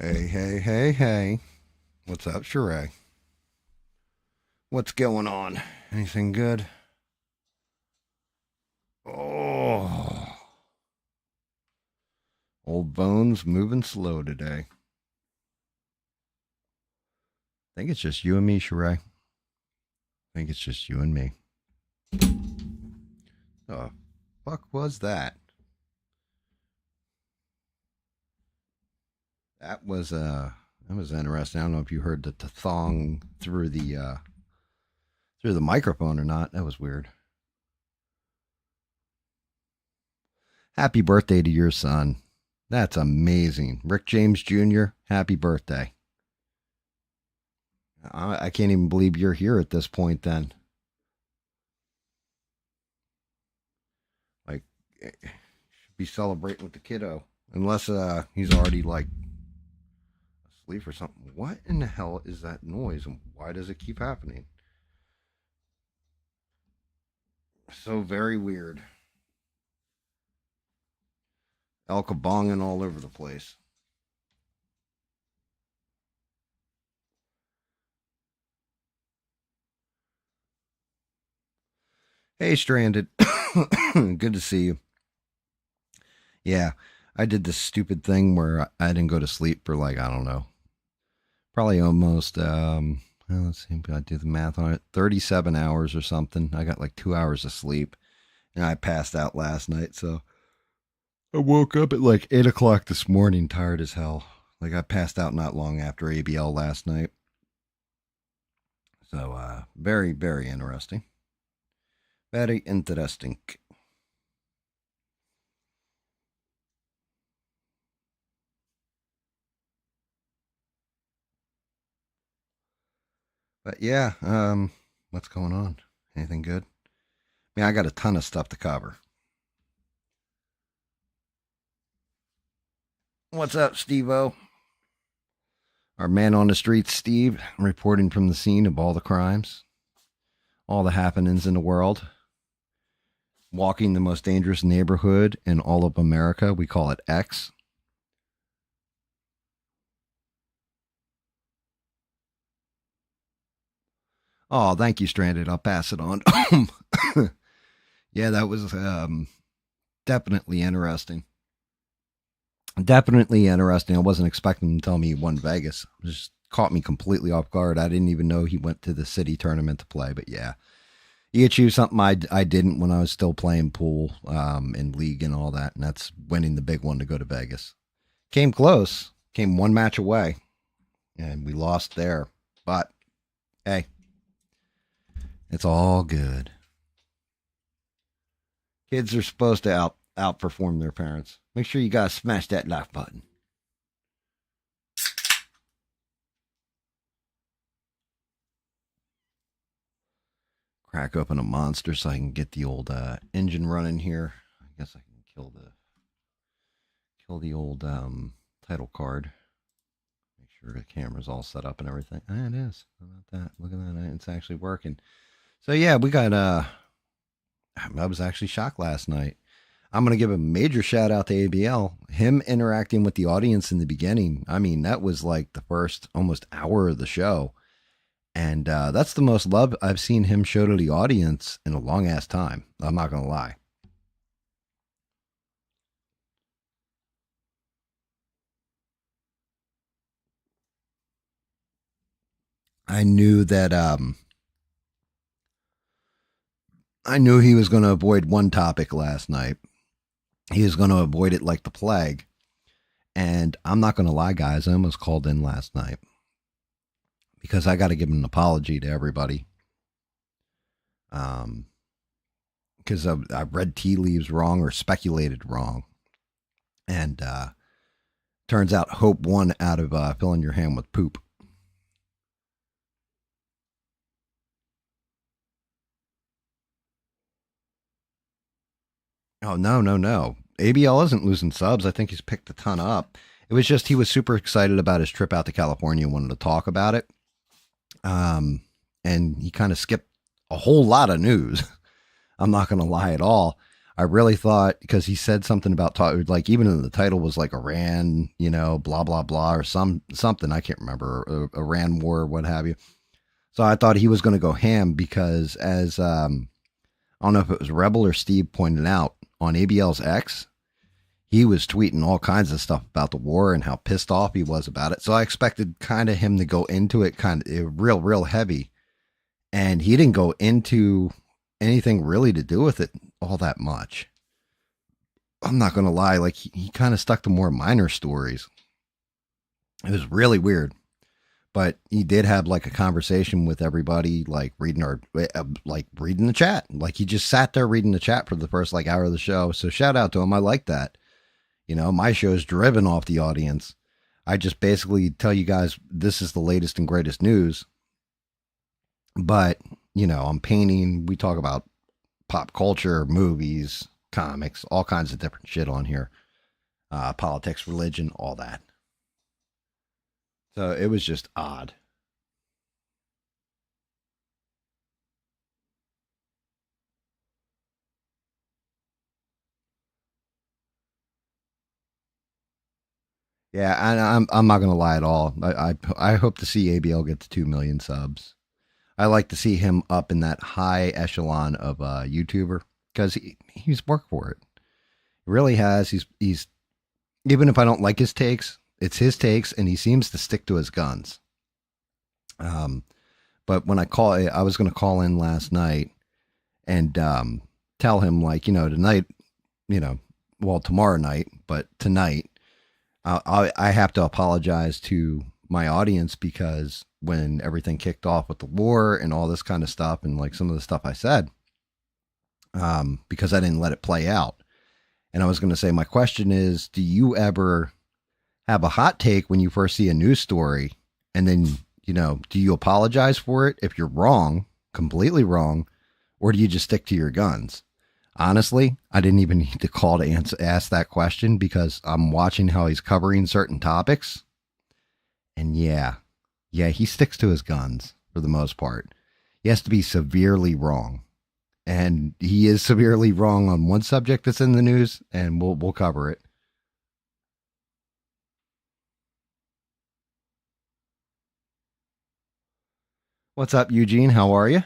Hey, hey, hey, hey. What's up, Sheree? What's going on? Anything good? Oh, old bones moving slow today. I think it's just you and me, Sheree. I think it's just you and me. Oh, fuck was that? That was interesting. I don't know if you heard the thong through the microphone or not. That was weird. Happy birthday to your son. That's amazing. Rick James Jr., happy birthday. I can't even believe you're here at this point then. Like, should be celebrating with the kiddo. Unless he's already like asleep or something. What in the hell is that noise and why does it keep happening? So very weird. El kabonging all over the place. Hey, Stranded. Good to see you. Yeah, I did this stupid thing where I didn't go to sleep for like, I don't know, probably almost, well, let's see, I do the math on it, 37 hours or something. I got like 2 hours of sleep and I passed out last night. So I woke up at like 8 o'clock this morning, tired as hell. Like I passed out not long after ABL last night. So, very, very interesting. Very interesting. But yeah, what's going on? Anything good? I mean, I got a ton of stuff to cover. What's up, Steve-O? Our man on the street, Steve, reporting from the scene of all the crimes, all the happenings in the world. Walking the most dangerous neighborhood in all of America. We call it X. Oh, thank you, Stranded. I'll pass it on. Yeah, that was definitely interesting. Definitely interesting. I wasn't expecting him to tell me he won Vegas. It just caught me completely off guard. I didn't even know he went to the city tournament to play. But yeah, he achieved something I didn't when I was still playing pool in league and all that. And that's winning the big one to go to Vegas. Came close, came one match away, and we lost there. But hey, it's all good. Kids are supposed to outperform their parents. Make sure you guys smash that like button. Crack open a monster so I can get the old engine running here. I guess I can kill the old title card. Make sure the camera's all set up and everything. Ah, it is. How about that? Look at that. It's actually working. So yeah, we got I was actually shocked last night. I'm going to give a major shout out to ABL. Him interacting with the audience in the beginning. I mean, that was like the first almost hour of the show. And that's the most love I've seen him show to the audience in a long ass time. I'm not going to lie. I knew that I knew he was going to avoid one topic last night. He was going to avoid it like the plague. And I'm not going to lie, guys. I almost called in last night because I got to give an apology to everybody. Because I read tea leaves wrong or speculated wrong. And turns out Hope won out of filling your hand with poop. Oh, no, no, no. ABL isn't losing subs. I think he's picked a ton up. It was just he was super excited about his trip out to California and wanted to talk about it. And he kind of skipped a whole lot of news. I'm not going to lie at all. I really thought because he said something about like even in the title was like Iran, blah blah blah or something I can't remember, Iran war or what have you. So I thought he was going to go ham because as I don't know if it was Rebel or Steve pointed out on ABL's X, he was tweeting all kinds of stuff about the war and how pissed off he was about it. So I expected kind of him to go into it kind of real heavy, and he didn't go into anything really to do with it all that much. I'm not gonna lie, like he kind of stuck to more minor stories. It was really weird, but he did have like a conversation with everybody, like reading the chat. Like he just sat there reading the chat for the first like hour of the show. So shout out to him. I like that. My show is driven off the audience. I just basically tell you guys this is the latest and greatest news. But I'm painting. We talk about pop culture, movies, comics, all kinds of different shit on here. Politics, religion, all that. So it was just odd. Yeah, I'm not gonna lie at all. I hope to see ABL get to 2 million subs. I like to see him up in that high echelon of YouTuber because he's worked for it. He really has. He's even if I don't like his takes, it's his takes, and he seems to stick to his guns. Um, but when I was going to call in last night and tell him like tonight, you know, well tomorrow night, but tonight I have to apologize to my audience because when everything kicked off with the war and all this kind of stuff and like some of the stuff I said, because I didn't let it play out. And I was going to say, my question is, do you ever have a hot take when you first see a news story? And then, do you apologize for it if you're wrong, completely wrong, or do you just stick to your guns? Honestly, I didn't even need to call to ask that question because I'm watching how he's covering certain topics. And yeah, he sticks to his guns for the most part. He has to be severely wrong. And he is severely wrong on one subject that's in the news, and we'll cover it. What's up, Eugene? How are you?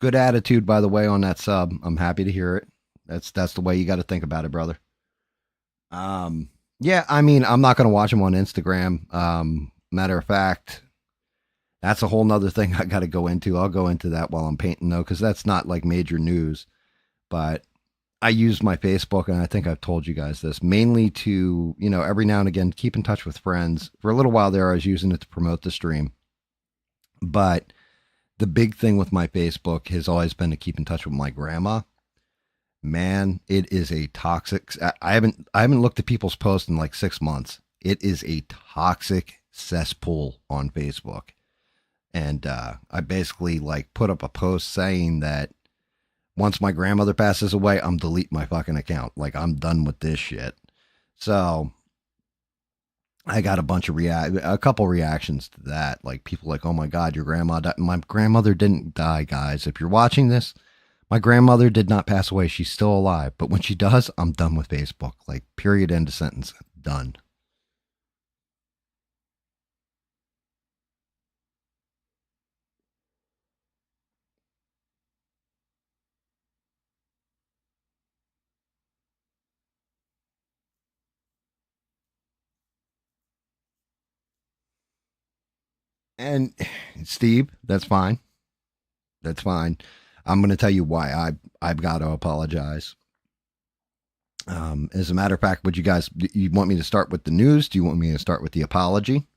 Good attitude, by the way, on that sub. I'm happy to hear it. That's the way you got to think about it, brother. Um, yeah, I mean, I'm not gonna watch him on Instagram. Matter of fact, that's a whole nother thing I got to go into. I'll go into that while I'm painting though, because that's not like major news. But I use my Facebook, and I think I've told you guys this, mainly to every now and again keep in touch with friends. For a little while there, I was using it to promote the stream, but the big thing with my Facebook has always been to keep in touch with my grandma. Man, it is a toxic. I haven't looked at people's posts in like 6 months. It is a toxic cesspool on Facebook, and I basically like put up a post saying that once my grandmother passes away, I'm deleting my fucking account. Like I'm done with this shit. So I got a couple reactions to that. Like people like, oh my god, your grandma died. My grandmother didn't die, guys. If you're watching this, my grandmother did not pass away. She's still alive. But when she does, I'm done with Facebook. Like period, end of sentence, done. And Steve, that's fine. That's fine. I'm going to tell you why I've got to apologize. As a matter of fact, would you want me to start with the news? Do you want me to start with the apology?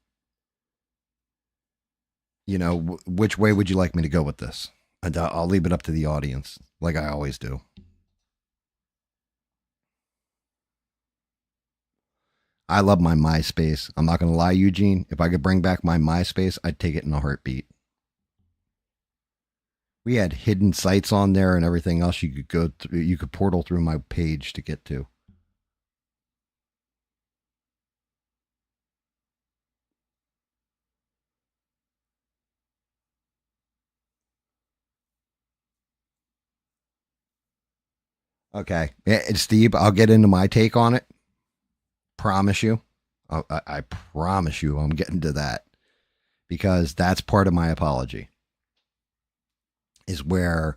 Which way would you like me to go with this? And I'll leave it up to the audience, like I always do. I love my MySpace. I'm not going to lie, Eugene. If I could bring back my MySpace, I'd take it in a heartbeat. We had hidden sites on there and everything else you could go through. You could portal through my page to get to. Okay. Steve, I'll get into my take on it. Promise you. I promise you I'm getting to that because that's part of my apology is where,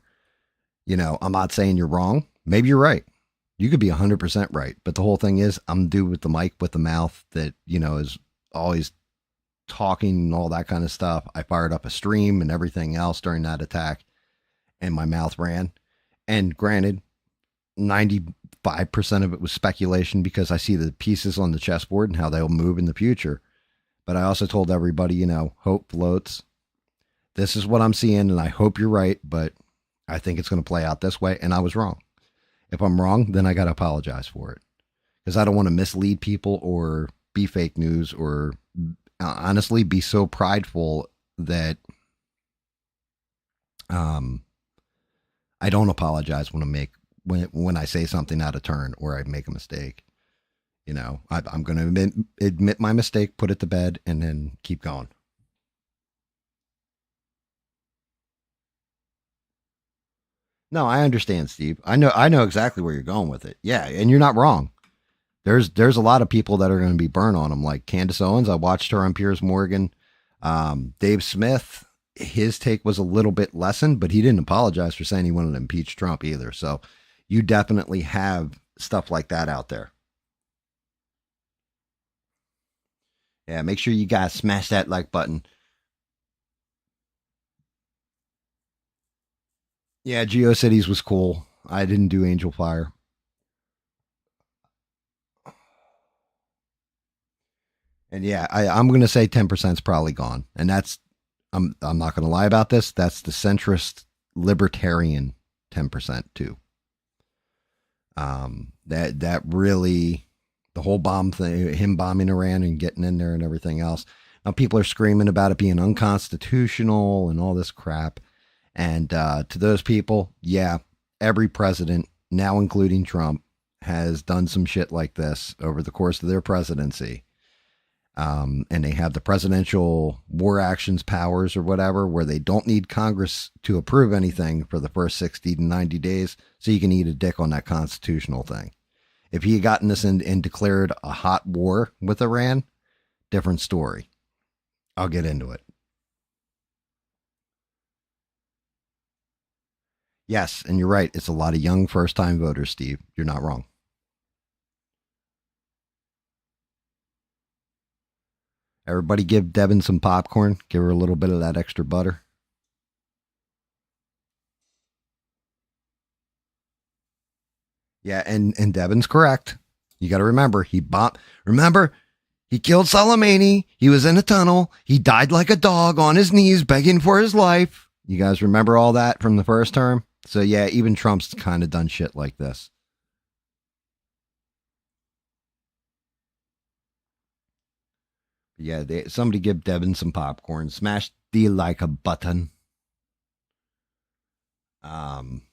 I'm not saying you're wrong. Maybe you're right. You could be 100% right. But the whole thing is I'm dude with the mic with the mouth that, is always talking and all that kind of stuff. I fired up a stream and everything else during that attack and my mouth ran. And granted, 95% of it was speculation because I see the pieces on the chessboard and how they'll move in the future. But I also told everybody, hope floats. This is what I'm seeing, and I hope you're right, but I think it's going to play out this way, and I was wrong. If I'm wrong, then I got to apologize for it because I don't want to mislead people or be fake news or honestly be so prideful that I don't apologize when I say something out of turn or I make a mistake. I'm going to admit my mistake, put it to bed, and then keep going. No, I understand, Steve. I know exactly where you're going with it. Yeah, and you're not wrong. There's a lot of people that are going to be burnt on them, like Candace Owens. I watched her on Piers Morgan. Dave Smith, his take was a little bit lessened, but he didn't apologize for saying he wanted to impeach Trump either. So you definitely have stuff like that out there. Yeah, make sure you guys smash that like button. Yeah, GeoCities was cool. I didn't do Angel Fire. And yeah, I'm going to say 10% is probably gone. And I'm not going to lie about this. That's the centrist libertarian 10% too. That really, the whole bomb thing, him bombing Iran and getting in there and everything else. Now people are screaming about it being unconstitutional and all this crap. And to those people, yeah, every president, now including Trump, has done some shit like this over the course of their presidency. And they have the presidential war actions powers or whatever, where they don't need Congress to approve anything for the first 60 to 90 days. So you can eat a dick on that constitutional thing. If he had gotten this and declared a hot war with Iran, different story. I'll get into it. Yes, and you're right. It's a lot of young first time voters, Steve. You're not wrong. Everybody give Devin some popcorn. Give her a little bit of that extra butter. Yeah, and Devin's correct. You got to remember, he bombed. Remember, he killed Soleimani. He was in a tunnel. He died like a dog on his knees begging for his life. You guys remember all that from the first term? So yeah, even Trump's kind of done shit like this. But yeah, somebody give Devin some popcorn. Smash the like a button. Um,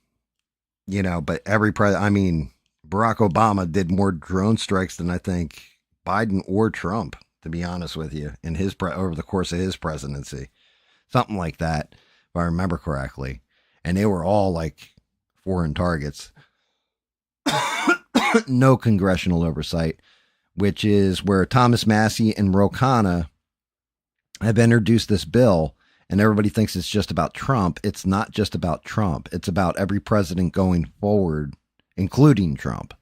but I mean, Barack Obama did more drone strikes than I think Biden or Trump, to be honest with you, in over the course of his presidency. Something like that, if I remember correctly. And they were all like foreign targets. No congressional oversight, which is where Thomas Massie and Ro Khanna have introduced this bill, and everybody thinks it's just about Trump. It's not just about Trump. It's about every president going forward, including Trump.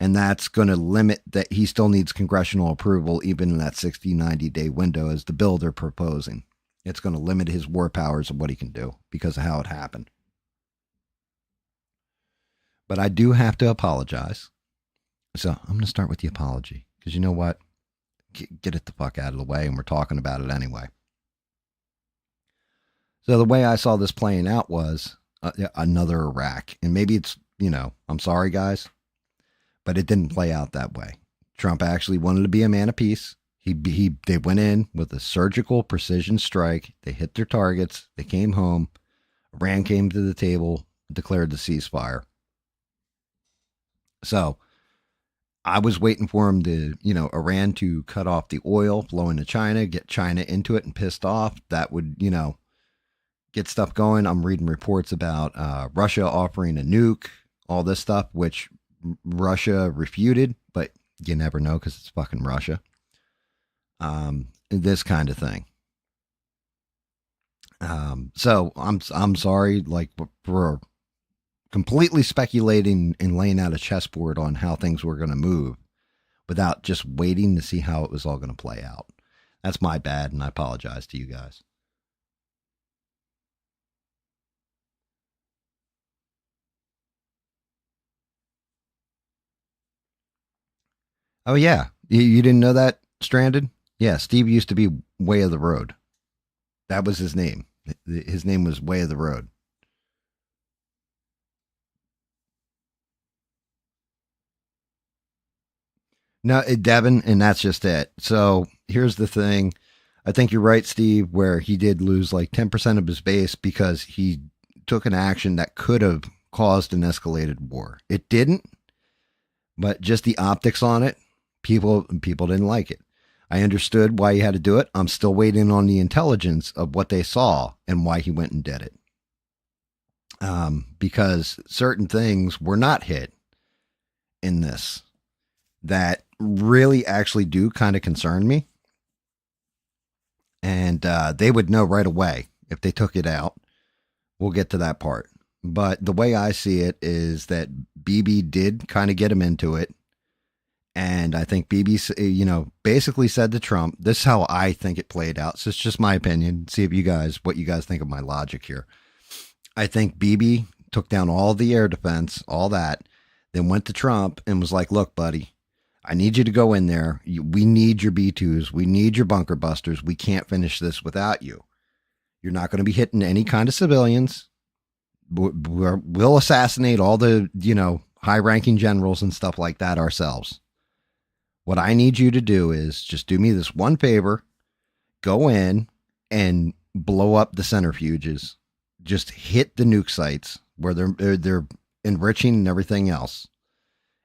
And that's going to limit that he still needs congressional approval, even in that 60, 90-day window as the bill they're proposing. It's going to limit his war powers of what he can do because of how it happened. But I do have to apologize. So I'm going to start with the apology because you know what? Get it the fuck out of the way, and we're talking about it anyway. So the way I saw this playing out was another Iraq. And maybe it's, I'm sorry, guys, but it didn't play out that way. Trump actually wanted to be a man of peace. They went in with a surgical precision strike. They hit their targets. They came home. Iran came to the table, declared the ceasefire. So I was waiting for him to, Iran to cut off the oil flowing to China, get China into it and pissed off. That would, get stuff going. I'm reading reports about Russia offering a nuke all this stuff, which Russia refuted, but you never know because it's fucking Russia. This kind of thing. So I'm sorry, like for completely speculating and laying out a chessboard on how things were going to move without just waiting to see how it was all going to play out. That's my bad, and I apologize to you guys. Oh yeah, you didn't know that, Stranded? Yeah, Steve used to be Way of the Road. That was his name. His name was Way of the Road. No, Devin, and that's just it. So here's the thing. I think you're right, Steve, where he did lose like 10% of his base because he took an action that could have caused an escalated war. It didn't, but just the optics on it, people didn't like it. I understood why he had to do it. I'm still waiting on the intelligence of what they saw and why he went and did it. Because certain things were not hit in this that really actually do kind of concern me. And they would know right away if they took it out. We'll get to that part. But the way I see it is that BB did kind of get him into it. And I think BB, basically said to Trump, this is how I think it played out. So it's just my opinion. See if what you guys think of my logic here. I think BB took down all the air defense, all that, then went to Trump and was like, look, buddy, I need you to go in there. We need your B2s. We need your bunker busters. We can't finish this without you. You're not going to be hitting any kind of civilians. We'll assassinate all the, high-ranking generals and stuff like that ourselves. What I need you to do is just do me this one favor. Go in and blow up the centrifuges. Just hit the nuke sites where they're enriching and everything else.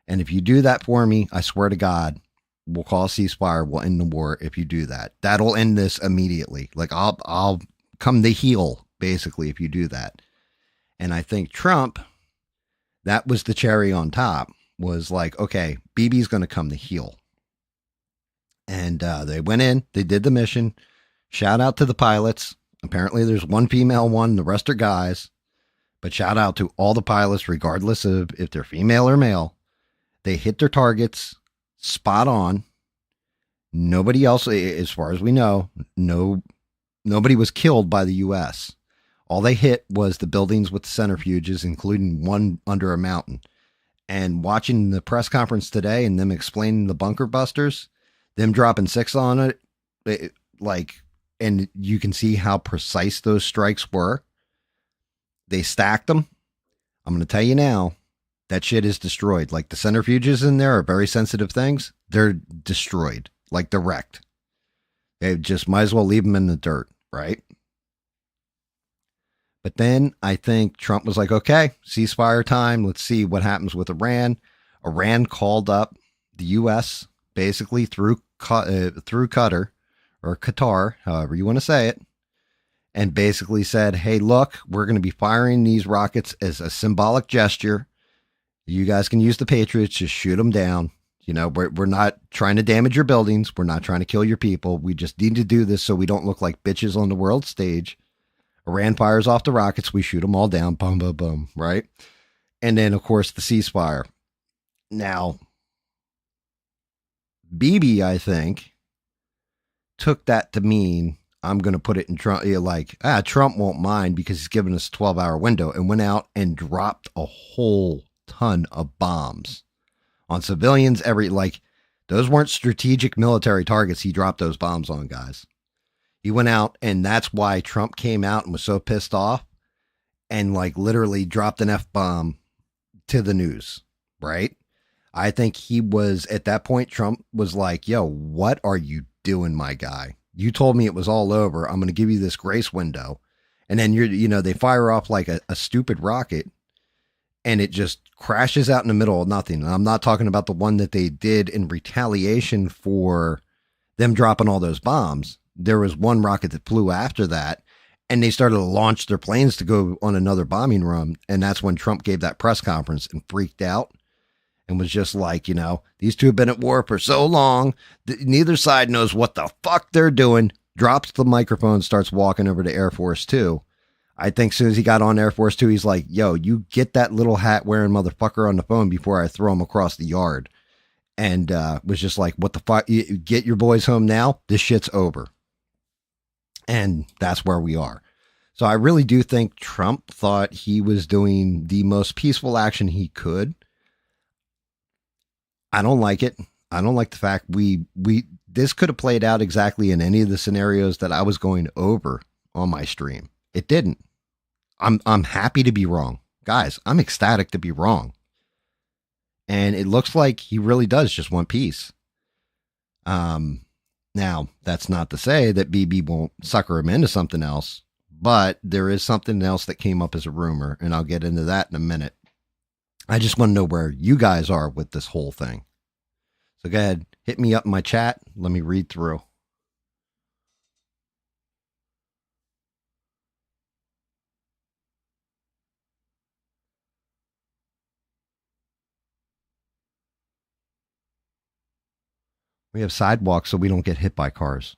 And if you do that for me, I swear to God, we'll call a ceasefire. We'll end the war if you do that. That'll end this immediately. Like I'll come the heel basically if you do that. And I think Trump, that was the cherry on top. Was like, okay, BB's going to come the heel. And they went in, they did the mission. Shout out to the pilots. Apparently there's one female one, the rest are guys. But shout out to all the pilots, regardless of if they're female or male. They hit their targets spot on. Nobody else, as far as we know, nobody was killed by the U.S. All they hit was the buildings with the centrifuges, including one under a mountain. And watching the press conference today and them explaining the bunker busters, them dropping 6 on it, and you can see how precise those strikes were. They stacked them. I'm going to tell you now, that shit is destroyed. Like the centrifuges in there are very sensitive things. They're destroyed. Like they're wrecked. They just might as well leave them in the dirt, right? But then I think Trump was like, okay, ceasefire time. Let's see what happens with Iran. Iran called up the U.S. basically through Qatar, or Qatar, however you want to say it, and basically said, hey, look, we're going to be firing these rockets as a symbolic gesture. You guys can use the Patriots, just shoot them down. We're not trying to damage your buildings. We're not trying to kill your people. We just need to do this so we don't look like bitches on the world stage. Iran fires off the rockets. We shoot them all down. Boom, boom, boom. Right? And then, of course, the ceasefire. Now, BB, I think, took that to mean, I'm going to put it in Trump, Trump won't mind because he's given us a 12-hour window, and went out and dropped a whole ton of bombs on civilians. Those weren't strategic military targets he dropped those bombs on, guys. He went out, and that's why Trump came out and was so pissed off and literally dropped an F-bomb to the news, right? I think he was, at that point, Trump was like, yo, what are you doing, my guy? You told me it was all over. I'm going to give you this grace window. And then they fire off like a stupid rocket, and it just crashes out in the middle of nothing. And I'm not talking about the one that they did in retaliation for them dropping all those bombs. There was one rocket that flew after that, And they started to launch their planes to go on another bombing run. And that's when Trump gave that press conference and freaked out and was just like, these two have been at war for so long that neither side knows what the fuck they're doing. Drops the microphone, starts walking over to Air Force Two. I think as soon as he got on Air Force Two, he's like, yo, you get that little hat wearing motherfucker on the phone before I throw him across the yard. And was just like, what the fuck? Get your boys home now. This shit's over. And that's where we are. So I really do think Trump thought he was doing the most peaceful action he could. I don't like it. I don't like the fact this could have played out exactly in any of the scenarios that I was going over on my stream. It didn't. I'm happy to be wrong. Guys, I'm ecstatic to be wrong. And it looks like he really does just want peace. Now, that's not to say that BB won't sucker him into something else, but there is something else that came up as a rumor, and I'll get into that in a minute. I just want to know where you guys are with this whole thing. So go ahead, hit me up in my chat. Let me read through. We have sidewalks so we don't get hit by cars.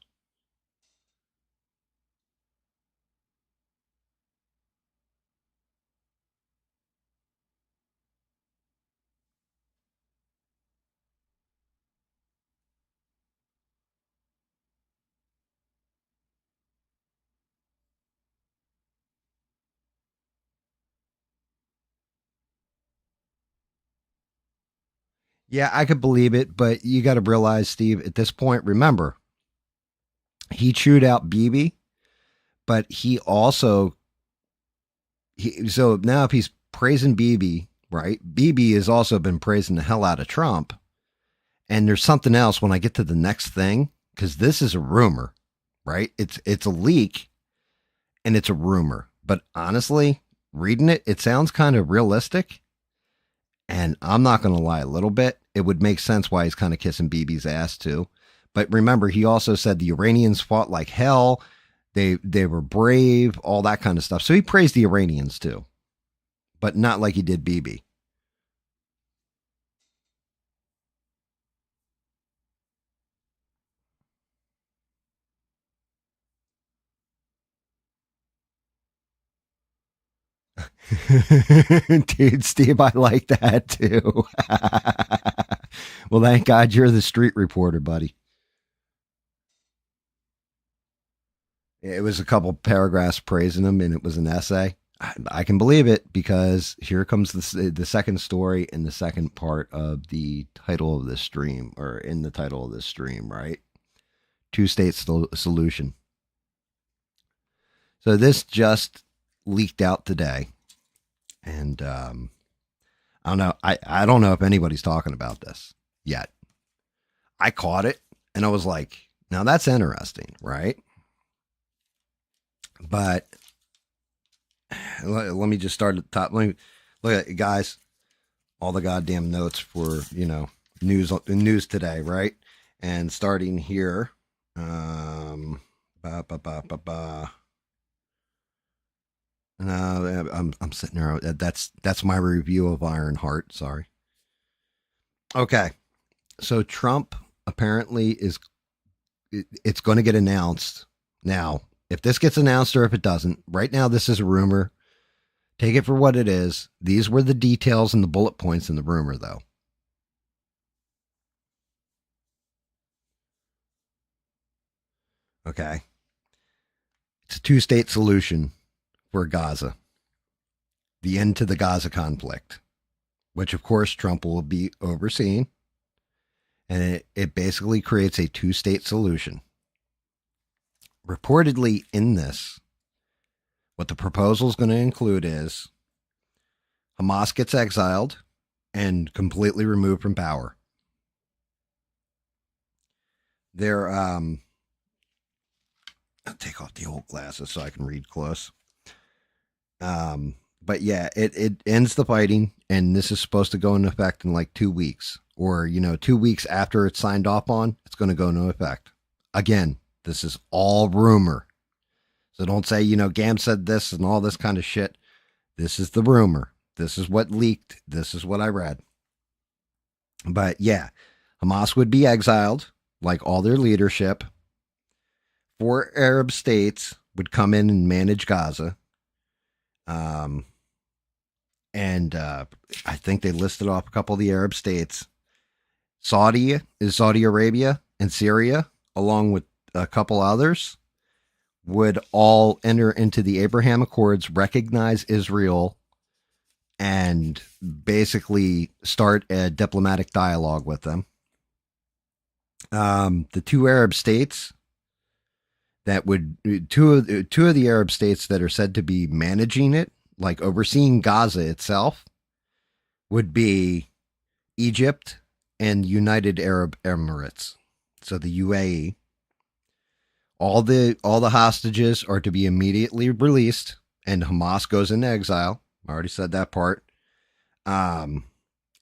Yeah, I could believe it, but you got to realize, Steve, at this point, remember, he chewed out BB, but he also, so now if he's praising BB, right? BB has also been praising the hell out of Trump. And there's something else when I get to the next thing, because this is a rumor, right? It's a leak and it's a rumor. But honestly, reading it, it sounds kind of realistic. And I'm not going to lie, a little bit. It would make sense why he's kind of kissing BB's ass too. But remember, he also said the Iranians fought like hell. They were brave, all that kind of stuff. So he praised the Iranians too, but not like he did BB. Dude, Steve, I like that too. Well, thank God you're the street reporter, buddy. It was a couple paragraphs praising him, and it was an essay. I can believe it because here comes the second story in the second part of the title of this stream, or in the title of this stream, right? Two-state solution. So this just leaked out today, and I don't know. I don't know if anybody's talking about this yet. I caught it, and I was like, now that's interesting, right? But let me just start at the top. Let me look at it, guys. All the goddamn notes for news today, right? And starting here, No, I'm sitting there. That's my review of Ironheart. Sorry. Okay, so Trump apparently it's going to get announced now. If this gets announced or if it doesn't, right now this is a rumor. Take it for what it is. These were the details and the bullet points in the rumor, though. Okay. It's a two-state solution for Gaza. The end to the Gaza conflict, which of course Trump will be overseeing. And it basically creates a two-state solution. Reportedly in this, what the proposal is going to include is Hamas gets exiled and completely removed from power. I'll take off the old glasses so I can read close. But yeah, it ends the fighting, and this is supposed to go into effect in like 2 weeks, or 2 weeks after it's signed off on, it's going to go into effect. Again, this is all rumor. So don't say, GAM said this and all this kind of shit. This is the rumor. This is what leaked. This is what I read. But yeah, Hamas would be exiled, like all their leadership. 4 Arab states would come in and manage Gaza. And I think they listed off a couple of the Arab states. Saudi Arabia and Syria, along with a couple others, would all enter into the Abraham Accords, recognize Israel, and basically start a diplomatic dialogue with them. The 2 Arab states that would two of the Arab states that are said to be managing it, like overseeing Gaza itself, would be Egypt and United Arab Emirates. So the UAE. All the hostages are to be immediately released, and Hamas goes into exile. I already said that part.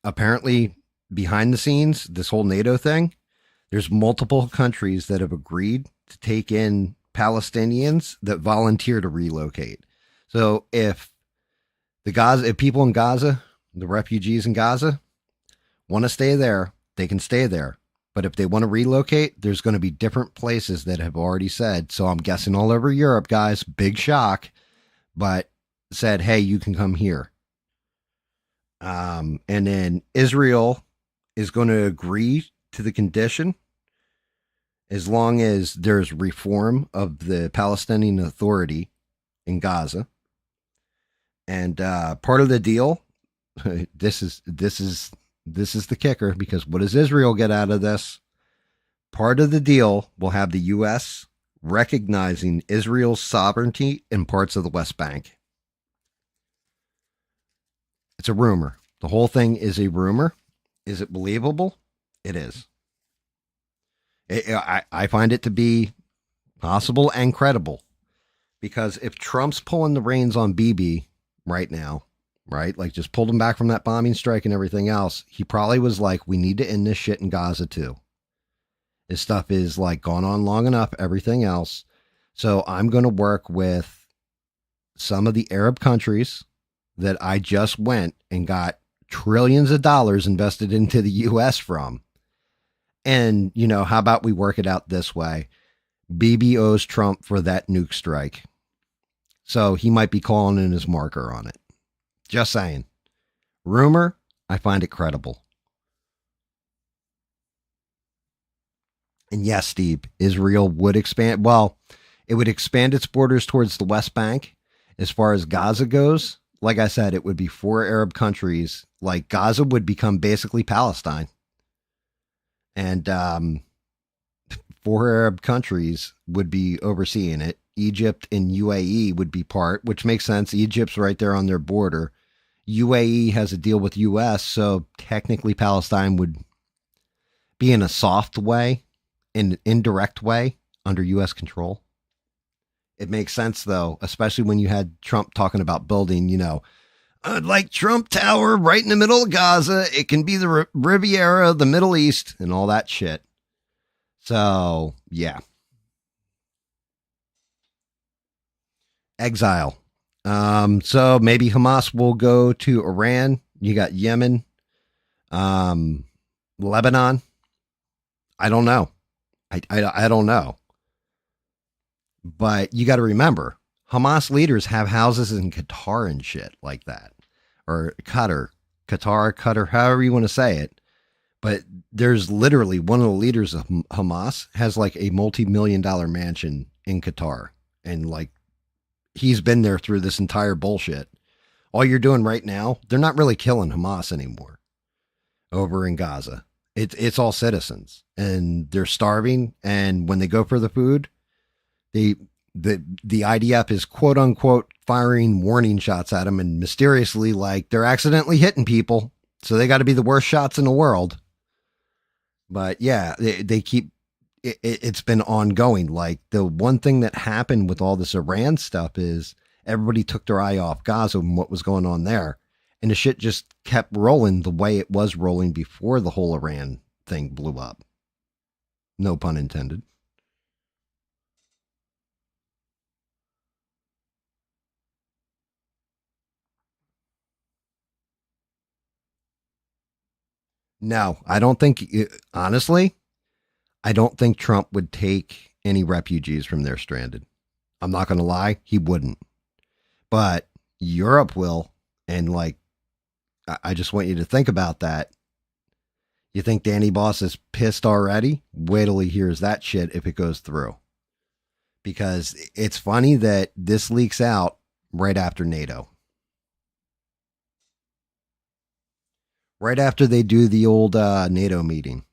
Apparently, behind the scenes, this whole NATO thing, there's multiple countries that have agreed to take in Palestinians that volunteer to relocate. So if people in Gaza, the refugees in Gaza, want to stay there, they can stay there. But if they want to relocate, there's going to be different places that have already said. So I'm guessing all over Europe, guys, big shock, but said, hey, you can come here. And then Israel is going to agree to the condition as long as there's reform of the Palestinian Authority in Gaza. And part of the deal, this is the kicker, because what does Israel get out of this? Part of the deal will have the U.S. recognizing Israel's sovereignty in parts of the West Bank. It's a rumor. The whole thing is a rumor. Is it believable? It is. I find it to be possible and credible, because if Trump's pulling the reins on Bibi right now, right, like just pulled him back from that bombing strike and everything else, he probably was like, we need to end this shit in Gaza too. This stuff is like gone on long enough, everything else. So I'm going to work with some of the Arab countries that I just went and got trillions of dollars invested into the U.S. from. And, how about we work it out this way? Bibi owes Trump for that nuke strike. So he might be calling in his marker on it. Just saying. Rumor, I find it credible. And yes, Steve, Israel would expand. Well, it would expand its borders towards the West Bank. As far as Gaza goes, like I said, it would be 4 Arab countries. Like Gaza would become basically Palestine. And 4 Arab countries would be overseeing it. Egypt and UAE would be part, which makes sense. Egypt's right there on their border. UAE has a deal with US, so technically Palestine would be in a soft way, in an indirect way, under US control. It makes sense, though, especially when you had Trump talking about building, like Trump Tower right in the middle of Gaza. It can be the Riviera, the Middle East, and all that shit. So, yeah. Exile. So maybe Hamas will go to Iran. You got Yemen, Lebanon. I don't know. I don't know. But you got to remember, Hamas leaders have houses in Qatar and shit like that. Or Qatar, however you want to say it. But there's literally one of the leaders of Hamas has like a multi-million-dollar mansion in Qatar. And like, he's been there through this entire bullshit. All you're doing right now, they're not really killing Hamas anymore over in Gaza. It's all citizens, and they're starving. And when they go for the food, the IDF is quote unquote firing warning shots at them, and mysteriously, like, they're accidentally hitting people. So they got to be the worst shots in the world. But yeah, they keep, it's been ongoing. Like, the one thing that happened with all this Iran stuff is everybody took their eye off Gaza and what was going on there. And the shit just kept rolling the way it was rolling before the whole Iran thing blew up. No pun intended. No, I don't think, honestly, I don't think Trump would take any refugees from there stranded. I'm not going to lie, he wouldn't. But Europe will. And like, I just want you to think about that. You think Danny Boss is pissed already? Wait till he hears that shit if it goes through. Because it's funny that this leaks out right after NATO. Right after they do the old NATO meeting.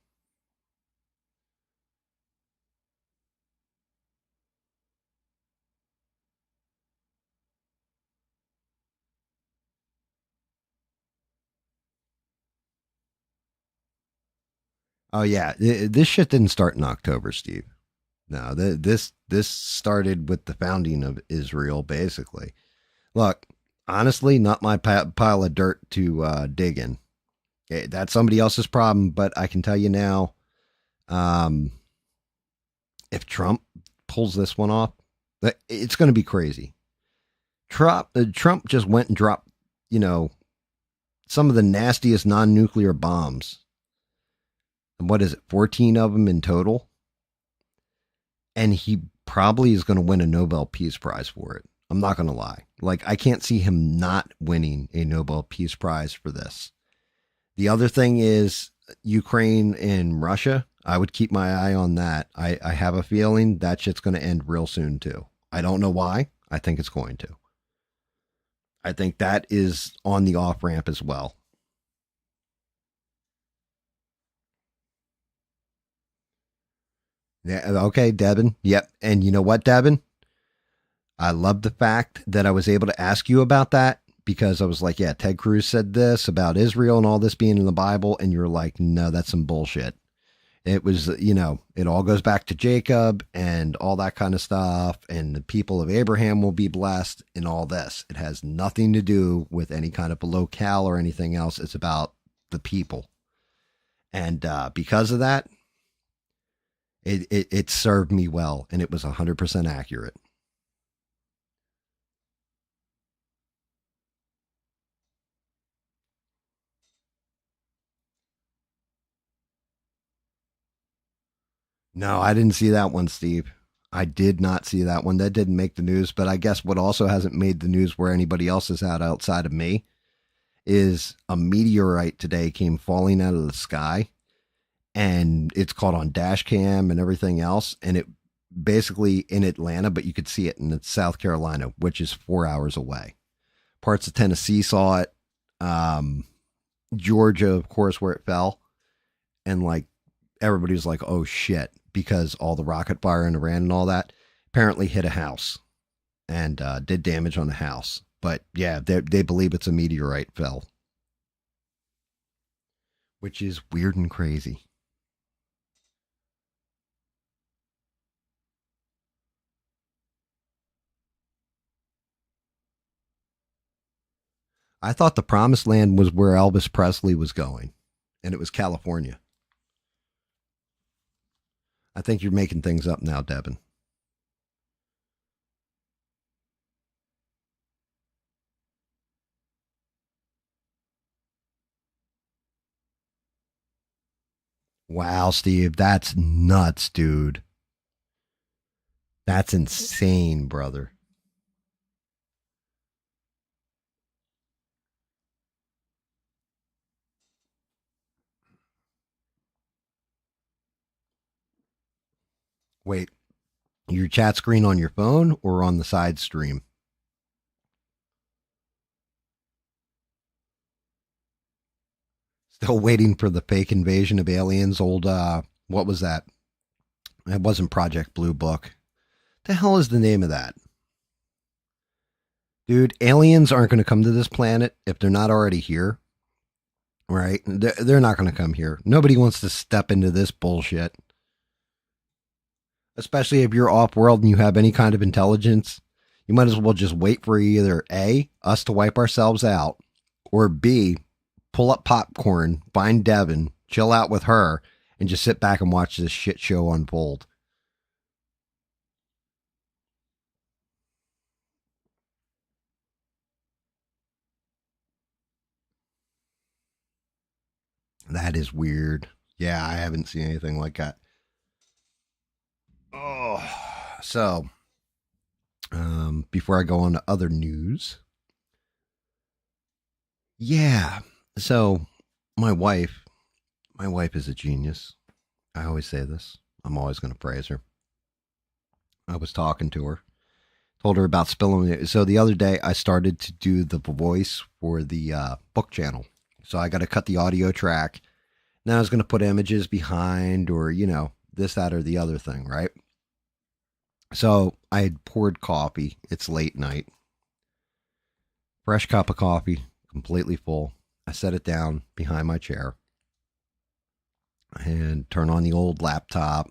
Oh yeah, this shit didn't start in October, Steve. No, this started with the founding of Israel, basically. Look, honestly, not my pile of dirt to dig in. That's somebody else's problem, but I can tell you now, um, if Trump pulls this one off, it's going to be crazy. Trump just went and dropped, you know, some of the nastiest non-nuclear bombs. And what is it, 14 of them in total? And he probably is going to win a Nobel Peace Prize for it. I'm not going to lie. Like, I can't see him not winning a Nobel Peace Prize for this. The other thing is Ukraine and Russia. I would keep my eye on that. I have a feeling that shit's going to end real soon, too. I don't know why. I think it's going to. I think that is on the off ramp as well. Yeah, okay, Devin. Yep. And you know what, Devin? I love the fact that I was able to ask you about that because I was like, yeah, Ted Cruz said this about Israel and all this being in the Bible. And you're like, no, that's some bullshit. It was, it all goes back to Jacob and all that kind of stuff. And the people of Abraham will be blessed in all this. It has nothing to do with any kind of a locale or anything else. It's about the people. And because of that, it served me well. And it was 100% accurate. No, I didn't see that one, Steve. I did not see that one. That didn't make the news. But I guess what also hasn't made the news where anybody else is at outside of me is a meteorite today came falling out of the sky and it's caught on dash cam and everything else. And it basically in Atlanta, but you could see it in South Carolina, which is 4 hours away. Parts of Tennessee saw it. Um, Georgia, of course, where it fell. And like everybody was like, oh shit, because all the rocket fire in Iran and all that apparently hit a house and did damage on the house. But yeah, they believe it's a meteorite fell, which is weird and crazy. I thought the promised land was where Elvis Presley was going, and it was California. I think you're making things up now, Devin. Wow, Steve, that's nuts, dude. That's insane, brother. Wait, your chat screen on your phone or on the side stream? Still waiting for the fake invasion of aliens. Old, what was that? It wasn't Project Blue Book. The hell is the name of that? Dude, aliens aren't going to come to this planet if they're not already here, right? They're not going to come here. Nobody wants to step into this bullshit, especially if you're off world and you have any kind of intelligence. You might as well just wait for either A, us to wipe ourselves out, or B, pull up popcorn, find Devin, chill out with her, and just sit back and watch this shit show unfold. that is weird. Yeah, I haven't seen anything like that. Oh, so before I go on to other news, yeah. So my wife, my wife is a genius. I always say this. I'm always going to praise her. I was talking to her, told her about spilling it. So the other day, I started to do the voice for the book channel. So I got to cut the audio track. Now I was going to put images behind, or this, that, or the other thing, right? So I had poured coffee. It's late night. Fresh cup of coffee, completely full. I set it down behind my chair and turn on the old laptop.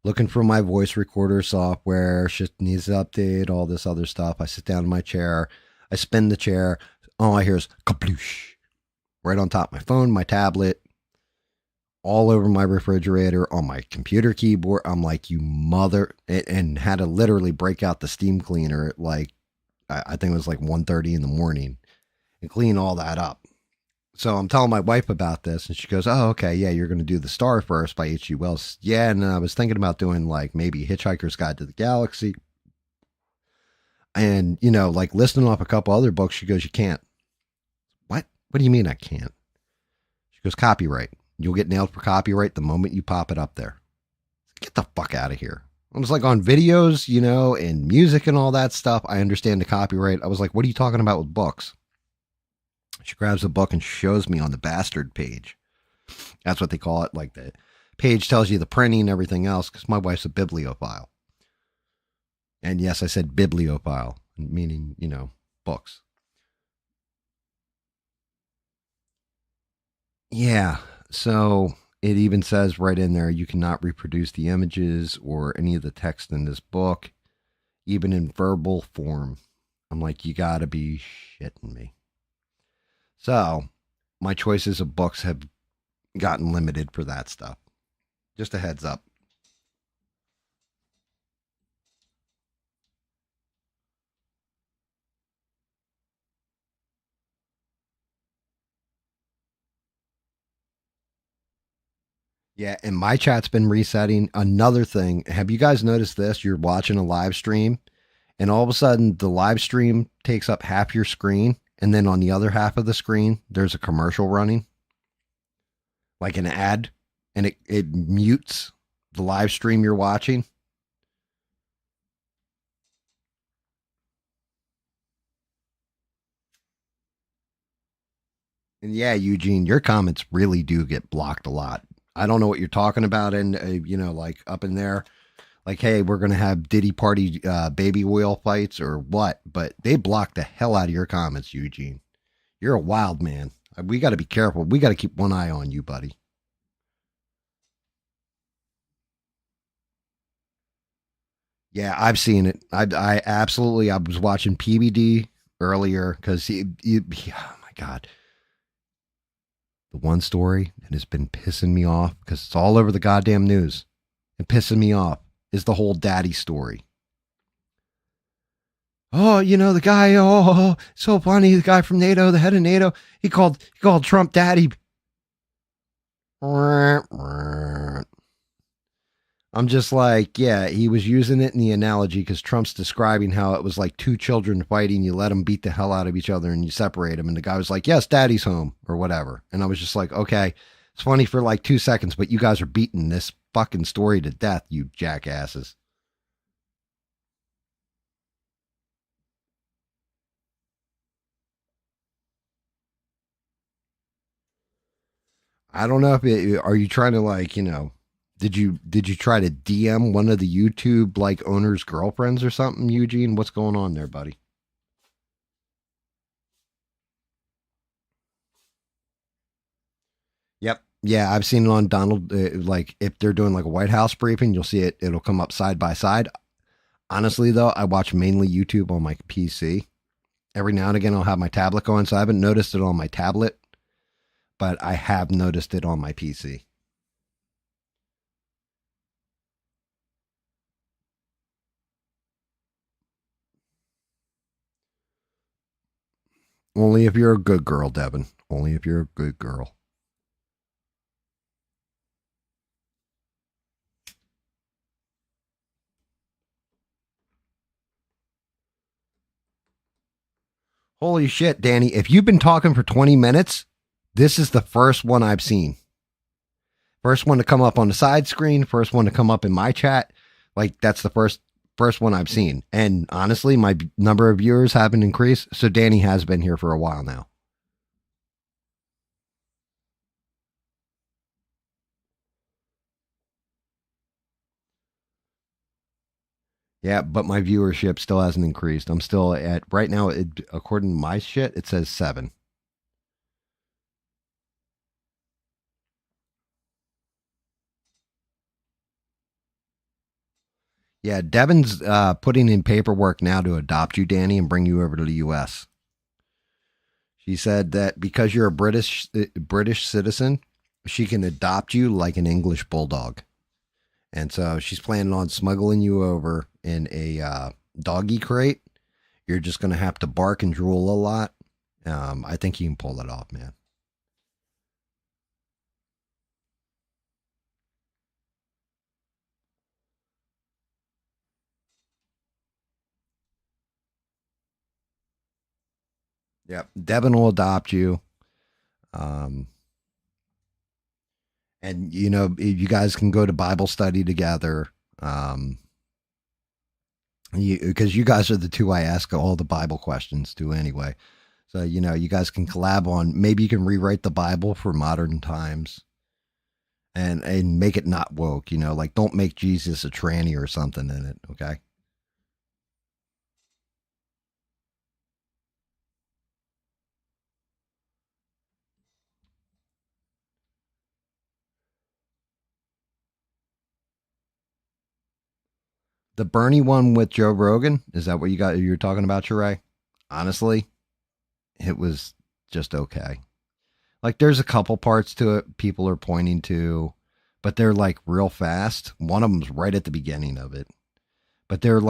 Looking for my voice recorder software. Shit needs to update, all this other stuff. I sit down in my chair. I spin the chair. All I hear is kaploosh. Right on top of my phone, my tablet, all over my refrigerator, on my computer keyboard. I'm like, you mother, and had to literally break out the steam cleaner at like, I think it was like 1:30 in the morning, and clean all that up. So I'm telling my wife about this, and she goes, "Oh, okay, yeah, you're going to do The Star first by H.G. Wells." Yeah, and I was thinking about doing like maybe Hitchhiker's Guide to the Galaxy, and like listing off a couple other books. She goes, "You can't." What? What do you mean I can't? She goes, "Copyright. You'll get nailed for copyright the moment you pop it up there." Get the fuck out of here. I was like, on videos, and music and all that stuff, I understand the copyright. I was like, what are you talking about with books? She grabs a book and shows me on the bastard page. That's what they call it. Like, the page tells you the printing and everything else, because my wife's a bibliophile. And yes, I said bibliophile, meaning, books. Yeah. So it even says right in there, you cannot reproduce the images or any of the text in this book, even in verbal form. I'm like, you gotta be shitting me. So my choices of books have gotten limited for that stuff. Just a heads up. Yeah, and my chat's been resetting. Another thing, have you guys noticed this? You're watching a live stream, and all of a sudden the live stream takes up half your screen, and then on the other half of the screen, there's a commercial running, like an ad, and it mutes the live stream you're watching. And yeah, Eugene, your comments really do get blocked a lot. I don't know what you're talking about, and like up in there, like, hey, we're gonna have Diddy Party baby oil fights or what? But they block the hell out of your comments, Eugene. You're a wild man. We got to be careful. We got to keep one eye on you, buddy. Yeah, I've seen it. I absolutely. I was watching PBD earlier because oh my god, the one story that has been pissing me off because it's all over the goddamn news and pissing me off is the whole daddy story. Oh, the guy. Oh, so funny. The guy from NATO, the head of NATO. He called Trump daddy. I'm just like, yeah, he was using it in the analogy because Trump's describing how it was like two children fighting. You let them beat the hell out of each other and you separate them. And the guy was like, yes, daddy's home or whatever. And I was just like, okay, it's funny for like 2 seconds, but you guys are beating this fucking story to death, you jackasses. I don't know if are you trying to like, did you try to DM one of the YouTube like owners' girlfriends or something, Eugene? What's going on there, buddy? Yep. Yeah, I've seen it on Donald. Like if they're doing like a White House briefing, you'll see it. It'll come up side by side. Honestly, though, I watch mainly YouTube on my PC. Every now and again, I'll have my tablet going, so I haven't noticed it on my tablet, but I have noticed it on my PC. Only if you're a good girl, Devin. Only if you're a good girl. Holy shit, Danny. If you've been talking for 20 minutes, this is the first one I've seen. First one to come up on the side screen, first one to come up in my chat. Like, that's the first one I've seen. And honestly, my number of viewers haven't increased. So Danny has been here for a while now. Yeah, but my viewership still hasn't increased. I'm still at, right now, according to my shit, it says 7. Yeah, Devin's putting in paperwork now to adopt you, Danny, and bring you over to the U.S. She said that because you're a British citizen, she can adopt you like an English bulldog. And so she's planning on smuggling you over in a doggy crate. You're just going to have to bark and drool a lot. I think you can pull that off, man. Yep. Devin will adopt you. And, you know, you guys can go to Bible study together. Because you guys are the two I ask all the Bible questions to anyway. So, you know, you guys can collab on, maybe you can rewrite the Bible for modern times and make it not woke, you know, like don't make Jesus a tranny or something in it. Okay. The Bernie one with Joe Rogan, is that what you're talking about, Sheree? Honestly, it was just okay. Like there's a couple parts to it people are pointing to, but they're like real fast. One of them's right at the beginning of it. But they're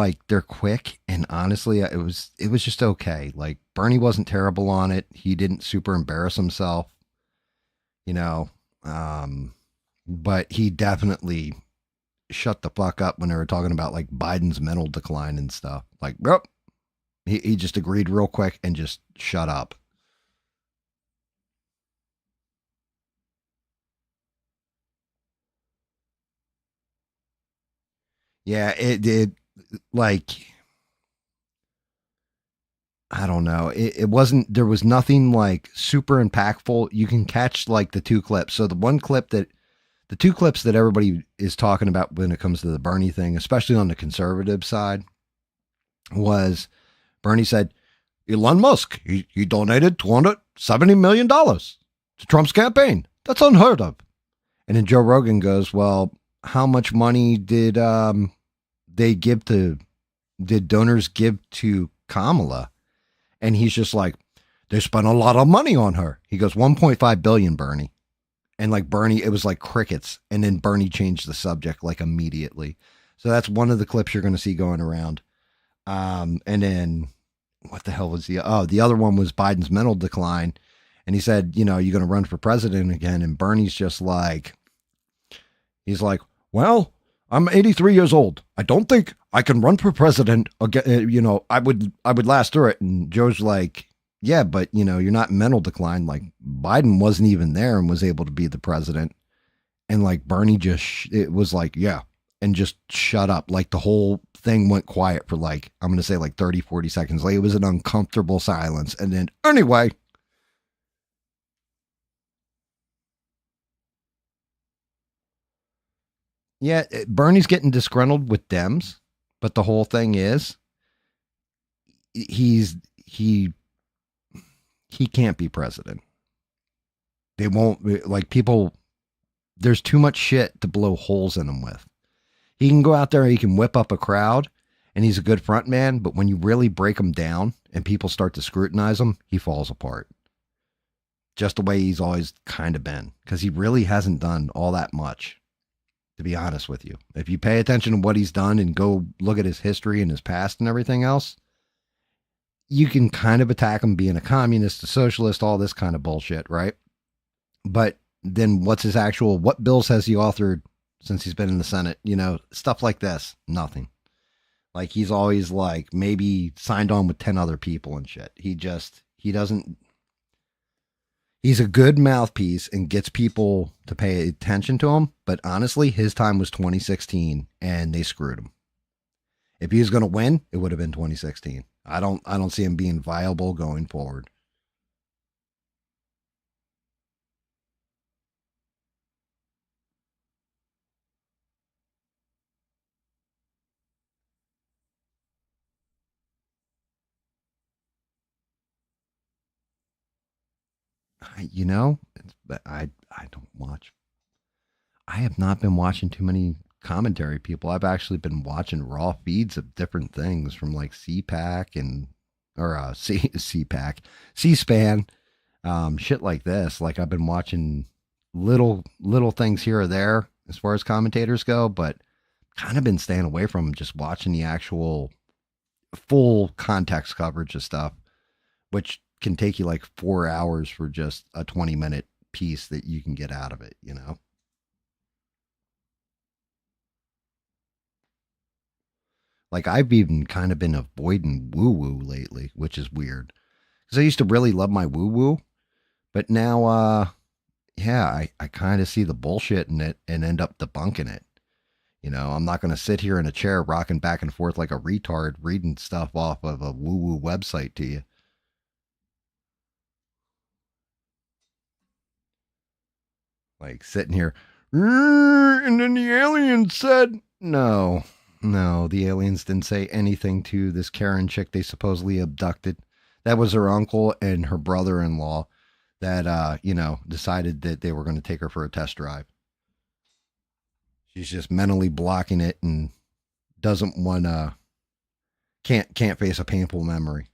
quick, and honestly it was just okay. Like Bernie wasn't terrible on it. He didn't super embarrass himself, you know. But he definitely shut the fuck up when they were talking about like Biden's mental decline and stuff. Like, yep. He just agreed real quick and just shut up. Yeah, it did. Like, I don't know. It wasn't, there was nothing like super impactful. You can catch like the two clips. So the two clips that everybody is talking about when it comes to the Bernie thing, especially on the conservative side, was Bernie said, Elon Musk, he donated $270 million to Trump's campaign. That's unheard of. And then Joe Rogan goes, well, how much money did did donors give to Kamala? And he's just like, they spent a lot of money on her. He goes, 1.5 billion, Bernie. And like Bernie, it was like crickets. And then Bernie changed the subject like immediately. So that's one of the clips you're going to see going around. And then what the hell was the other one was Biden's mental decline. And he said, you know, you're going to run for president again. And Bernie's just like, he's like, well, I'm 83 years old. I don't think I can run for president again. You know, I would last through it. And Joe's like, yeah, but you know, you're not in mental decline. Like Biden wasn't even there and was able to be the president. And like Bernie it was like, yeah, and just shut up. Like the whole thing went quiet for like, I'm going to say like 30, 40 seconds. Like it was an uncomfortable silence. And then anyway, yeah, Bernie's getting disgruntled with Dems, but the whole thing is he's he can't be president. They won't like people. There's too much shit to blow holes in him with. He can go out there, he can whip up a crowd, and he's a good front man. But when you really break him down and people start to scrutinize him, he falls apart. Just the way he's always kind of been, because he really hasn't done all that much. To be honest with you, if you pay attention to what he's done and go look at his history and his past and everything else, you can kind of attack him being a communist, a socialist, all this kind of bullshit, right? But then what bills has he authored since he's been in the Senate? You know, stuff like this, nothing. Like he's always like maybe signed on with 10 other people and shit. He doesn't. He's a good mouthpiece and gets people to pay attention to him. But honestly, his time was 2016, and they screwed him. If he was going to win, it would have been 2016. I don't see him being viable going forward. You know, I don't watch. I have not been watching too many commentary people. I've actually been watching raw feeds of different things from like CPAC and or CPAC, C-SPAN, shit like this. Like I've been watching little things here or there as far as commentators go, but kind of been staying away from just watching the actual full context coverage of stuff, which can take you like 4 hours for just a 20-minute piece that you can get out of it, you know? Like I've even kind of been avoiding woo woo lately, which is weird. Because I used to really love my woo woo, but now, yeah, I kind of see the bullshit in it and end up debunking it. You know, I'm not going to sit here in a chair rocking back and forth like a retard reading stuff off of a woo woo website to you. Like sitting here, and then the aliens said, no, no, the aliens didn't say anything to this Karen chick they supposedly abducted. That was her uncle and her brother in law that, decided that they were going to take her for a test drive. She's just mentally blocking it and doesn't want to, can't face a painful memory.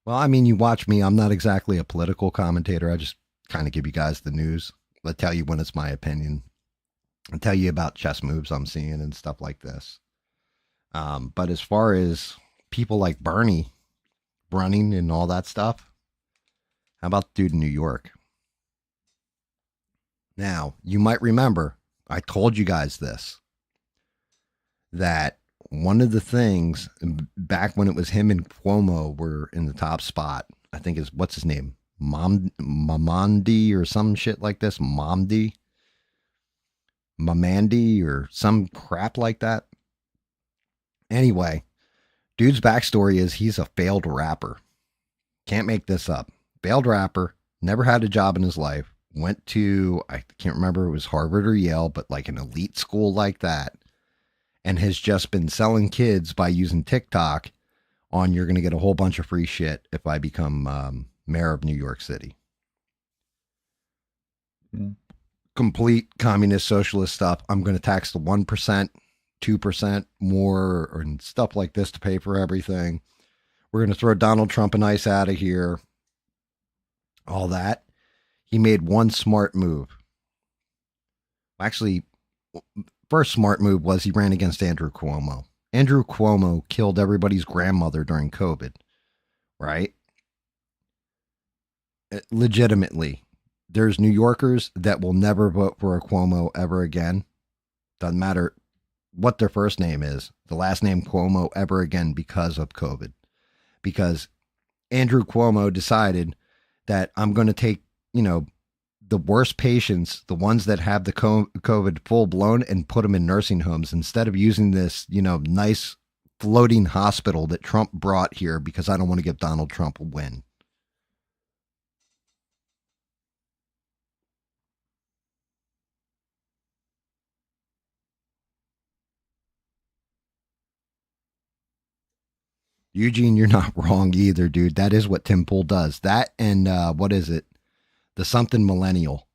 Well, I mean, you watch me. I'm not exactly a political commentator. I just kind of give you guys the news. I tell you when it's my opinion. I tell you about chess moves I'm seeing and stuff like this. But as far as people like Bernie running and all that stuff, how about the dude in New York? Now, you might remember I told you guys this that one of the things back when it was him and Cuomo were in the top spot, I think is what's his name? Mamandi or some shit like this. Mamandi or some crap like that. Anyway, dude's backstory is he's a failed rapper. Can't make this up. Failed rapper, never had a job in his life. Went to, I can't remember if it was Harvard or Yale, but like an elite school like that. And has just been selling kids by using TikTok on you're going to get a whole bunch of free shit if I become mayor of New York City. Complete communist socialist stuff. I'm going to tax the 1%, 2% more, and stuff like this to pay for everything. We're going to throw Donald Trump and ICE out of here. All that. He made one smart move. Actually, first smart move was he ran against Andrew Cuomo. Andrew Cuomo killed everybody's grandmother during COVID, right? Legitimately. There's New Yorkers that will never vote for a Cuomo ever again. Doesn't matter what their first name is, the last name Cuomo ever again because of COVID. Because Andrew Cuomo decided that I'm going to take, the worst patients, the ones that have the COVID full blown, and put them in nursing homes instead of using this, nice floating hospital that Trump brought here because I don't want to give Donald Trump a win. Eugene, you're not wrong either, dude. That is what Tim Pool does. That and what is it? The something millennial.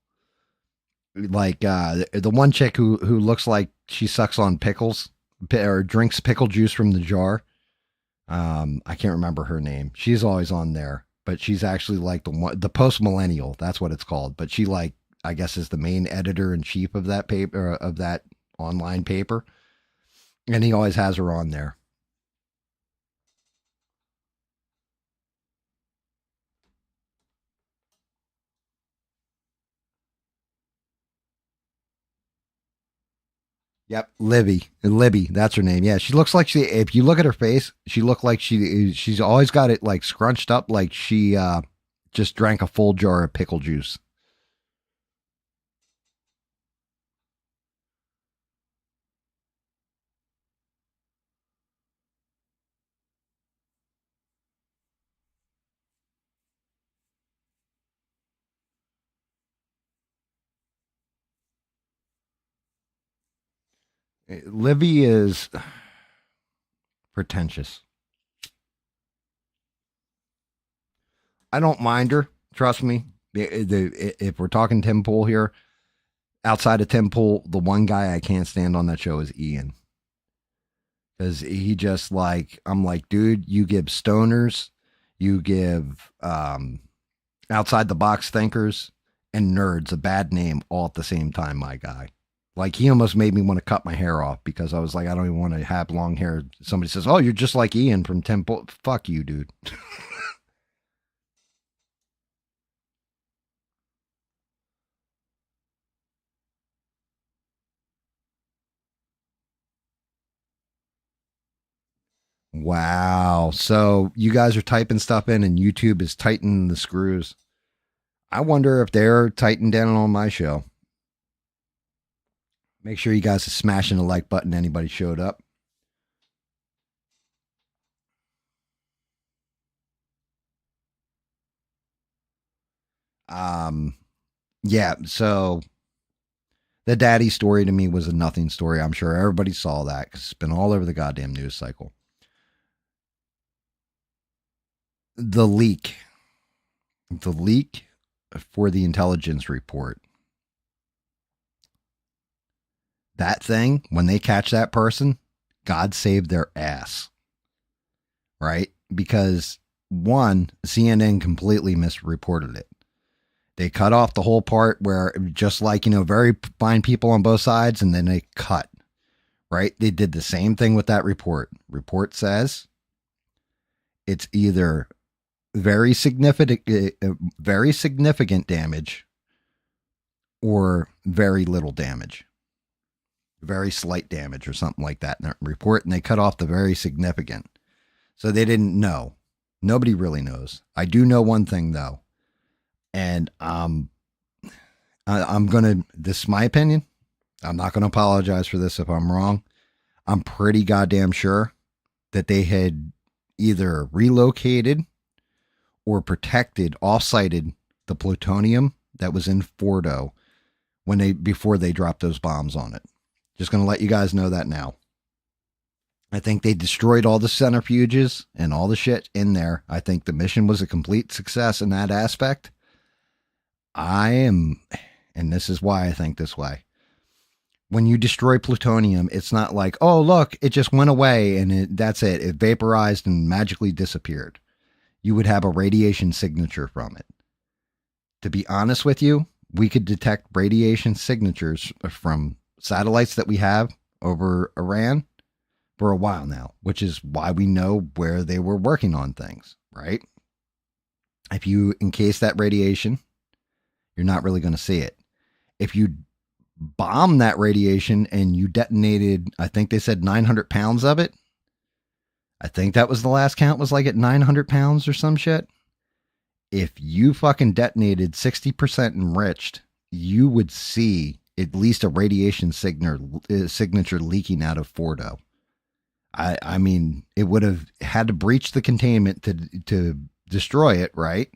Like the one chick who looks like she sucks on pickles or drinks pickle juice from the jar. I can't remember her name. She's always on there, but she's actually like the post millennial. That's what it's called. But she like I guess is the main editor in chief of that paper of that online paper, and he always has her on there. Yep, Libby, that's her name. Yeah, she looks like she. If you look at her face, she looked like she's always got it like scrunched up, like she just drank a full jar of pickle juice. Libby is pretentious. I don't mind her. Trust me. If we're talking Tim Pool here, outside of Tim Pool, the one guy I can't stand on that show is Ian. Because he just like, I'm like, dude, you give stoners, you give outside the box thinkers and nerds a bad name all at the same time, my guy. Like he almost made me want to cut my hair off because I was like, I don't even want to have long hair. Somebody says, "Oh, you're just like Ian from Temple." Fuck you, dude. Wow. So you guys are typing stuff in and YouTube is tightening the screws. I wonder if they're tightening down on my show. Make sure you guys are smashing the like button. Anybody showed up. Um, yeah. So the daddy story to me was a nothing story. I'm sure everybody saw that because it's been all over the goddamn news cycle. The leak, the leak for the intelligence report. That thing, when they catch that person, God save their ass, right? Because one, CNN completely misreported it. They cut off the whole part where, just like, very fine people on both sides, and then they cut, right? They did the same thing with that report. Report says it's either very significant damage or very little damage, very slight damage or something like that in that report. And they cut off the very significant. So they didn't know. Nobody really knows. I do know one thing though. And I'm going to, this is my opinion. I'm not going to apologize for this if I'm wrong. I'm pretty goddamn sure that they had either relocated or protected, off-sited the plutonium that was in Fordo before they dropped those bombs on it. Just going to let you guys know that now. I think they destroyed all the centrifuges and all the shit in there. I think the mission was a complete success in that aspect. I am, and this is why I think this way. When you destroy plutonium, it's not like, oh, look, it just went away and that's it. It vaporized and magically disappeared. You would have a radiation signature from it. To be honest with you, we could detect radiation signatures from satellites that we have over Iran for a while now, which is why we know where they were working on things, right? If you encase that radiation, you're not really going to see it. If you bomb that radiation and you detonated, I think they said 900 pounds of it. I think that was the last count, was like at 900 pounds or some shit. If you fucking detonated 60% enriched, you would see at least a radiation signature leaking out of Fordo. I mean, it would have had to breach the containment to destroy it, right?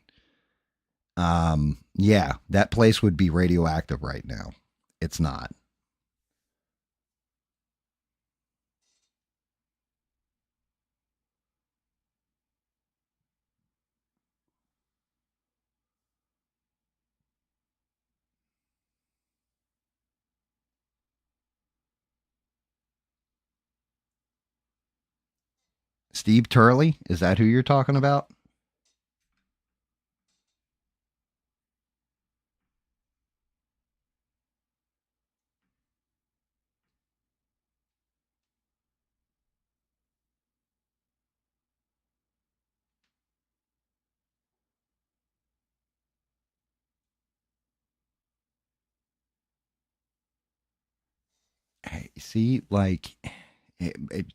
Yeah, that place would be radioactive right now. It's not. Steve Turley, is that who you're talking about? see, like,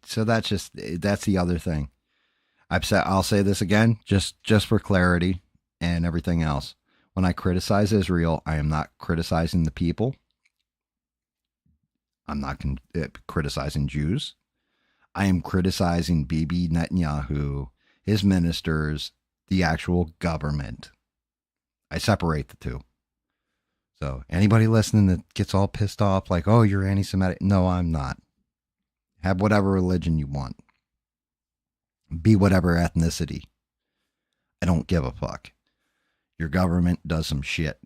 so that's the other thing. I'll say this again, just for clarity and everything else. When I criticize Israel, I am not criticizing the people. I'm not criticizing Jews. I am criticizing Bibi Netanyahu, his ministers, the actual government. I separate the two. So anybody listening that gets all pissed off, like, oh, you're anti-Semitic. No, I'm not. Have whatever religion you want. Be whatever ethnicity. I don't give a fuck. Your government does some shit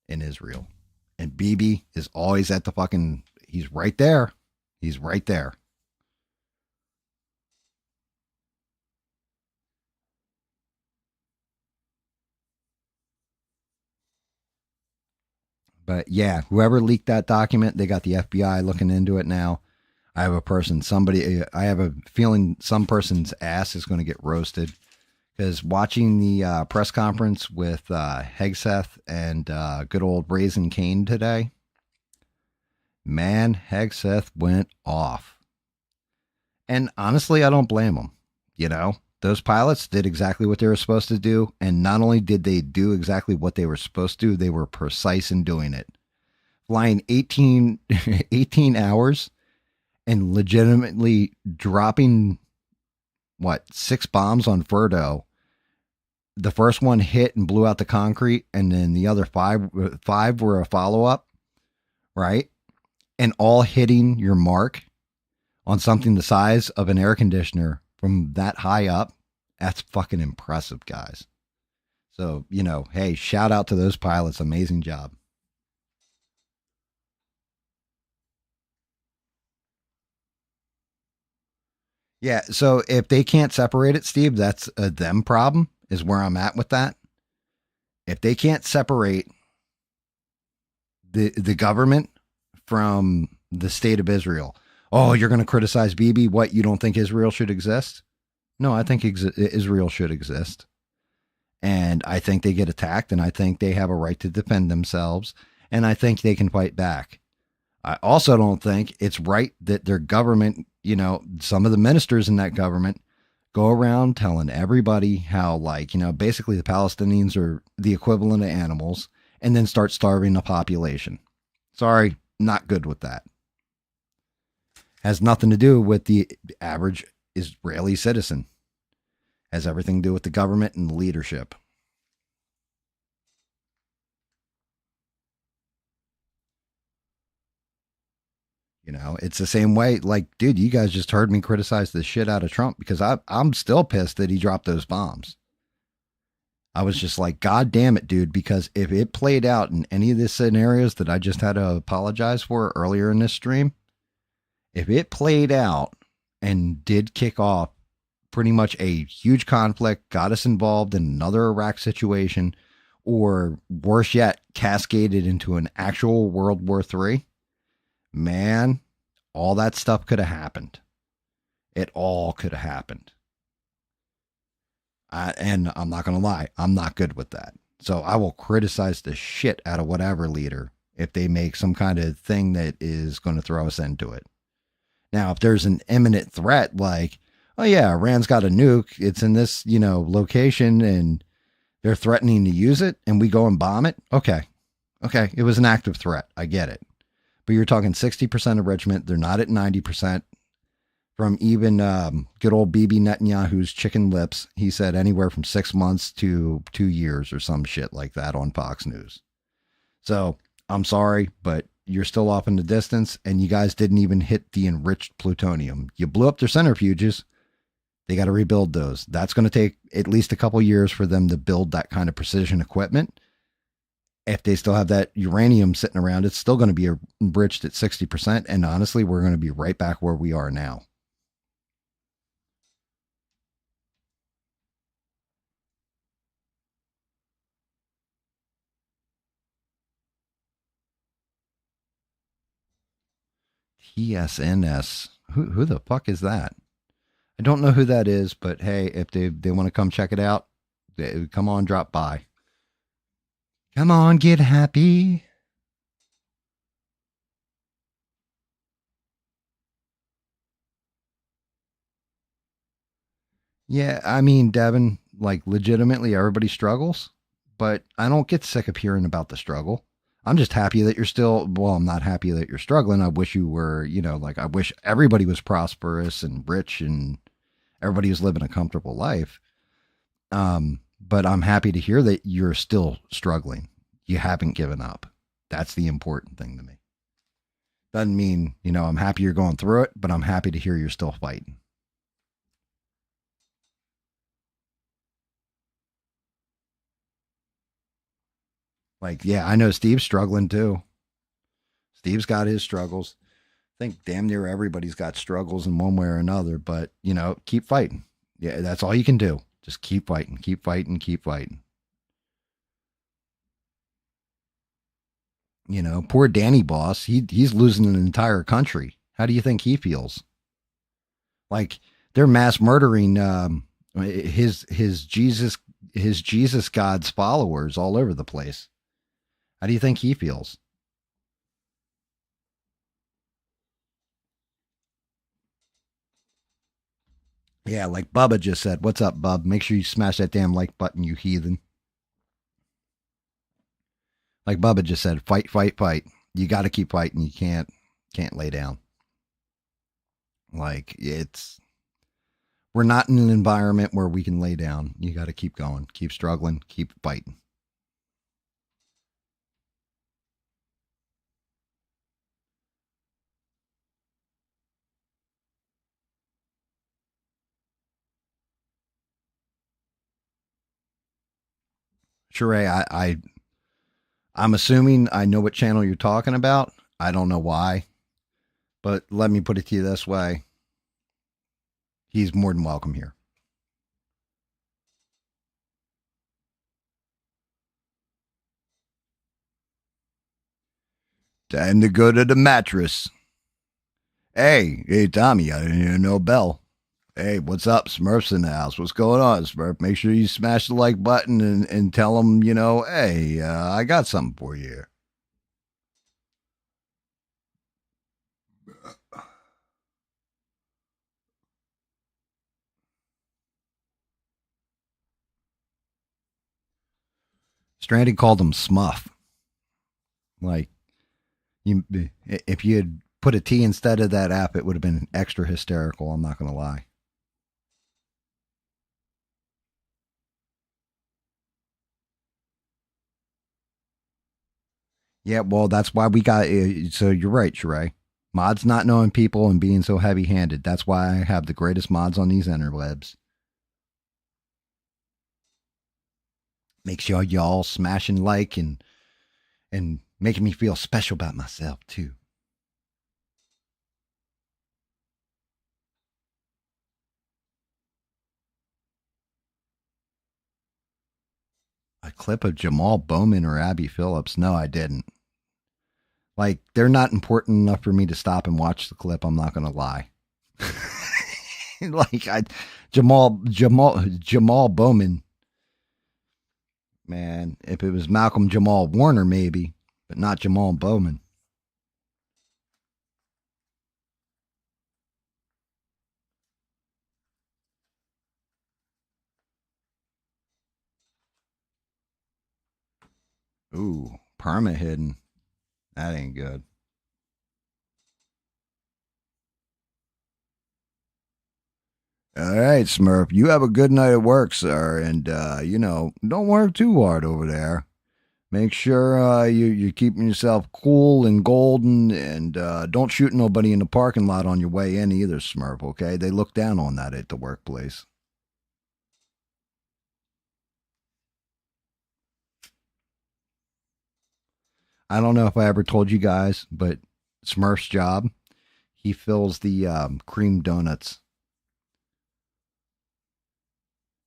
in Israel. And Bibi is always at the fucking, he's right there. He's right there. But yeah, whoever leaked that document, they got the FBI looking into it now. I have I have a feeling some person's ass is going to get roasted because watching the press conference with Hegseth and good old Brazen Kane today, man, Hegseth went off. And honestly, I don't blame him. You know, those pilots did exactly what they were supposed to do. And not only did they do exactly what they were supposed to, they were precise in doing it. Flying 18 hours and legitimately dropping, what, 6 bombs on Ferdo. The first one hit and blew out the concrete, and then the other five were a follow-up, right? And all hitting your mark on something the size of an air conditioner from that high up, that's fucking impressive, guys. So, you know, hey, shout out to those pilots. Amazing job. Yeah, so if they can't separate it, Steve, that's a them problem, is where I'm at with that. If they can't separate the government from the state of Israel, oh, you're going to criticize Bibi? What, you don't think Israel should exist? No, I think Israel should exist. And I think they get attacked, and I think they have a right to defend themselves, and I think they can fight back. I also don't think it's right that their government, you know, some of the ministers in that government go around telling everybody how, like, you know, basically the Palestinians are the equivalent of animals and then start starving the population. Sorry, not good with that. Has nothing to do with the average Israeli citizen. Has everything to do with the government and the leadership. You know, it's the same way. Like, dude, you guys just heard me criticize the shit out of Trump because I'm still pissed that he dropped those bombs. I was just like, God damn it, dude, because if it played out in any of the scenarios that I just had to apologize for earlier in this stream, if it played out and did kick off pretty much a huge conflict, got us involved in another Iraq situation, or worse yet, cascaded into an actual World War III, man, all that stuff could have happened. It all could have happened. And I'm not going to lie, I'm not good with that. So I will criticize the shit out of whatever leader if they make some kind of thing that is going to throw us into it. Now, if there's an imminent threat, like, oh yeah, Iran's got a nuke, it's in this, you know, location, and they're threatening to use it, and we go and bomb it. Okay, it was an active threat. I get it. But you're talking 60% enrichment. They're not at 90%. From even good old Bibi Netanyahu's chicken lips, he said anywhere from 6 months to 2 years or some shit like that on Fox News. So I'm sorry, but you're still off in the distance, and you guys didn't even hit the enriched plutonium. You blew up their centrifuges. They got to rebuild those. That's going to take at least a couple years for them to build that kind of precision equipment. If they still have that uranium sitting around, it's still going to be enriched at 60%. And honestly, we're going to be right back where we are now. TSNS. Who the fuck is that? I don't know who that is, but hey, if they want to come check it out, come on, drop by. Come on, get happy. Yeah, I mean, Devin, like legitimately everybody struggles, but I don't get sick of hearing about the struggle. I'm just happy that you're still, well, I'm not happy that you're struggling. I wish you were, like I wish everybody was prosperous and rich and everybody was living a comfortable life. But I'm happy to hear that you're still struggling. You haven't given up. That's the important thing to me. Doesn't mean, I'm happy you're going through it, but I'm happy to hear you're still fighting. Like, yeah, I know Steve's struggling too. Steve's got his struggles. I think damn near everybody's got struggles in one way or another, but, keep fighting. Yeah, that's all you can do. Just keep fighting, keep fighting, keep fighting. Poor Danny Boss, he's losing an entire country. How do you think he feels? Like they're mass murdering his Jesus God's followers all over the place. How do you think he feels? Yeah, like Bubba just said. What's up, Bub? Make sure you smash that damn like button, you heathen. Like Bubba just said, fight, fight, fight. You got to keep fighting. You can't lay down. Like we're not in an environment where we can lay down. You got to keep going, keep struggling, keep fighting. Sheree, I'm assuming I know what channel you're talking about. I don't know why, but let me put it to you this way: he's more than welcome here. Time to go to the mattress. Hey, Tommy, I didn't hear no bell. Hey, what's up? Smurf's in the house. What's going on, Smurf? Make sure you smash the like button and tell them, hey, I got something for you here. Stranded called him Smuff. Like, if you had put a T instead of that app, it would have been extra hysterical. I'm not going to lie. Yeah, well, that's why we got. So you're right, Sheree. Mods not knowing people and being so heavy handed. That's why I have the greatest mods on these interwebs. Make sure y'all smashing like and making me feel special about myself too. A clip of Jamal Bowman or Abby Phillips? No, I didn't. Like they're not important enough for me to stop and watch the clip. I'm not gonna lie. like I, Jamal Bowman. Man, if it was Malcolm Jamal Warner, maybe, but not Jamal Bowman. Ooh, perma hidden. That ain't good. All right, Smurf. You have a good night at work, sir, and don't work too hard over there. Make sure you're keeping yourself cool and golden, and don't shoot nobody in the parking lot on your way in either, Smurf. Okay? They look down on that at the workplace. I don't know if I ever told you guys, but Smurf's job, he fills the cream donuts.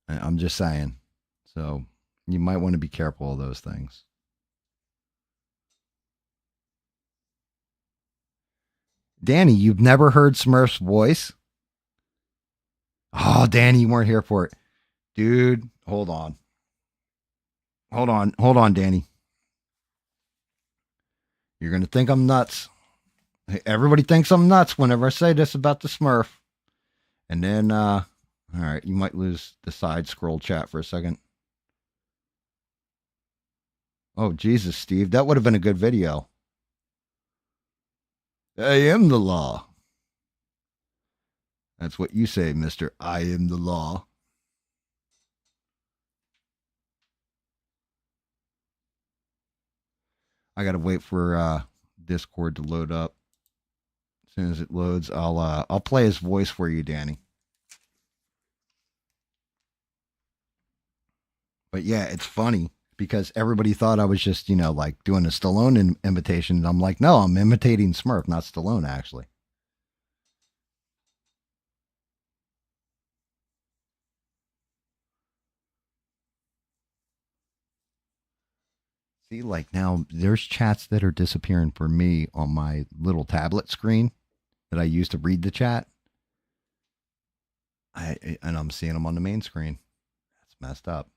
I'm just saying. So you might want to be careful of those things. Danny, you've never heard Smurf's voice? Oh, Danny, you weren't here for it. Dude, hold on. Hold on, Danny. You're going to think I'm nuts. Everybody thinks I'm nuts whenever I say this about the Smurf. And then All right, you might lose the side scroll chat for a second. Oh, Jesus, Steve. That would have been a good video. I am the law. That's what you say, mister. I am the law. I got to wait for Discord to load up. As soon as it loads, I'll play his voice for you, Danny. But yeah, it's funny because everybody thought I was just, like doing a Stallone imitation. And I'm like, no, I'm imitating Smurf, not Stallone, actually. See, like now there's chats that are disappearing for me on my little tablet screen that I use to read the chat. And I'm seeing them on the main screen. That's messed up.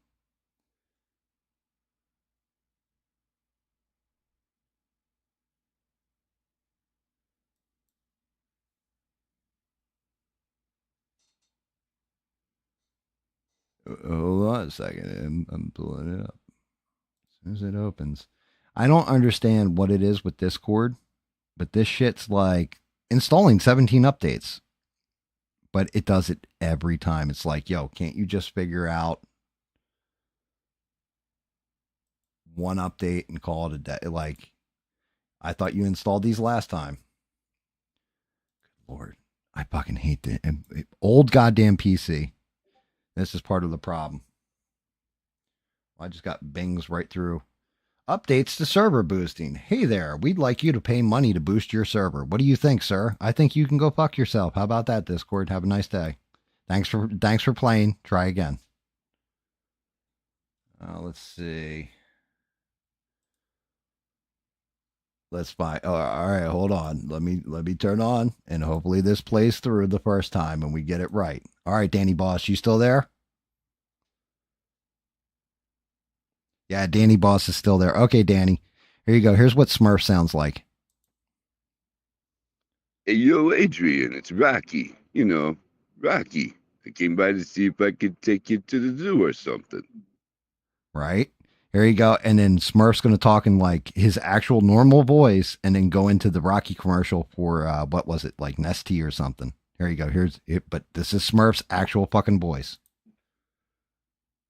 Hold on a second. I'm pulling it up. As soon as it opens. I don't understand what it is with Discord, but this shit's like installing 17 updates. But it does it every time. It's like, yo, can't you just figure out one update and call it a day? Like, I thought you installed these last time. Good Lord. I fucking hate the old goddamn PC. This is part of the problem. I just got bings right through. Updates to server boosting. Hey there, we'd like you to pay money to boost your server. What do you think, sir? I think you can go fuck yourself. How about that, Discord? Have a nice day. Thanks for playing. Try again. Let's see. Let's find. Oh, all right, hold on. Let me turn on, and hopefully this plays through the first time and we get it right. All right, Danny Boss, you still there? Yeah, Danny Boss is still there. Okay, Danny. Here you go. Here's what Smurf sounds like. Hey, yo, Adrian, it's Rocky. You know, Rocky. I came by to see if I could take you to the zoo or something. Right? Here you go. And then Smurf's going to talk in like his actual normal voice and then go into the Rocky commercial for, what was it, like Nestea or something. Here you go. Here's it. But this is Smurf's actual fucking voice.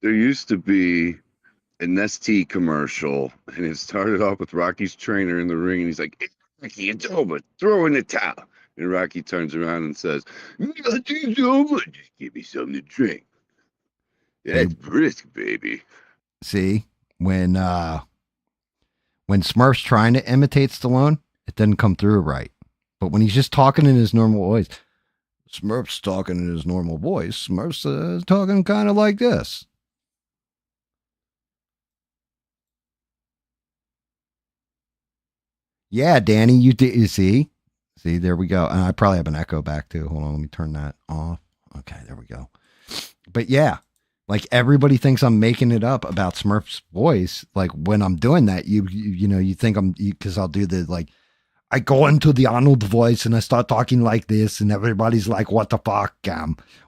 There used to be a Nestea commercial, and it started off with Rocky's trainer in the ring, and he's like, "Hey, Rocky, it's over. Throw in the towel." And Rocky turns around and says, "Nothing's over. Just give me something to drink." That's brisk, baby. See, when Smurf's trying to imitate Stallone, it doesn't come through right. But when he's just talking in his normal voice, Smurf's talking in his normal voice. Smurf's talking kind of like this. Yeah, Danny, you did. You see, there we go. And I probably have an echo back too. Hold on, let me turn that off. Okay, there we go. But yeah, like everybody thinks I'm making it up about Smurf's voice. Like when I'm doing that, you think I'm because I'll do the like. I go into the Arnold voice and I start talking like this, and everybody's like, "What the fuck,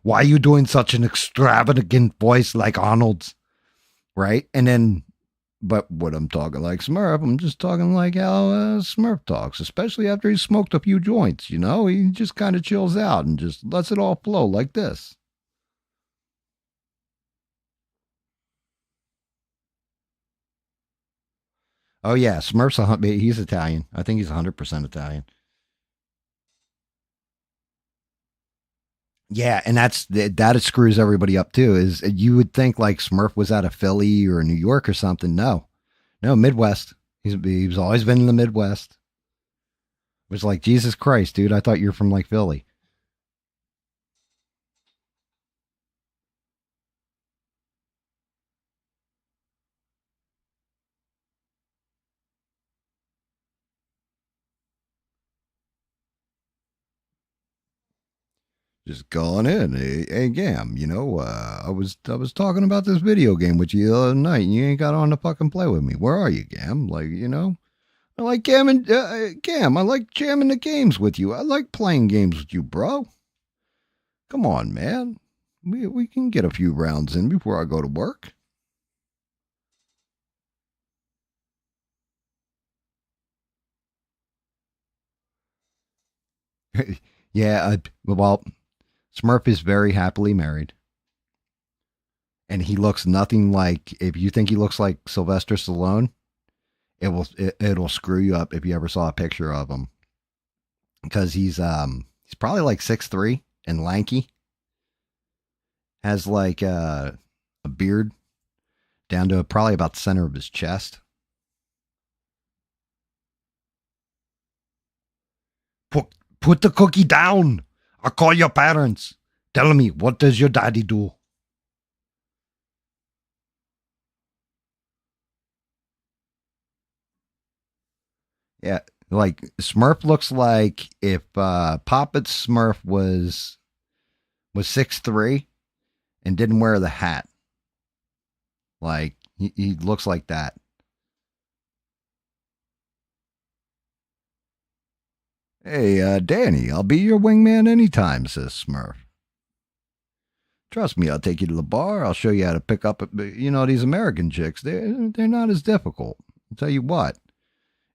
why are you doing such an extravagant voice like Arnold's?" Right? And then but when I'm talking like Smurf, I'm just talking like how Smurf talks, especially after he's smoked a few joints. He just kind of chills out and just lets it all flow like this. Oh yeah, he's Italian. I think he's 100% Italian. Yeah, and that screws everybody up too. Is you would think like Smurf was out of Philly or New York or something? No, Midwest. He's always been in the Midwest. It was like Jesus Christ, dude. I thought you're from like Philly. Just calling in. Hey, Gam, I was talking about this video game with you the other night, and you ain't got on to fucking play with me. Where are you, Gam? Like, I like Gam. I like jamming the games with you. I like playing games with you, bro. Come on, man. We can get a few rounds in before I go to work. Yeah, well, Smurf is very happily married. And he looks nothing like, if you think he looks like Sylvester Stallone, it'll screw you up if you ever saw a picture of him. Because he's probably like 6'3" and lanky. Has like a beard down to probably about the center of his chest. Put the cookie down. I'll call your parents. Tell me, what does your daddy do? Yeah, like Smurf looks like if Papa Smurf was 6'3" and didn't wear the hat. Like he looks like that. Hey, Danny, I'll be your wingman anytime, says Smurf. Trust me, I'll take you to the bar. I'll show you how to pick up, these American chicks. They're not as difficult. I'll tell you what.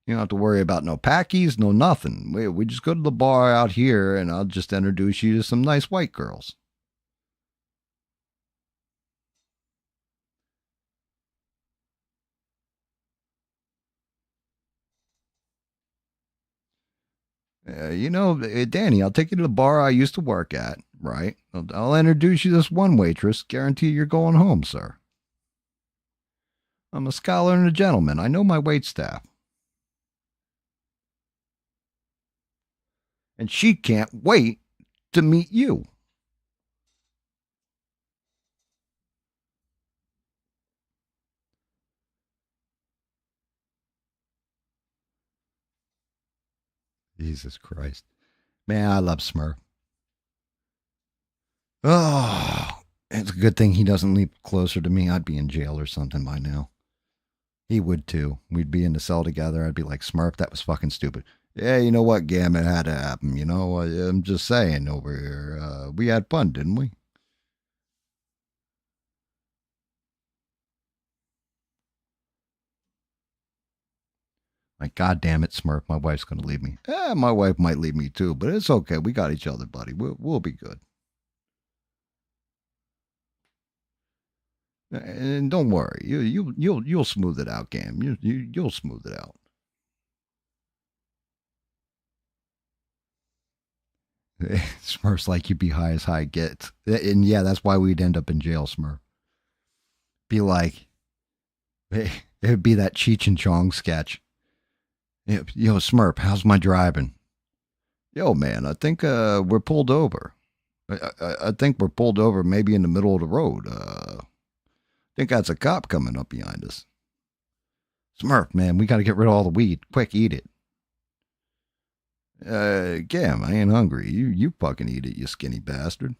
You don't have to worry about no packies, no nothing. We just go to the bar out here, and I'll just introduce you to some nice white girls. Danny, I'll take you to the bar I used to work at, right? I'll introduce you to this one waitress. Guarantee you're going home, sir. I'm a scholar and a gentleman. I know my wait staff. And she can't wait to meet you. Jesus Christ. Man, I love Smurf. Oh, it's a good thing he doesn't leap closer to me. I'd be in jail or something by now. He would too. We'd be in the cell together. I'd be like, Smurf, that was fucking stupid. Yeah, you know what, Gam? It had to happen. I'm just saying over here. We had fun, didn't we? Like, God damn it, Smurf, my wife's going to leave me. My wife might leave me too, but it's okay. We got each other, buddy. We'll be good. And don't worry, you'll smooth it out, Gam. You'll smooth it out. Smurf's like you'd be high as high gets, and yeah, that's why we'd end up in jail. Smurf be like, it'd be that Cheech and Chong sketch. Yo, Smurf, how's my driving? Yo, man, I think we're pulled over. I think we're pulled over, maybe in the middle of the road. I think that's a cop coming up behind us. Smurf, man, we got to get rid of all the weed. Quick, eat it. Gam, I ain't hungry. You fucking eat it, you skinny bastard.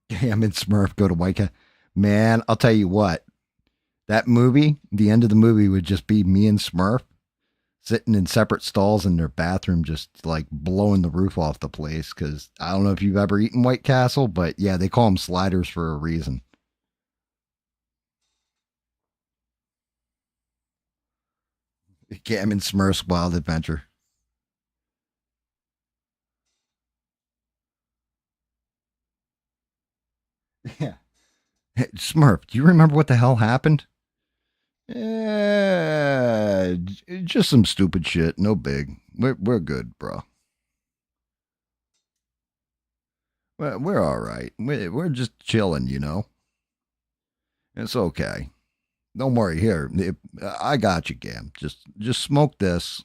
Gam and Smurf go to White Cat. Man, I'll tell you what. That movie, the end of the movie would just be me and Smurf sitting in separate stalls in their bathroom, just like blowing the roof off the place. Because I don't know if you've ever eaten White Castle, but yeah, they call them sliders for a reason. Gam and Smurf's Wild Adventure. Yeah. Hey, Smurf, do you remember what the hell happened? Yeah, just some stupid shit. No big. We're good, bro. We're all right. We're just chilling. It's okay. Don't worry. Here, I got you, Gam. Just smoke this.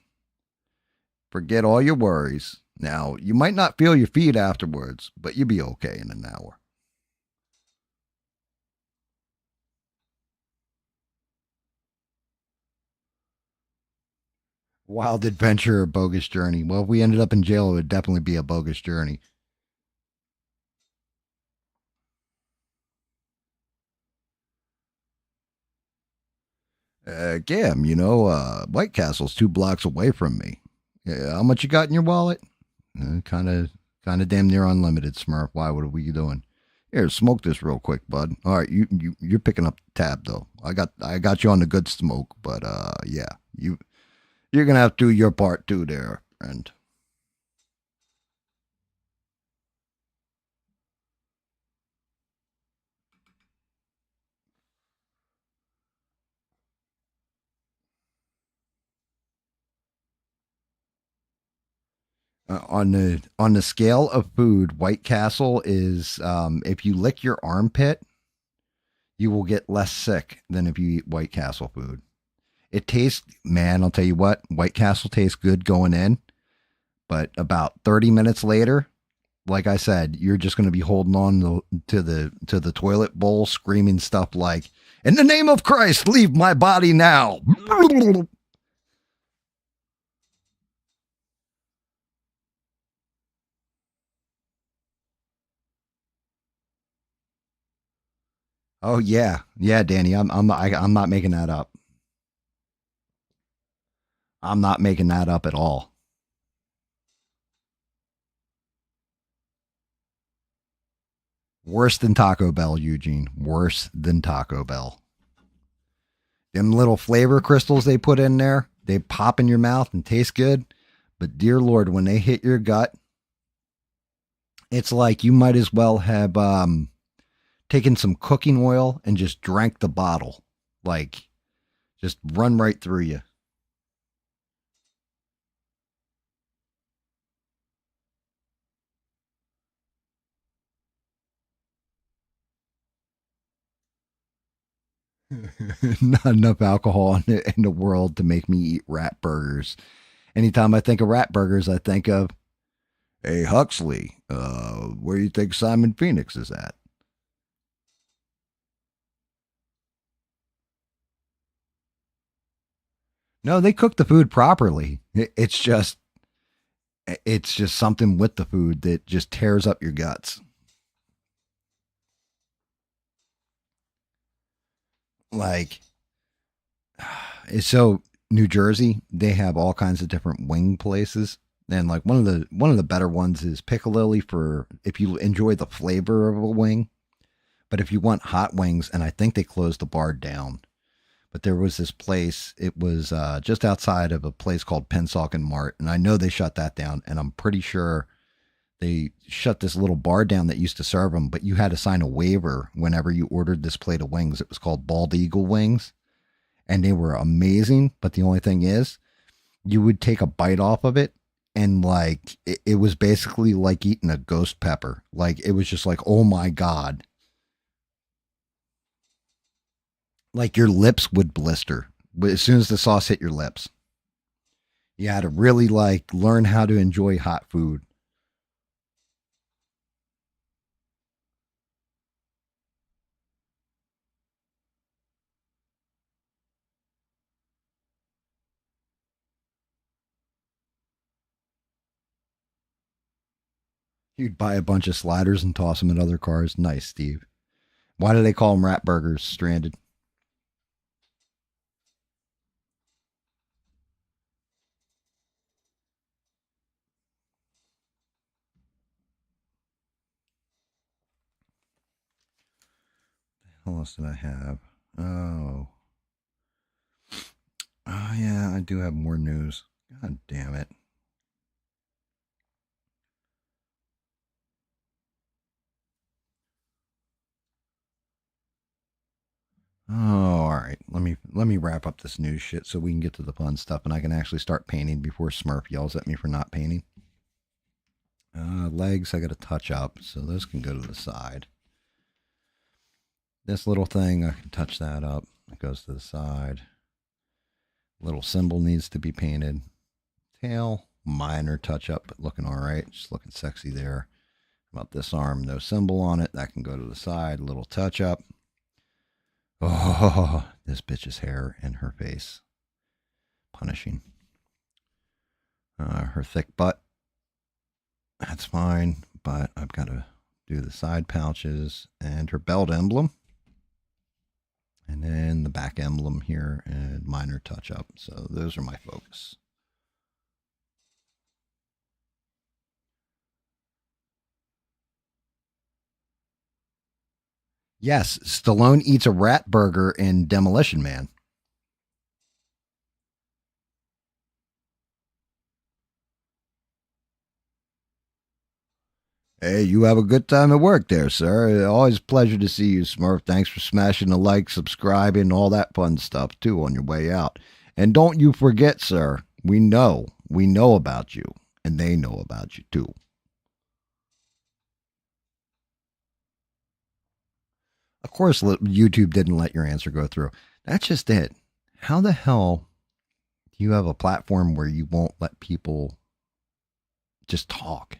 Forget all your worries. Now, you might not feel your feet afterwards, but you'll be okay in an hour. Wild adventure or bogus journey? Well, if we ended up in jail, it would definitely be a bogus journey. Gam, White Castle's 2 blocks away from me. Yeah, how much you got in your wallet? Kind of damn near unlimited, Smurf. Why? What are we doing? Here, smoke this real quick, bud. All right, you're picking up the tab though. I got you on the good smoke, but yeah, you're gonna have to do your part too, there, friend. On the scale of food, White Castle is if you lick your armpit, you will get less sick than if you eat White Castle food. It tastes, man, I'll tell you what, White Castle tastes good going in, but about 30 minutes later, like I said, you're just going to be holding on to the toilet bowl, screaming stuff like, "In the name of Christ, leave my body now!" Oh yeah, yeah, Danny, I'm not making that up. I'm not making that up at all. Worse than Taco Bell, Eugene. Worse than Taco Bell. Them little flavor crystals they put in there, they pop in your mouth and taste good. But dear Lord, when they hit your gut, it's like you might as well have taken some cooking oil and just drank the bottle. Like, just run right through you. Not enough alcohol in the world to make me eat rat burgers. Anytime I think of rat burgers, I think of, hey, Huxley, where do you think Simon Phoenix is at? No, they cook the food properly. It's just something with the food that just tears up your guts. Like, so New Jersey, they have all kinds of different wing places. And like one of the better ones is Piccalilli for if you enjoy the flavor of a wing. But if you want hot wings, and I think they closed the bar down. But there was this place. It was just outside of a place called Pennsauken Mart, and I know they shut that down. And I'm pretty sure they shut this little bar down that used to serve them. But you had to sign a waiver whenever you ordered this plate of wings. It was called Bald Eagle wings, and they were amazing. But the only thing is, you would take a bite off of it, and like it was basically like eating a ghost pepper. Like it was just like, oh my god, like your lips would blister as soon as the sauce hit your lips. You had to really like learn how to enjoy hot food. You'd buy a bunch of sliders and toss them in other cars. Nice, Steve. Why do they call them rat burgers? Stranded. What else did I have? Oh, oh yeah, I do have more news. God damn it. Oh, all right. Let me wrap up this news shit so we can get to the fun stuff, and I can actually start painting before Smurf yells at me for not painting. Legs, I got to touch up, so those can go to the side. This little thing, I can touch that up. It goes to the side. Little symbol needs to be painted. Tail, minor touch up, but looking all right. Just looking sexy there. About this arm, no symbol on it. That can go to the side. Little touch up. Oh, this bitch's hair and her face. Punishing. Her thick butt. That's fine, but I've got to do the side pouches and her belt emblem. And then the back emblem here and minor touch up. So those are my focus. Yes, Stallone eats a rat burger in Demolition Man. Hey, you have a good time at work there, sir. Always a pleasure to see you, Smurf. Thanks for smashing the like, subscribing, all that fun stuff, too, on your way out. And don't you forget, sir, we know about you, and they know about you, too. Of course, YouTube didn't let your answer go through. That's just it. How the hell do you have a platform where you won't let people just talk?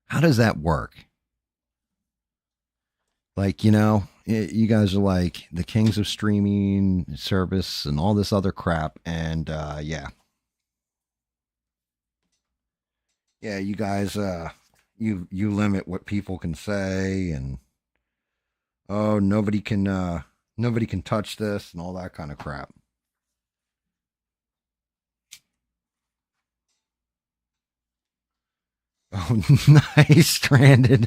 How does that work? Like, you guys are like the kings of streaming service and all this other crap. And yeah. Yeah, you guys you limit what people can say, and oh, nobody can touch this and all that kind of crap. Oh, nice, stranded.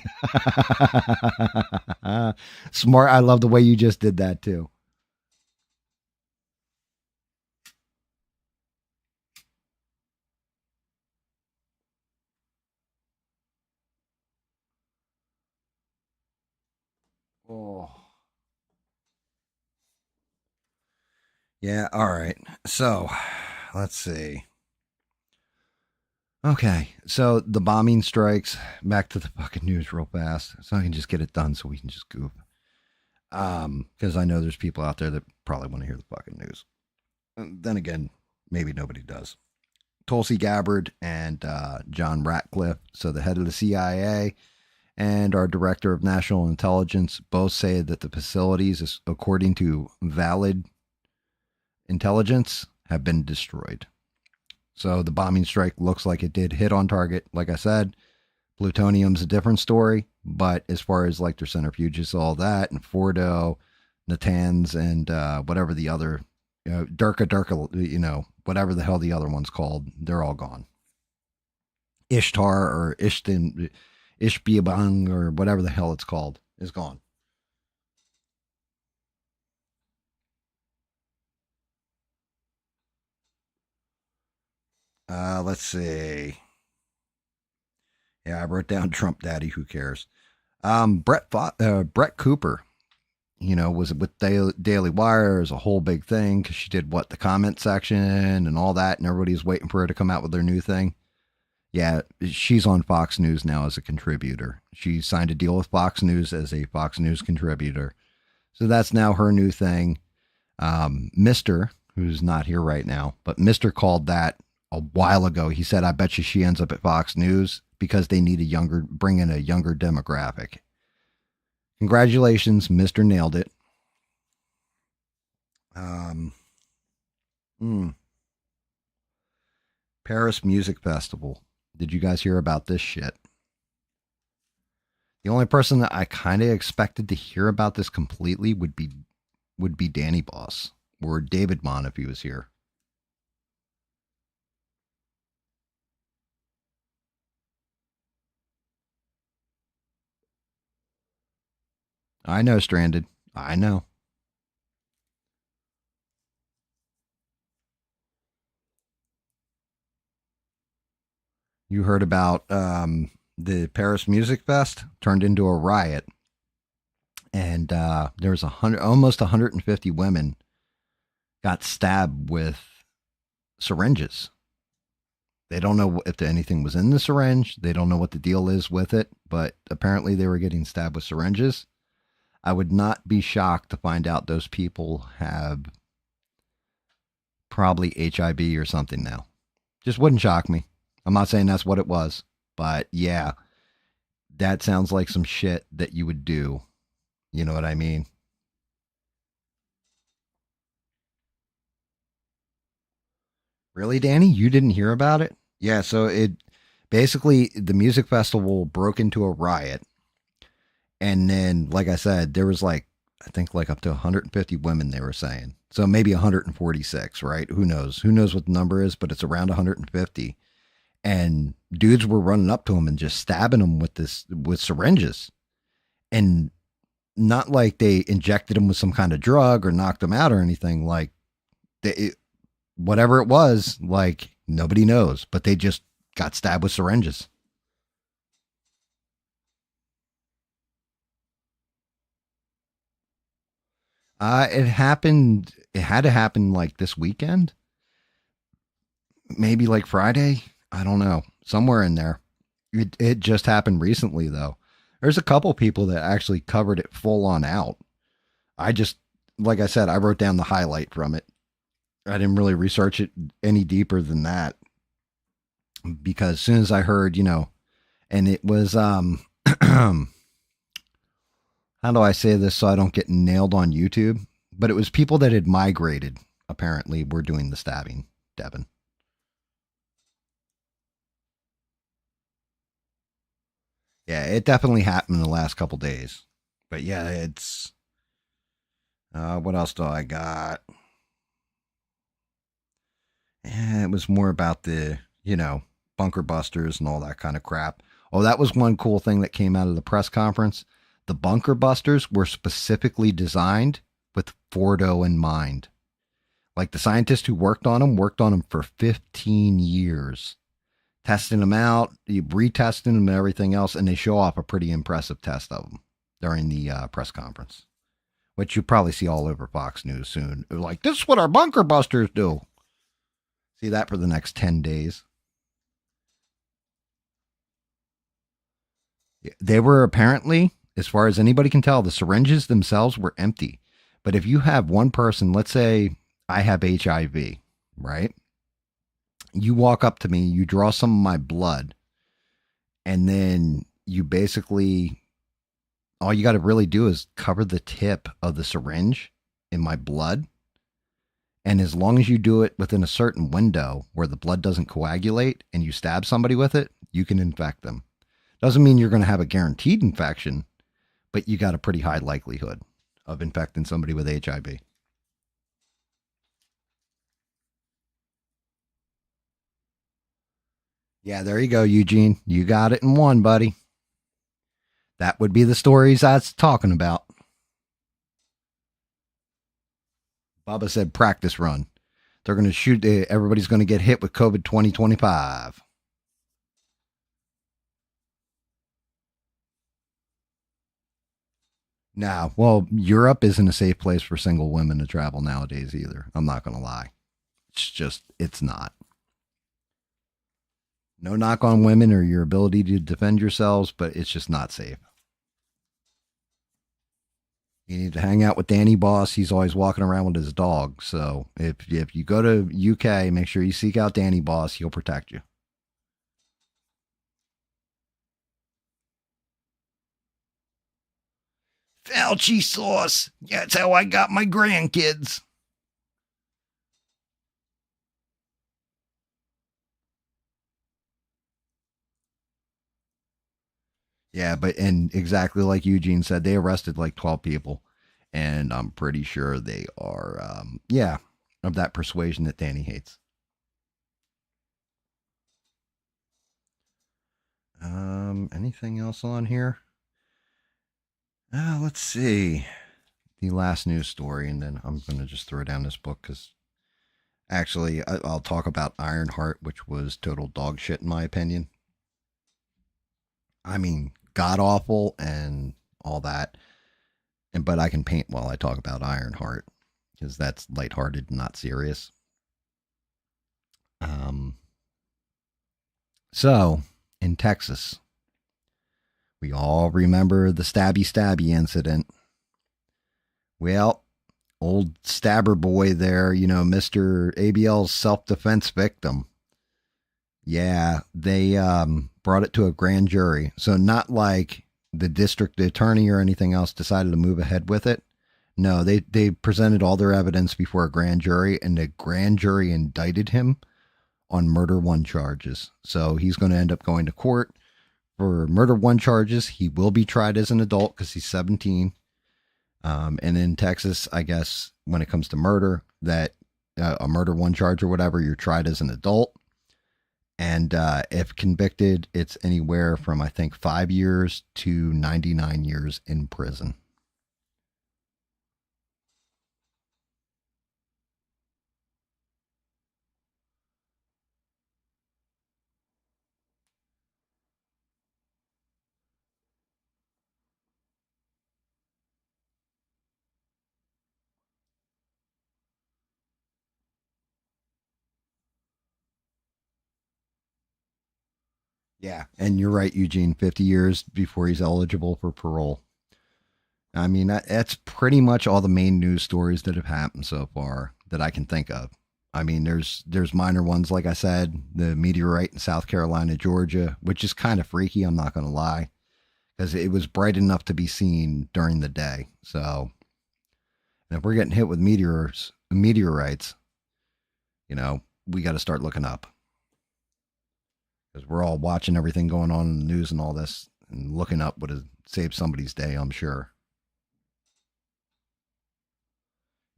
Smart. I love the way you just did that too. Oh. Yeah, all right. So, let's see. Okay, so the bombing strikes. Back to the fucking news real fast, so I can just get it done, so we can just goof. Because I know there's people out there that probably want to hear the fucking news. Then again, maybe nobody does. Tulsi Gabbard and John Ratcliffe, so the head of the CIA and our director of national intelligence, both say that the facilities, according to valid intelligence, have been destroyed. So the bombing strike looks like it did hit on target. Like I said, plutonium's a different story, but as far as like their centrifuges, all that, and Fordo, Natanz, and whatever the other, Durka, whatever the hell the other one's called, they're all gone. Ishtar or Ishbiabang or whatever the hell it's called is gone. Let's see. Yeah, I wrote down Trump Daddy. Who cares? Brett Cooper, was with Daily Wire as a whole big thing because she did the comment section and all that, and everybody's waiting for her to come out with their new thing. Yeah, she's on Fox News now as a contributor. She signed a deal with Fox News as a Fox News contributor. So that's now her new thing. Mr., who's not here right now, but Mr. called that a while ago. He said, I bet you she ends up at Fox News because they need bring in a younger demographic. Congratulations, Mr. Nailed it. Um, Paris Music Festival. Did you guys hear about this shit? The only person that I kind of expected to hear about this completely would be Danny Boss or David Mon if he was here. I know, Stranded. I know. You heard about the Paris Music Fest turned into a riot, and there was almost 150 women got stabbed with syringes. They don't know if anything was in the syringe. They don't know what the deal is with it, but apparently they were getting stabbed with syringes. I would not be shocked to find out those people have probably HIV or something now. Just wouldn't shock me. I'm not saying that's what it was, but yeah, that sounds like some shit that you would do. You know what I mean? Really, Danny? You didn't hear about it? Yeah, so it basically the music festival broke into a riot. And then, like I said, there was I think up to 150 women they were saying. So maybe 146, right? Who knows? Who knows what the number is, but it's around 150. And dudes were running up to him and just stabbing him with syringes. And not like they injected him with some kind of drug or knocked him out or anything. Like whatever it was, like nobody knows, but they just got stabbed with syringes. It happened. It had to happen like this weekend, maybe like Friday. I don't know, somewhere in there. It just happened recently though. There's a couple people that actually covered it full on out. I just, like I said, I wrote down the highlight from it. I didn't really research it any deeper than that because as soon as I heard, and it was how do I say this so I don't get nailed on YouTube? But it was people that had migrated. Apparently, were doing the stabbing, Devin. Yeah, it definitely happened in the last couple days. But yeah, it's what else do I got? It was more about the bunker busters and all that kind of crap. Oh, that was one cool thing that came out of the press conference. The bunker busters were specifically designed with Fordo in mind. Like the scientists who worked on them for 15 years, testing them out, retesting them, and everything else. And they show off a pretty impressive test of them during the press conference, which you probably see all over Fox News soon. Like, this is what our bunker busters do. See that for the next 10 days. They were apparently, as far as anybody can tell, the syringes themselves were empty. But if you have one person, let's say I have HIV, right? You walk up to me, you draw some of my blood, and then you basically, all you got to really do is cover the tip of the syringe in my blood. And as long as you do it within a certain window where the blood doesn't coagulate and you stab somebody with it, you can infect them. Doesn't mean you're going to have a guaranteed infection, but you got a pretty high likelihood of infecting somebody with HIV. Yeah, there you go, Eugene. You got it in one, buddy. That would be the stories I was talking about. Bubba said practice run. They're going to shoot, everybody's going to get hit with COVID 2025. Now, well, Europe isn't a safe place for single women to travel nowadays either. I'm not going to lie. It's just, it's not. No knock on women or your ability to defend yourselves, but it's just not safe. You need to hang out with Danny Boss. He's always walking around with his dog. So if you go to UK, make sure you seek out Danny Boss. He'll protect you. Fauci sauce. That's how I got my grandkids. Yeah, but and exactly like Eugene said, they arrested like 12 people, and I'm pretty sure they are, yeah, of that persuasion that Danny hates. Anything else on here? Let's see the last news story, and then I'm gonna just throw down this book because actually I'll talk about Ironheart, which was total dog shit in my opinion. I mean, god awful and all that. And but I can paint while I talk about Ironheart because that's lighthearted, not serious. Um, so in Texas, we all remember the stabby incident. Well, old stabber boy there, Mr. ABL's self defense victim. Yeah, they brought it to a grand jury. So not like the district attorney or anything else decided to move ahead with it. No, they presented all their evidence before a grand jury, and the grand jury indicted him on murder one charges. So he's going to end up going to court for murder one charges. He will be tried as an adult because he's 17. And in Texas, I guess when it comes to murder, that a murder one charge or whatever, you're tried as an adult. And if convicted, it's anywhere from, I think, 5 years to 99 years in prison. Yeah, and you're right, Eugene. 50 years before he's eligible for parole. I mean, that's pretty much all the main news stories that have happened so far that I can think of. I mean, there's minor ones, like I said, the meteorite in South Carolina, Georgia, which is kind of freaky. I'm not going to lie, because it was bright enough to be seen during the day. So, and if we're getting hit with meteorites, we got to start looking up because we're all watching everything going on in the news and all this, and looking up would have saved somebody's day, I'm sure.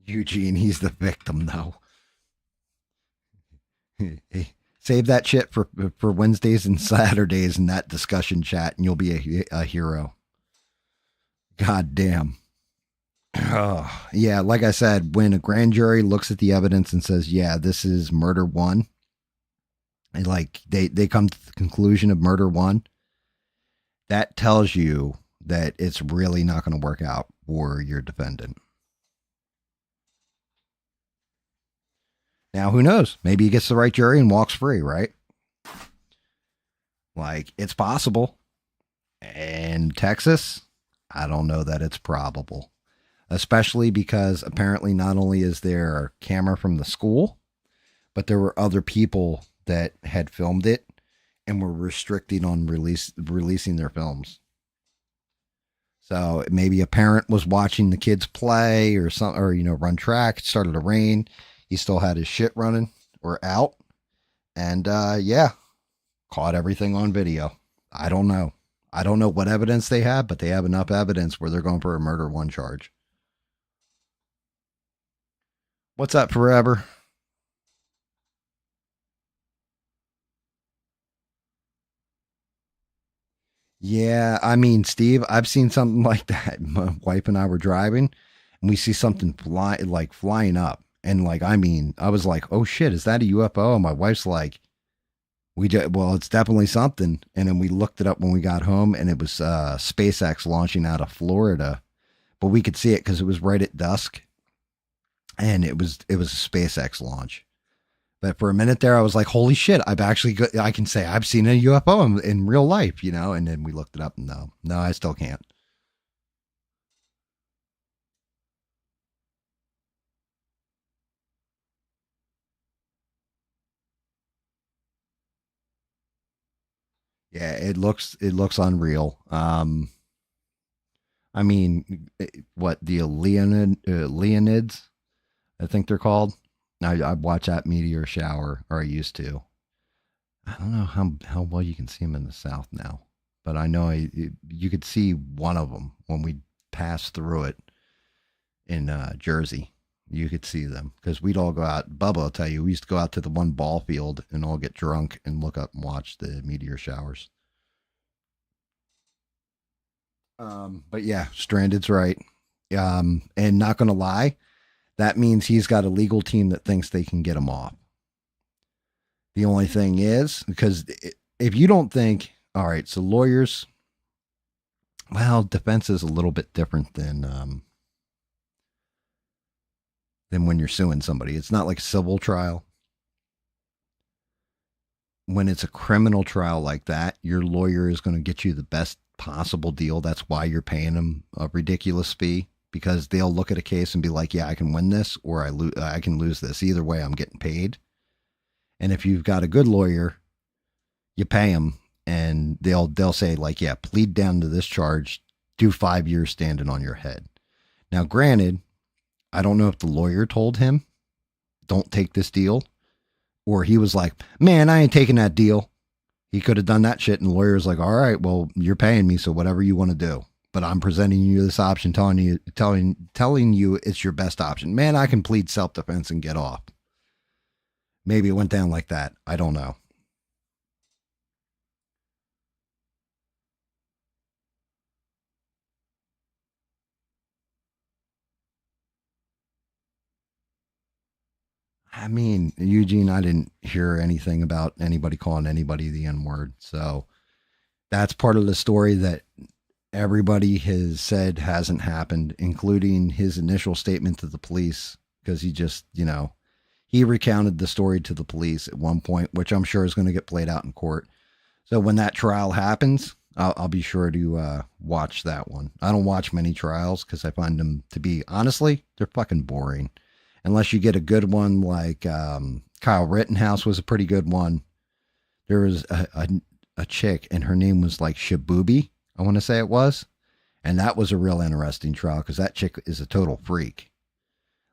Eugene, he's the victim, though. Hey, save that shit for Wednesdays and Saturdays in that discussion chat, and you'll be a hero. God damn. Oh, yeah, like I said, when a grand jury looks at the evidence and says, "Yeah, this is murder one," and like they come to the conclusion of murder one, that tells you that it's really not going to work out for your defendant. Now, who knows? Maybe he gets the right jury and walks free, right? Like, it's possible. In Texas, I don't know that it's probable, especially because apparently not only is there a camera from the school, but there were other people that had filmed it and were restricting on releasing their films. So maybe a parent was watching the kids play or some, or run track. It started to rain. He still had his shit running or out, and yeah, caught everything on video. I don't know. I don't know what evidence they have, but they have enough evidence where they're going for a murder one charge. What's up, Forever? Yeah, I mean, Steve, I've seen something like that. My wife and I were driving, and we see something flying up, and like, I mean, I was like, "Oh shit, is that a UFO?" And my wife's like, well, it's definitely something." And then we looked it up when we got home, and it was SpaceX launching out of Florida, but we could see it because it was right at dusk, and it was a SpaceX launch. But for a minute there, I was like, "Holy shit! I can say I've seen a UFO in real life," And then we looked it up, and no, I still can't. Yeah, it looks unreal. I mean, what the Leonids? I think they're called. I watch that meteor shower, or I used to. I don't know how well you can see them in the south now, but I know you could see one of them when we passed through it in Jersey. You could see them because we'd all go out. Bubba will tell you we used to go out to the one ball field and all get drunk and look up and watch the meteor showers. But yeah, Stranded's right. And not gonna lie, that means he's got a legal team that thinks they can get him off. The only thing is, because if you don't think, all right, so lawyers, well, defense is a little bit different than when you're suing somebody. It's not like a civil trial. When it's a criminal trial like that, your lawyer is going to get you the best possible deal. That's why you're paying them a ridiculous fee because they'll look at a case and be like, "Yeah, I can win this, or I can lose this. Either way, I'm getting paid." And if you've got a good lawyer, you pay them, and they'll say like, "Yeah, plead down to this charge, do 5 years standing on your head." Now, granted, I don't know if the lawyer told him, "Don't take this deal," or he was like, "Man, I ain't taking that deal." He could have done that shit, and the lawyer's like, "All right, well, you're paying me, so whatever you want to do. But I'm presenting you this option, telling you it's your best option." Man, I can plead self defense and get off. Maybe it went down like that. I don't know. I mean, Eugene, I didn't hear anything about anybody calling anybody the N word. So that's part of the story that everybody has said hasn't happened, including his initial statement to the police, because he just, he recounted the story to the police at one point, which I'm sure is going to get played out in court. So when that trial happens, I'll be sure to watch that one. I don't watch many trials because I find them to be, honestly, they're fucking boring. Unless you get a good one like Kyle Rittenhouse was a pretty good one. There was a chick and her name was like Shabubi, I want to say it was. And that was a real interesting trial because that chick is a total freak.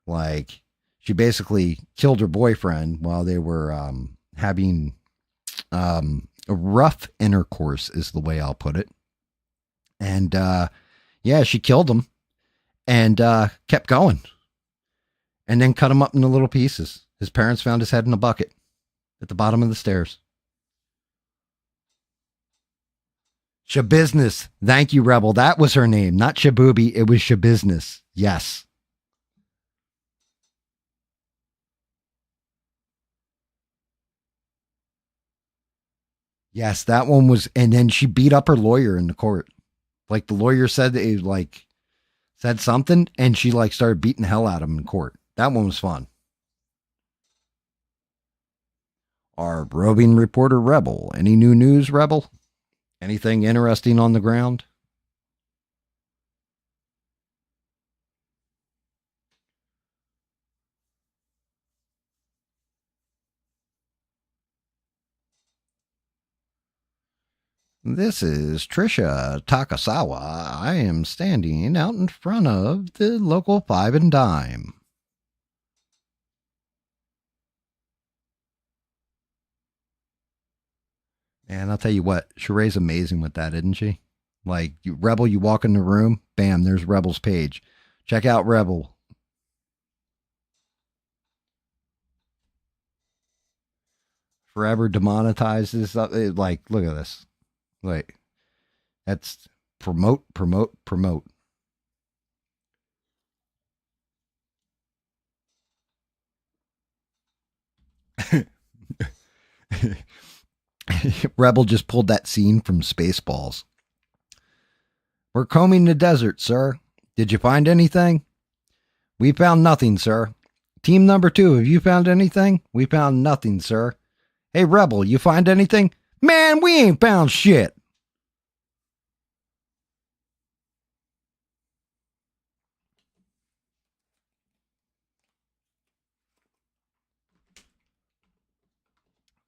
Like, she basically killed her boyfriend while they were having a rough intercourse, is the way I'll put it. And yeah, she killed him and kept going and then cut him up into little pieces. His parents found his head in a bucket at the bottom of the stairs. Shabusiness. Thank you, Rebel. That was her name. Not Shabubi. It was Shabusiness. Yes. Yes, that one was. And then she beat up her lawyer in the court. Like the lawyer said that he like said something and she like started beating the hell out of him in court. That one was fun. Our roving reporter Rebel. Any new news, Rebel? Anything interesting on the ground? This is Trisha Takasawa. I am standing out in front of the local Five and Dime. And I'll tell you what, Sheree's amazing with that, isn't she? Like, you, Rebel, you walk in the room, bam, there's Rebel's page. Check out Rebel. Forever demonetizes. Like, look at this. Like, that's promote, promote, promote. Rebel just pulled that scene from Spaceballs. We're combing the desert, sir. Did you find anything? We found nothing, sir. Team number 2, have you found anything? We found nothing, sir. Hey, Rebel, you find anything? Man, we ain't found shit.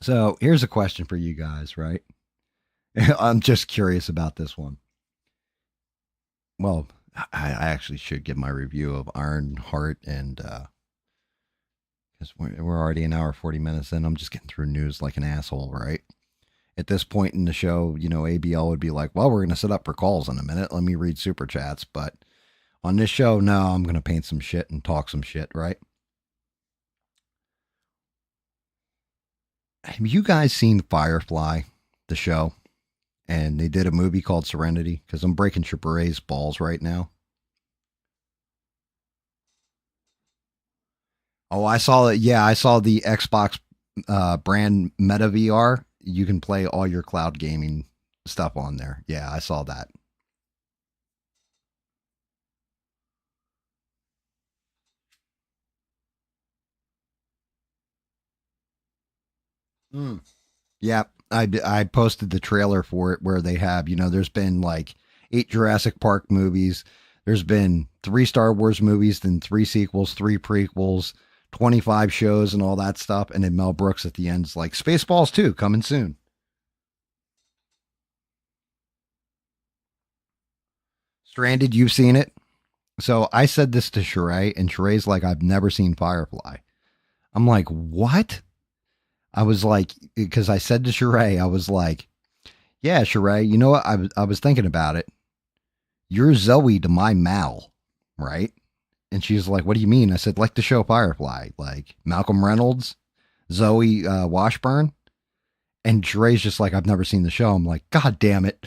So here's a question for you guys, right? I'm just curious about this one. Well, I actually should give my review of Ironheart and because we're already an hour 40 minutes in. I'm just getting through news like an asshole, right? At this point in the show, you know, ABL would be like, well, we're going to set up for calls in a minute. Let me read super chats. But on this show, no, I'm going to paint some shit and talk some shit, right? Have you guys seen Firefly, the show? And they did a movie called Serenity because I'm breaking Chapere's balls right now. Oh, I saw it. Yeah, I saw the Xbox brand Meta VR. You can play all your cloud gaming stuff on there. Yeah, I saw that. Mm. Yeah, I posted the trailer for it where they have, you know, there's been like 8 Jurassic Park movies. There's been 3 Star Wars movies, then 3 sequels, 3 prequels, 25 shows and all that stuff. And then Mel Brooks at the end is like, Spaceballs 2 coming soon. Stranded, you've seen it? So I said this to Sheree, and Sheree's like, I've never seen Firefly. I'm like, what? I was like, because I said to Sheree, I was like, yeah, Sheree, you know what? I was thinking about it. You're Zoe to my Mal, right? And she's like, what do you mean? I said, like the show Firefly, like Malcolm Reynolds, Zoe Washburn. And Sheree's just like, I've never seen the show. I'm like, God damn it.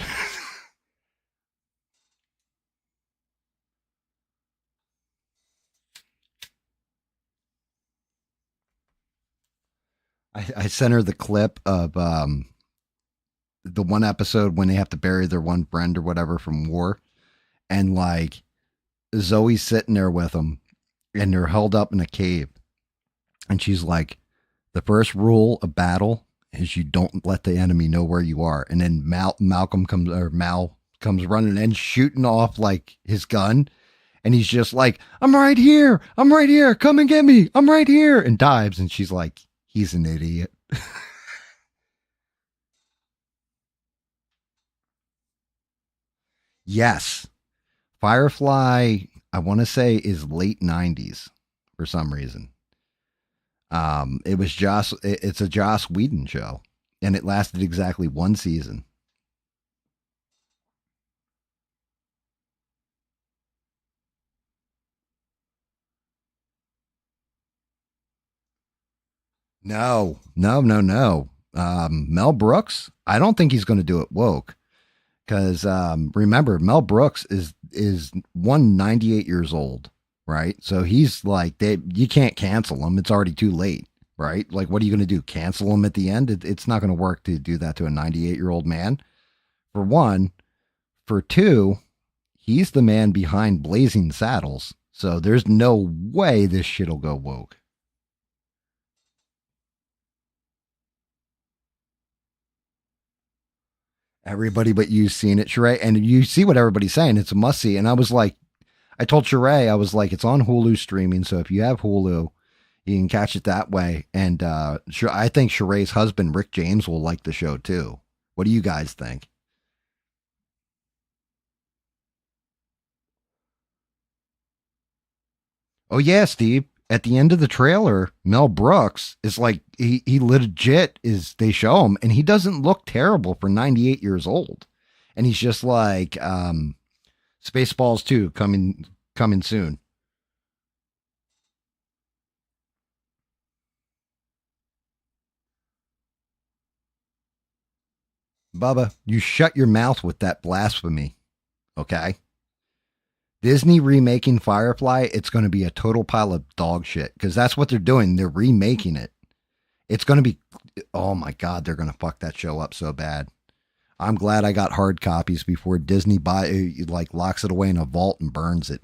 I sent her the clip of the one episode when they have to bury their one friend or whatever from war. And like Zoe's sitting there with them and they're held up in a cave. And she's like, the first rule of battle is you don't let the enemy know where you are. And then Mal comes running and shooting off like his gun. And he's just like, I'm right here. I'm right here. Come and get me. I'm right here. And dives. And she's like, he's an idiot. Yes. Firefly, I want to say, is late 90s for some reason. It was it's a Joss Whedon show, and it lasted exactly one season. No, no, no, no. Mel Brooks, I don't think he's going to do it woke because remember, Mel Brooks is 198 years old, right? So he's like, you can't cancel him. It's already too late, right? Like, what are you going to do? Cancel him at the end? It's not going to work to do that to a 98-year-old man. For one, for two, he's the man behind Blazing Saddles. So there's no way this shit'll go woke. Everybody but you seen it, Sheree, and you see what everybody's saying. It's a must see. And I was like, I told Sheree, I was like, it's on Hulu streaming. So if you have Hulu, you can catch it that way. And I think Sheree's husband, Rick James, will like the show too. What do you guys think? Oh yeah, Steve. At the end of the trailer, Mel Brooks is like he legit is they show him and he doesn't look terrible for 98 years old. And he's just like Spaceballs 2 coming soon. Bubba, you shut your mouth with that blasphemy, okay? Disney remaking Firefly, it's going to be a total pile of dog shit because that's what they're doing. They're remaking it. It's going to be, oh my God, they're going to fuck that show up so bad. I'm glad I got hard copies before Disney like locks it away in a vault and burns it.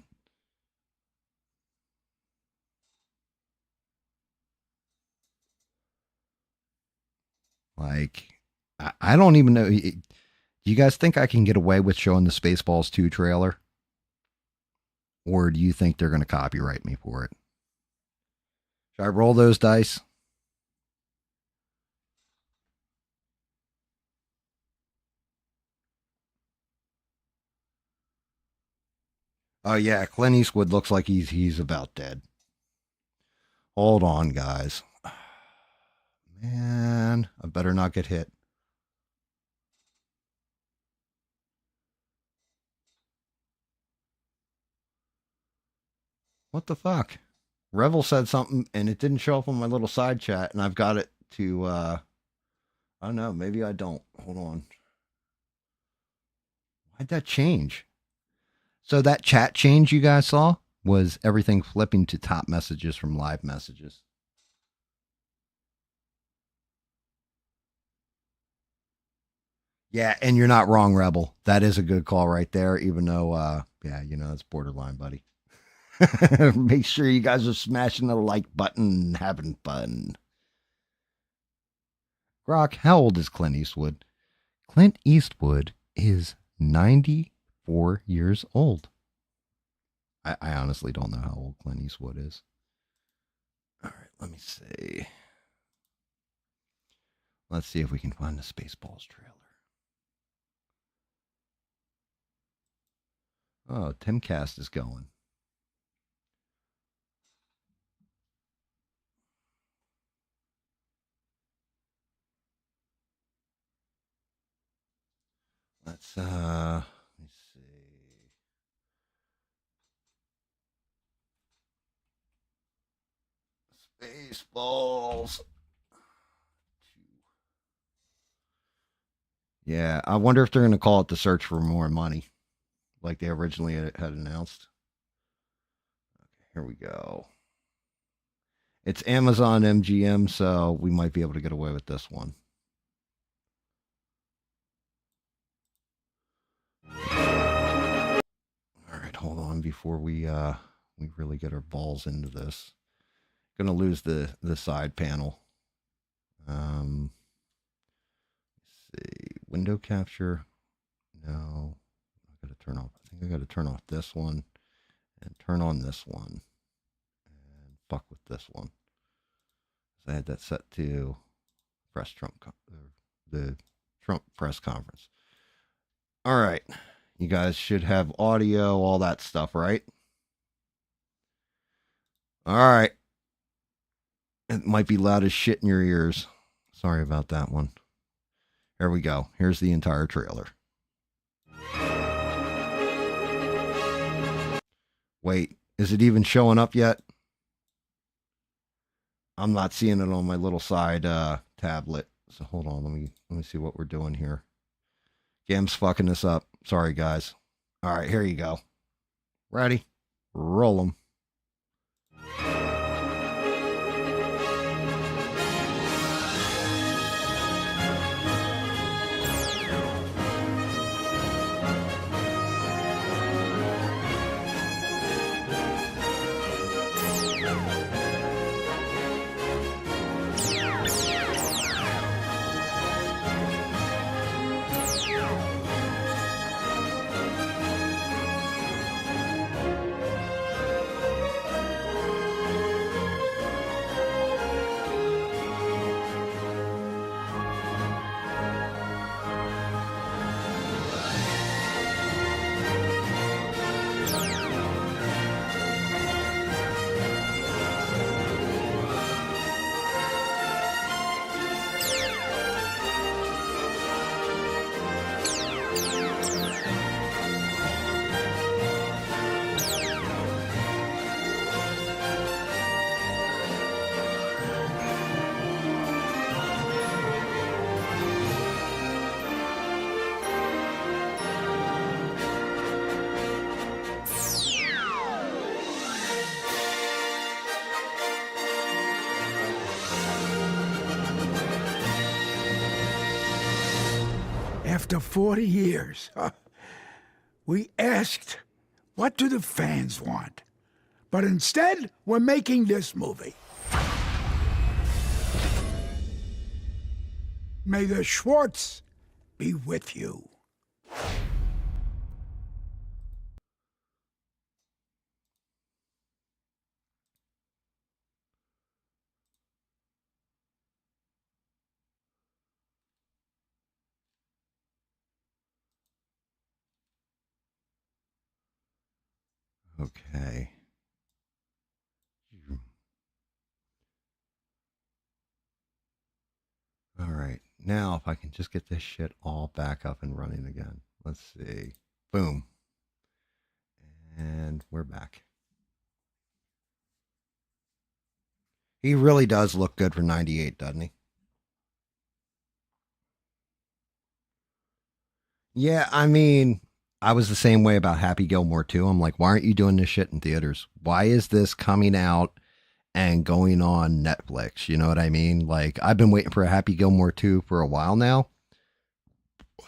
Like, I don't even know. Do you guys think I can get away with showing the Spaceballs 2 trailer? Or do you think they're going to copyright me for it? Should I roll those dice? Oh yeah, Clint Eastwood looks like he's about dead. Hold on, guys. Man, I better not get hit. What the fuck? Revel said something and it didn't show up on my little side chat, and I've got it to I don't know, maybe I don't. Hold on. Why'd that change? So that chat change you guys saw was everything flipping to top messages from live messages. Yeah, and you're not wrong, Rebel. That is a good call right there, even though yeah, it's borderline, buddy. Make sure you guys are smashing the like button and having fun. Grok, how old is Clint Eastwood? Clint Eastwood is 94 years old. I honestly don't know how old Clint Eastwood is. All right, let me see. Let's see if we can find the Spaceballs trailer. Oh, Timcast is going. Let me see. Spaceballs. Yeah, I wonder if they're going to call it the search for more money, like they originally had announced. Okay, here we go. It's Amazon MGM, so we might be able to get away with this one. All right, hold on before we really get our balls into this. Gonna lose the side panel. Um, see. Window capture. No. I gotta turn off. I think I gotta turn off this one and turn on this one. And fuck with this one. So I had that set to press the Trump press conference. All right. You guys should have audio, all that stuff, right? All right. It might be loud as shit in your ears. Sorry about that one. Here we go. Here's the entire trailer. Wait, is it even showing up yet? I'm not seeing it on my little side tablet. So hold on, let me see what we're doing here. GAM's fucking this up. Sorry, guys. All right, here you go. Ready? Roll them. After 40 years, we asked, what do the fans want? But instead, we're making this movie. May the Schwartz be with you. Okay. All right. Now, if I can just get this shit all back up and running again. Let's see. Boom. And we're back. He really does look good for 98, doesn't he? Yeah, I mean, I was the same way about Happy Gilmore too. I'm like, why aren't you doing this shit in theaters? Why is this coming out and going on Netflix? You know what I mean? Like, I've been waiting for a Happy Gilmore 2 for a while now.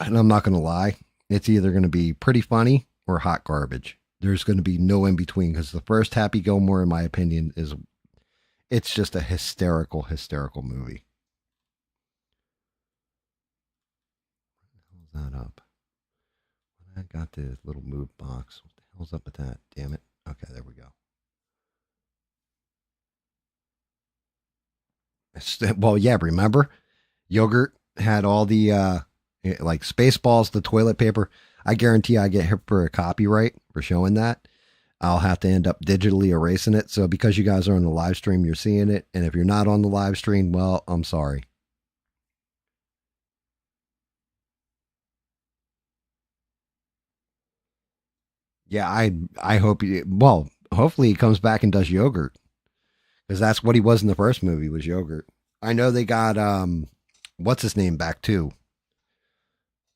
And I'm not going to lie, it's either going to be pretty funny or hot garbage. There's going to be no in between because the first Happy Gilmore, in my opinion, it's just a hysterical, hysterical movie. How's that up? I got the little move box. What the hell's up with that? Damn it. Okay, there we go. Well, yeah, remember? Yogurt had all the like Spaceballs, the toilet paper. I guarantee I get hit for a copyright for showing that. I'll have to end up digitally erasing it. So because you guys are on the live stream, you're seeing it. And if you're not on the live stream, well, I'm sorry. Yeah, I hope well, hopefully he comes back and does Yogurt. Because that's what he was in the first movie, was Yogurt. I know they got what's his name back too?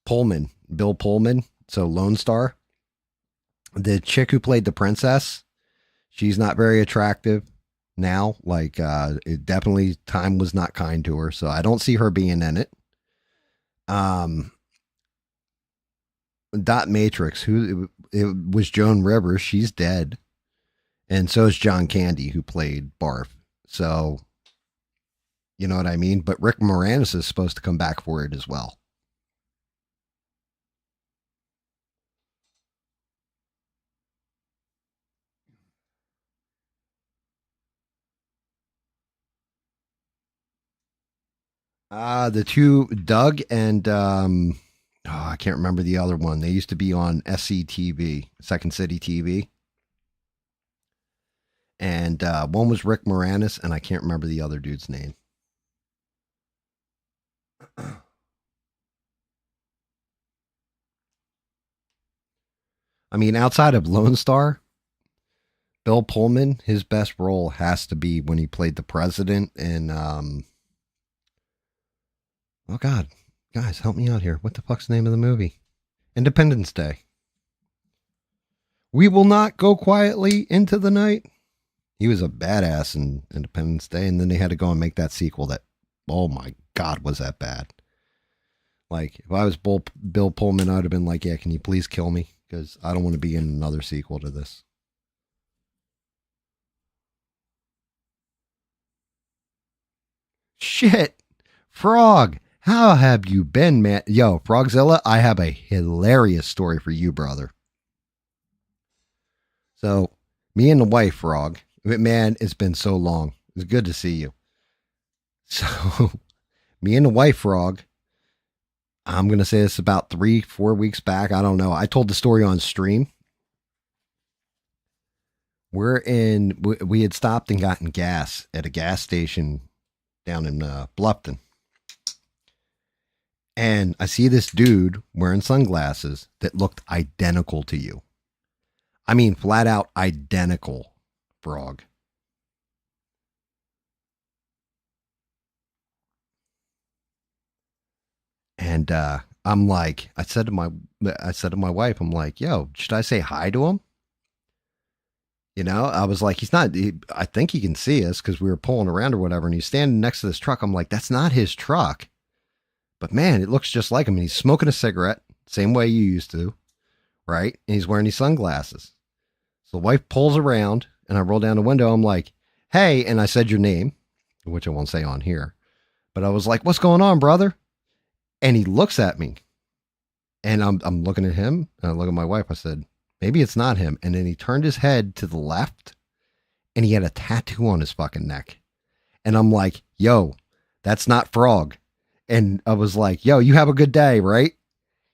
Pullman, Bill Pullman, so Lone Star. The chick who played the princess, she's not very attractive now. Like it definitely time was not kind to her, so I don't see her being in it. Dot Matrix, who it was Joan Rivers, she's dead. And so is John Candy, who played Barf. So, you know what I mean? But Rick Moranis is supposed to come back for it as well. The two, Doug and I can't remember the other one. They used to be on SCTV, Second City TV. And one was Rick Moranis, and I can't remember the other dude's name. I mean, outside of Lone Star, Bill Pullman, his best role has to be when he played the president in oh God, guys, help me out here. What the fuck's the name of the movie? Independence Day. We will not go quietly into the night. He was a badass in Independence Day, and then they had to go and make that sequel that, oh my God, was that bad. Like, if I was Bill Pullman, I'd have been like, yeah, can you please kill me? Because I don't want to be in another sequel to this. Shit. Frog, how have you been, man? Yo, Frogzilla, I have a hilarious story for you, brother. So, me and the wife, Frog, man, it's been so long. It's good to see you. So, me and the wife, Frog, I'm going to say this about 3-4 weeks back. I don't know. I told the story on stream. We had stopped and gotten gas at a gas station down in Bluffton. And I see this dude wearing sunglasses that looked identical to you. I mean, flat out identical, Frog. And I'm like, I said to my wife, I'm like, yo, should I say hi to him? You know, I was like, I think he can see us because we were pulling around or whatever. And he's standing next to this truck. I'm like, that's not his truck. But man, it looks just like him. And he's smoking a cigarette, same way you used to, right? And he's wearing these sunglasses. So the wife pulls around and I roll down the window. I'm like, hey, and I said your name, which I won't say on here. But I was like, what's going on, brother? And he looks at me. And I'm looking at him and I look at my wife. I said, maybe it's not him. And then he turned his head to the left and he had a tattoo on his fucking neck. And I'm like, yo, that's not Frog. And I was like, yo, you have a good day, right?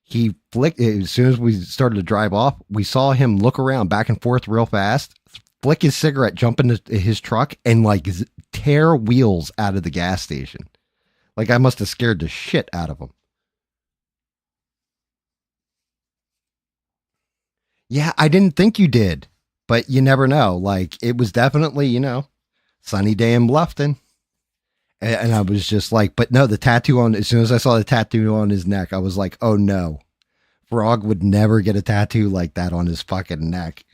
He flicked, as soon as we started to drive off, we saw him look around back and forth real fast, flick his cigarette, jump into his truck, and like tear wheels out of the gas station. Like I must have scared the shit out of him. Yeah, I didn't think you did, but you never know. Like it was definitely, sunny day in Bluffton. And I was just like, but no, the tattoo on, as soon as I saw the tattoo on his neck, I was like, oh no, Frog would never get a tattoo like that on his fucking neck.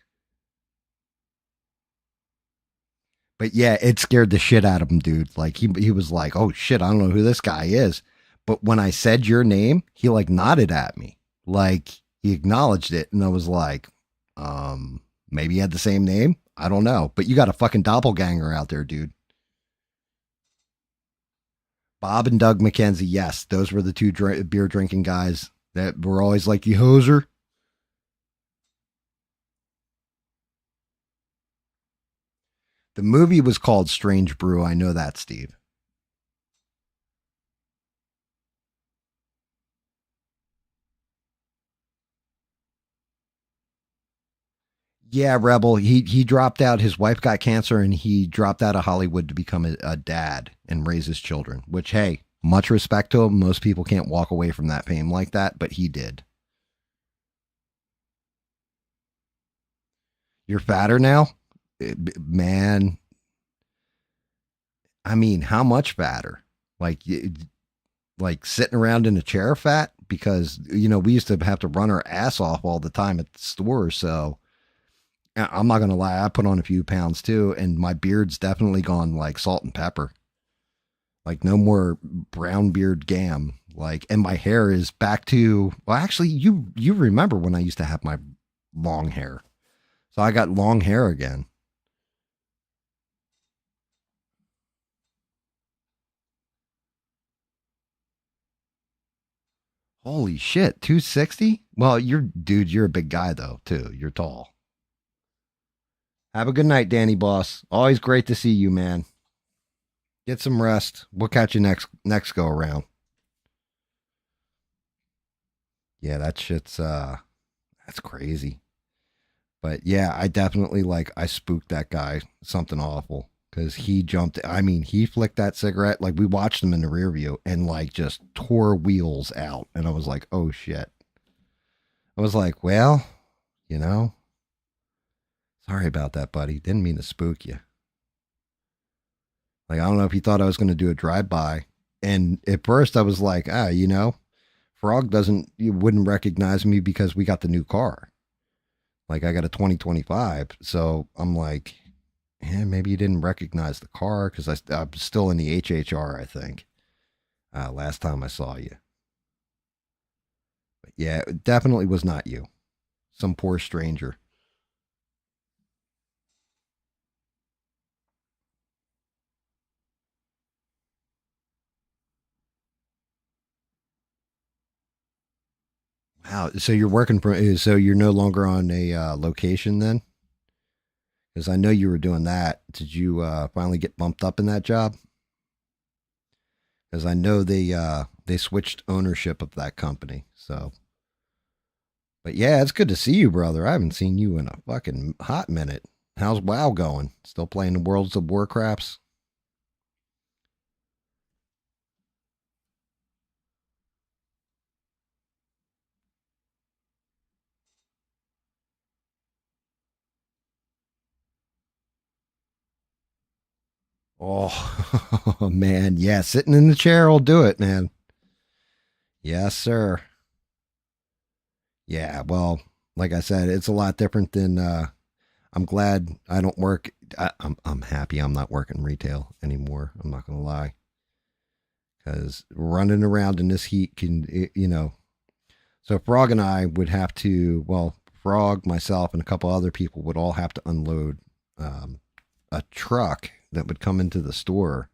But yeah, it scared the shit out of him, dude. Like he was like, oh shit, I don't know who this guy is. But when I said your name, he like nodded at me. Like he acknowledged it. And I was like, maybe he had the same name. I don't know. But you got a fucking doppelganger out there, dude. Bob and Doug McKenzie, yes, those were the two beer drinking guys that were always like, you hoser. The movie was called Strange Brew. I know that, Steve. Yeah, Rebel. He dropped out. His wife got cancer, and he dropped out of Hollywood to become a dad and raise his children. Which, hey, much respect to him. Most people can't walk away from that fame like that, but he did. You're fatter now, man. I mean, how much fatter? Like sitting around in a chair fat? Because we used to have to run our ass off all the time at the store, so. I'm not gonna lie, I put on a few pounds too, and my beard's definitely gone like salt and pepper. Like no more brown beard GAM. Like, and my hair is back to, well, actually, you remember when I used to have my long hair, so I got long hair again. Holy shit, 260? Well, you're a big guy though too. You're tall. Have a good night, Danny Boss. Always great to see you, man. Get some rest. We'll catch you next go around. Yeah, that shit's that's crazy. But yeah, I definitely I spooked that guy something awful because he jumped. I mean, he flicked that cigarette. Like we watched him in the rear view and just tore wheels out. And I was like, oh shit. I was like, well, you know, sorry about that, buddy. Didn't mean to spook you. Like I don't know if he thought I was going to do a drive by. And at first I was like, Frog you wouldn't recognize me because we got the new car. Like I got a 2025. So I'm like, maybe you didn't recognize the car because I'm still in the HHR, I think. Last time I saw you. But yeah, it definitely was not you. Some poor stranger. Wow. So you're working for, so you're no longer on a location then? Because I know you were doing that. Did you finally get bumped up in that job? Because I know they switched ownership of that company. So, but yeah, it's good to see you, brother. I haven't seen you in a fucking hot minute. How's WoW going? Still playing the Worlds of Warcrafts? Oh, man. Yeah, sitting in the chair will do it, man. Yes, sir. Yeah, well, like I said, it's a lot different than I'm glad I don't work I'm happy I'm not working retail anymore. I'm not going to lie. Cuz running around in this heat can. So Frog and I would have to, well, Frog, myself and a couple other people would all have to unload a truck that would come into the store,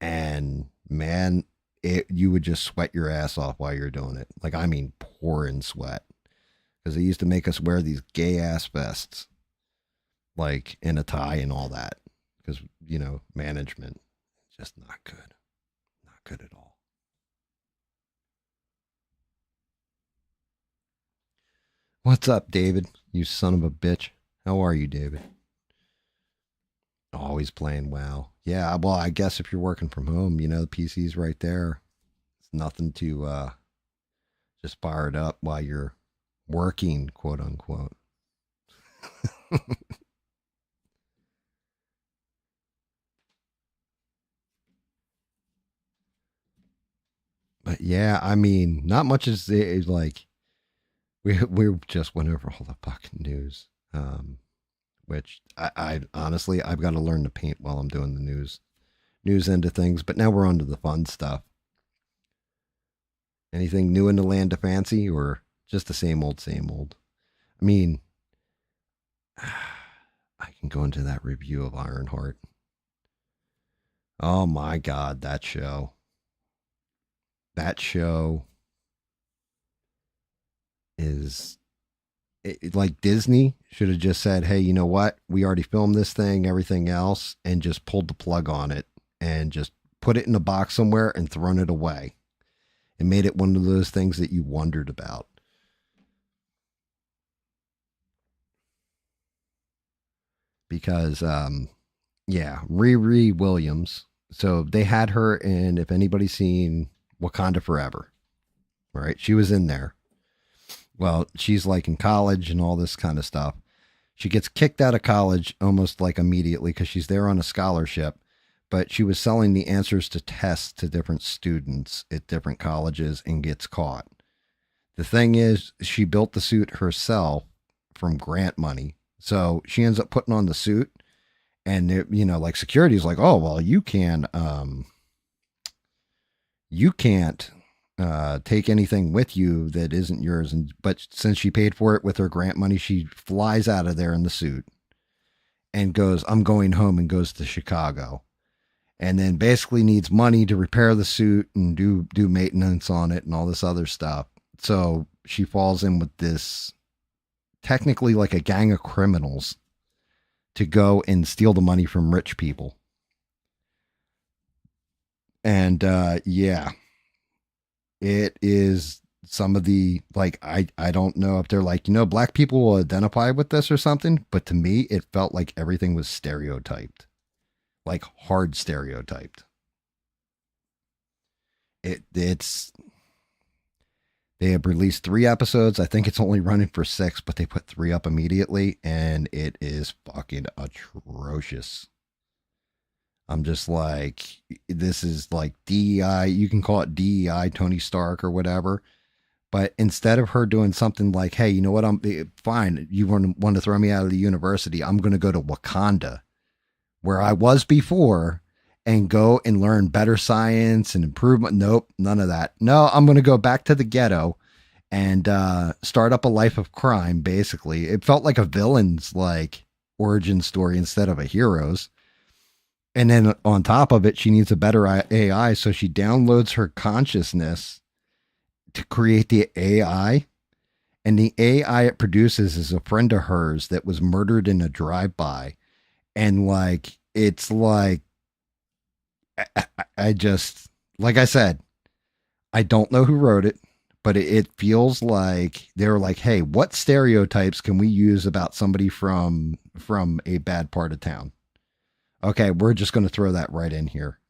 and man, you would just sweat your ass off while you're doing it. Like I mean, pouring sweat, because they used to make us wear these gay ass vests, like in a tie and all that, because management, just not good, not good at all. What's up, David? You son of a bitch. How are you, David? Always playing WoW. Yeah, well, I guess if you're working from home, the PC's right there. It's nothing to just fire it up while you're working, quote unquote. But yeah, I mean, not much is like we just went over all the fucking news. Which I honestly I've got to learn to paint while I'm doing the news end of things. But now we're on to the fun stuff. Anything new in the land of fancy, or just the same old, same old? I mean, I can go into that review of Ironheart. Oh my God, that show. That show is like Disney should have just said, hey, you know what? We already filmed this thing, everything else, and just pulled the plug on it and just put it in a box somewhere and thrown it away and made it one of those things that you wondered about. Because, yeah, Riri Williams. So they had her in, if anybody's seen Wakanda Forever, right? She was in there. Well, she's like in college and all this kind of stuff. She gets kicked out of college almost like immediately because she's there on a scholarship, but she was selling the answers to tests to different students at different colleges and gets caught. The thing is, she built the suit herself from grant money. So she ends up putting on the suit, and like security's like, oh, well, you can't take anything with you that isn't yours. But since she paid for it with her grant money, she flies out of there in the suit and goes, I'm going home, and goes to Chicago. And then basically needs money to repair the suit and do maintenance on it and all this other stuff. So she falls in with this, technically like a gang of criminals, to go and steal the money from rich people. And yeah, it is some of the like I don't know if they're like, black people will identify with this or something, but to me it felt like everything was stereotyped. Like hard stereotyped. It's they have released 3 episodes. I think it's only running for 6, but they put 3 up immediately, and it is fucking atrocious. I'm just like, this is like DEI. You can call it DEI, Tony Stark or whatever. But instead of her doing something like, hey, you know what? I'm fine. You want to throw me out of the university? I'm going to go to Wakanda, where I was before, and go and learn better science and improvement. Nope, none of that. No, I'm going to go back to the ghetto and start up a life of crime. Basically, it felt like a villain's like origin story instead of a hero's. And then on top of it, she needs a better AI, so she downloads her consciousness to create the AI. And the AI it produces is a friend of hers that was murdered in a drive-by. And like, it's like, I just, like I said, I don't know who wrote it, but it feels like they were like, hey, what stereotypes can we use about somebody from a bad part of town? Okay, we're just going to throw that right in here.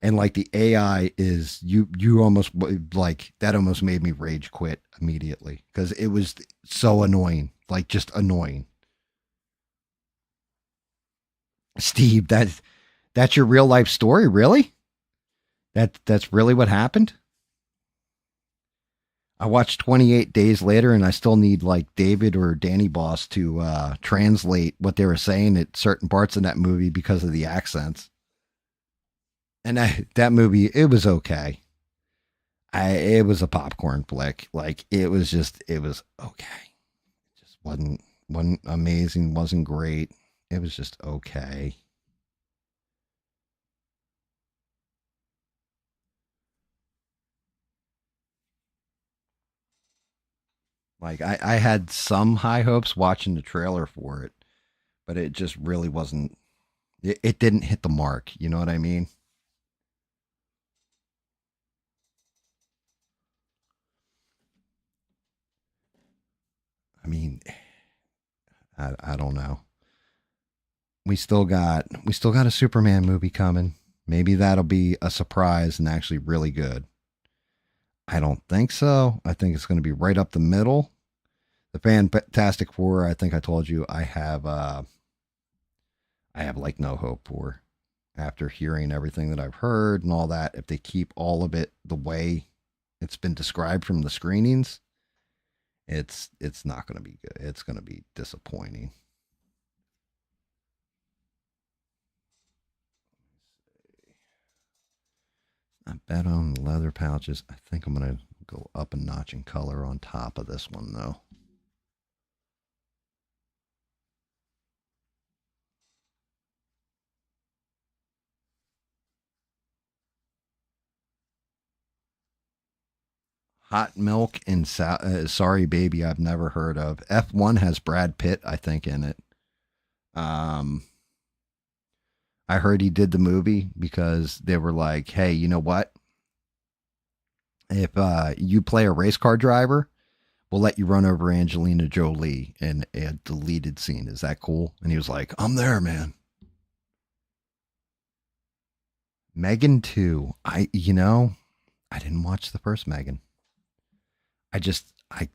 And like the AI is you almost like that almost made me rage quit immediately because it was so annoying, like just annoying. Steve, that's your real life story, really? That's really what happened? I watched 28 Days Later and I still need like David or Danny Boss to translate what they were saying at certain parts of that movie because of the accents. And that movie, it was okay. It was a popcorn flick. Like it was okay. It just wasn't amazing, wasn't great. It was just okay. Like I had some high hopes watching the trailer for it, but it just really wasn't. It didn't hit the mark. You know what I mean? I mean, I don't know. We still got a Superman movie coming. Maybe that'll be a surprise and actually really good. I don't think so. I think it's going to be right up the middle. The Fantastic Four, I think I told you I have like no hope for after hearing everything that I've heard and all that. If they keep all of it the way it's been described from the screenings, it's not going to be good. It's going to be disappointing. I bet on the leather pouches. I think I'm going to go up a notch in color on top of this one, though. Hot Milk and Sorry Baby, I've never heard of. F1 has Brad Pitt, I think, in it. Um, I heard he did the movie because they were like, hey, you know what? If you play a race car driver, we'll let you run over Angelina Jolie in a deleted scene. Is that cool? And he was like, I'm there, man. Megan 2. I didn't watch the first Megan. I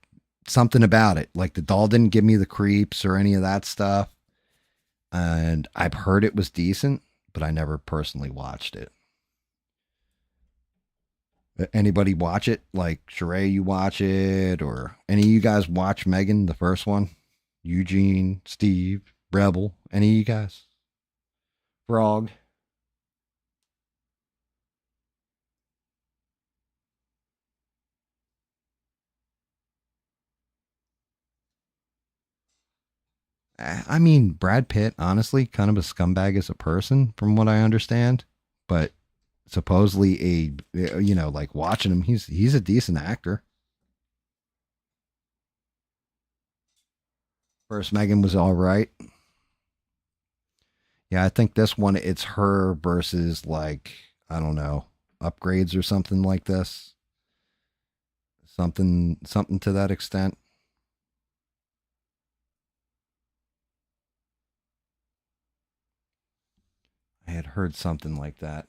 something about it. Like the doll didn't give me the creeps or any of that stuff. And I've heard it was decent, but I never personally watched it. Anybody watch it? Like Sheree, you watch it, or any of you guys watch Megan, the first one? Eugene, Steve, Rebel, any of you guys? Frog. I mean, Brad Pitt, honestly, kind of a scumbag as a person, from what I understand. But supposedly, like watching him, he's a decent actor. First Megan was all right. Yeah, I think this one it's her versus like I don't know, upgrades or something like this. Something to that extent. I had heard something like that.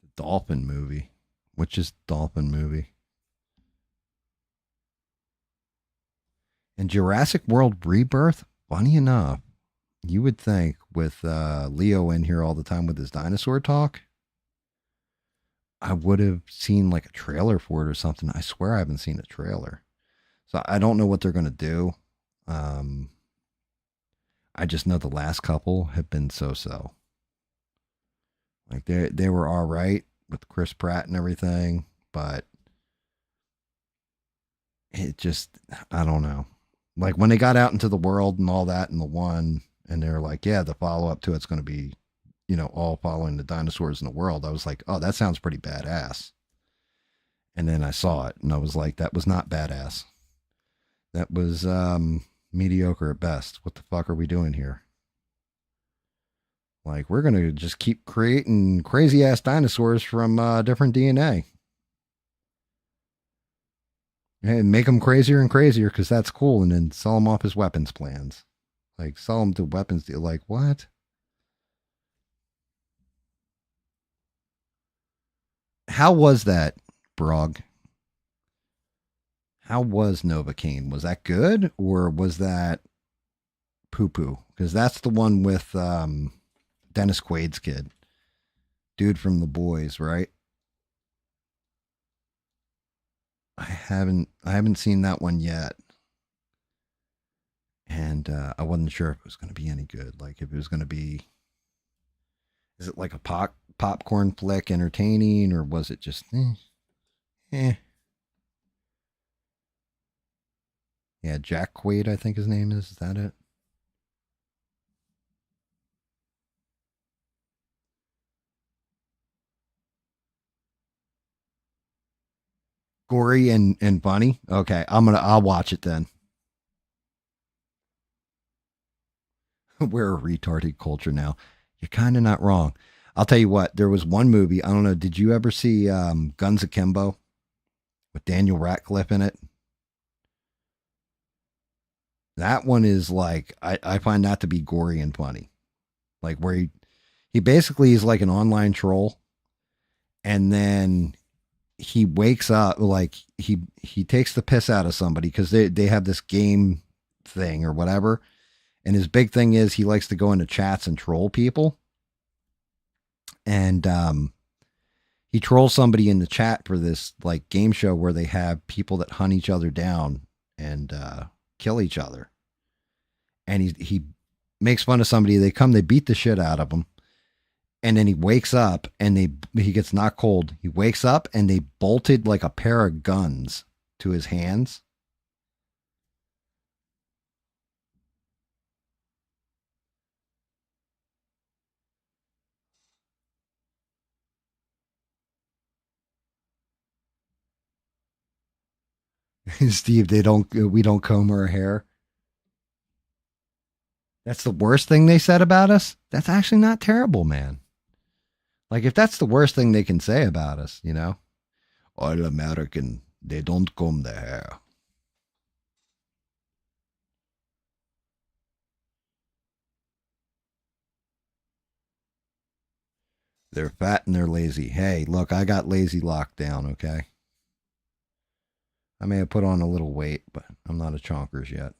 The Dolphin movie. Which is Dolphin movie? And Jurassic World Rebirth, funny enough, you would think with Leo in here all the time with his dinosaur talk, I would have seen like a trailer for it or something. I swear I haven't seen a trailer. So I don't know what they're going to do. Um, I just know the last couple have been so. Like they were all right with Chris Pratt and everything, but it just, I don't know. Like when they got out into the world and all that in the one, and they're like, yeah, the follow up to it's going to be, all following the dinosaurs in the world. I was like, oh, that sounds pretty badass. And then I saw it and I was like, that was not badass. That was mediocre at best. What the fuck are we doing here? Like, we're going to just keep creating crazy ass dinosaurs from different DNA. And make them crazier and crazier because that's cool. And then sell them off as weapons plans. Like, sell them to weapons deal. Like, what? How was that, Brog? How was Novocaine? Was that good or was that poo poo? Because that's the one with Dennis Quaid's kid, dude from The Boys, right? I haven't seen that one yet, and I wasn't sure if it was going to be any good. Like if it was going to be, is it like a popcorn flick, entertaining, or was it just Yeah, Jack Quaid, I think his name is. Is that it? Gory and funny. Okay, I'll watch it then. We're a retarded culture now. You're kind of not wrong. I'll tell you what. There was one movie. I don't know. Did you ever see Guns Akimbo with Daniel Radcliffe in it? That one is like I find that to be gory and funny. Like where he basically is like an online troll, and then he wakes up like he takes the piss out of somebody because they have this game thing or whatever, and his big thing is he likes to go into chats and troll people, and he trolls somebody in the chat for this like game show where they have people that hunt each other down and kill each other, and he makes fun of somebody. They come, they beat the shit out of him. And then he wakes up and he gets knocked cold. He wakes up and they bolted like a pair of guns to his hands. Steve, we don't comb our hair. That's the worst thing they said about us. That's actually not terrible, man. Like if that's the worst thing they can say about us, all American, they don't comb their hair. They're fat and they're lazy. Hey, look, I got lazy locked down, okay? I may have put on a little weight, but I'm not a chonkers yet.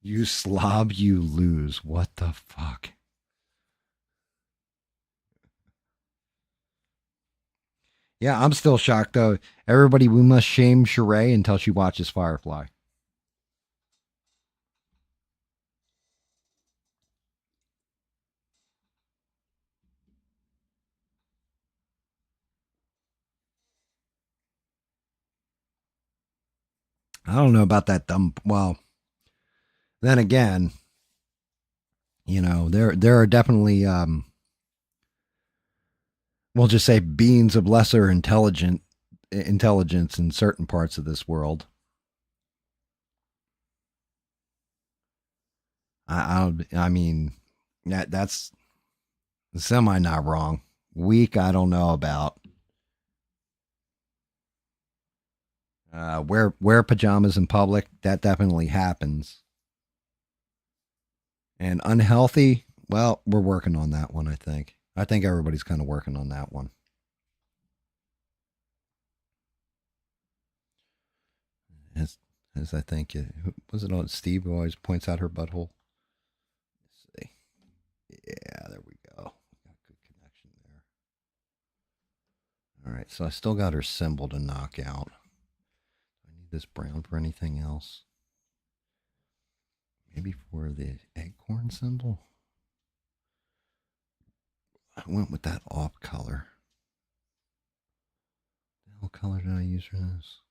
You slob, you lose. What the fuck? Yeah, I'm still shocked though. Everybody, we must shame Sheree until she watches Firefly. I don't know about that dumb. Well, then again, there are definitely we'll just say beings of lesser intelligence in certain parts of this world. I mean, that's semi not wrong. Weak, I don't know about. Wear pajamas in public, that definitely happens. And unhealthy, well, we're working on that one, I think. I think everybody's kind of working on that one. As I think, was it on Steve who always points out her butthole? Let's see. Yeah, there we go. Got good connection there. All right, so I still got her symbol to knock out. I need this brown for anything else. Maybe for the acorn symbol. I went with that off color. What color did I use for this?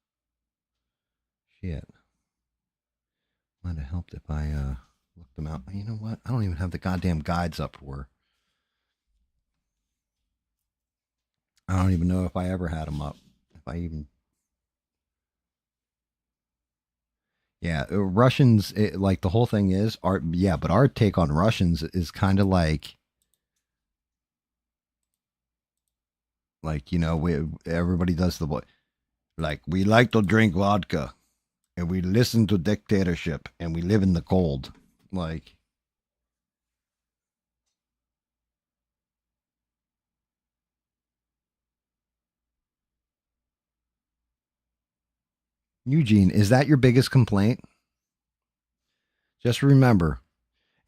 Shit. Might have helped if I looked them out. You know what? I don't even have the goddamn guides up for her. I don't even know if I ever had them up. If I even. Yeah, Russians, like the whole thing is art. Yeah, but our take on Russians is kind of like, everybody does the boy. Like, we like to drink vodka and we listen to dictatorship and we live in the cold. Like, Eugene, is that your biggest complaint? Just remember,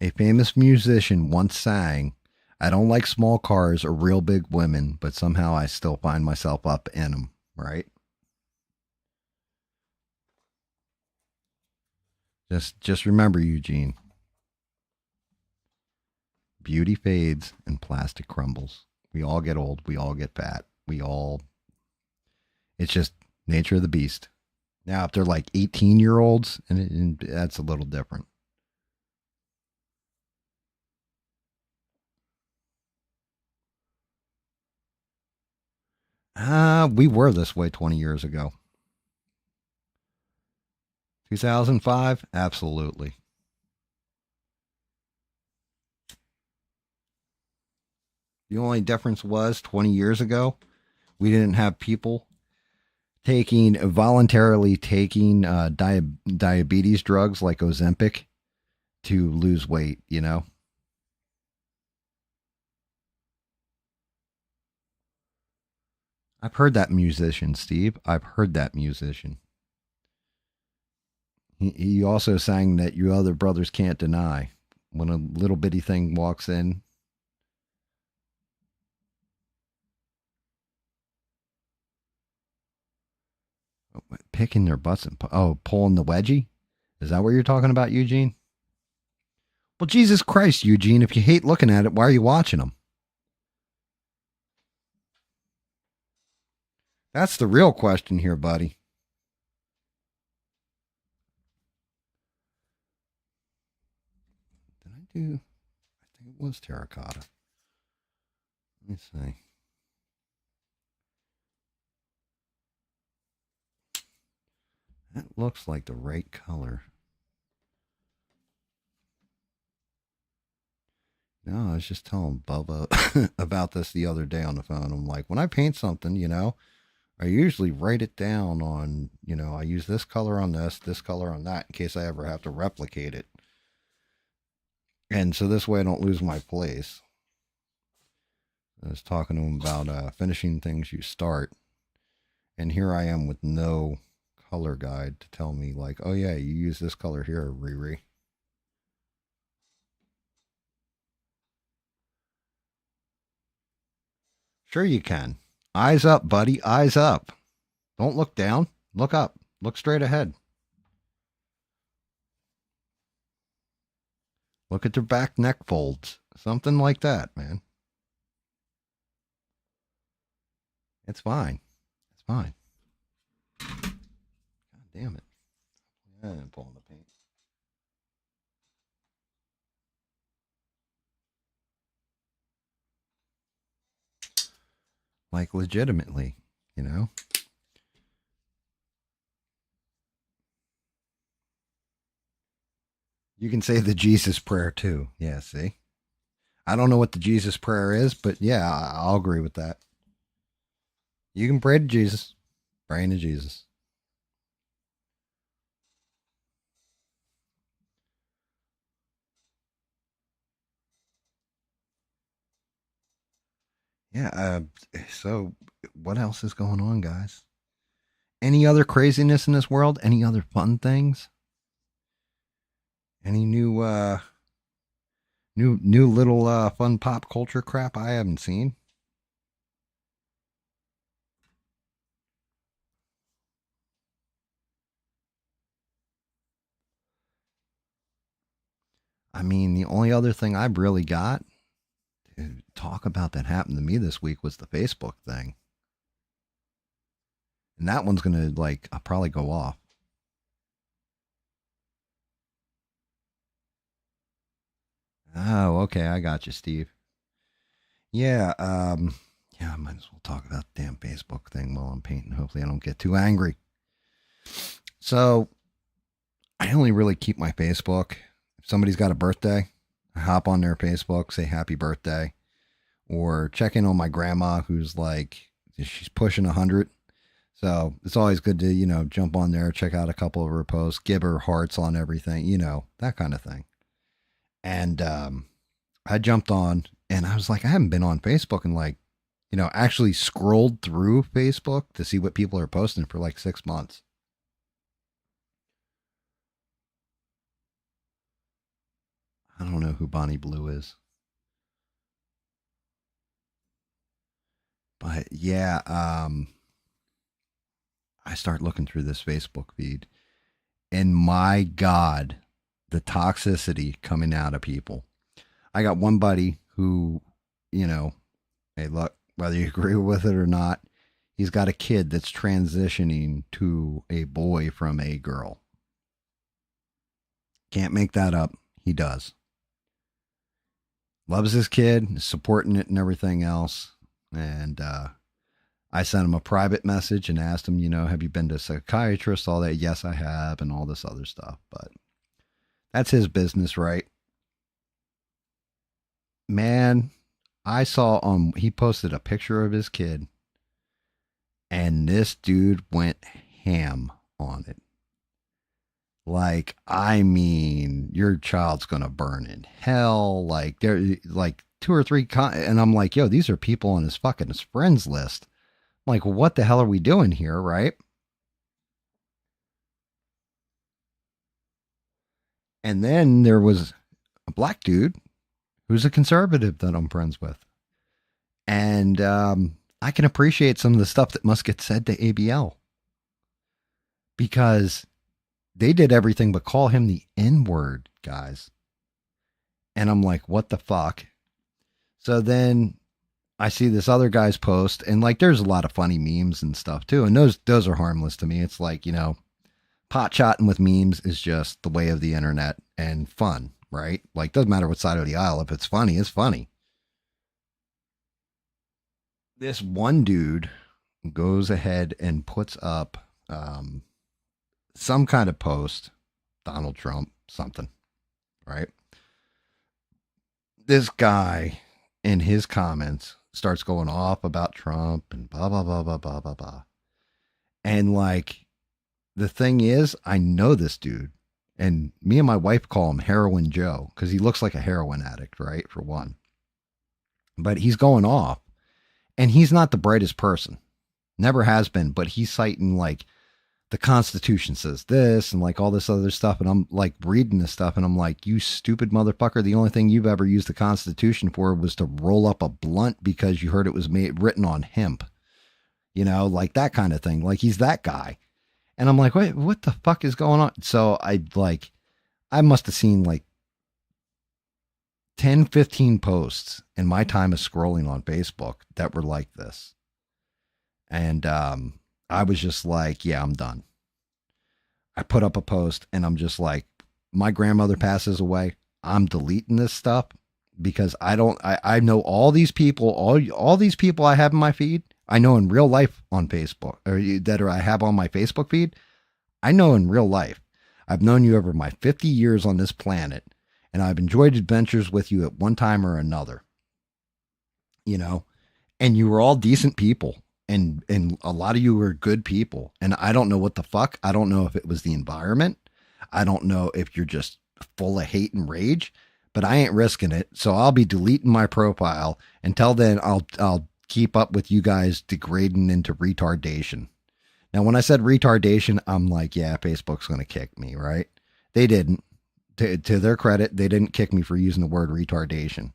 a famous musician once sang, I don't like small cars or real big women, but somehow I still find myself up in them, right? Just remember, Eugene. Beauty fades and plastic crumbles. We all get old. We all get fat. It's just nature of the beast. Now, if they're like 18-year-olds, and that's a little different. We were this way 20 years ago. 2005? Absolutely. The only difference was 20 years ago, we didn't have people voluntarily taking diabetes drugs like Ozempic to lose weight, you know? I've heard that musician, Steve. I've heard that musician. He also sang that you other brothers can't deny. When a little bitty thing walks in. Picking their butts and pulling the wedgie? Is that what you're talking about, Eugene? Well, Jesus Christ, Eugene, if you hate looking at it, why are you watching them? That's the real question here, buddy. Did I do? I think it was terracotta. Let me see. That looks like the right color. No, I was just telling Bubba about this the other day on the phone. I'm like, when I paint something, I usually write it down on, I use this color on this color on that in case I ever have to replicate it. And so this way I don't lose my place. I was talking to him about finishing things you start. And here I am with no color guide to tell me, like, oh yeah, you use this color here, Riri. Sure you can. Eyes up, buddy. Eyes up. Don't look down. Look up. Look straight ahead. Look at their back neck folds. Something like that, man. It's fine. It's fine. God damn it. I didn't pull in the paint. like legitimately, you know? You can say the Jesus prayer too. Yeah, see? I don't know what the Jesus prayer is, but yeah, I'll agree with that. You can pray to Jesus. Praying to Jesus. Yeah, so what else is going on, guys? Any other craziness in this world? Any other fun things? Any new little fun pop culture crap I haven't seen? I mean, the only other thing I've really got to talk about that happened to me this week was the Facebook thing. And that one's going to, like, I'll probably go off. Oh, okay. I got you, Steve. Yeah, yeah, I might as well talk about the damn Facebook thing while I'm painting. Hopefully I don't get too angry. So I only really keep my Facebook. If somebody's got a birthday, I hop on their Facebook, say happy birthday, or check in on my grandma who's like, she's pushing 100. So it's always good to, jump on there, check out a couple of her posts, give her hearts on everything, that kind of thing. And I jumped on and I was like, I haven't been on Facebook and actually scrolled through Facebook to see what people are posting for like 6 months. I don't know who Bonnie Blue is. But yeah, I start looking through this Facebook feed and my God, the toxicity coming out of people. I got one buddy who, hey, look, whether you agree with it or not, he's got a kid that's transitioning to a boy from a girl. Can't make that up. He does. Loves his kid, supporting it and everything else. And I sent him a private message and asked him, have you been to a psychiatrist? All that. Yes, I have, and all this other stuff. But that's his business, right? Man, I saw he posted a picture of his kid, and this dude went ham on it. Like, I mean, your child's gonna burn in hell. Like, there, like 2 or 3, and I'm like, yo, these are people on his fucking friends list. I'm like, what the hell are we doing here, right? And then there was a black dude who's a conservative that I'm friends with, and I can appreciate some of the stuff that must get said to ABL because they did everything but call him the N-word, guys. And I'm like, what the fuck? So then I see this other guy's post, and like there's a lot of funny memes and stuff too. And those are harmless to me. It's like, pot shotting with memes is just the way of the internet and fun, right? Like, doesn't matter what side of the aisle. If it's funny, it's funny. This one dude goes ahead and puts up some kind of post, Donald Trump, something, right? This guy in his comments starts going off about Trump and blah, blah, blah, blah, blah, blah, blah. And like, the thing is, I know this dude, and me and my wife call him Heroin Joe because he looks like a heroin addict, right? For one. But he's going off, and he's not the brightest person. Never has been, but he's citing like the Constitution says this and like all this other stuff. And I'm like reading this stuff and I'm like, you stupid motherfucker. The only thing you've ever used the Constitution for was to roll up a blunt because you heard it was written on hemp, like that kind of thing. Like he's that guy. And I'm like, wait, what the fuck is going on? So I must have seen like 10, 15 posts in my time of scrolling on Facebook that were like this. And, I was just like, yeah, I'm done. I put up a post and I'm just like, my grandmother passes away. I'm deleting this stuff because I know all these people, all these people I have in my feed. I know in real life on Facebook, I have on my Facebook feed. I know in real life. I've known you over my 50 years on this planet, and I've enjoyed adventures with you at one time or another. You know, and you were all decent people, and a lot of you were good people. And I don't know what the fuck. I don't know if it was the environment. I don't know if you're just full of hate and rage, but I ain't risking it. So I'll be deleting my profile. Until then, I'll keep up with you guys degrading into retardation. Now, when I said retardation, I'm like, yeah, Facebook's going to kick me, right? They didn't. To their credit, they didn't kick me for using the word retardation.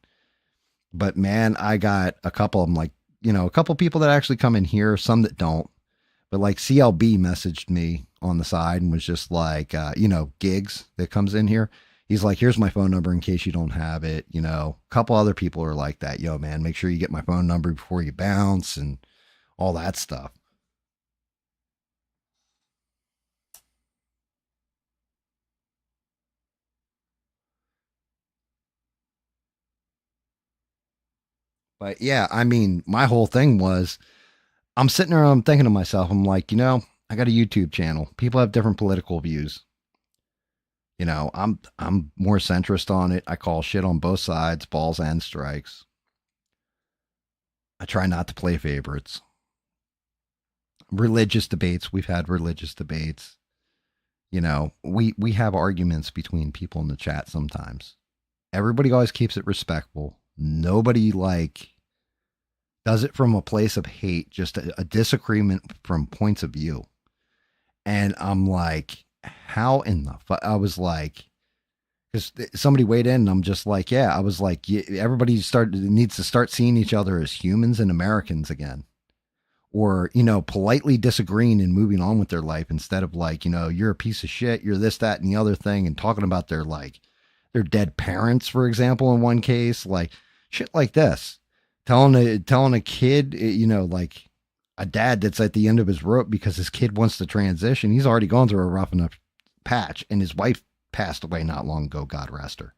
But man, I got a couple of them, like, a couple people that actually come in here, some that don't. But like CLB messaged me on the side and was just like, Gigs that comes in here. He's like, here's my phone number in case you don't have it. A couple other people are like that. Yo, man, make sure you get my phone number before you bounce and all that stuff. But yeah, I mean, my whole thing was I'm sitting there, I'm thinking to myself, I'm like, I got a YouTube channel. People have different political views. I'm more centrist on it. I call shit on both sides, balls and strikes. I try not to play favorites. Religious debates, we've had religious debates. We have arguments between people in the chat sometimes. Everybody always keeps it respectful. Nobody does it from a place of hate, just a disagreement from points of view. And I'm like, how in the fuck? I was like, because somebody weighed in and I'm just like, yeah, I was like, everybody needs to start seeing each other as humans and Americans again. Or, politely disagreeing and moving on with their life instead of like, you're a piece of shit, you're this, that, and the other thing, and talking about their dead parents, for example, in one case, like shit like this. Telling a kid, like a dad that's at the end of his rope because his kid wants to transition. He's already gone through a rough enough patch, and his wife passed away not long ago, God rest her.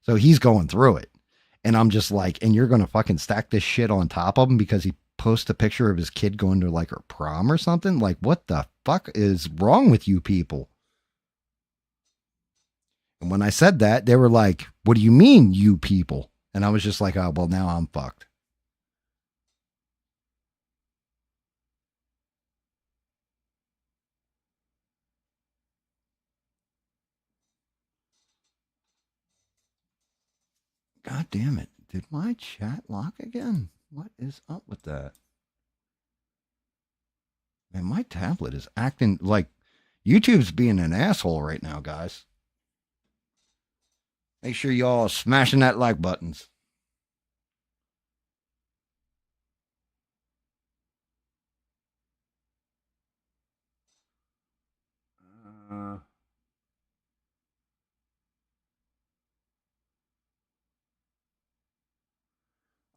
So he's going through it. And I'm just like, and you're going to fucking stack this shit on top of him because he posts a picture of his kid going to like her prom or something? Like, what the fuck is wrong with you people? And when I said that, they were like, what do you mean, you people? And I was just like, oh, well, now I'm fucked. God damn it. Did my chat lock again? What is up with that? Man, my tablet is acting like YouTube's being an asshole right now, guys. Make sure y'all are smashing that like buttons.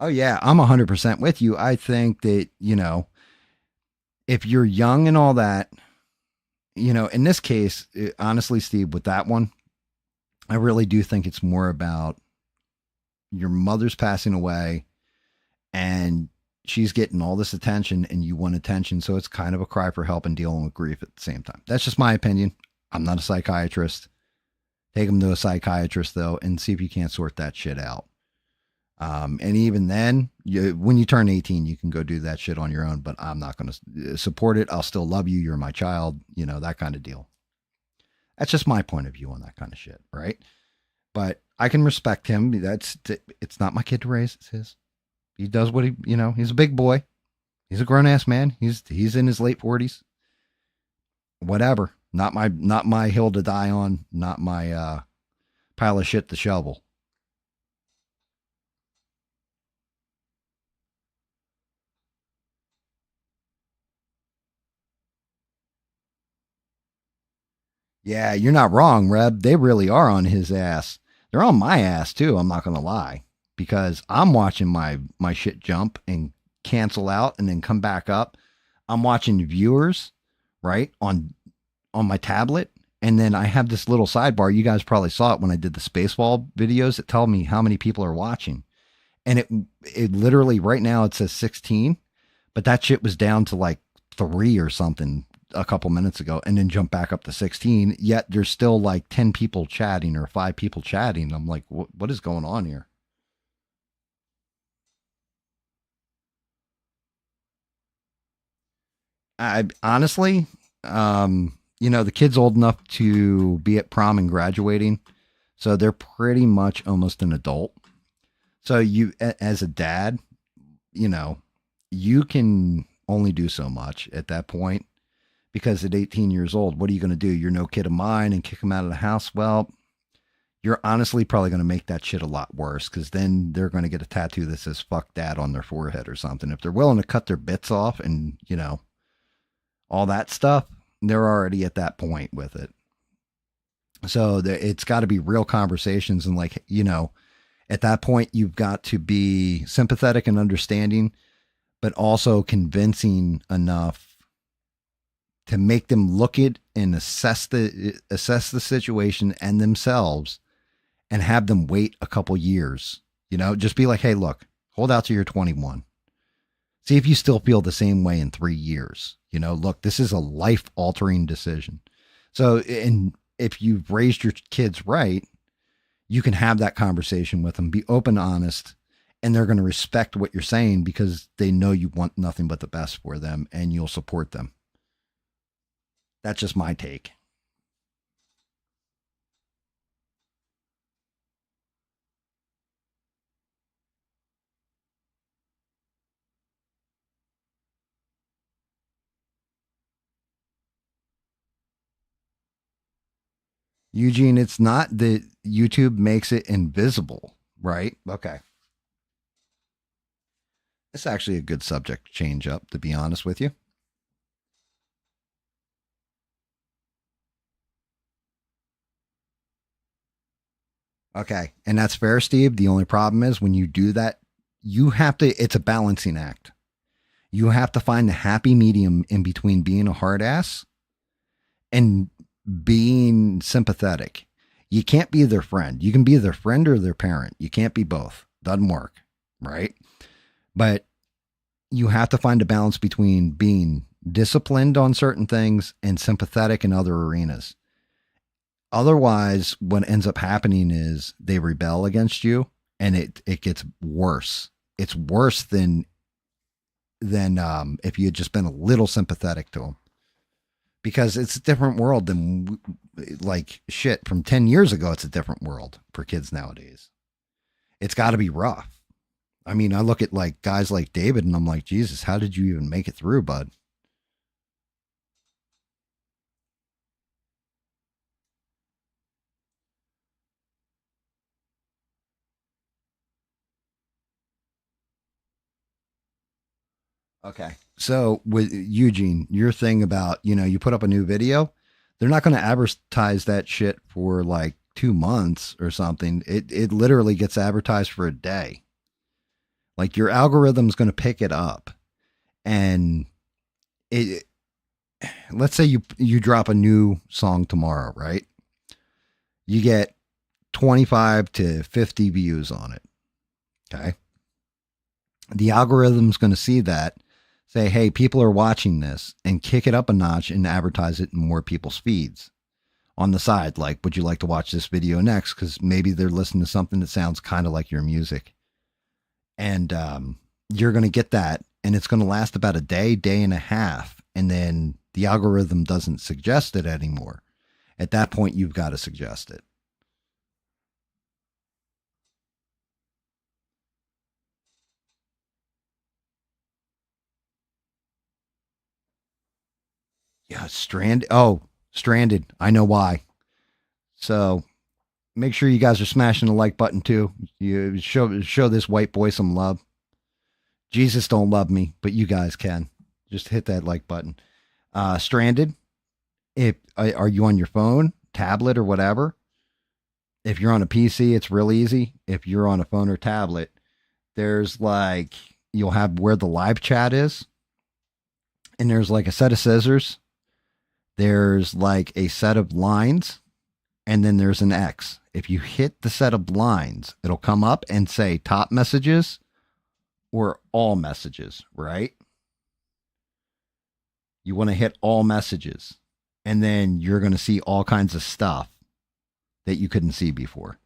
Oh, yeah, I'm 100% with you. I think that, if you're young and all that, in this case, honestly, Steve, with that one, I really do think it's more about your mother's passing away and she's getting all this attention and you want attention. So it's kind of a cry for help and dealing with grief at the same time. That's just my opinion. I'm not a psychiatrist. Take them to a psychiatrist, though, and see if you can't sort that shit out. And even then, when you turn 18, you can go do that shit on your own, but I'm not going to support it. I'll still love you. You're my child, that kind of deal. That's just my point of view on that kind of shit, right? But I can respect him. It's not my kid to raise. It's his. He does what he's a big boy. He's a grown ass man. He's in his late 40s. Whatever. Not my hill to die on. Not my pile of shit to shovel. Yeah, you're not wrong, Reb. They really are on his ass. They're on my ass too. I'm not gonna lie, because I'm watching my shit jump and cancel out and then come back up. I'm watching viewers, right, on my tablet, and then I have this little sidebar. You guys probably saw it when I did the Spacewall videos that tell me how many people are watching, and it literally right now it says 16, but that shit was down to like 3 or something a couple minutes ago and then jumped back up to 16. Yet there's still like 10 people chatting or 5 people chatting. I'm like, what is going on here? I honestly, the kid's old enough to be at prom and graduating, so they're pretty much almost an adult. So you, as a dad, you know, you can only do so much at that point because at 18 years old, what are you going to do? You're no kid of mine and kick them out of the house. Well, you're honestly probably going to make that shit a lot worse because then they're going to get a tattoo that says fuck dad on their forehead or something. If they're willing to cut their bits off and, all that stuff, they're already at that point with it. So it's got to be real conversations. And like, at that point, you've got to be sympathetic and understanding, but also convincing enough to make them look at and assess the situation and themselves and have them wait a couple years. Just be like, hey, look, hold out till you're 21. See if you still feel the same way in 3 years. Look, this is a life altering decision. So, and if you've raised your kids right, you can have that conversation with them, be open, honest, and they're going to respect what you're saying because they know you want nothing but the best for them and you'll support them. That's just my take. Eugene, it's not that YouTube makes it invisible, right? Okay. It's actually a good subject to change up, to be honest with you. Okay. And that's fair, Steve. The only problem is when you do that, it's a balancing act. You have to find the happy medium in between being a hard ass and being sympathetic. You can't be their friend. You can be their friend or their parent. You can't be both. Doesn't work, right? But you have to find a balance between being disciplined on certain things and sympathetic in other arenas. Otherwise, what ends up happening is they rebel against you and it gets worse. It's worse than if you had just been a little sympathetic to them. Because it's a different world than like shit from 10 years ago. It's a different world for kids nowadays. It's got to be rough. I mean, I look at like guys like David and I'm like, Jesus, how did you even make it through, bud? Okay. So with Eugene, your thing about, you put up a new video, they're not going to advertise that shit for like 2 months or something. It literally gets advertised for a day. Like your algorithm's going to pick it up and it, let's say you drop a new song tomorrow, right? You get 25 to 50 views on it. Okay. The algorithm's going to see that, say, hey, people are watching this and kick it up a notch and advertise it in more people's feeds on the side. Like, would you like to watch this video next? Because maybe they're listening to something that sounds kind of like your music. And you're going to get that. And it's going to last about a day, day and a half. And then the algorithm doesn't suggest it anymore. At that point, you've got to suggest it. Yeah, stranded. Oh, stranded. I know why. So make sure you guys are smashing the like button too. You show this white boy some love. Jesus don't love me, but you guys can. Just hit that like button. Stranded. If are you on your phone, tablet, or whatever? If you're on a PC, it's real easy. If you're on a phone or tablet, there's like you'll have where the live chat is, and there's like a set of scissors. There's like a set of lines, and then there's an X. If you hit the set of lines, it'll come up and say top messages or all messages, right? You want to hit all messages, and then you're going to see all kinds of stuff that you couldn't see before.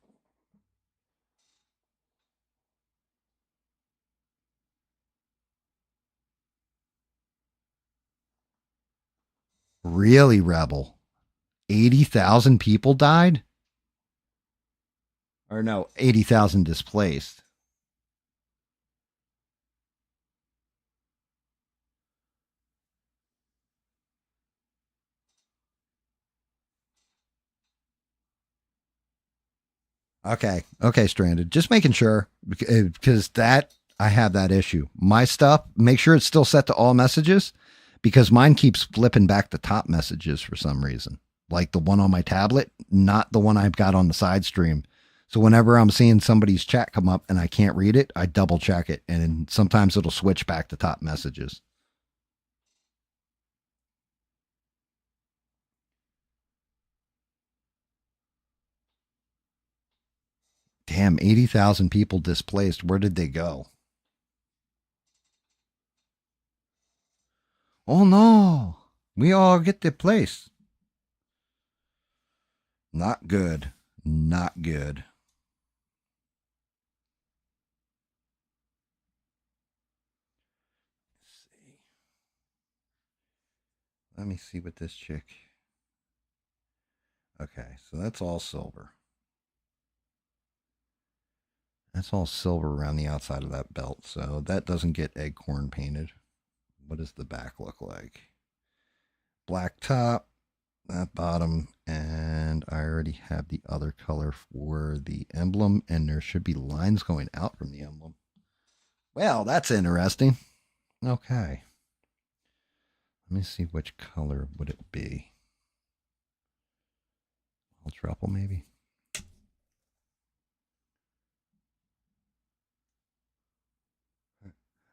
Really, Rebel? 80,000 people died? Or no, 80,000 displaced. Okay. Okay, Stranded. Just making sure because that I have that issue. My stuff, make sure it's still set to all messages because mine keeps flipping back the top messages for some reason. Like the one on my tablet, not the one I've got on the side stream. So whenever I'm seeing somebody's chat come up and I can't read it, I double check it. And sometimes it'll switch back to top messages. Damn, 80,000 people displaced. Where did they go? Oh no, we all get displaced. Not good. Not good. Let me see what this chick. Okay, so that's all silver. That's all silver around the outside of that belt, so that doesn't get Eggcorn painted. What does the back look like? Black top, that bottom, and I already have the other color for the emblem, and there should be lines going out from the emblem. Well, that's interesting. Okay. Let me see which color would it be. Ultra maybe.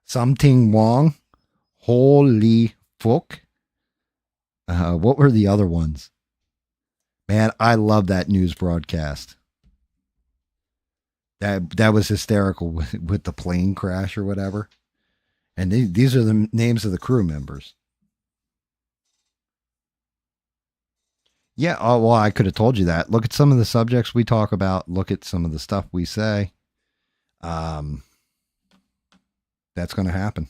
Something Wong. Holy fuck. What were the other ones? Man, I love that news broadcast. That was hysterical with the plane crash or whatever. And these are the names of the crew members. Yeah, oh, well, I could have told you that. Look at some of the subjects we talk about. Look at some of the stuff we say. That's going to happen.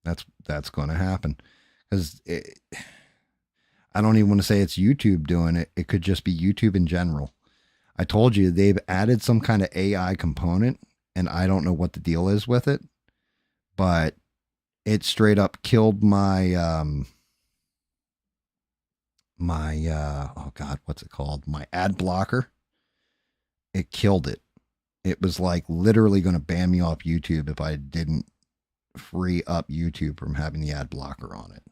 That's going to happen. Because I don't even want to say it's YouTube doing it. It could just be YouTube in general. I told you they've added some kind of AI component, and I don't know what the deal is with it, but it straight up killed my oh god, what's it called? My ad blocker. It killed it. It was like literally going to ban me off YouTube if I didn't free up YouTube from having the ad blocker on it.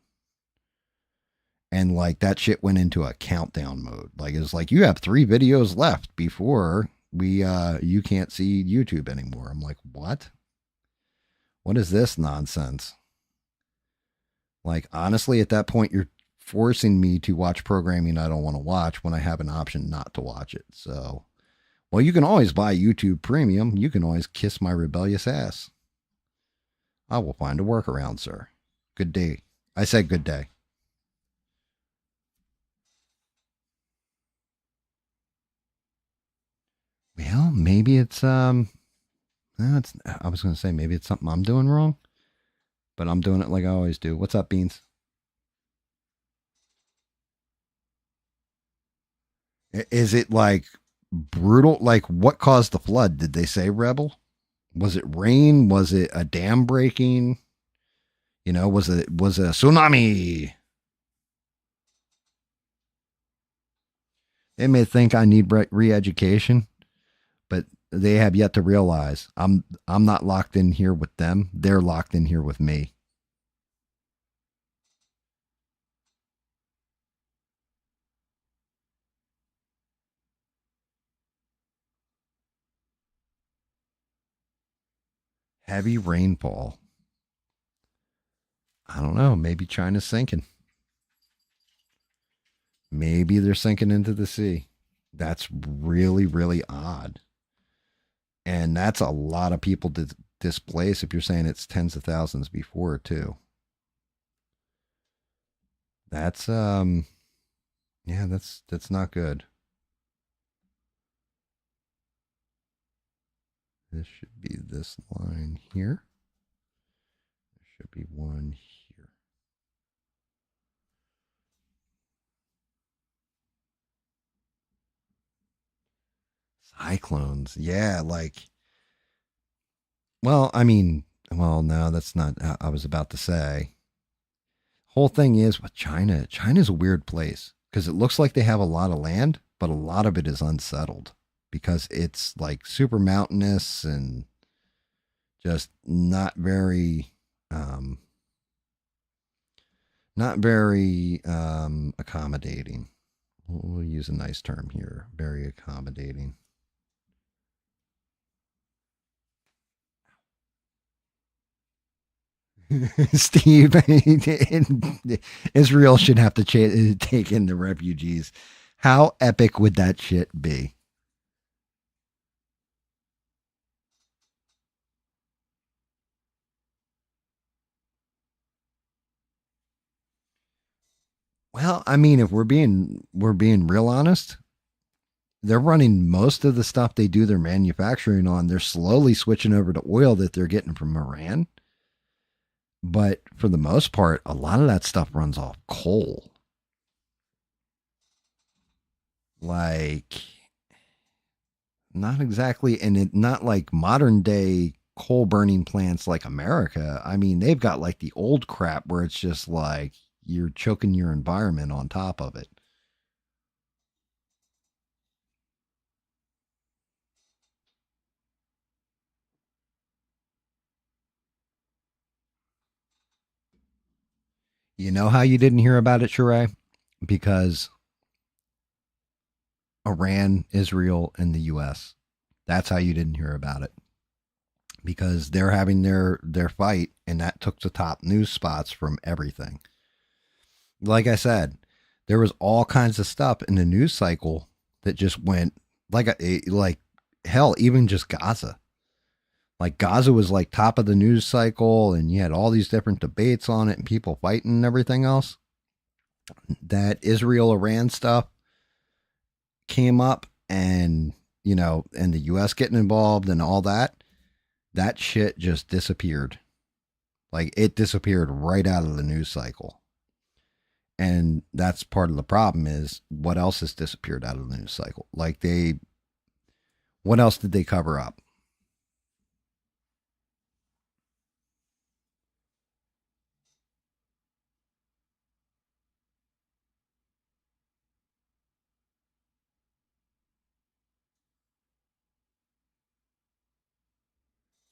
And like that shit went into a countdown mode. Like it's like you have 3 videos left before you can't see YouTube anymore. I'm like, what? What is this nonsense? Like honestly, at that point, you're forcing me to watch programming I don't want to watch when I have an option not to watch it. So, well, you can always buy YouTube Premium. You can always kiss my rebellious ass. I will find a workaround, sir. Good day. I said good day. Well, maybe it's I was going to say maybe it's something I'm doing wrong, but I'm doing it like I always do. What's up, Beans? Is it like brutal? Like what caused the flood? Did they say, Rebel? Was it rain? Was it a dam breaking? You know, was it a tsunami? They may think I need re-education, but they have yet to realize I'm not locked in here with them. They're locked in here with me. Heavy rainfall. I don't know. Maybe China's sinking. Maybe they're sinking into the sea. That's really, really odd. And that's a lot of people to displace if you're saying it's tens of thousands before, too. That's yeah, that's not good. This should be this line here. There should be one here. Cyclones. Yeah, like well, I mean, well, no, that's not I was about to say. Whole thing is with China, China's a weird place because it looks like they have a lot of land, but a lot of it is unsettled because it's like super mountainous and just um not very accommodating. We'll use a nice term here. Very accommodating. Steve, Israel should have to take in the refugees. How epic would that shit be? Well, I mean, if we're being real honest, they're running most of the stuff they do their manufacturing on. They're slowly switching over to oil that they're getting from Iran. But for the most part, a lot of that stuff runs off coal. Like, not exactly, and not like modern day coal burning plants like America. I mean, they've got like the old crap where it's just like you're choking your environment on top of it. You know how you didn't hear about it, Sheree? Because Iran, Israel, and the US. That's how you didn't hear about it. Because they're having their fight, and that took the top news spots from everything. Like I said, there was all kinds of stuff in the news cycle that just went like hell, even just Gaza. Like Gaza was like top of the news cycle, and you had all these different debates on it and people fighting and everything else. That Israel Iran stuff came up, and and the US getting involved and all that shit just disappeared. Like it disappeared right out of the news cycle. And that's part of the problem is what else has disappeared out of the news cycle? Like what else did they cover up?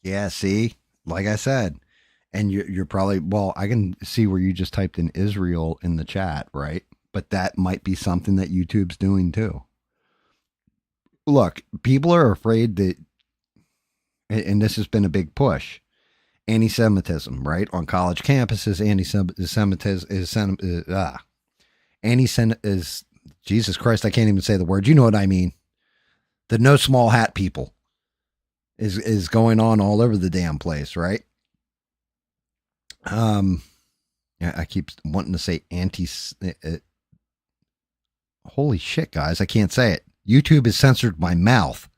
Yeah, see, like I said, and you're probably well. I can see where you just typed in Israel in the chat, right? But that might be something that YouTube's doing too. Look, people are afraid that, and this has been a big push. Anti-Semitism, right? On college campuses, anti-Semitism is Jesus Christ. I can't even say the word. You know what I mean? The no small hat people is going on all over the damn place, right? Yeah, I keep wanting to say holy shit, guys, I can't say it. YouTube has censored my mouth.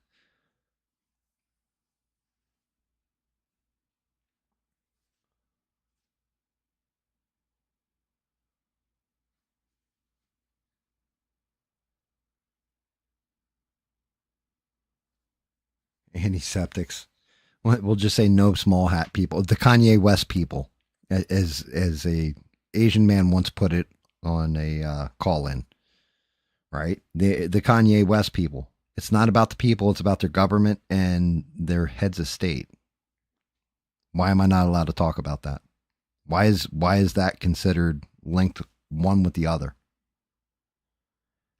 Antiseptics. We'll just say no small hat people. The Kanye West people, as a Asian man once put it on a call in. Right, the Kanye West people. It's not about the people. It's about their government and their heads of state. Why am I not allowed to talk about that? Why is that considered linked one with the other?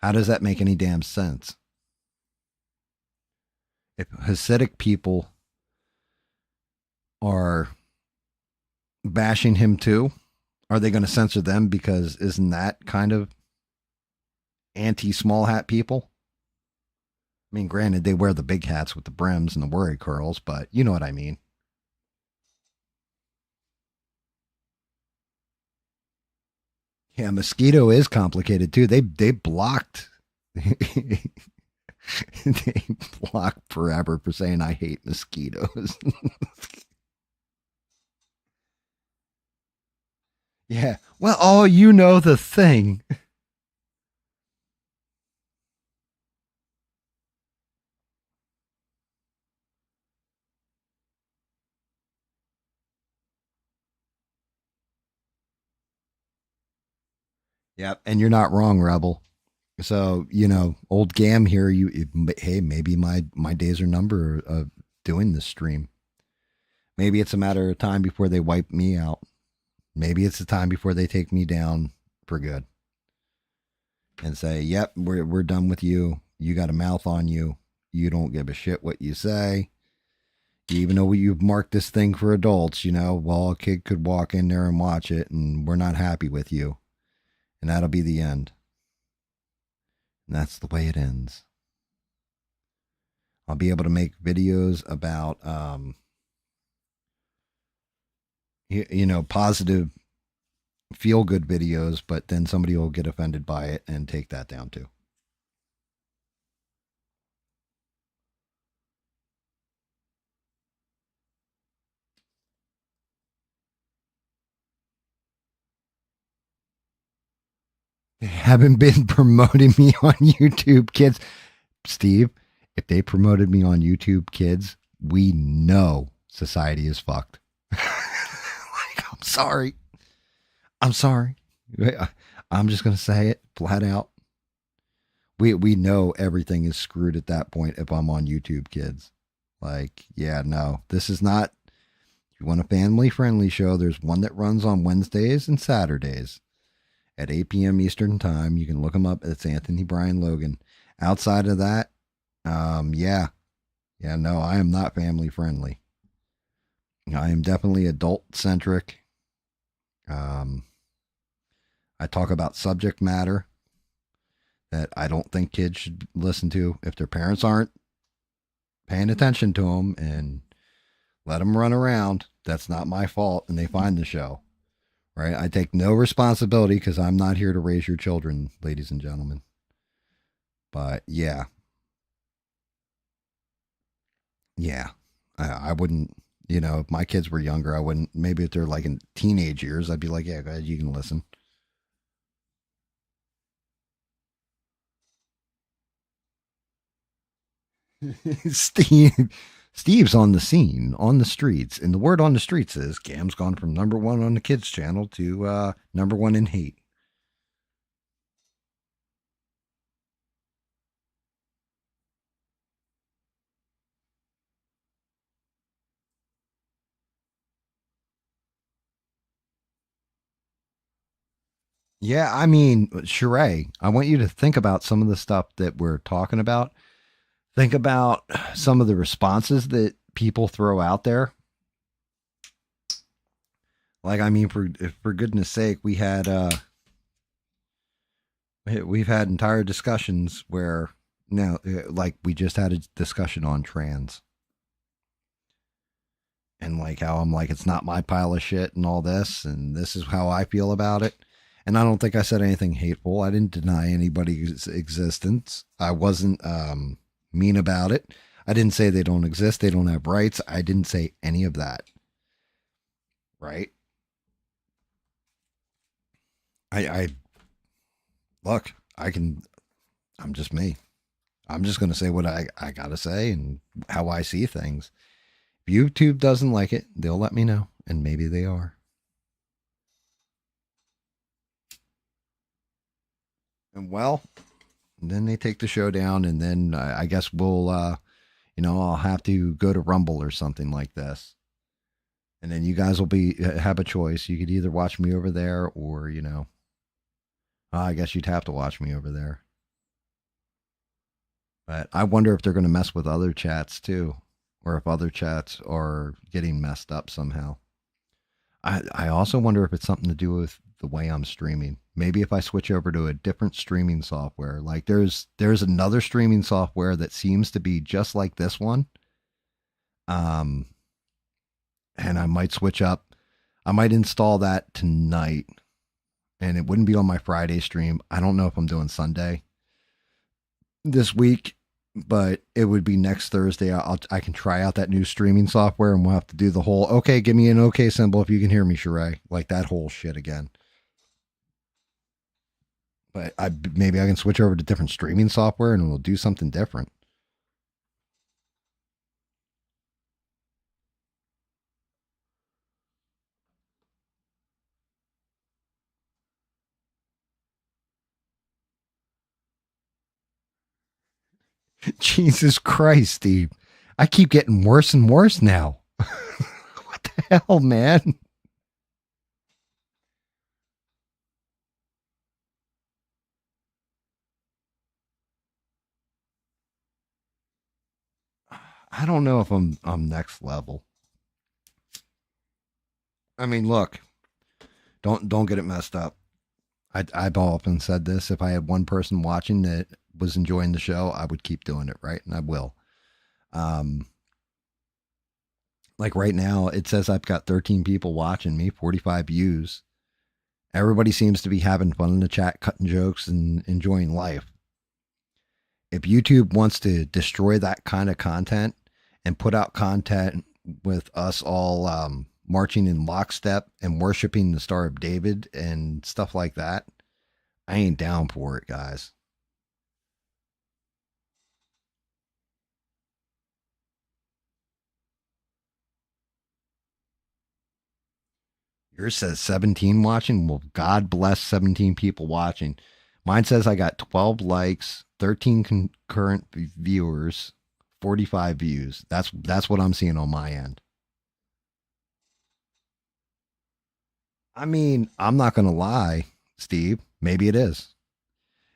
How does that make any damn sense? If Hasidic people are bashing him too, are they going to censor them because isn't that kind of anti small hat people? I mean, granted, they wear the big hats with the brims and the worry curls, but you know what I mean. Yeah, mosquito is complicated too. They blocked they blocked forever for saying I hate mosquitoes. Yeah. Well, oh, you know the thing. Yep, and you're not wrong, Rebel. So old GAM here. Hey, maybe my days are numbered of doing this stream. Maybe it's a matter of time before they wipe me out. Maybe it's the time before they take me down for good and say, "Yep, we're done with you. You got a mouth on you. You don't give a shit what you say. Even though you've marked this thing for adults, well, a kid could walk in there and watch it, and we're not happy with you, and that'll be the end." And that's the way it ends. I'll be able to make videos about, positive, feel good videos, but then somebody will get offended by it and take that down too. They haven't been promoting me on YouTube, kids. Steve, if they promoted me on YouTube, kids, we know society is fucked. I'm sorry. I'm sorry. I'm just gonna say it flat out. We know everything is screwed at that point if I'm on YouTube, kids. Yeah, no, this is not. If you want a family friendly show, there's one that runs on Wednesdays and Saturdays at 8 p.m. Eastern time. You can look them up. It's Anthony Brian Logan. Outside of that, yeah, no, I am not family friendly. I am definitely adult centric. I talk about subject matter that I don't think kids should listen to if their parents aren't paying attention to them and let them run around. That's not my fault, and they find the show. Right? I take no responsibility because I'm not here to raise your children, ladies and gentlemen. But yeah. I wouldn't, if my kids were younger, I wouldn't. Maybe if they're like in teenage years, I'd be like, yeah, go ahead, you can listen. Steve's on the scene, on the streets, and the word on the streets is GAM's gone from #1 on the kids channel to #1 in hate. Yeah, I mean, Sheree, I want you to think about some of the stuff that we're talking about. Think about some of the responses that people throw out there. Like, I mean, for goodness sake, we've had entire discussions where like we just had a discussion on trans, and like how I'm like it's not my pile of shit and all this, and this is how I feel about it. And I don't think I said anything hateful. I didn't deny anybody's existence. I wasn't mean about it. I didn't say they don't exist. They don't have rights. I didn't say any of that. Right? I look, I'm just me. I'm just going to say what I got to say and how I see things. If YouTube doesn't like it, they'll let me know. And maybe they are. And well, then they take the show down, and then I guess we'll, I'll have to go to Rumble or something like this. And then you guys will have a choice. You could either watch me over there or, I guess you'd have to watch me over there. But I wonder if they're going to mess with other chats too, or if other chats are getting messed up somehow. I also wonder if it's something to do with the way I'm streaming. Maybe if I switch over to a different streaming software, like there's another streaming software that seems to be just like this one. And I might switch up. I might install that tonight and it wouldn't be on my Friday stream. I don't know if I'm doing Sunday this week, but it would be next Thursday. I can try out that new streaming software, and we'll have to do the whole okay, give me an okay symbol if you can hear me, Sheree, like that whole shit again. But maybe I can switch over to different streaming software and we'll do something different. Jesus Christ, Steve. I keep getting worse and worse now. What the hell, man? I don't know if I'm next level. I mean, look, don't get it messed up. I've often said this. If I had one person watching that was enjoying the show, I would keep doing it, right? And I will. Like right now, it says I've got 13 people watching me, 45 views. Everybody seems to be having fun in the chat, cutting jokes and enjoying life. If YouTube wants to destroy that kind of content and put out content with us all marching in lockstep and worshiping the Star of David and stuff like that, I ain't down for it, guys. Yours says 17 watching. Well, God bless 17 people watching. Mine says I got 12 likes, 13 concurrent viewers, 45 views. That's what I'm seeing on my end. I mean, I'm not going to lie, Steve. Maybe it is.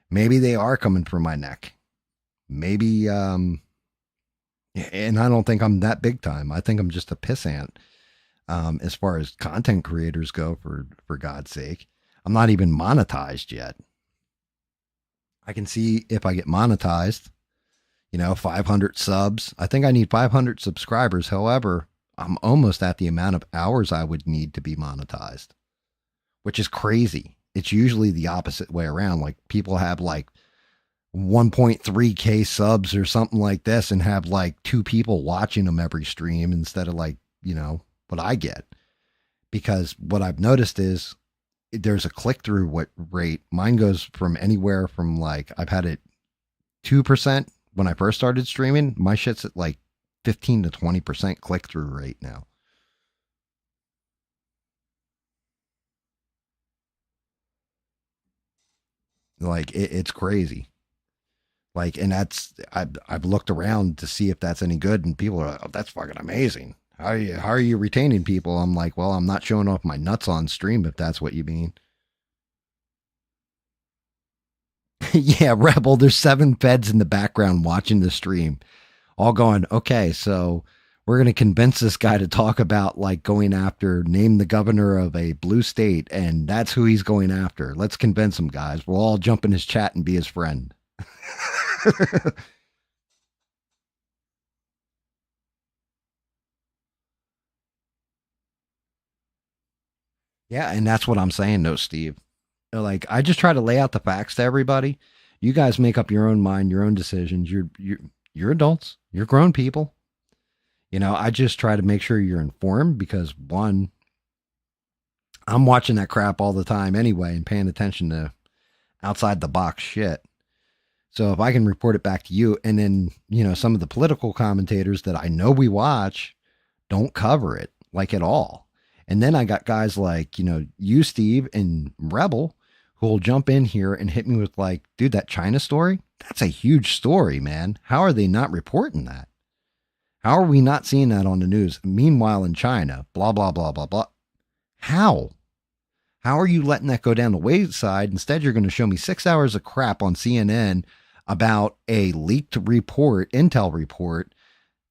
Maybe they are coming for my neck. Maybe, and I don't think I'm that big time. I think I'm just a pissant as far as content creators go, for God's sake. I'm not even monetized yet. I can see if I get monetized, 500 subs. I think I need 500 subscribers. However, I'm almost at the amount of hours I would need to be monetized, which is crazy. It's usually the opposite way around. Like people have like 1.3K subs or something like this and have like 2 people watching them every stream instead of like, what I get. Because what I've noticed is there's a click-through rate. Mine goes from anywhere from like, I've had it 2% when I first started streaming. My shit's at like 15 to 20% click-through rate now. Like it's crazy. Like, and I've looked around to see if that's any good, and people are like, oh, that's fucking amazing. How are you retaining people? I'm like, well, I'm not showing off my nuts on stream if that's what you mean. Yeah, Rebel, there's 7 feds in the background watching the stream, all going, okay, so we're going to convince this guy to talk about like going after, name the governor of a blue state, and that's who he's going after. Let's convince him, guys. We'll all jump in his chat and be his friend. Yeah, and that's what I'm saying, though, Steve. Like, I just try to lay out the facts to everybody. You guys make up your own mind, your own decisions. You're adults. You're grown people. I just try to make sure you're informed because one, I'm watching that crap all the time anyway and paying attention to outside the box shit. So if I can report it back to you, and then, some of the political commentators that I know we watch don't cover it like at all. And then I got guys like, you, Steve, and Rebel who will jump in here and hit me with like, dude, that China story, that's a huge story, man. How are they not reporting that? How are we not seeing that on the news? Meanwhile, in China, blah, blah, blah, blah, blah. How? How are you letting that go down the wayside? Instead, you're going to show me 6 hours of crap on CNN about a leaked report, intel report,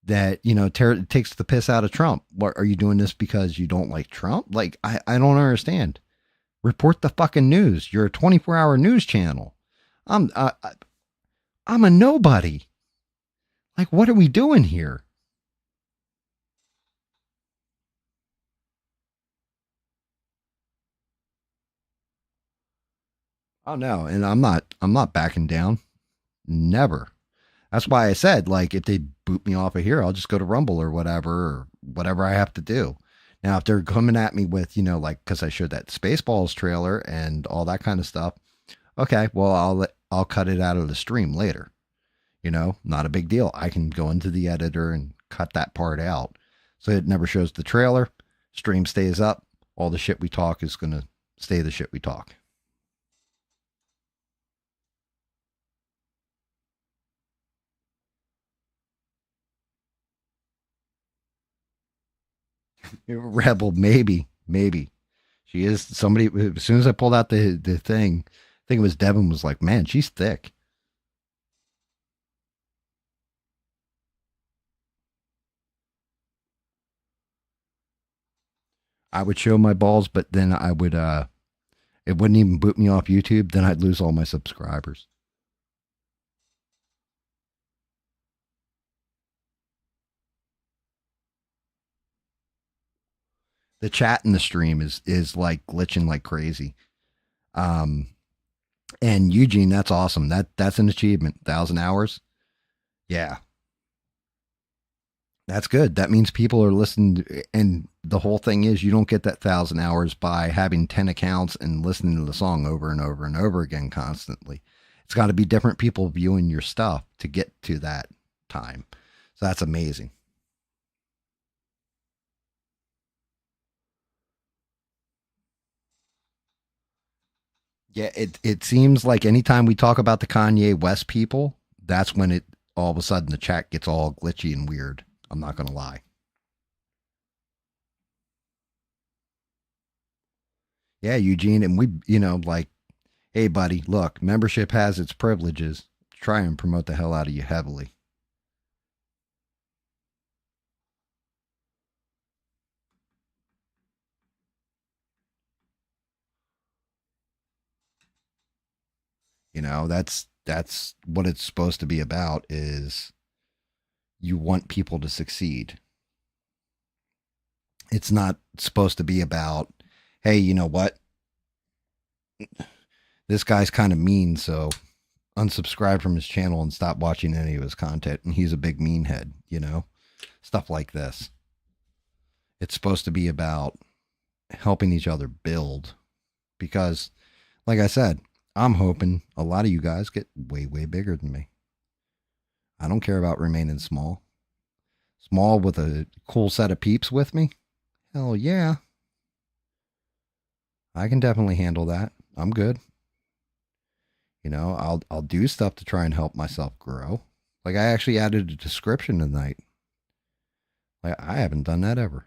that, takes the piss out of Trump. What, are you doing this because you don't like Trump? Like, I don't understand. Report the fucking news. You're a 24-hour news channel. I'm a nobody. Like, what are we doing here? Oh no, and I'm not backing down. Never. That's why I said, like, if they boot me off of here, I'll just go to Rumble or whatever I have to do. Now, if they're coming at me with, like, because I showed that Spaceballs trailer and all that kind of stuff, okay, well, I'll cut it out of the stream later. Not a big deal. I can go into the editor and cut that part out, so it never shows the trailer. Stream stays up. All the shit we talk is gonna stay the shit we talk. Rebel, maybe. She is somebody. As soon as I pulled out the thing, I think it was Devin was like, "Man, she's thick." I would show my balls, but then I would it wouldn't even boot me off YouTube. Then I'd lose all my subscribers. The chat in the stream is like glitching like crazy. Um, and Eugene, that's awesome. That's an achievement. 1,000 hours. Yeah, that's good. That means people are listening. And the whole thing is, you don't get that 1,000 hours by having 10 accounts and listening to the song over and over and over again constantly. It's got to be different people viewing your stuff to get to that time. So that's amazing. Yeah, it seems like anytime we talk about the Kanye West people, that's when it all of a sudden the chat gets all glitchy and weird. I'm not gonna lie. Yeah, Eugene, and we, like, hey, buddy, look, membership has its privileges. Try and promote the hell out of you heavily. That's what it's supposed to be about. Is you want people to succeed. It's not supposed to be about, hey, you know what? This guy's kind of mean, so unsubscribe from his channel and stop watching any of his content. And he's a big mean head. Stuff like this. It's supposed to be about helping each other build because, like I said, I'm hoping a lot of you guys get way, way bigger than me. I don't care about remaining small. Small with a cool set of peeps with me? Hell yeah. I can definitely handle that. I'm good. I'll do stuff to try and help myself grow. Like I actually added a description tonight. Like I haven't done that ever.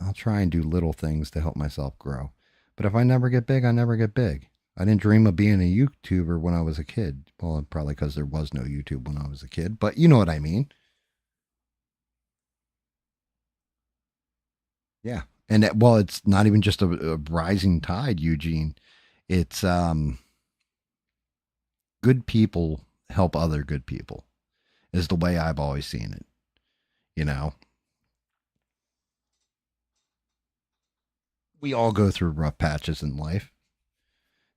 I'll try and do little things to help myself grow. But if I never get big, I never get big. I didn't dream of being a YouTuber when I was a kid. Well, probably because there was no YouTube when I was a kid, but you know what I mean. Yeah. And well, it's not even just a rising tide, Eugene. It's good people help other good people is the way I've always seen it. You know, we all go through rough patches in life.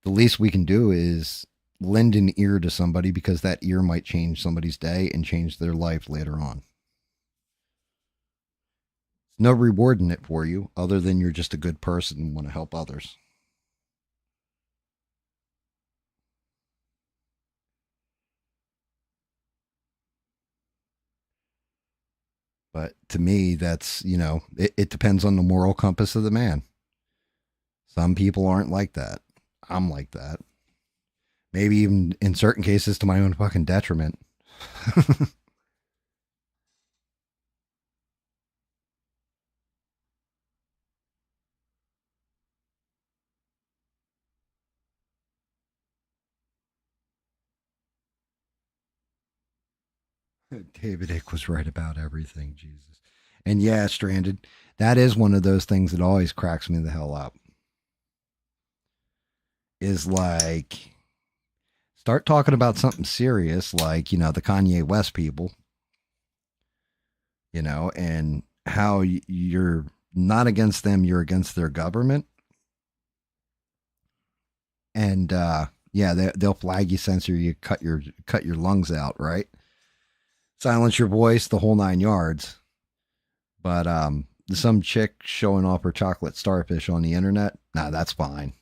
The least we can do is lend an ear to somebody because that ear might change somebody's day and change their life later on. There's no reward in it for you other than you're just a good person and want to help others. But to me, that's, it depends on the moral compass of the man. Some people aren't like that. I'm like that. Maybe even in certain cases to my own fucking detriment. David Icke was right about everything, Jesus. And yeah, Stranded, that is one of those things that always cracks me the hell up. Is like, start talking about something serious, like, the Kanye West people, and how you're not against them, you're against their government. and yeah, they'll flag you, censor you, cut your lungs out, right? Silence your voice, the whole 9 yards. But some chick showing off her chocolate starfish on the internet, nah, that's fine.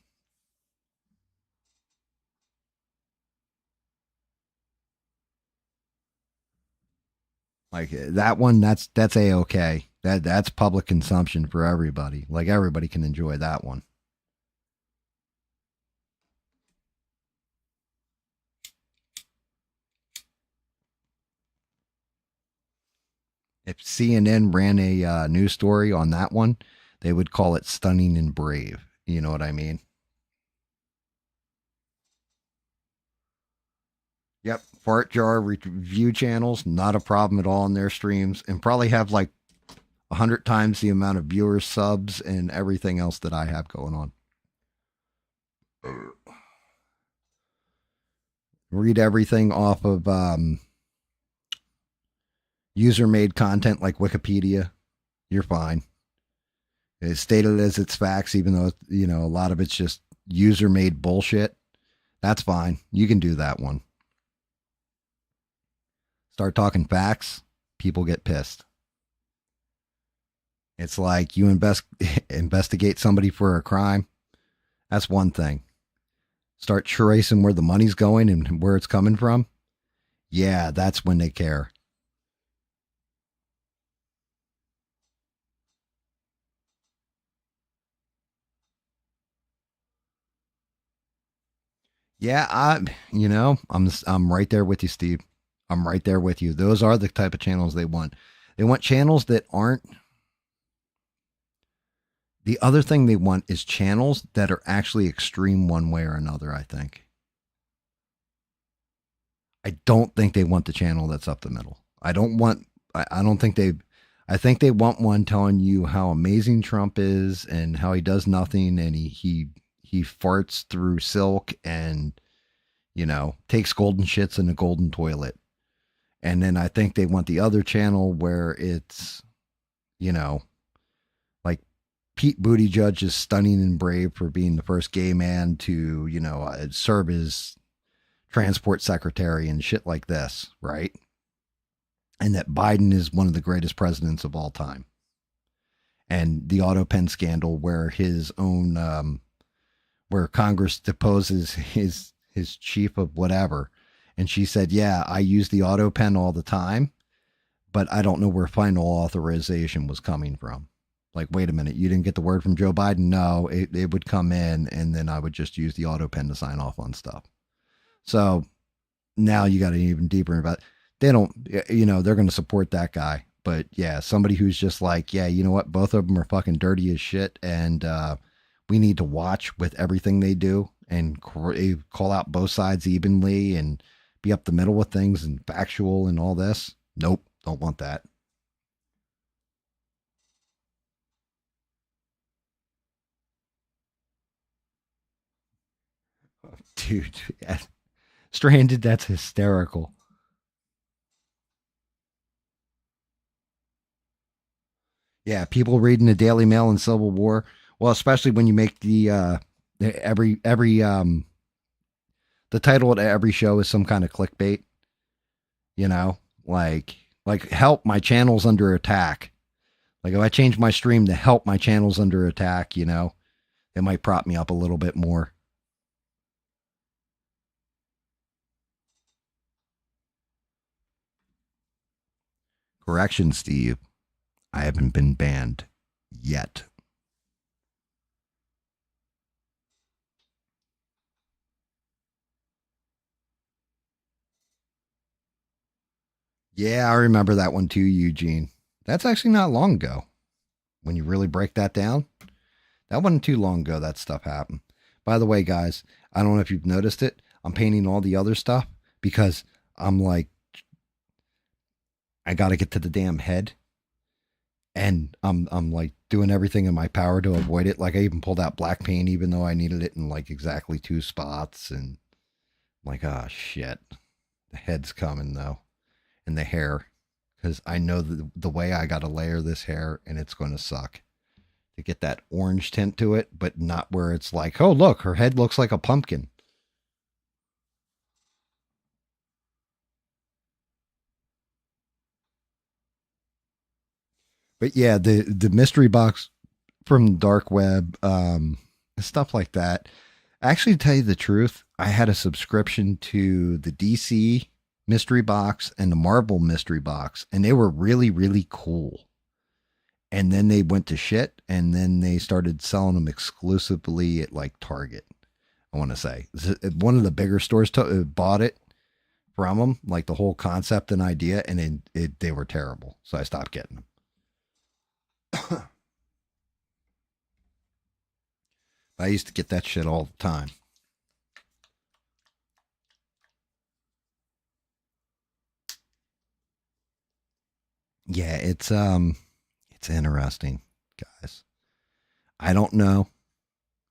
Like that one, that's a-okay. That's public consumption for everybody. Like everybody can enjoy that one. If CNN ran a news story on that one, they would call it stunning and brave. You know what I mean? Yep. Fart jar review channels, not a problem at all in their streams, and probably have like 100 times the amount of viewers, subs, and everything else that I have going on. Read everything off of user made content like Wikipedia. You're fine. It's stated as its facts, even though, you know, a lot of it's just user made bullshit. That's fine. You can do that one. Start talking facts, people get pissed. It's like you investigate somebody for a crime. That's one thing. Start tracing where the money's going and where it's coming from. Yeah, that's when they care. Yeah, I'm right there with you, Steve. I'm right there with you. Those are the type of channels they want. They want channels that aren't. The other thing they want is channels that are actually extreme one way or another, I think. I don't think they want the channel that's up the middle. I don't think I think they want one telling you how amazing Trump is and how he does nothing and he farts through silk and, you know, takes golden shits in a golden toilet. And then I think they want the other channel where it's, you know, like Pete Buttigieg is stunning and brave for being the first gay man to, you know, serve as transport secretary and shit like this, right? And that Biden is one of the greatest presidents of all time. And the auto pen scandal where his own, where Congress deposes his chief of whatever. And she said, yeah, I use the auto pen all the time, but I don't know where final authorization was coming from. Like, wait a minute, you didn't get the word from Joe Biden? No, it would come in and then I would just use the auto pen to sign off on stuff. So now you got to even deeper about it. They don't, you know, they're going to support that guy. But yeah, somebody who's just like, yeah, you know what? Both of them are fucking dirty as shit. And we need to watch with everything they do and call out both sides evenly and be up the middle with things and factual and all this. Nope, don't want that. Dude, Stranded, that's hysterical. Yeah, people reading the Daily Mail and Civil War. Well, especially when you make the every the title of every show is some kind of clickbait. You know, like help, my channel's under attack. Like if I change my stream to help, my channel's under attack, you know, it might prop me up a little bit more. Correction, Steve. I haven't been banned yet. Yeah, I remember that one too, Eugene. That's actually not long ago. When you really break that down, that wasn't too long ago that stuff happened. By the way, guys, I don't know if you've noticed it. I'm painting all the other stuff because I'm like, I got to get to the damn head. And I'm like doing everything in my power to avoid it. Like I even pulled out black paint, even though I needed it in like exactly 2 spots. And I'm like, oh shit, the head's coming though, and the hair, because I know the way I got to layer this hair, and it's going to suck to get that orange tint to it, but not where it's like, oh, look, her head looks like a pumpkin. But yeah, the mystery box from dark web, stuff like that. Actually, to tell you the truth, I had a subscription to the DC mystery box and the Marvel mystery box, and they were really, really cool. And then they went to shit, and then they started selling them exclusively at like Target. I want to say one of the bigger stores bought it from them, like the whole concept and idea, and they were terrible, so I stopped getting them. I used to get that shit all the time. Yeah, it's interesting, guys. I don't know.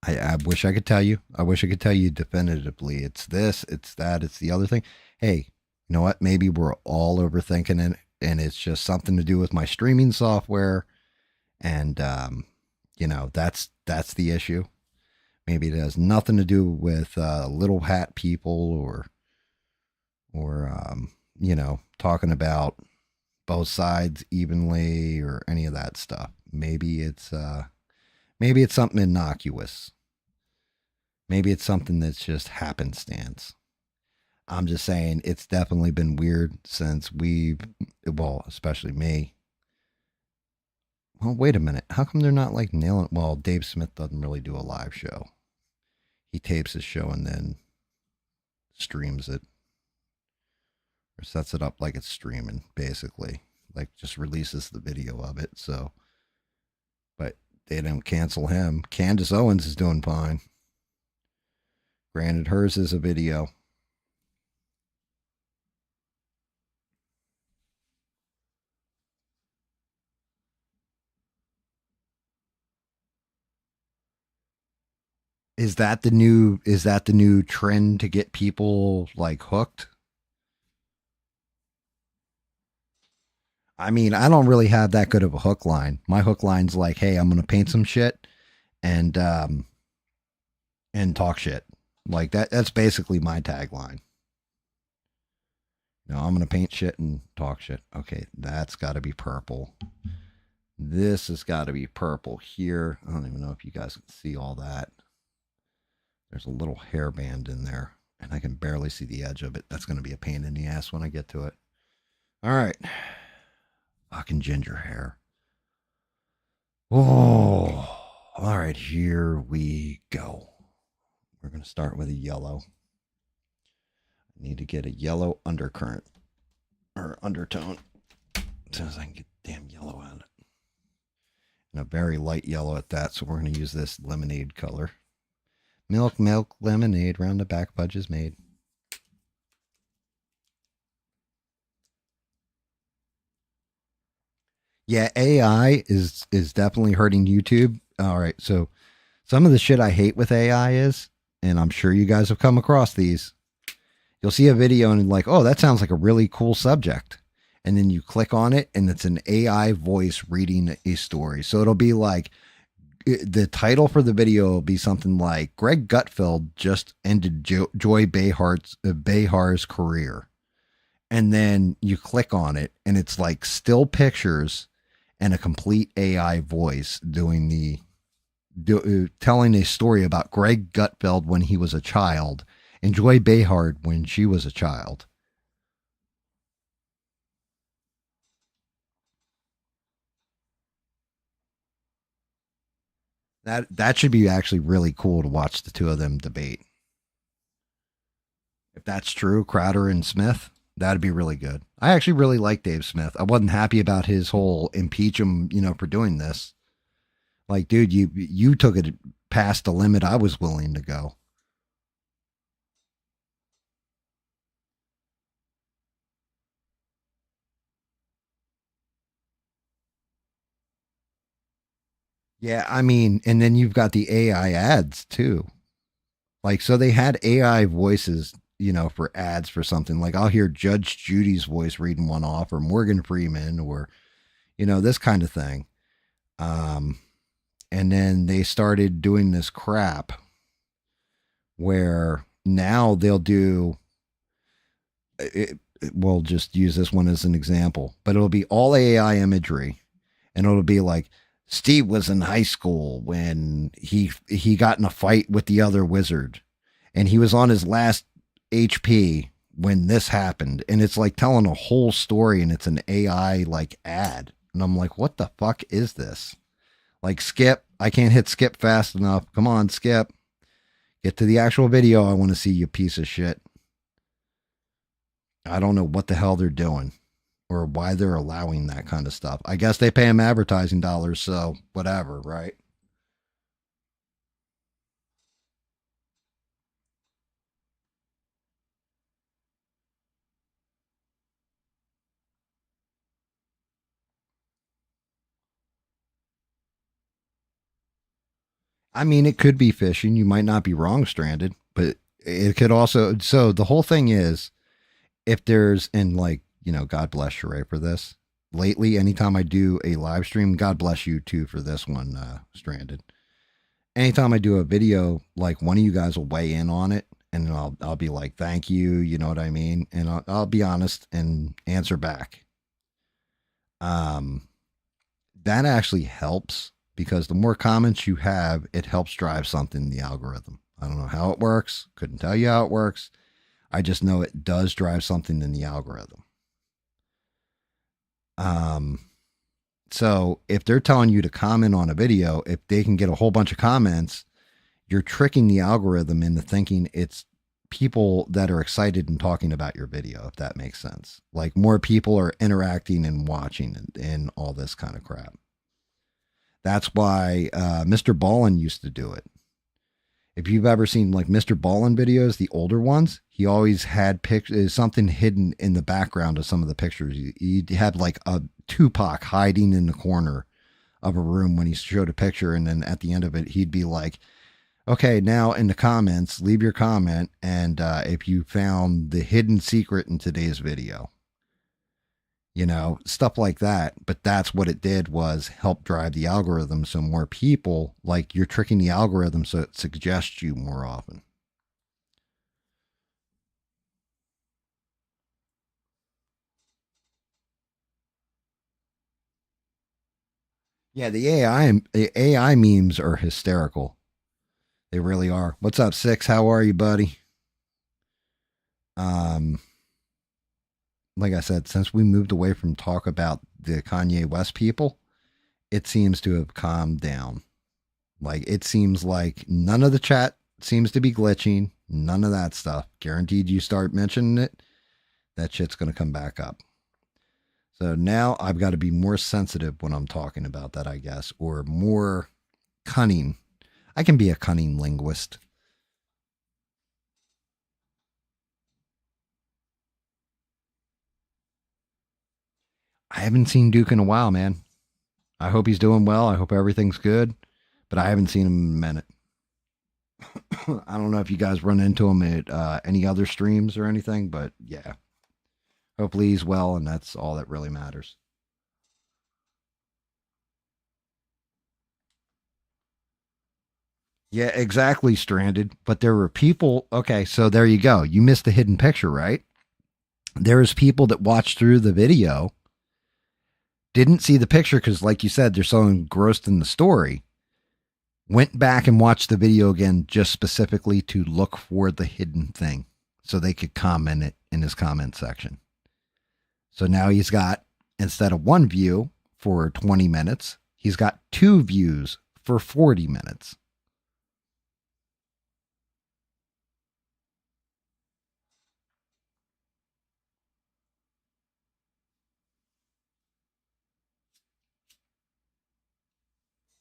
I wish I could tell you. I wish I could tell you definitively. It's this, it's that, it's the other thing. Hey, you know what? Maybe we're all overthinking it, and it's just something to do with my streaming software, and that's the issue. Maybe it has nothing to do with little hat people or talking about both sides evenly or any of that stuff. Maybe it's something innocuous. Maybe it's something that's just happenstance. I'm just saying it's definitely been weird since especially me. Well, wait a minute. How come they're not like nailing? Well, Dave Smith doesn't really do a live show. He tapes his show and then streams it or sets it up like it's streaming, basically, like just releases the video of it. So, but they didn't cancel him. Candace Owens is doing fine. Granted, hers is a video. Is that the new trend to get people like hooked? I mean, I don't really have that good of a hook line. My hook line's like, "Hey, I'm going to paint some shit and talk shit." Like that's basically my tagline. No, I'm going to paint shit and talk shit. Okay, that's got to be purple. This has got to be purple here. I don't even know if you guys can see all that. There's a little hairband in there, and I can barely see the edge of it. That's going to be a pain in the ass when I get to it. All right. Fucking ginger hair. Oh, all right. Here we go. We're going to start with a yellow. I need to get a yellow undercurrent or undertone as soon as I can get damn yellow out of it. And a very light yellow at that. So we're going to use this lemonade color. Milk, lemonade, round the back fudge is made. Yeah, AI is definitely hurting YouTube. All right, so some of the shit I hate with AI is, and I'm sure you guys have come across these. You'll see a video and like, oh, that sounds like a really cool subject. And then you click on it and it's an AI voice reading a story. So it'll be like, the title for the video will be something like Greg Gutfeld just ended Joy Behar's career. And then you click on it and it's like still pictures and a complete AI voice doing telling a story about Greg Gutfeld when he was a child and Joy Behar when she was a child. That should be actually really cool to watch the two of them debate. If that's true, Crowder and Smith, that'd be really good. I actually really like Dave Smith. I wasn't happy about his whole impeach him, for doing this. Like, dude, you took it past the limit I was willing to go. Yeah, I mean, and then you've got the AI ads too. Like, so they had AI voices, for ads for something. Like, I'll hear Judge Judy's voice reading one off, or Morgan Freeman, or, this kind of thing. And then they started doing this crap where now they'll do we'll just use this one as an example, but it'll be all AI imagery, and it'll be like Steve was in high school when he got in a fight with the other wizard, and he was on his last HP when this happened, and it's like telling a whole story, and it's an AI like ad, and I'm like, what the fuck is this? Like, skip, I can't hit skip fast enough. Come on, skip. Get to the actual video. I want to see, you piece of shit. I don't know what the hell they're doing or why they're allowing that kind of stuff. I guess they pay them advertising dollars, so whatever, right? I mean, it could be phishing. You might not be wrong, Stranded, but it could also. So the whole thing is, if there's, and like, God bless Sheree for this. Lately, anytime I do a live stream, God bless you too for this one, Stranded. Anytime I do a video, like, one of you guys will weigh in on it, and I'll be like, thank you, you know what I mean? And I'll be honest and answer back. That actually helps, because the more comments you have, it helps drive something in the algorithm. I don't know how it works. Couldn't tell you how it works. I just know it does drive something in the algorithm. So if they're telling you to comment on a video, if they can get a whole bunch of comments, you're tricking the algorithm into thinking it's people that are excited and talking about your video, if that makes sense. Like, more people are interacting and watching and all this kind of crap. That's why Mr. Ballin used to do it. If you've ever seen like Mr. Ballin videos, the older ones, he always had something hidden in the background of some of the pictures. He had like a Tupac hiding in the corner of a room when he showed a picture, and then at the end of it, he'd be like, okay, now in the comments, leave your comment, and if you found the hidden secret in today's video. Stuff like that. But that's what it did, was help drive the algorithm. So more people, like, you're tricking the algorithm so it suggests you more often. Yeah, the AI memes are hysterical. They really are. What's up, Six? How are you, buddy? Like I said, since we moved away from talk about the Kanye West people, it seems to have calmed down. Like, it seems like none of the chat seems to be glitching. None of that stuff. Guaranteed you start mentioning it, that shit's going to come back up. So now I've got to be more sensitive when I'm talking about that, I guess, or more cunning. I can be a cunning linguist. I haven't seen Duke in a while, man. I hope he's doing well. I hope everything's good, but I haven't seen him in a minute. I don't know if you guys run into him at any other streams or anything, but yeah. Hopefully he's well, and that's all that really matters. Yeah, exactly, Stranded. But there were people. Okay, so there you go. You missed the hidden picture, right? There's people that watched through the video, didn't see the picture because, like you said, they're so engrossed in the story, went back and watched the video again just specifically to look for the hidden thing so they could comment it in his comment section. So now he's got, instead of one view for 20 minutes, he's got 2 views for 40 minutes.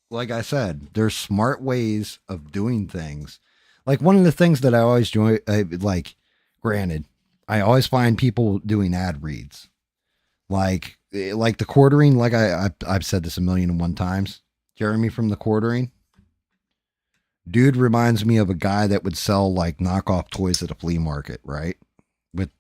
Like I said, there's smart ways of doing things. Like, one of the things that I always join, like, granted, I always find people doing ad reads, like the quartering. Like I've said this 1,000,001 times. Jeremy from the quartering, dude reminds me of a guy that would sell like knockoff toys at a flea market, right? With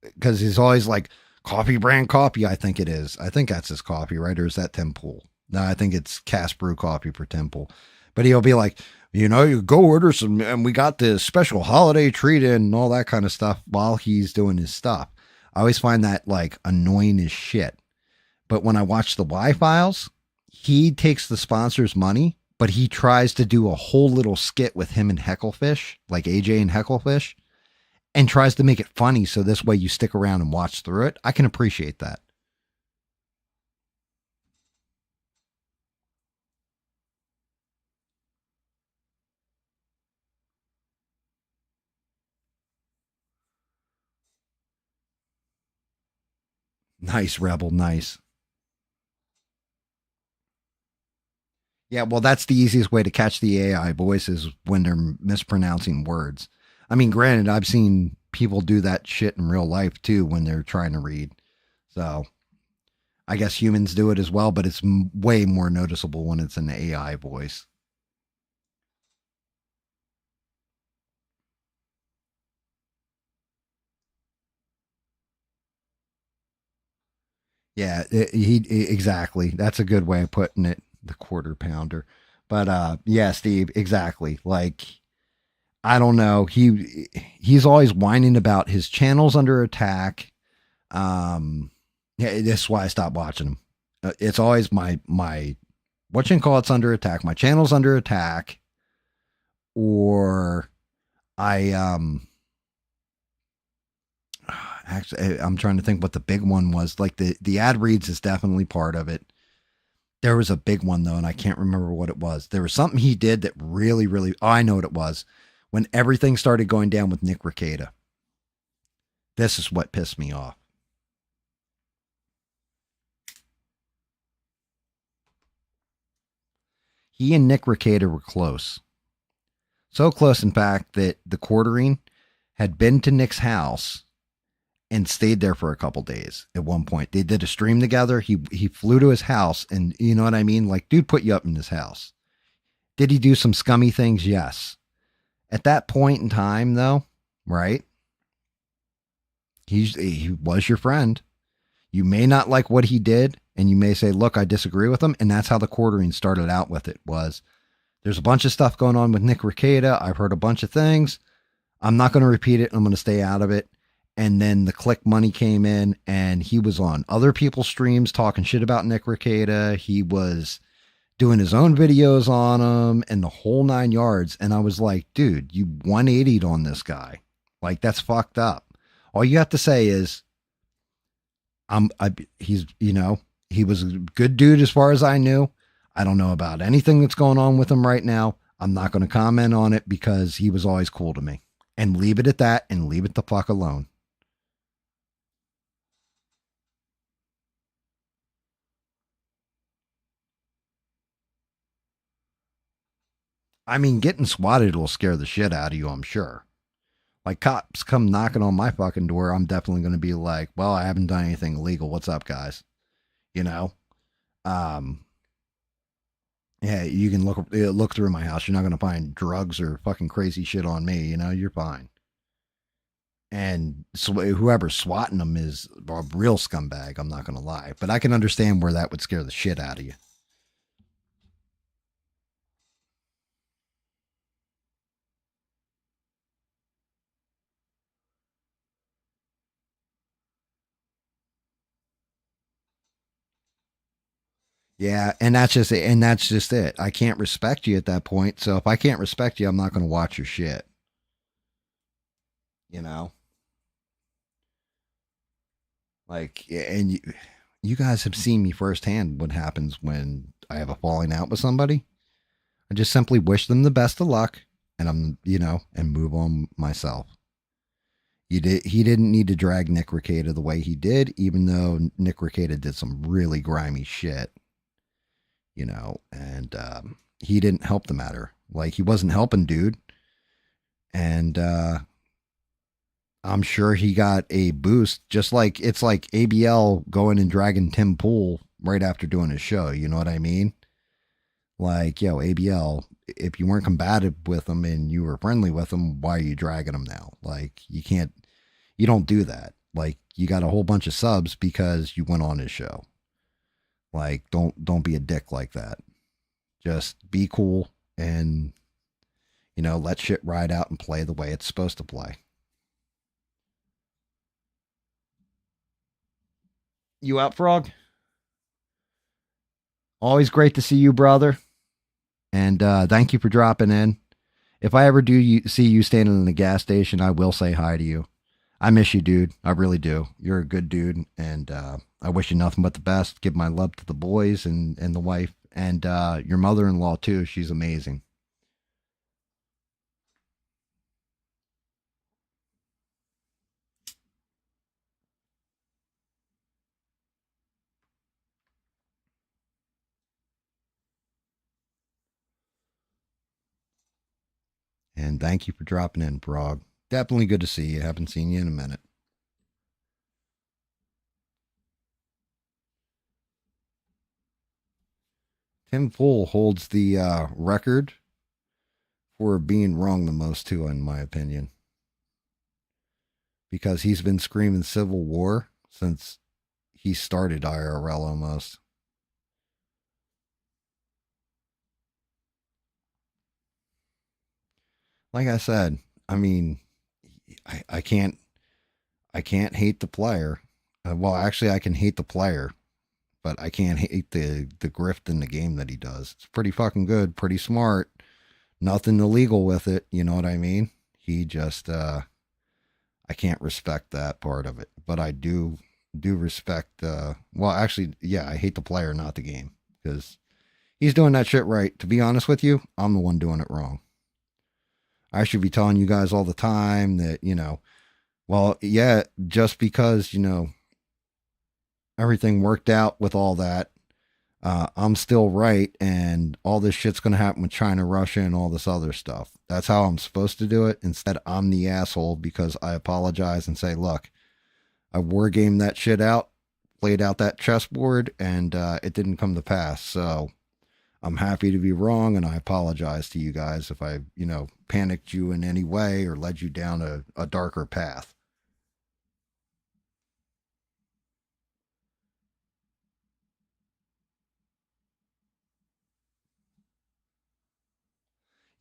because he's always like, coffee brand coffee. I think it is. I think that's his coffee, right? Or is that Tim Pool? No, I think it's Cass Brew Coffee per Temple. But he'll be like, you go order some, and we got this special holiday treat in and all that kind of stuff while he's doing his stuff. I always find that like annoying as shit. But when I watch the Y Files, he takes the sponsor's money, but he tries to do a whole little skit with him and Hecklefish, like AJ and Hecklefish, and tries to make it funny so this way you stick around and watch through it. I can appreciate that. Nice, Rebel. Nice. Yeah, well, that's the easiest way to catch the AI voices when they're mispronouncing words. I mean, granted, I've seen people do that shit in real life too when they're trying to read. So I guess humans do it as well, but it's way more noticeable when it's an AI voice. Yeah, exactly. That's a good way of putting it. The quarter pounder, but yeah, Steve, exactly. Like I don't know. He's always whining about his channel's under attack. Yeah, that's why I stopped watching him. It's always my what you call it's under attack. My channel's under attack, or I actually I'm trying to think what the big one was. Like the ad reads is definitely part of it. There was a big one though, and I can't remember what it was. There was something he did that really, really. Oh, I know what it was. When everything started going down with Nick Rekieta. This is what pissed me off. He and Nick Rekieta were close. So close, in fact, that the quartering had been to Nick's house and stayed there for a couple days at one point. They did a stream together. He flew to his house, and you know what I mean? Like, dude put you up in his house. Did he do some scummy things? Yes. At that point in time, though, right? He was your friend. You may not like what he did, and you may say, look, I disagree with him. And that's how the quartering started out with it was there's a bunch of stuff going on with Nick Rekieta. I've heard a bunch of things. I'm not going to repeat it. I'm going to stay out of it. And then the click money came in, and he was on other people's streams talking shit about Nick Rekieta. He was doing his own videos on him and the whole 9 yards. And I was like, dude, you 180'd on this guy. Like, that's fucked up. All you have to say is, he's, he was a good dude as far as I knew. I don't know about anything that's going on with him right now. I'm not going to comment on it because he was always cool to me. And leave it at that and leave it the fuck alone. I mean, getting swatted will scare the shit out of you, I'm sure. Like, cops come knocking on my fucking door, I'm definitely going to be like, well, I haven't done anything illegal. What's up, guys? You know? Yeah, you can look through my house. You're not going to find drugs or fucking crazy shit on me. You're fine. And so whoever's swatting them is a real scumbag. I'm not going to lie. But I can understand where that would scare the shit out of you. Yeah, and that's just it. And that's just it. I can't respect you at that point. So if I can't respect you, I'm not going to watch your shit. You know? Like, and you guys have seen me firsthand what happens when I have a falling out with somebody. I just simply wish them the best of luck and and move on myself. He didn't need to drag Nick Rekieta the way he did, even though Nick Rekieta did some really grimy shit, and he didn't help the matter. Like, he wasn't helping dude. And I'm sure he got a boost, just like it's like ABL going and dragging Tim Pool right after doing his show. You know what I mean? Like, yo, ABL, if you weren't combative with him and you were friendly with him, why are you dragging him now? Like, you don't do that. Like, you got a whole bunch of subs because you went on his show. Like, don't be a dick like that. Just be cool and, let shit ride out and play the way it's supposed to play. You out, Frog? Always great to see you, brother. And thank you for dropping in. If I ever see you standing in the gas station, I will say hi to you. I miss you, dude. I really do. You're a good dude, and I wish you nothing but the best. Give my love to the boys and the wife, and your mother-in-law too. She's amazing. And thank you for dropping in, Brog. Definitely good to see you. Haven't seen you in a minute. Tim Full holds the record for being wrong the most, too, in my opinion. Because he's been screaming Civil War since he started IRL almost. Like I said, I mean, I can't hate the player. Well, actually, I can hate the player, but I can't hate the grift in the game that he does. It's pretty fucking good, pretty smart. Nothing illegal with it. You know what I mean? He just, I can't respect that part of it, but I do respect. Well, actually, yeah, I hate the player, not the game, because he's doing that shit right. To be honest with you, I'm the one doing it wrong. I should be telling you guys all the time that, well, yeah, just because, everything worked out with all that, I'm still right, and all this shit's going to happen with China, Russia, and all this other stuff. That's how I'm supposed to do it. Instead, I'm the asshole because I apologize and say, look, I wargamed that shit out, played out that chessboard, and it didn't come to pass. So I'm happy to be wrong, and I apologize to you guys if I, panicked you in any way or led you down a darker path.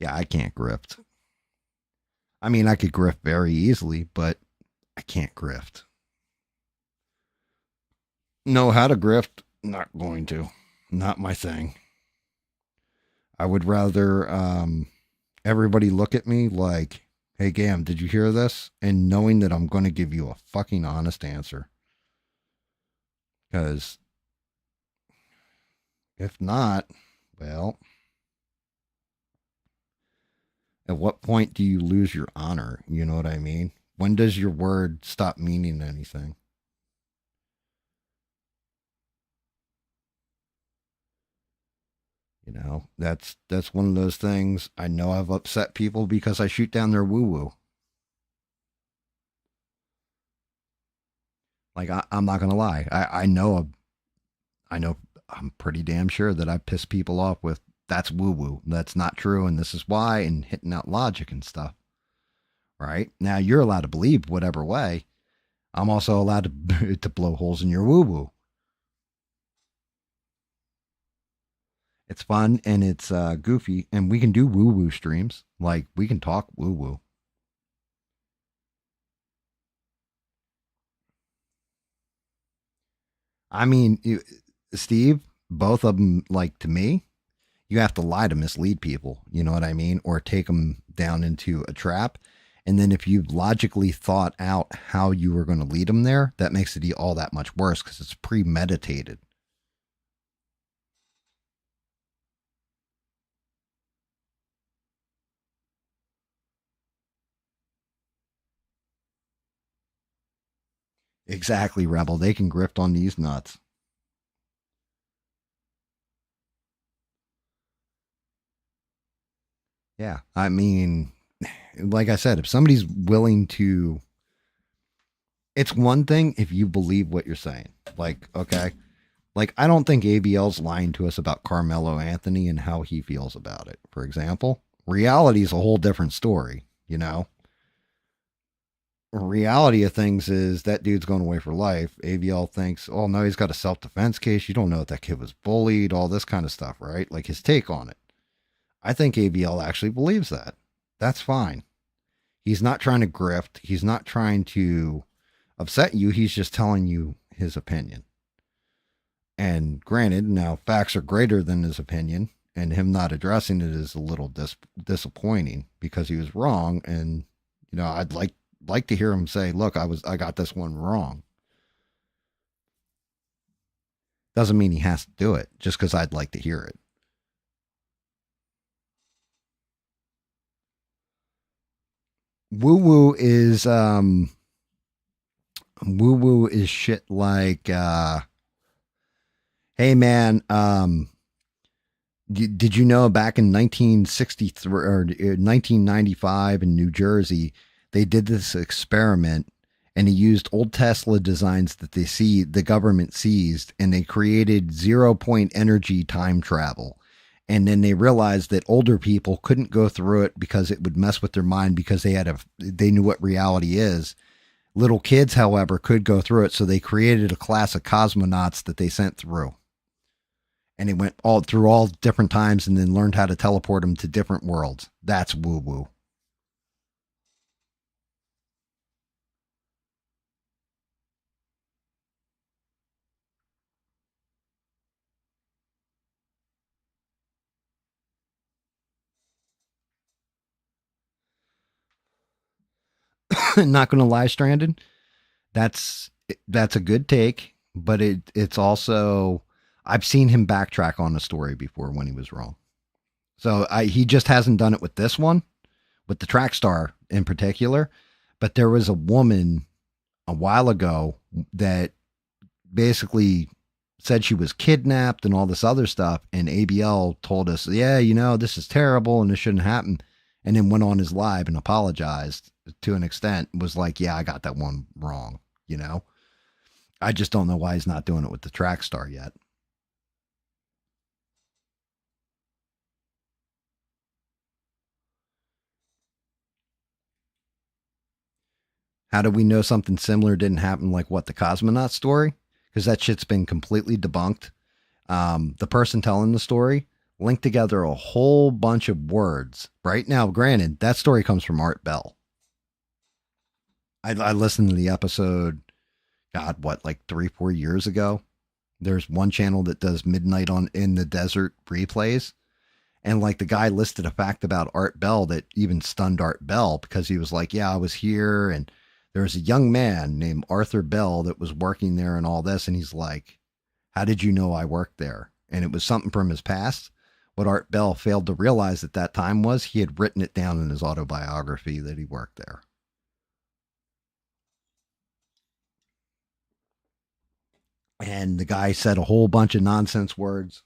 Yeah, I can't grift. I mean, I could grift very easily, but I can't grift. Know how to grift? Not going to. Not my thing. I would rather everybody look at me like, hey, Gam, did you hear this? And knowing that I'm going to give you a fucking honest answer. Because if not, well, at what point do you lose your honor? You know what I mean? When does your word stop meaning anything? That's one of those things. I know I've upset people because I shoot down their woo-woo. Like, I'm not gonna lie. I know I'm pretty damn sure that I piss people off with that's woo-woo. That's not true, and this is why, and hitting out logic and stuff. Right? Now you're allowed to believe whatever way. I'm also allowed to blow holes in your woo-woo. It's fun and it's goofy, and we can do woo-woo streams. Like, we can talk woo-woo. I mean, Steve, both of them, like, to me, you have to lie to mislead people. You know what I mean? Or take them down into a trap. And then if you've logically thought out how you were going to lead them there, that makes it all that much worse because it's premeditated. Exactly, Rebel. They can grift on these nuts. Yeah. I mean, like I said, if somebody's willing to, it's one thing if you believe what you're saying. Like, okay. Like, I don't think ABL's lying to us about Carmelo Anthony and how he feels about it, for example. Reality is a whole different story, reality of things is that dude's going away for life. AVL thinks, oh no, he's got a self-defense case. You don't know if that kid was bullied, all this kind of stuff, right? Like his take on it. I think AVL actually believes that. That's fine. He's not trying to grift. He's not trying to upset you. He's just telling you his opinion. And granted, now facts are greater than his opinion, and him not addressing it is a little disappointing because he was wrong. And I'd like to hear him say, "Look, I got this one wrong." Doesn't mean he has to do it just because I'd like to hear it. Woo woo is shit like hey man, did you know back in 1963 or 1995 in New Jersey, they did this experiment and he used old Tesla designs that the government seized, and they created 0 point energy time travel. And then they realized that older people couldn't go through it because it would mess with their mind because they knew what reality is. Little kids, however, could go through it, so they created a class of cosmonauts that they sent through. And they went all through all different times and then learned how to teleport them to different worlds. That's woo-woo. Not going to lie, Stranded. That's a good take, but it's also, I've seen him backtrack on a story before when he was wrong. So he just hasn't done it with this one, with the track star in particular. But there was a woman a while ago that basically said she was kidnapped and all this other stuff. And ABL told us, yeah, this is terrible and this shouldn't happen. And then went on his live and apologized to an extent. Was like, yeah, I got that one wrong. I just don't know why he's not doing it with the track star yet. How do we know something similar didn't happen, like what, the cosmonaut story? Because that shit's been completely debunked. The person telling the story linked together a whole bunch of words. Right now, granted, that story comes from Art Bell. I listened to the episode, God, what, like 3-4 years ago? There's one channel that does Midnight in the Desert replays. And like the guy listed a fact about Art Bell that even stunned Art Bell, because he was like, yeah, I was here and there was a young man named Arthur Bell that was working there and all this. And he's like, how did you know I worked there? And it was something from his past. What Art Bell failed to realize at that time was he had written it down in his autobiography that he worked there. And the guy said a whole bunch of nonsense words.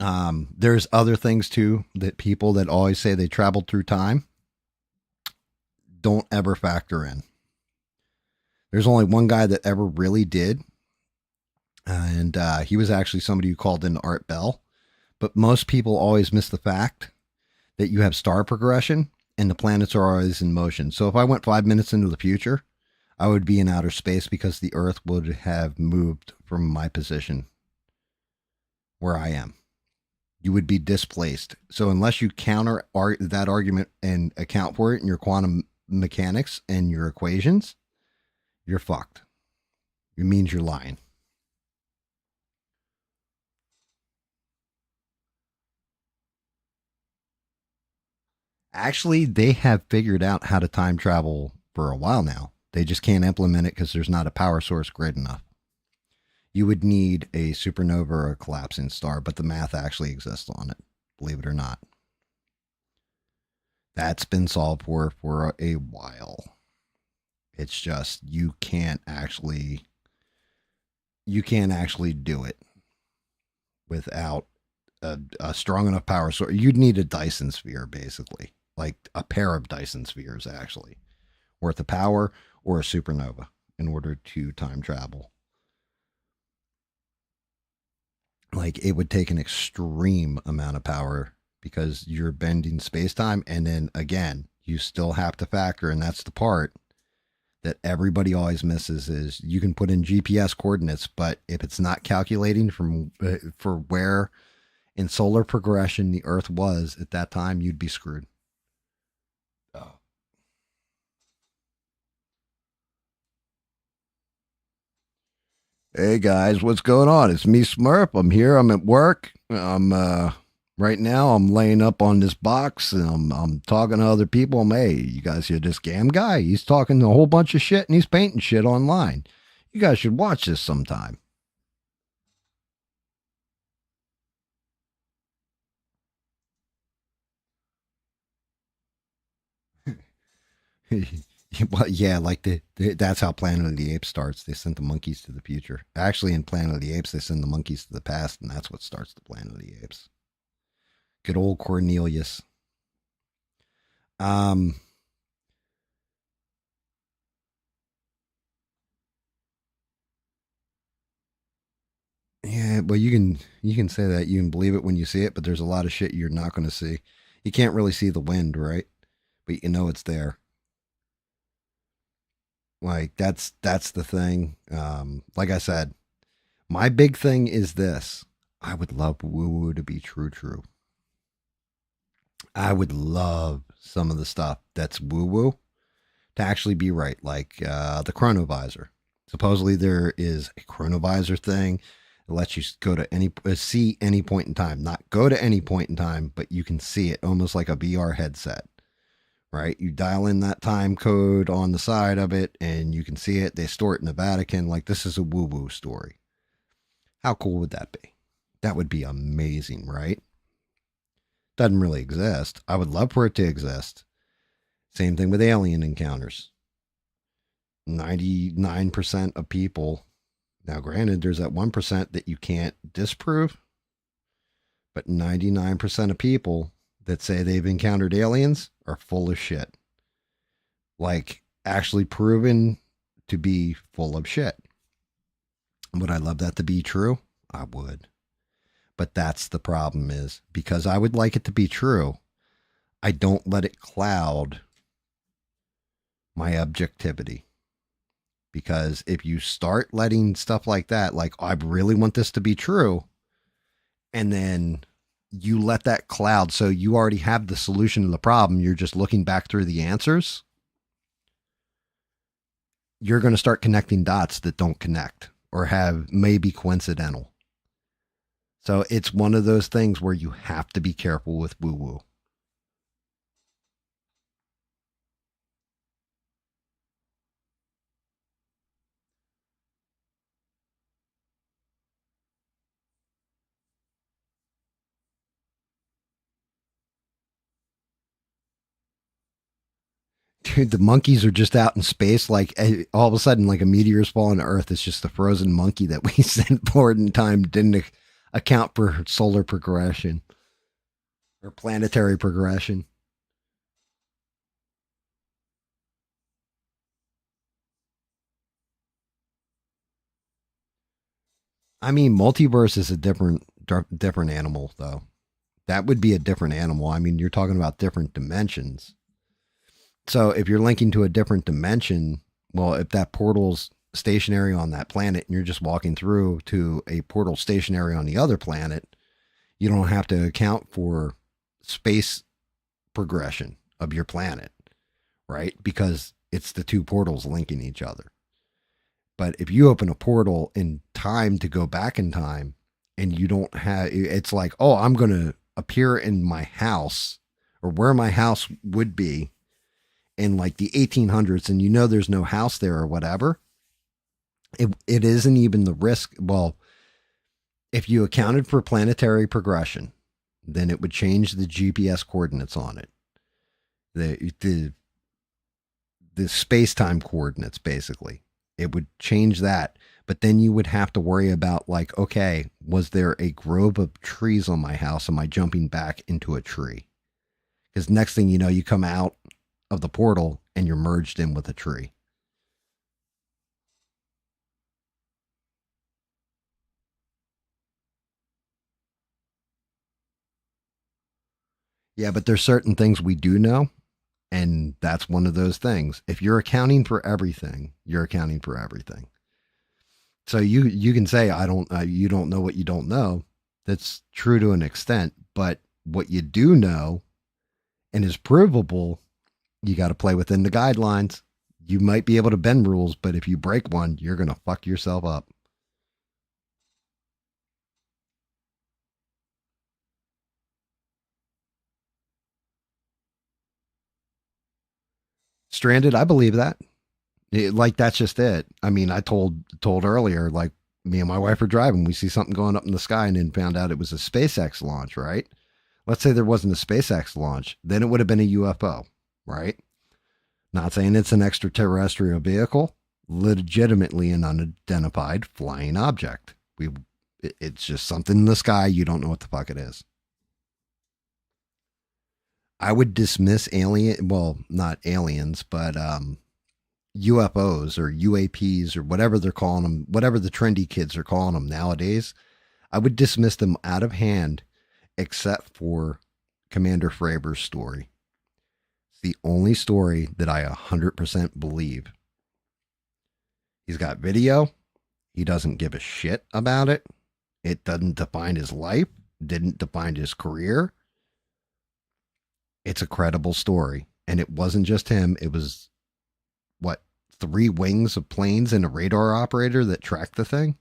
There's other things too that people that always say they traveled through time don't ever factor in. There's only one guy that ever really did. And he was actually somebody who called in Art Bell. But most people always miss the fact that you have star progression and the planets are always in motion. So if I went 5 minutes into the future, I would be in outer space because the Earth would have moved from my position where I am. You would be displaced. So unless you counter that argument and account for it in your quantum mechanics and your equations, you're fucked. It means you're lying. Actually, they have figured out how to time travel for a while now. They just can't implement it because there's not a power source grid enough. You would need a supernova or a collapsing star, but the math actually exists on it, believe it or not. That's been solved for a while. It's just you can't actually do it without a strong enough power source. You'd need a Dyson sphere, basically, like a pair of Dyson spheres, actually, worth of power, or a supernova in order to time travel. Like, it would take an extreme amount of power because you're bending space-time, and then again, you still have to factor, and that's the part that everybody always misses, is you can put in GPS coordinates, but if it's not calculating from for where in solar progression the Earth was at that time, you'd be screwed. Oh. Hey guys, what's going on? It's me, Smurf. I'm here. I'm at work. I'm right now. I'm laying up on this box, and I'm talking to other people. Hey, you guys hear this GAM guy? He's talking a whole bunch of shit, and he's painting shit online. You guys should watch this sometime. Well, yeah, like that's how Planet of the Apes starts. They sent the monkeys to the future. Actually, in Planet of the Apes, they send the monkeys to the past, and that's what starts the Planet of the Apes. Good old Cornelius. Yeah, well, you can say that, you can believe it when you see it, but there's a lot of shit you're not going to see. You can't really see the wind, right? But you know it's there. Like that's the thing. Like I said, my big thing is this. I would love woo woo to be true. I would love some of the stuff that's woo woo to actually be right, like the chronovisor. Supposedly there is a chronovisor thing that lets you go to any see any point in time, not go to any point in time, but you can see it almost like a VR headset. Right? You dial in that time code on the side of it and you can see it. They store it in the Vatican. Like, this is a woo woo story. How cool would that be? That would be amazing, right? Doesn't really exist. I would love for it to exist. Same thing with alien encounters. 99% of people, now granted, there's that 1% that you can't disprove, but 99% of people that say they've encountered aliens are full of shit. Like, actually proven to be full of shit. Would I love that to be true? I would. But that's the problem, is because I would like it to be true, I don't let it cloud my objectivity. Because if you start letting stuff like that, like, I really want this to be true, and then you let that cloud, so you already have the solution to the problem, you're just looking back through the answers, you're going to start connecting dots that don't connect or have maybe coincidental. So it's one of those things where you have to be careful with woo woo. Dude, the monkeys are just out in space. Like, all of a sudden, like a meteor's falling to Earth. It's just the frozen monkey that we sent forward in time didn't account for solar progression or planetary progression. I mean, multiverse is a different animal, though. That would be a different animal. I mean, you're talking about different dimensions. So if you're linking to a different dimension, well, if that portal's stationary on that planet and you're just walking through to a portal stationary on the other planet, you don't have to account for space progression of your planet, right? Because it's the two portals linking each other. But if you open a portal in time to go back in time, and you don't have, it's like, oh, I'm going to appear in my house or where my house would be in like the 1800s, and you know there's no house there or whatever. It isn't even the risk. Well, if you accounted for planetary progression, then it would change the GPS coordinates on it. The space-time coordinates, basically. It would change that. But then you would have to worry about, like, okay, was there a grove of trees on my house? Am I jumping back into a tree? Because next thing you know, you come out of the portal and you're merged in with a tree. Yeah, but there's certain things we do know, And that's one of those things. If you're accounting for everything, you're accounting for everything. So you can say you don't know what you don't know. That's true to an extent, but what you do know and is provable, you got to play within the guidelines. You might be able to bend rules, but if you break one, you're going to fuck yourself up. Stranded, I believe that. Like that's just it. I mean, I told earlier, like me and my wife are driving, we see something going up in the sky, and then found out it was a SpaceX launch, right? Let's say there wasn't a SpaceX launch, then it would have been a UFO, right? Not saying it's an extraterrestrial vehicle, legitimately an unidentified flying object. It's just something in the sky. You don't know what the fuck it is. I would dismiss well, not aliens, but UFOs or UAPs or whatever they're calling them, whatever the trendy kids are calling them nowadays. I would dismiss them out of hand, except for Commander Fraber's story. It's the only story that I 100% believe. He's got video. He doesn't give a shit about it. It doesn't define his life, didn't define his career. It's a credible story. And it wasn't just him. It was, what, 3 wings of planes and a radar operator that tracked the thing?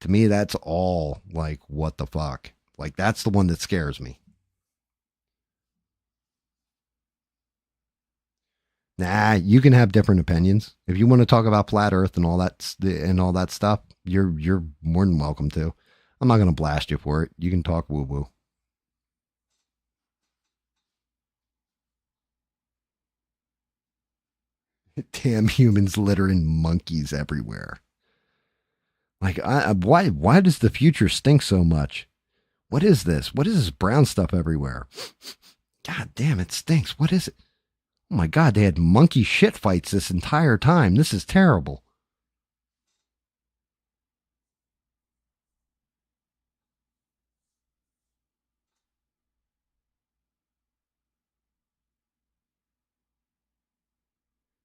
To me, that's all like, what the fuck? Like, that's the one that scares me. Nah, you can have different opinions. If you want to talk about flat Earth and all that stuff, you're more than welcome to. I'm not gonna blast you for it. You can talk woo woo. Damn humans littering monkeys everywhere. Like, why does the future stink so much? What is this? What is this brown stuff everywhere? God damn, it stinks. What is it? Oh my God, they had monkey shit fights this entire time. This is terrible.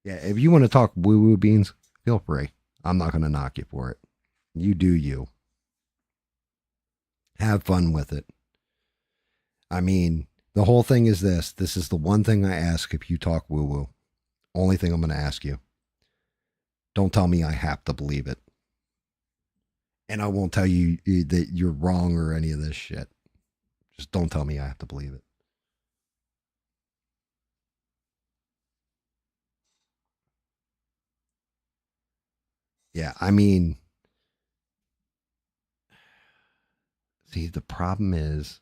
Yeah, if you want to talk woo woo beans, feel free. I'm not going to knock you for it. You do you. Have fun with it. I mean, the whole thing is this. This is the one thing I ask if you talk woo woo. Only thing I'm going to ask you. Don't tell me I have to believe it. And I won't tell you that you're wrong or any of this shit. Just don't tell me I have to believe it. Yeah, I mean, see, the problem is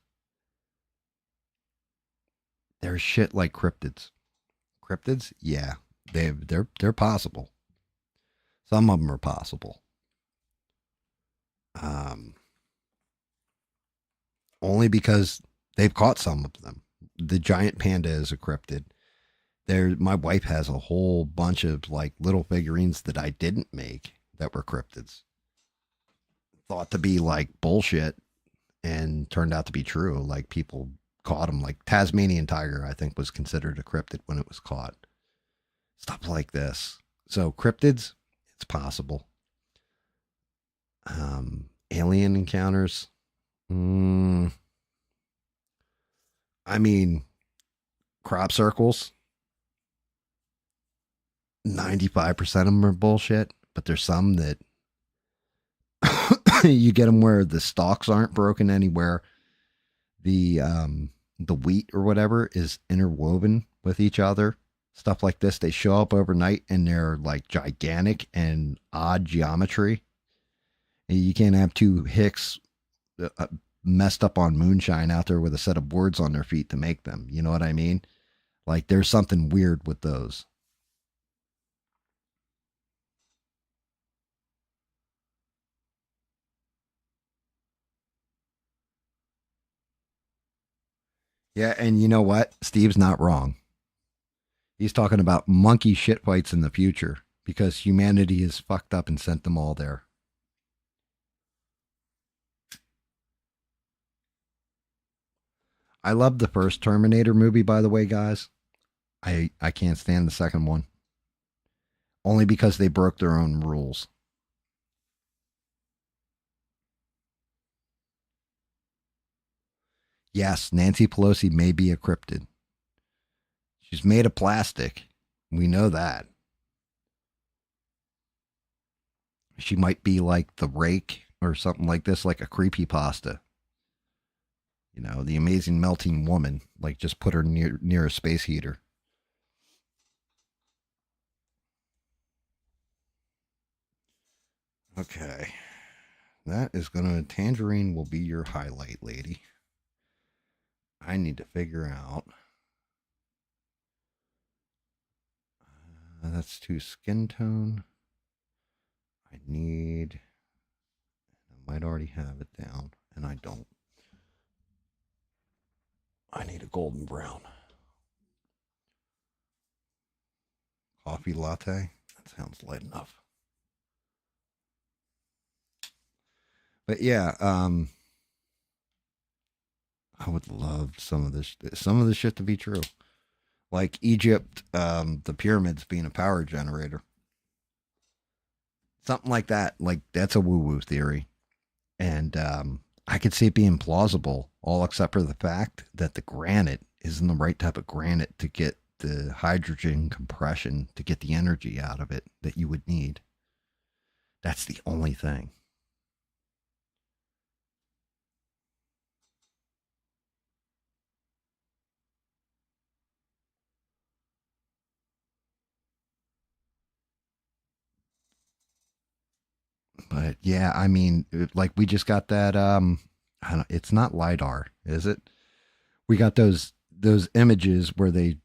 there's shit like cryptids. Cryptids, yeah, they're possible. Some of them are possible. Um, Only because they've caught some of them. The giant panda is a cryptid. My wife has a whole bunch of like little figurines that I didn't make that were cryptids. Thought to be like bullshit and turned out to be true. Like people caught them. Like Tasmanian tiger, I think, was considered a cryptid when it was caught. Stuff like this. So cryptids, it's possible. Alien encounters. I mean, crop circles. 95% of them are bullshit, but there's some that you get them where the stalks aren't broken anywhere. The wheat or whatever is interwoven with each other. Stuff like this. They show up overnight and they're like gigantic and odd geometry. And you can't have 2 hicks messed up on moonshine out there with a set of boards on their feet to make them. You know what I mean? Like there's something weird with those. Yeah, and you know what? Steve's not wrong. He's talking about monkey shit fights in the future because humanity is fucked up and sent them all there. I love the first Terminator movie, by the way, guys. I can't stand the second one. Only because they broke their own rules. Yes, Nancy Pelosi may be a cryptid. She's made of plastic. We know that. She might be like the Rake or something like this, like a creepypasta. You know, the amazing melting woman. Like, just put her near a space heater. Okay. That is gonna Tangerine will be your highlight, lady. I need to figure out. That's to skin tone. I need. I might already have it down, and I don't. I need a golden brown. Coffee latte? That sounds light enough. But yeah, I would love some of this shit to be true. Like Egypt, the pyramids being a power generator. Something like that. Like, that's a woo-woo theory. And I could see it being plausible, all except for the fact that the granite isn't the right type of granite to get the hydrogen compression to get the energy out of it that you would need. That's the only thing. But yeah, I mean, like, we just got that it's not LiDAR, is it? We got those images where they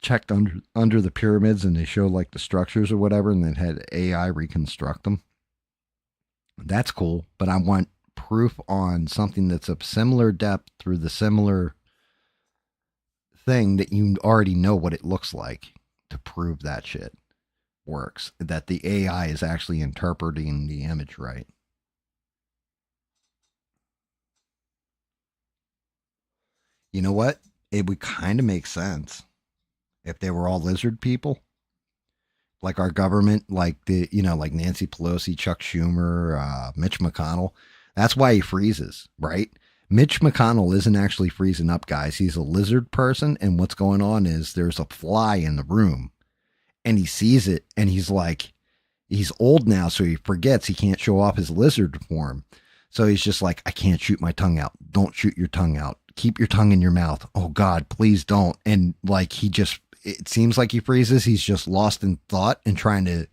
checked under the pyramids and they show like the structures or whatever, and then had AI reconstruct them. That's cool, but I want proof on something that's of similar depth through the similar thing that you already know what it looks like to prove that shit works, that the AI is actually interpreting the image right. You know what? It would kind of make sense if they were all lizard people. Like our government, like like Nancy Pelosi, Chuck Schumer, Mitch McConnell. That's why he freezes, right? Mitch McConnell isn't actually freezing up, guys. He's a lizard person, and what's going on is there's a fly in the room, and he sees it, and he's like, he's old now, so he forgets he can't show off his lizard form. So he's just like, I can't shoot my tongue out. Don't shoot your tongue out. Keep your tongue in your mouth. Oh God, please don't. And like, it seems like he freezes. He's just lost in thought and trying to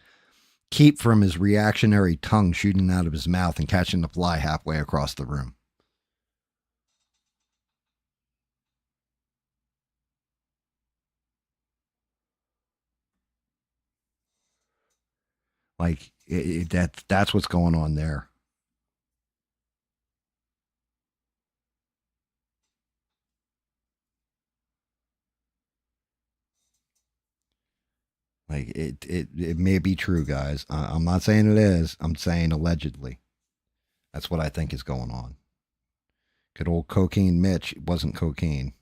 keep from his reactionary tongue shooting out of his mouth and catching the fly halfway across the room. Like, that's what's going on there. Like, it may be true, guys. I'm not saying it is. I'm saying allegedly. That's what I think is going on. Good old cocaine Mitch wasn't cocaine.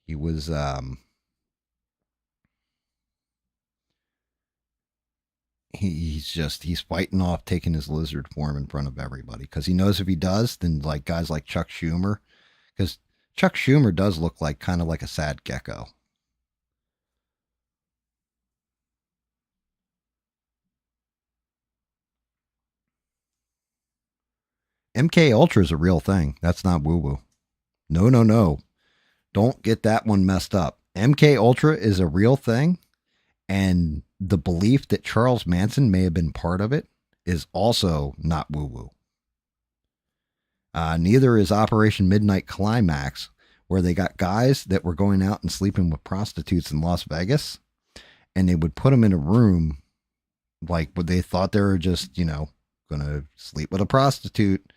He was he's fighting off taking his lizard form in front of everybody because he knows if he does, then like guys like Chuck Schumer, because Chuck Schumer does look like kind of like a sad gecko. MK Ultra is a real thing. That's not woo woo. No. Don't get that one messed up. MK Ultra is a real thing, and the belief that Charles Manson may have been part of it is also not woo woo. Neither is Operation Midnight Climax, where they got guys that were going out and sleeping with prostitutes in Las Vegas, and they would put them in a room like what they thought they were just, going to sleep with a prostitute.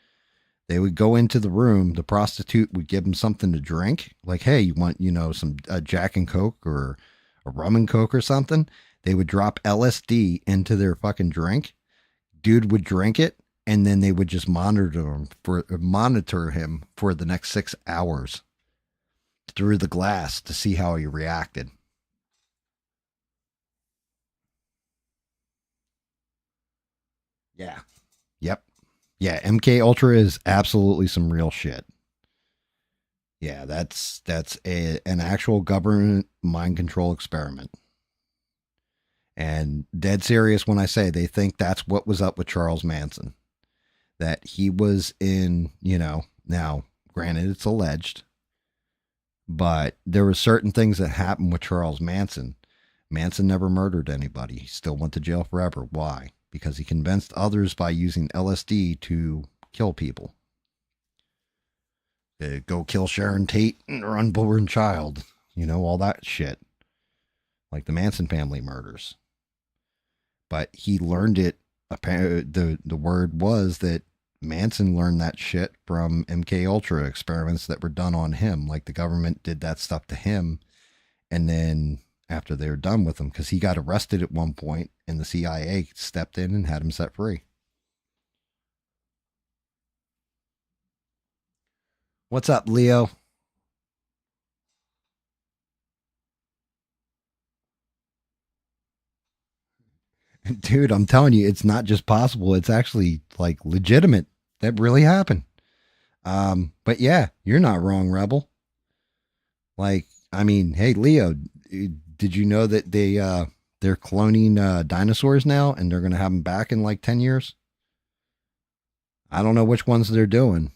They would go into the room. The prostitute would give them something to drink. Like, hey, you want, some Jack and Coke or a rum and Coke or something? They would drop LSD into their fucking drink. Dude would drink it, and then they would just monitor him for the next 6 hours. through the glass to see how he reacted. Yeah. Yep. Yeah, MK Ultra is absolutely some real shit. Yeah, that's an actual government mind control experiment. And dead serious when I say they think that's what was up with Charles Manson. That he was in, now granted it's alleged, but there were certain things that happened with Charles Manson. Manson never murdered anybody. He still went to jail forever. Why? Because he convinced others by using LSD to kill people. Go kill Sharon Tate or unborn child. All that shit. Like the Manson family murders. But he learned it. The word was that Manson learned that shit from MK Ultra experiments that were done on him. Like the government did that stuff to him, and then after they were done with him, because he got arrested at one point, and the CIA stepped in and had him set free. What's up, Leo? Dude, I'm telling you, it's not just possible. It's actually like legitimate. That really happened. But yeah, you're not wrong, Rebel. Like, I mean, hey, Leo, did you know that they're cloning dinosaurs now, and they're gonna have them back in like 10 years? I don't know which ones they're doing,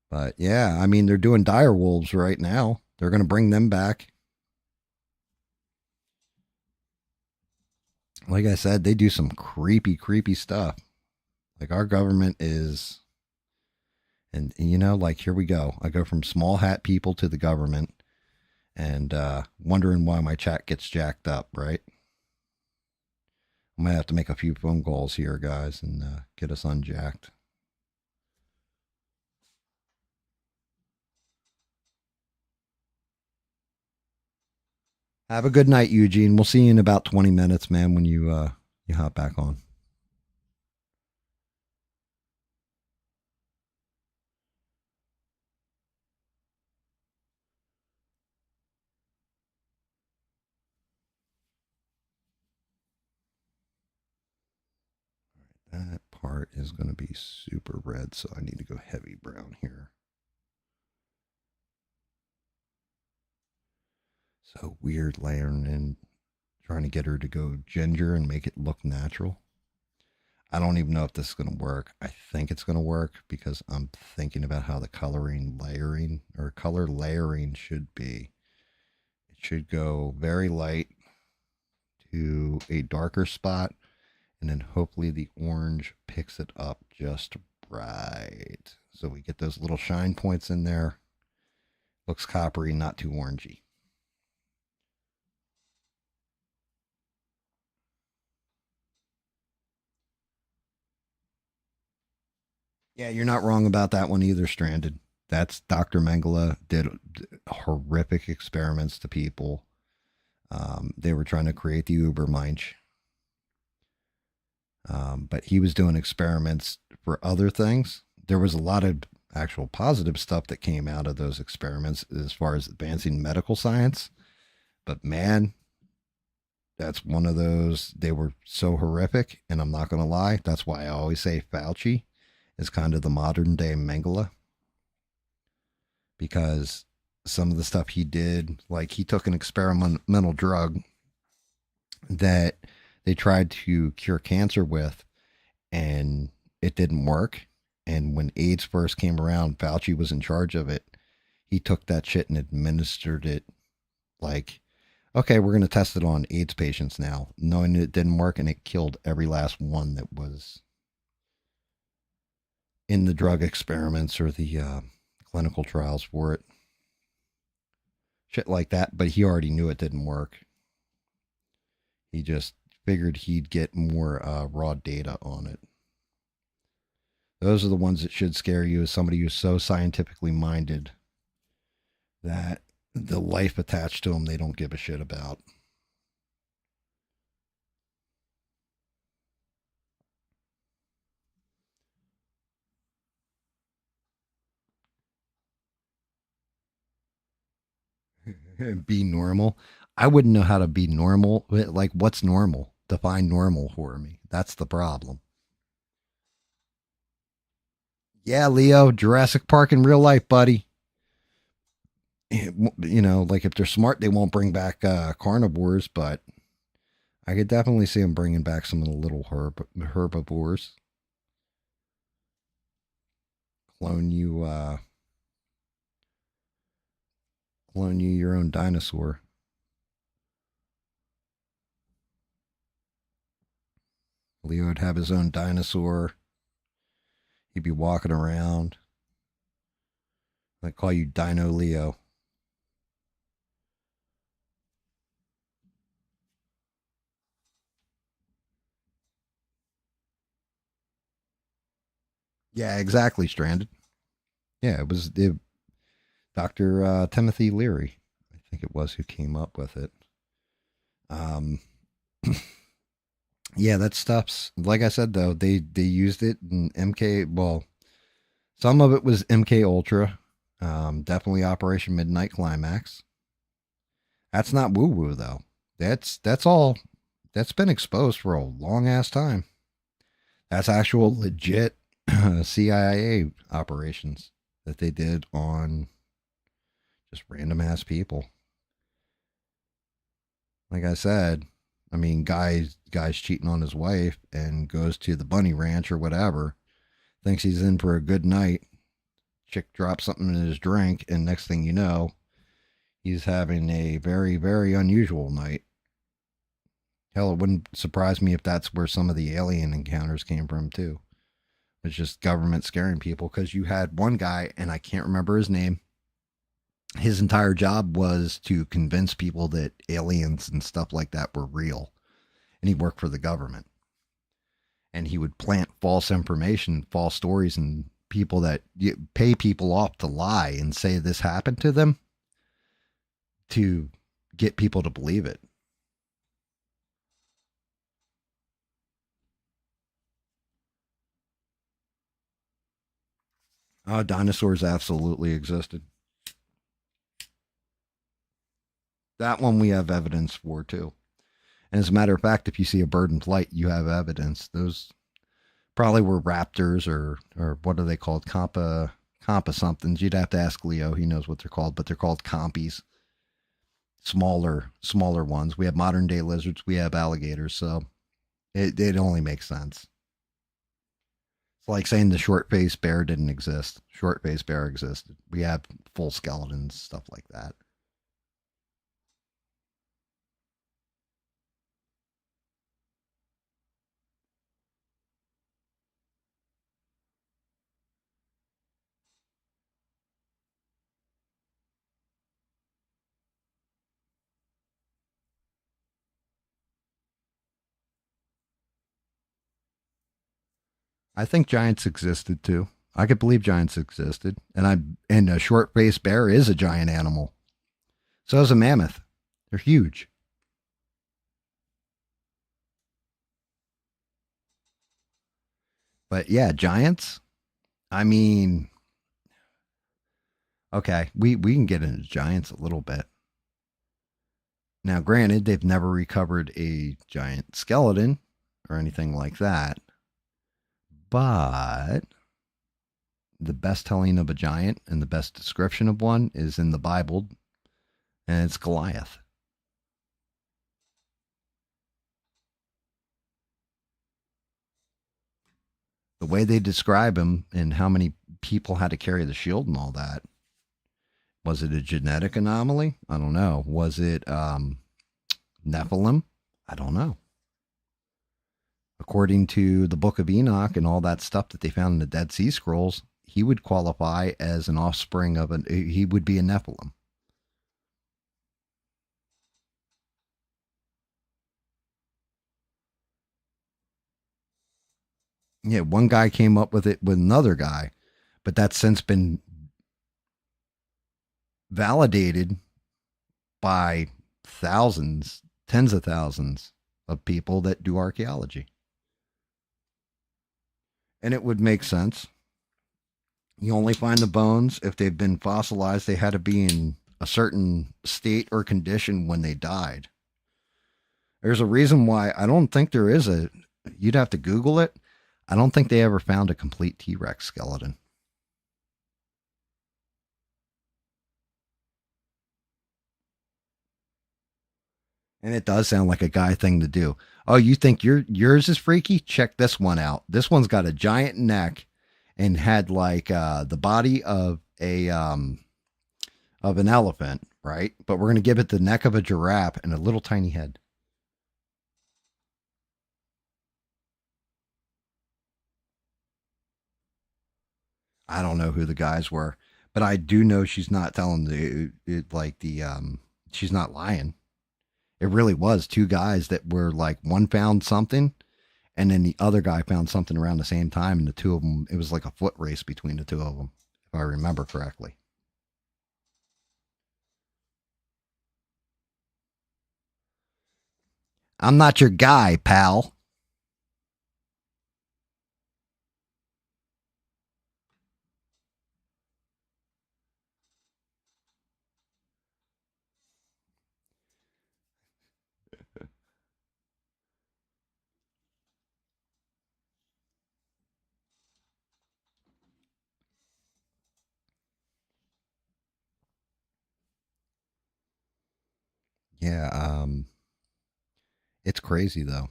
but yeah, I mean, they're doing dire wolves right now. They're gonna bring them back. Like I said, they do some creepy, creepy stuff. Like our government is, and like here we go. I go from small hat people to the government, and wondering why my chat gets jacked up, right? I might have to make a few phone calls here, guys, and get us unjacked. Have a good night, Eugene. We'll see you in about 20 minutes, man, when you hop back on. That part is going to be super red, so I need to go heavy brown here. So weird layering and trying to get her to go ginger and make it look natural. I don't even know if this is going to work. I think it's going to work because I'm thinking about how the coloring layering or color layering should be. It should go very light to a darker spot, and then hopefully the orange picks it up just right. So we get those little shine points in there. Looks coppery, not too orangey. Yeah, you're not wrong about that one either, Stranded. That's Dr. Mengele did horrific experiments to people. They were trying to create the Ubermensch. But he was doing experiments for other things. There was a lot of actual positive stuff that came out of those experiments as far as advancing medical science. But man, that's one of those, they were so horrific. And I'm not going to lie, that's why I always say Fauci is kind of the modern day Mengele. Because some of the stuff he did, like he took an experimental drug that they tried to cure cancer with, and it didn't work. And when AIDS first came around, Fauci was in charge of it. He took that shit and administered it like, okay, we're going to test it on AIDS patients now, knowing it didn't work, and it killed every last one that was in the drug experiments or the clinical trials for it. Shit like that. But he already knew it didn't work. He just figured he'd get more raw data on it. Those are the ones that should scare you as somebody who's so scientifically minded that the life attached to them they don't give a shit about. Be normal. I wouldn't know how to be normal. Like, what's normal? Define normal for me. That's the problem. Yeah, Leo, Jurassic Park in real life, buddy. You know, like if they're smart, they won't bring back carnivores, but I could definitely see them bringing back some of the little herbivores. Clone you, clone you your own dinosaur. Leo would have his own dinosaur. He'd be walking around. I call you Dino Leo. Yeah, exactly, Stranded. Yeah, it was Dr. Timothy Leary, I think it was, who came up with it. Um, yeah, that stuff's like I said though. They used it in MK. Well, some of it was MK Ultra. Definitely Operation Midnight Climax. That's not woo woo though. That's all. That's been exposed for a long ass time. That's actual legit CIA operations that they did on just random ass people. Like I said, I mean, guys cheating on his wife and goes to the bunny ranch or whatever, thinks he's in for a good night. Chick drops something in his drink, and next thing you know, he's having a very, very unusual night. Hell, it wouldn't surprise me if that's where some of the alien encounters came from too. It's just government scaring people because you had one guy, and I can't remember his name. His entire job was to convince people that aliens and stuff like that were real. And he worked for the government. And he would plant false information, false stories, and people that pay people off to lie and say this happened to them to get people to believe it. Dinosaurs absolutely existed. That one we have evidence for too. And as a matter of fact, if you see a bird in flight, you have evidence. Those probably were raptors or what are they called? Compa somethings. You'd have to ask Leo. He knows what they're called, but they're called compies. Smaller ones. We have modern day lizards. We have alligators. So it only makes sense. It's like saying the short faced bear didn't exist. Short faced bear existed. We have full skeletons, stuff like that. I think giants existed too. I could believe giants existed, and a short faced bear is a giant animal. So is a mammoth. They're huge. But yeah, giants. I mean, okay, we can get into giants a little bit. Now, granted, they've never recovered a giant skeleton or anything like that, but the best telling of a giant and the best description of one is in the Bible, and it's Goliath. The way they describe him and how many people had to carry the shield and all that. Was it a genetic anomaly? I don't know. Was it Nephilim? I don't know. According to the Book of Enoch and all that stuff that they found in the Dead Sea Scrolls, he would qualify as an offspring of he would be a Nephilim. Yeah, one guy came up with it with another guy, but that's since been validated by thousands, tens of thousands of people that do archaeology. And it would make sense. You only find the bones if they've been fossilized. They had to be in a certain state or condition when they died. There's a reason why I don't think there is a. You'd have to Google it. I don't think they ever found a complete T-Rex skeleton. And it does sound like a guy thing to do. Oh, you think yours is freaky? Check this one out. This one's got a giant neck and had like the body of an elephant, right? But we're gonna give it the neck of a giraffe and a little tiny head. I don't know who the guys were, but I do know she's not telling she's not lying. It really was two guys that were like, one found something and then the other guy found something around the same time, and the two of them, it was like a foot race between the two of them, if I remember correctly. I'm not your guy, pal. Yeah, it's crazy though.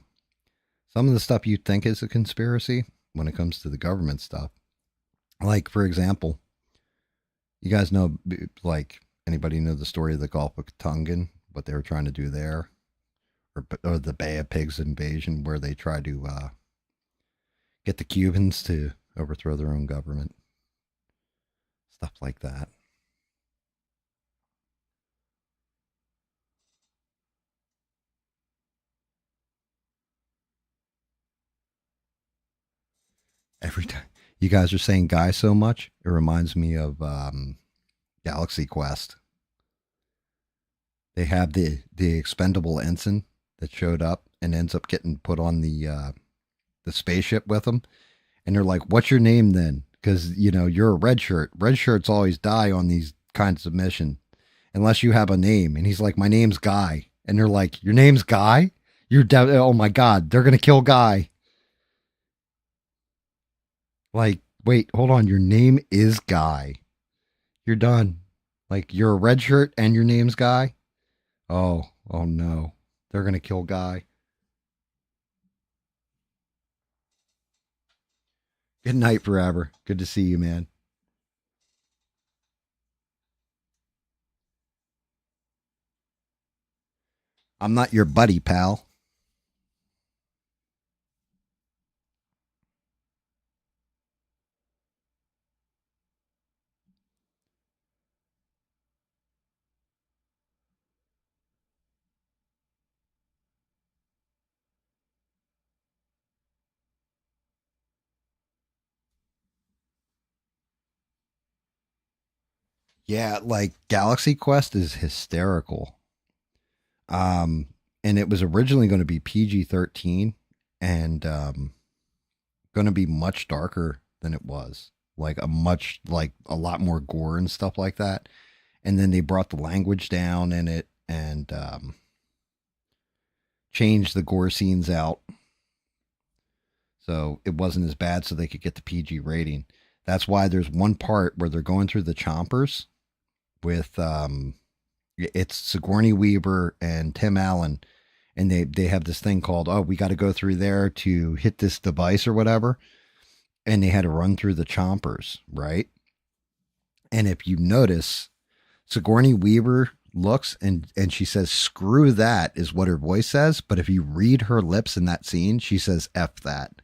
Some of the stuff you think is a conspiracy when it comes to the government stuff. Like, for example, you guys know, like, anybody know the story of the Gulf of Tonkin, what they were trying to do there? Or the Bay of Pigs invasion, where they tried to get the Cubans to overthrow their own government. Stuff like that. Every time you guys are saying guy so much, it reminds me of Galaxy Quest. They have the expendable ensign that showed up and ends up getting put on the spaceship with them, and they're like, "What's your name then?" Because you're a red shirt. Red shirts always die on these kinds of missions unless you have a name. And he's like, "My name's Guy," and they're like, "Your name's Guy? You're oh my god, they're gonna kill Guy." Like, wait, hold on, your name is Guy. You're done. Like, you're a red shirt and your name's Guy? Oh no. They're gonna kill Guy. Good night, Forever. Good to see you, man. I'm not your buddy, pal. Yeah, like Galaxy Quest is hysterical. Um, and it was originally going to be PG-13 and going to be much darker than it was. Like a lot more gore and stuff like that. And then they brought the language down in it and changed the gore scenes out. So it wasn't as bad so they could get the PG rating. That's why there's one part where they're going through the chompers with it's Sigourney Weaver and Tim Allen, and they have this thing called, oh, we got to go through there to hit this device or whatever, and they had to run through the chompers, right? And if you notice, Sigourney Weaver looks and she says, "Screw that," is what her voice says, but if you read her lips in that scene, she says, "F that."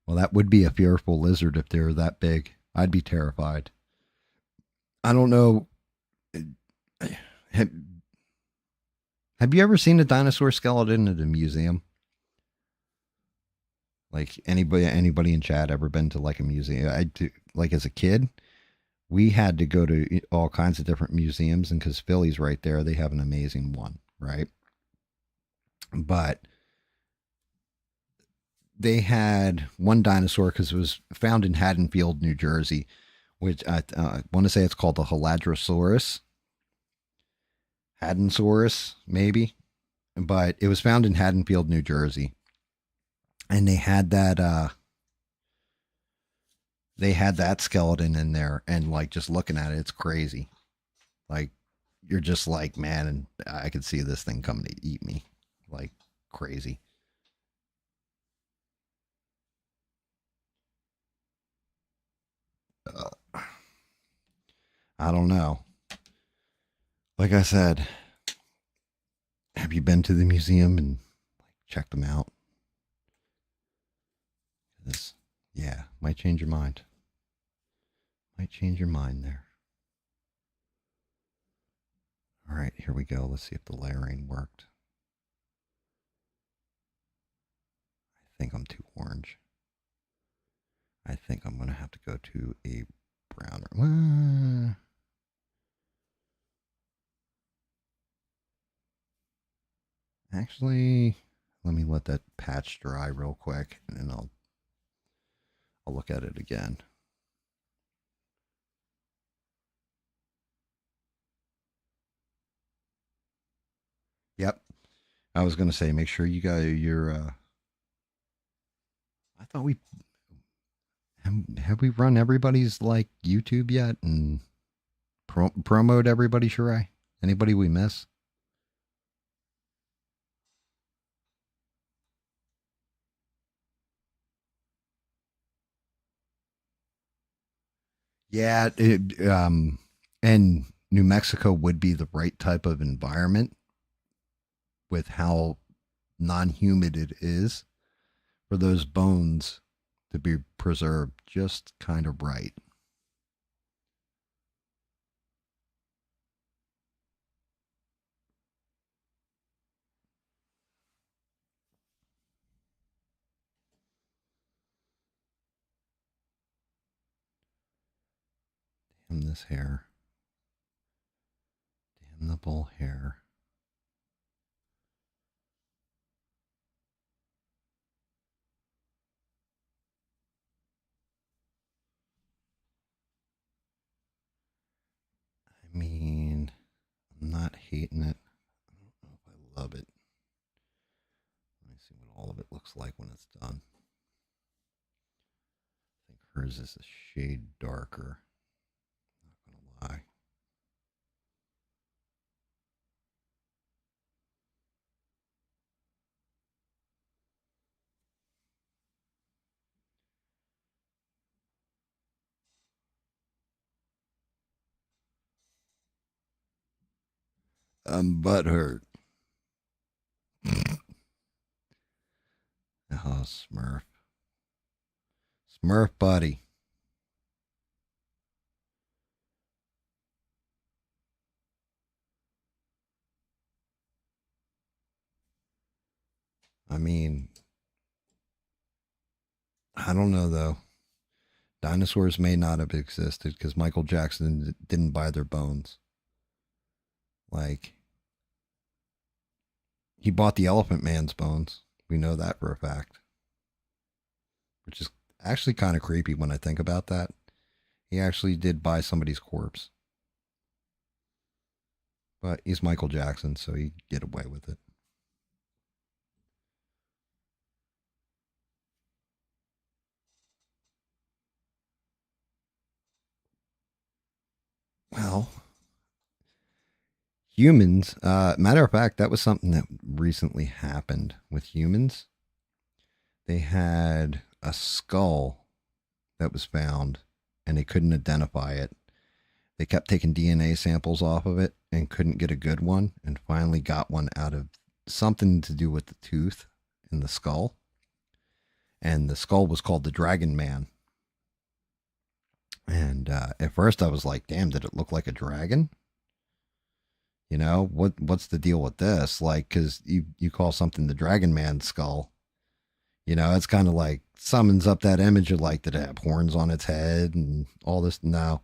Well, that would be a fearful lizard if they're that big. I'd be terrified. I don't know. Have, have you ever seen a dinosaur skeleton at a museum? Like anybody in chat ever been to like a museum? Like as a kid, we had to go to all kinds of different museums, and because Philly's right there, they have an amazing one. right? But they had one dinosaur because it was found in Haddonfield, New Jersey, which I want to say it's called the Haladrosaurus. Haddonsaurus, maybe. But it was found in Haddonfield, New Jersey. And they had that skeleton in there, and like just looking at it, it's crazy. Like you're just like, man, and I could see this thing coming to eat me, like crazy. I don't know. Like I said, have you been to the museum and checked them out? This, yeah, might change your mind. Might change your mind there. All right, here we go. Let's see if the layering worked. I think I'm too orange. I think I'm going to have to go to a browner. Actually, let me let that patch dry real quick, and then I'll look at it again. Yep. I was going to say, make sure you got your, I thought we, have we run everybody's like YouTube yet and promote everybody, Shirai? Anybody we miss? Yeah, and New Mexico would be the right type of environment with how non-humid it is for those bones to be preserved just kind of right. Damn this hair. Damn the bull hair. I mean, I'm not hating it. I don't know if I love it. Let me see what all of it looks like when it's done. I think hers is a shade darker. Not gonna lie. I'm butthurt. Oh, Smurf. Smurf buddy. I mean, I don't know though. Dinosaurs may not have existed because Michael Jackson didn't buy their bones. Like, he bought the Elephant Man's bones. We know that for a fact. Which is actually kind of creepy when I think about that. He actually did buy somebody's corpse. But he's Michael Jackson, so he get away with it. Well, humans, matter of fact, that was something that recently happened with humans. They had a skull that was found and they couldn't identify it. They kept taking DNA samples off of it and couldn't get a good one, and finally got one out of something to do with the tooth in the skull. And the skull was called the Dragon Man. And at first I was like, damn, did it look like a dragon? You know, what's the deal with this? Like, because you call something the Dragon Man skull, you know, it's kind of like summons up that image of like, did it have horns on its head and all this? No,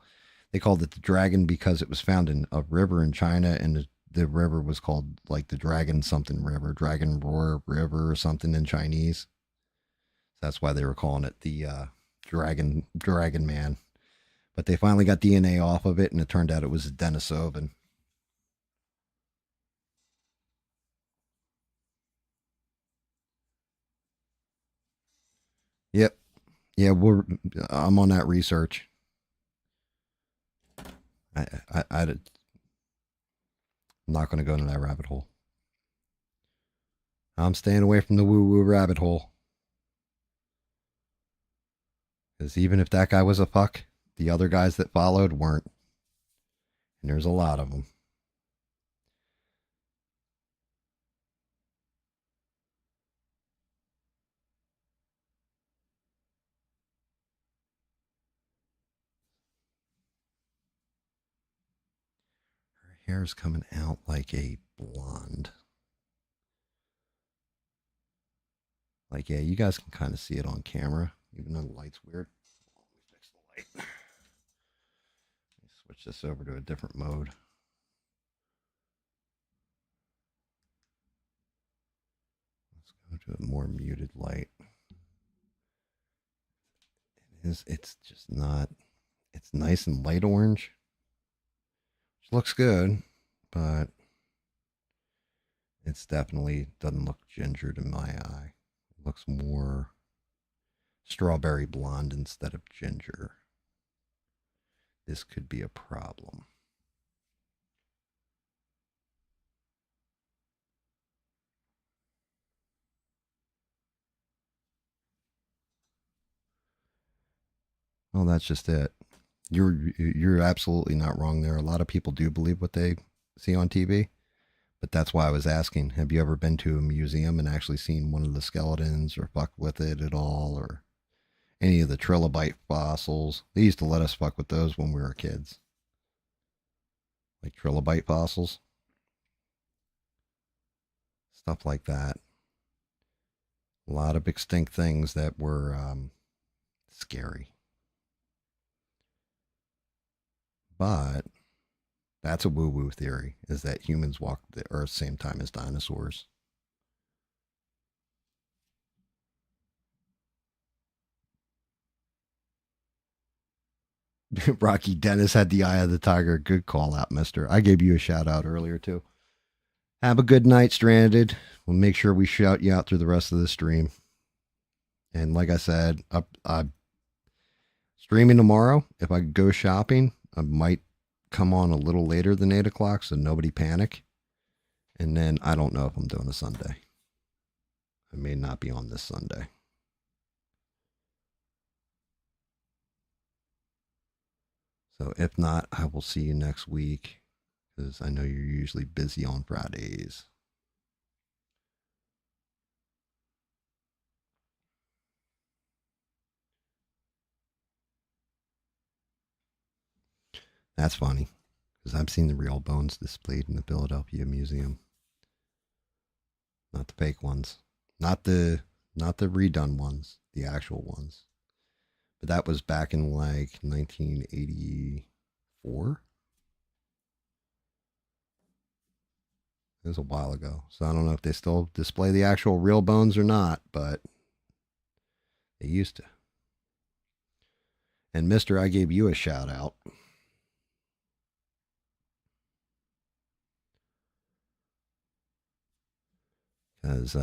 they called it the dragon because it was found in a river in China, and the river was called like the Dragon something River, Dragon Roar River or something in Chinese. That's why they were calling it the Dragon Man. But they finally got DNA off of it, and it turned out it was a Denisovan. Yep. Yeah, I'm on that research. I'm not going to go into that rabbit hole. I'm staying away from the woo woo rabbit hole. Because even if that guy was a fuck, the other guys that followed weren't. And there's a lot of them. Her hair's coming out like a blonde. Like, yeah, you guys can kind of see it on camera, even though the light's weird. Let me fix the light. Let me switch this over to a different mode. Let's go to a more muted light. It's just not, it's nice and light orange, which looks good, but it's definitely doesn't look ginger to my eye. It looks more strawberry blonde instead of ginger. This could be a problem. Well, that's just it. You're absolutely not wrong there. A lot of people do believe what they see on TV, but that's why I was asking. Have you ever been to a museum and actually seen one of the skeletons or fucked with it at all, or any of the trilobite fossils? They used to let us fuck with those when we were kids, like trilobite fossils, stuff like that. A lot of extinct things that were scary. But that's a woo woo theory, is that humans walked the earth same time as dinosaurs. Rocky Dennis had the eye of the tiger. Good call out, mister. I gave you a shout out earlier, too. Have a good night, Stranded. We'll make sure we shout you out through the rest of the stream. And like I said, I'm streaming tomorrow. If I go shopping, I might come on a little later than 8 o'clock, so nobody panic. And then I don't know if I'm doing a Sunday. I may not be on this Sunday. So if not, I will see you next week, because I know you're usually busy on Fridays. That's funny, because I've seen the real bones displayed in the Philadelphia Museum. Not the fake ones. Not the redone ones, the actual ones. But that was back in like 1984. It was a while ago. So I don't know if they still display the actual real bones or not, but they used to. And Mister, I gave you a shout out. Because,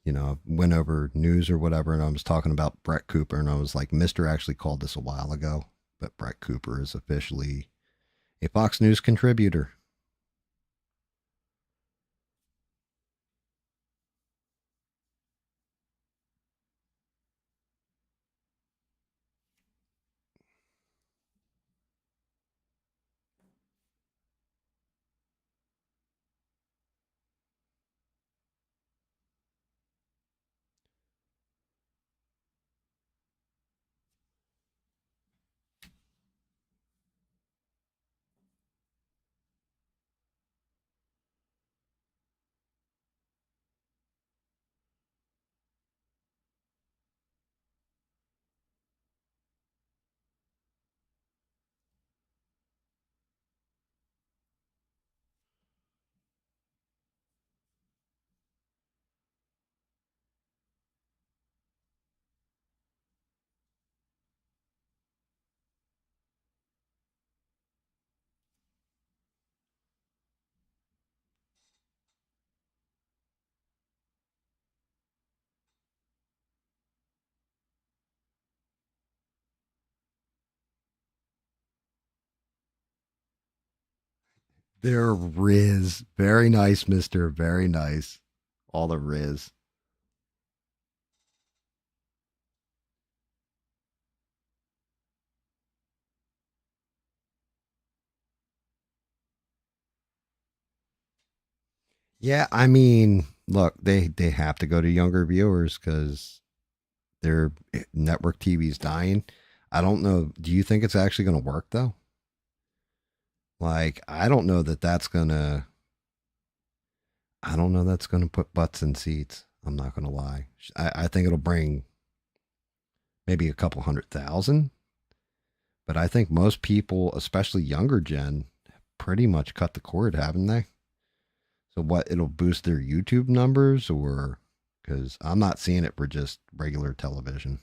you know, I went over news or whatever, and I was talking about Brett Cooper, and I was like, Mister actually called this a while ago, but Brett Cooper is officially a Fox News contributor. They're Riz. Very nice, mister. Very nice. All the Riz. Yeah, I mean, look, they have to go to younger viewers because their network TV's dying. I don't know. Do you think it's actually going to work though? Like, I don't know that that's gonna. I don't know that's gonna put butts in seats. I'm not gonna lie. I think it'll bring maybe a couple 100,000, but I think most people, especially younger gen, pretty much cut the cord, haven't they? So what? It'll boost their YouTube numbers, or because I'm not seeing it for just regular television.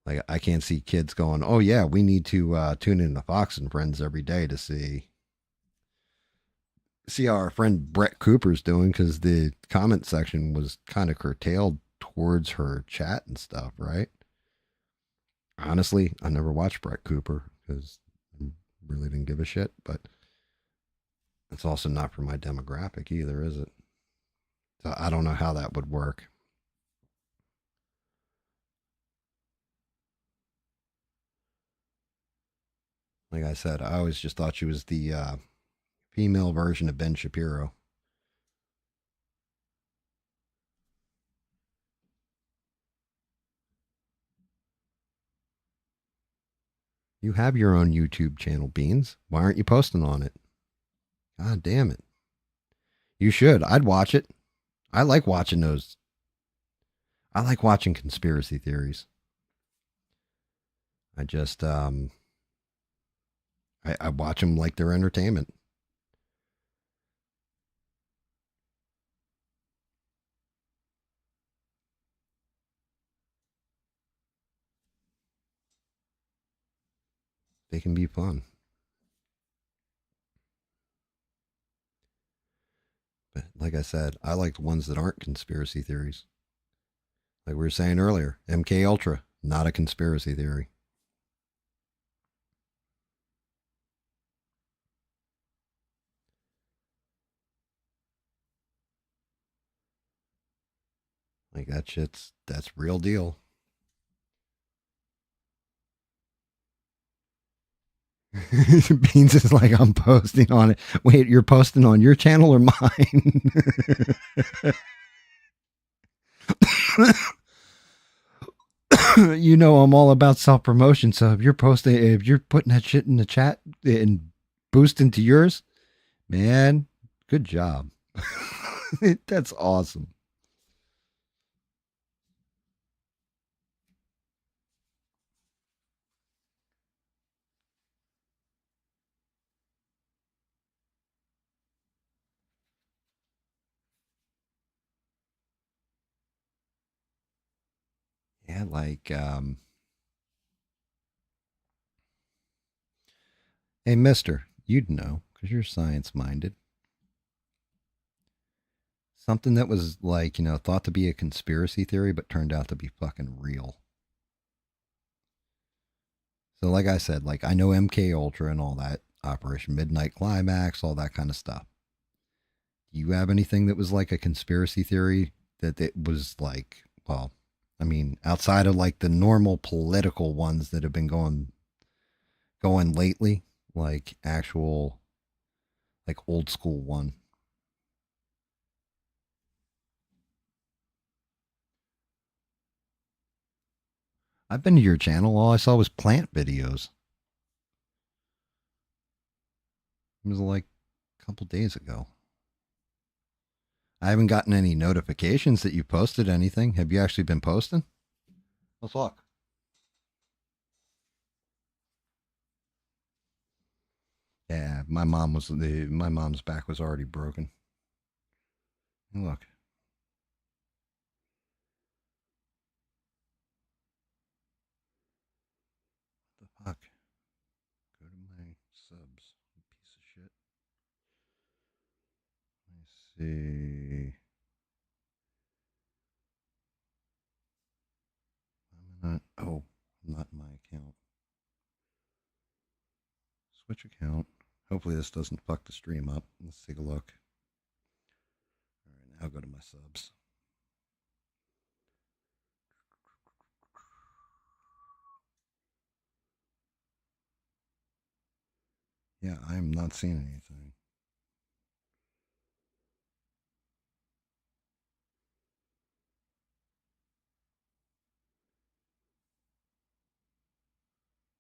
Like I can't see kids going, "Oh yeah, we need to tune in to Fox and Friends every day to see how our friend Brett Cooper's doing," because the comment section was kind of curtailed towards her chat and stuff, right? Honestly, I never watched Brett Cooper because I really didn't give a shit, but it's also not for my demographic either, is it? So I don't know how that would work. Like I said, I always just thought she was the female version of Ben Shapiro. You have your own YouTube channel, Beans. Why aren't you posting on it? God damn it. You should. I'd watch it. I like watching those. I like watching conspiracy theories. I just I watch them like they're entertainment. They can be fun. But like I said, I like the ones that aren't conspiracy theories. Like we were saying earlier, MK Ultra, not a conspiracy theory. Like that's real deal. Beans is like, I'm posting on it. Wait, you're posting on your channel or mine? You know, I'm all about self promotion. So if you're putting that shit in the chat and boosting to yours, man, good job. That's awesome. Yeah, like, hey, mister, you'd know because you're science minded. Something that was like, thought to be a conspiracy theory, but turned out to be fucking real. So, like I said, like I know MK Ultra and all that, Operation Midnight Climax, all that kind of stuff. Do you have anything that was like a conspiracy theory that it was like, well, I mean, outside of like the normal political ones that have been going lately, like actual like old school one. I've been to your channel. All I saw was plant videos. It was like a couple days ago. I haven't gotten any notifications that you posted anything. Have you actually been posting? Let's look. Yeah, my mom's back was already broken. Look. What the fuck? Go to my subs, you piece of shit. Let me see. I'm not in my account. Switch account. Hopefully this doesn't fuck the stream up. Let's take a look. All right, now I'll go to my subs. Yeah, I am not seeing anything.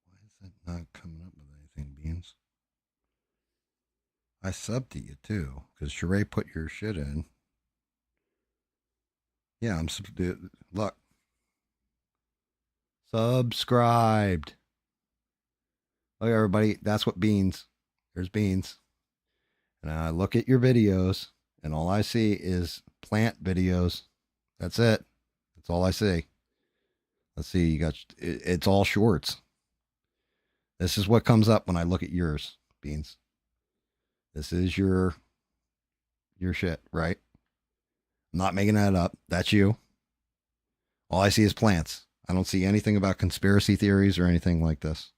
Why is that not coming up with anything, Beans? I subbed to you too, because Sheree put your shit in. Yeah, I'm look. Subscribed. Look, everybody, that's what Beans. There's Beans. And I look at your videos, and all I see is plant videos. That's it. That's all I see. Let's see. You got it's all shorts. This is what comes up when I look at yours, Beans. This is your shit, right? I'm not making that up. That's you. All I see is plants. I don't see anything about conspiracy theories or anything like this.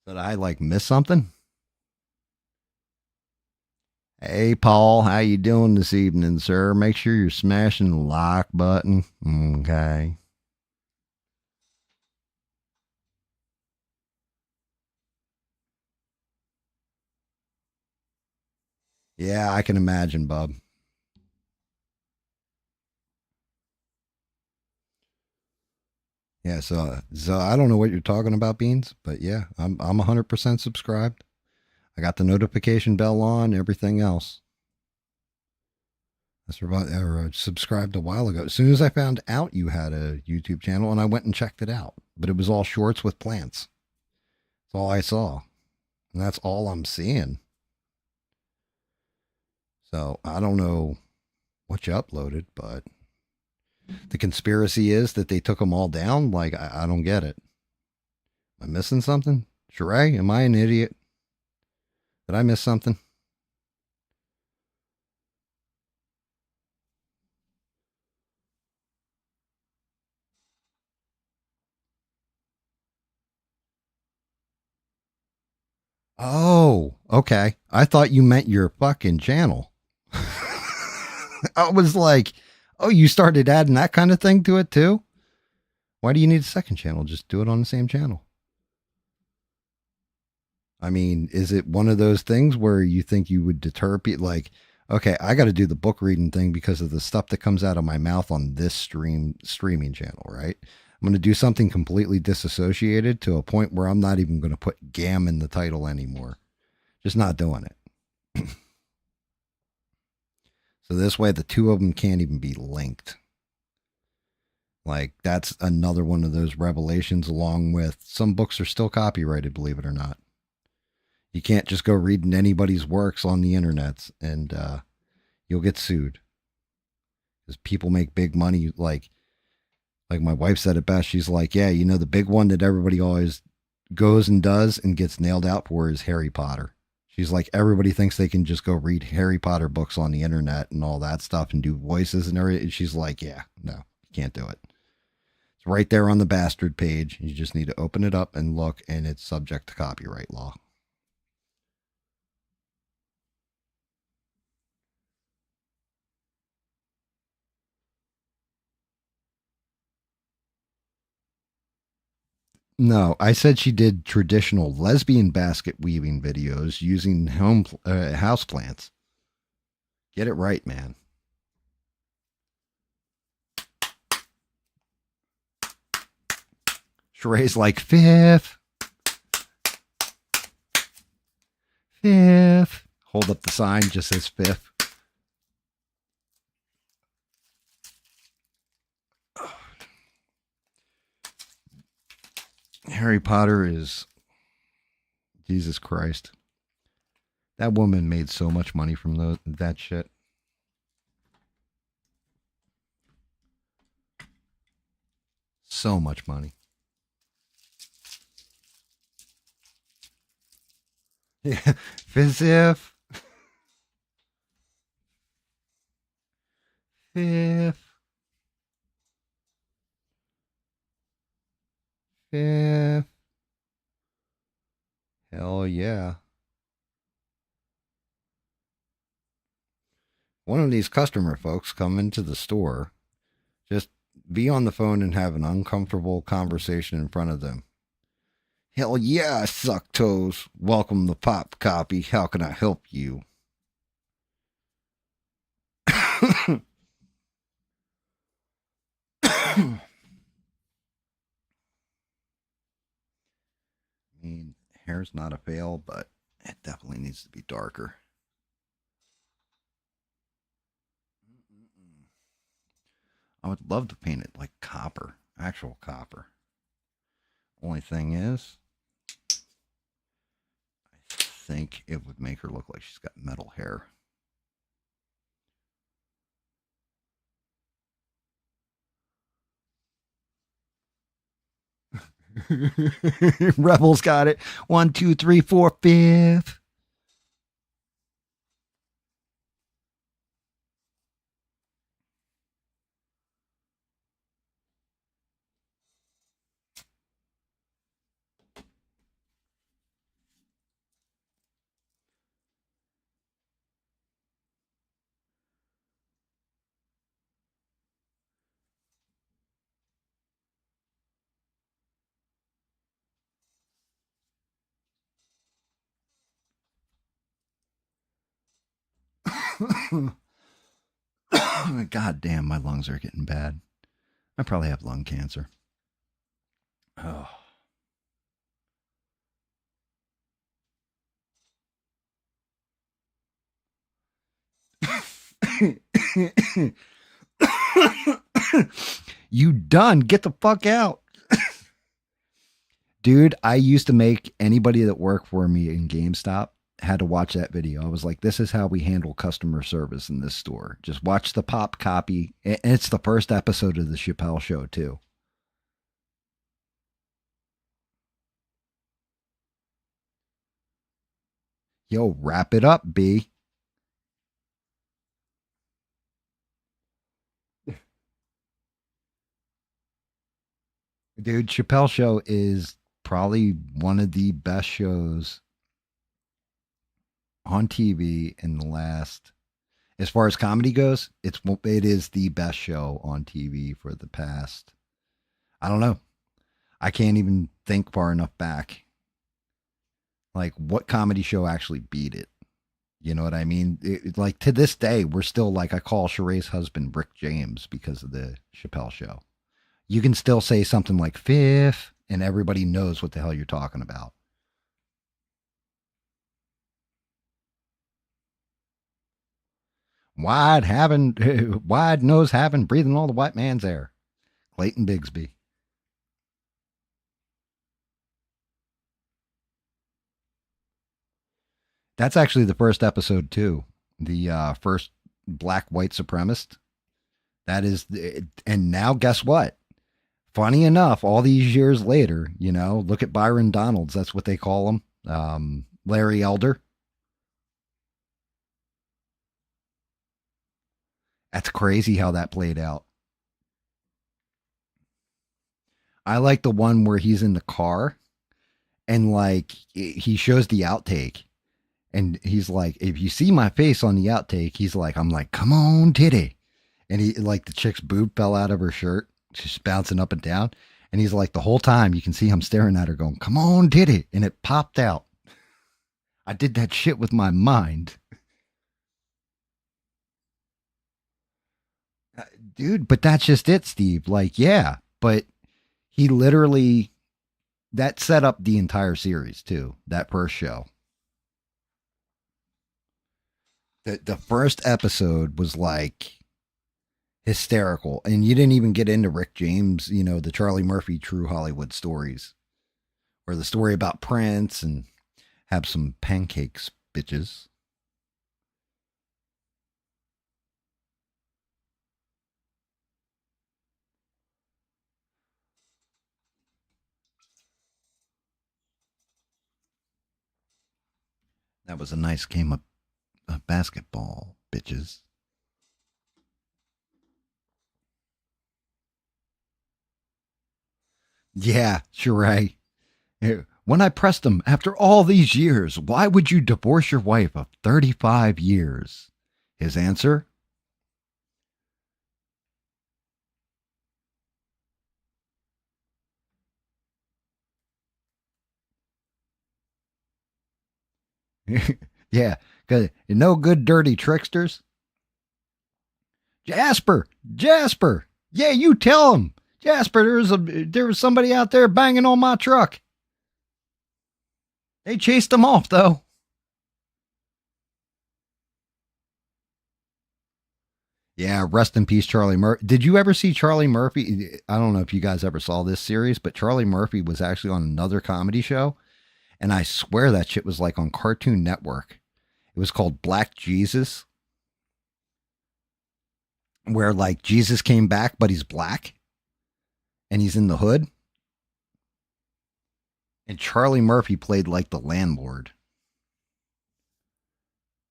Did I like miss something? Hey, Paul, how you doing this evening, sir? Make sure you're smashing the like button. Okay. Yeah, I can imagine, bub. Yeah, so I don't know what you're talking about, Beans, but yeah, I'm 100% subscribed. I got the notification bell on, everything else. I subscribed a while ago. As soon as I found out you had a YouTube channel, and I went and checked it out, but it was all shorts with plants. That's all I saw, and that's all I'm seeing. So I don't know what you uploaded, but the conspiracy is that they took them all down. Like I don't get it. Am I missing something? Sheree, am I an idiot? Did I miss something? Oh, okay. I thought you meant your fucking channel. I was like, oh, you started adding that kind of thing to it too? Why do you need a second channel? Just do it on the same channel. I mean, is it one of those things where you think you would deter people? Like, okay, I got to do the book reading thing because of the stuff that comes out of my mouth on this streaming channel, right? I'm going to do something completely disassociated to a point where I'm not even going to put GAM in the title anymore. Just not doing it. So this way, the two of them can't even be linked. Like, that's another one of those revelations, along with some books are still copyrighted, believe it or not. You can't just go reading anybody's works on the internet and you'll get sued. Because people make big money. Like my wife said it best. She's like, yeah, you know, the big one that everybody always goes and does and gets nailed out for is Harry Potter. She's like, everybody thinks they can just go read Harry Potter books on the internet and all that stuff and do voices and everything. She's like, yeah, no, you can't do it. It's right there on the bastard page. You just need to open it up and look, and it's subject to copyright law. No, I said she did traditional lesbian basket weaving videos using house plants. Get it right, man. Sheree's like, fifth. Hold up the sign, just says fifth. Harry Potter is Jesus Christ. That woman made so much money from that shit. So much money. Yeah, fifth. Fifth. Hell yeah. One of these customer folks come into the store, just be on the phone and have an uncomfortable conversation in front of them. Hell yeah, I suck toes. Welcome to Pop Copy. How can I help you? I mean, hair's not a fail, but it definitely needs to be darker. I would love to paint it like copper, actual copper. Only thing is, I think it would make her look like she's got metal hair. Rebels got it. 1, 2, 3, 4, 5. God damn, my lungs are getting bad. I probably have lung cancer. Oh. You done. Get the fuck out. Dude, I used to make anybody that worked for me in GameStop had to watch that video. I was like, this is how we handle customer service in this store. Just watch the pop copy. And it's the first episode of the Chappelle Show, too. Yo, wrap it up, B. Dude, Chappelle Show is probably one of the best shows on TV in the last, as far as comedy goes, it is the best show on TV for the past. I don't know. I can't even think far enough back. Like, what comedy show actually beat it? You know what I mean? Like, to this day, we're still like, I call Sheree's husband Rick James because of the Chappelle Show. You can still say something like fifth, and everybody knows what the hell you're talking about. Wide nose having, breathing all the white man's air. Clayton Bigsby. That's actually the first episode too. The first black white supremacist. That is, and now guess what? Funny enough, all these years later, you know, look at Byron Donalds. That's what they call him. Larry Elder. That's crazy how that played out. I like the one where he's in the car and like he shows the outtake and he's like, if you see my face on the outtake, he's like, I'm like, come on, titty. And he like the chick's boob fell out of her shirt. She's bouncing up and down. And he's like, the whole time you can see him staring at her going, come on, titty. And it popped out. I did that shit with my mind. Dude, but that's just it, Steve. Like, yeah, but he literally, that set up the entire series too, that first show. The first episode was like hysterical. And you didn't even get into Rick James, you know, the Charlie Murphy True Hollywood stories, or the story about Prince, and have some pancakes, bitches. That was a nice game of basketball, bitches. Yeah, sure, right. When I pressed him, after all these years, why would you divorce your wife of 35 years? His answer? Yeah, because no good dirty tricksters. Jasper, Jasper, yeah, you tell him. Jasper, there was somebody out there banging on my truck. They chased him off, though. Yeah, rest in peace, Charlie Murphy. Did you ever see Charlie Murphy? I don't know if you guys ever saw this series, but Charlie Murphy was actually on another comedy show, and I swear that shit was like on Cartoon Network. It was called Black Jesus, where like Jesus came back, but he's black, and he's in the hood. And Charlie Murphy played like the landlord.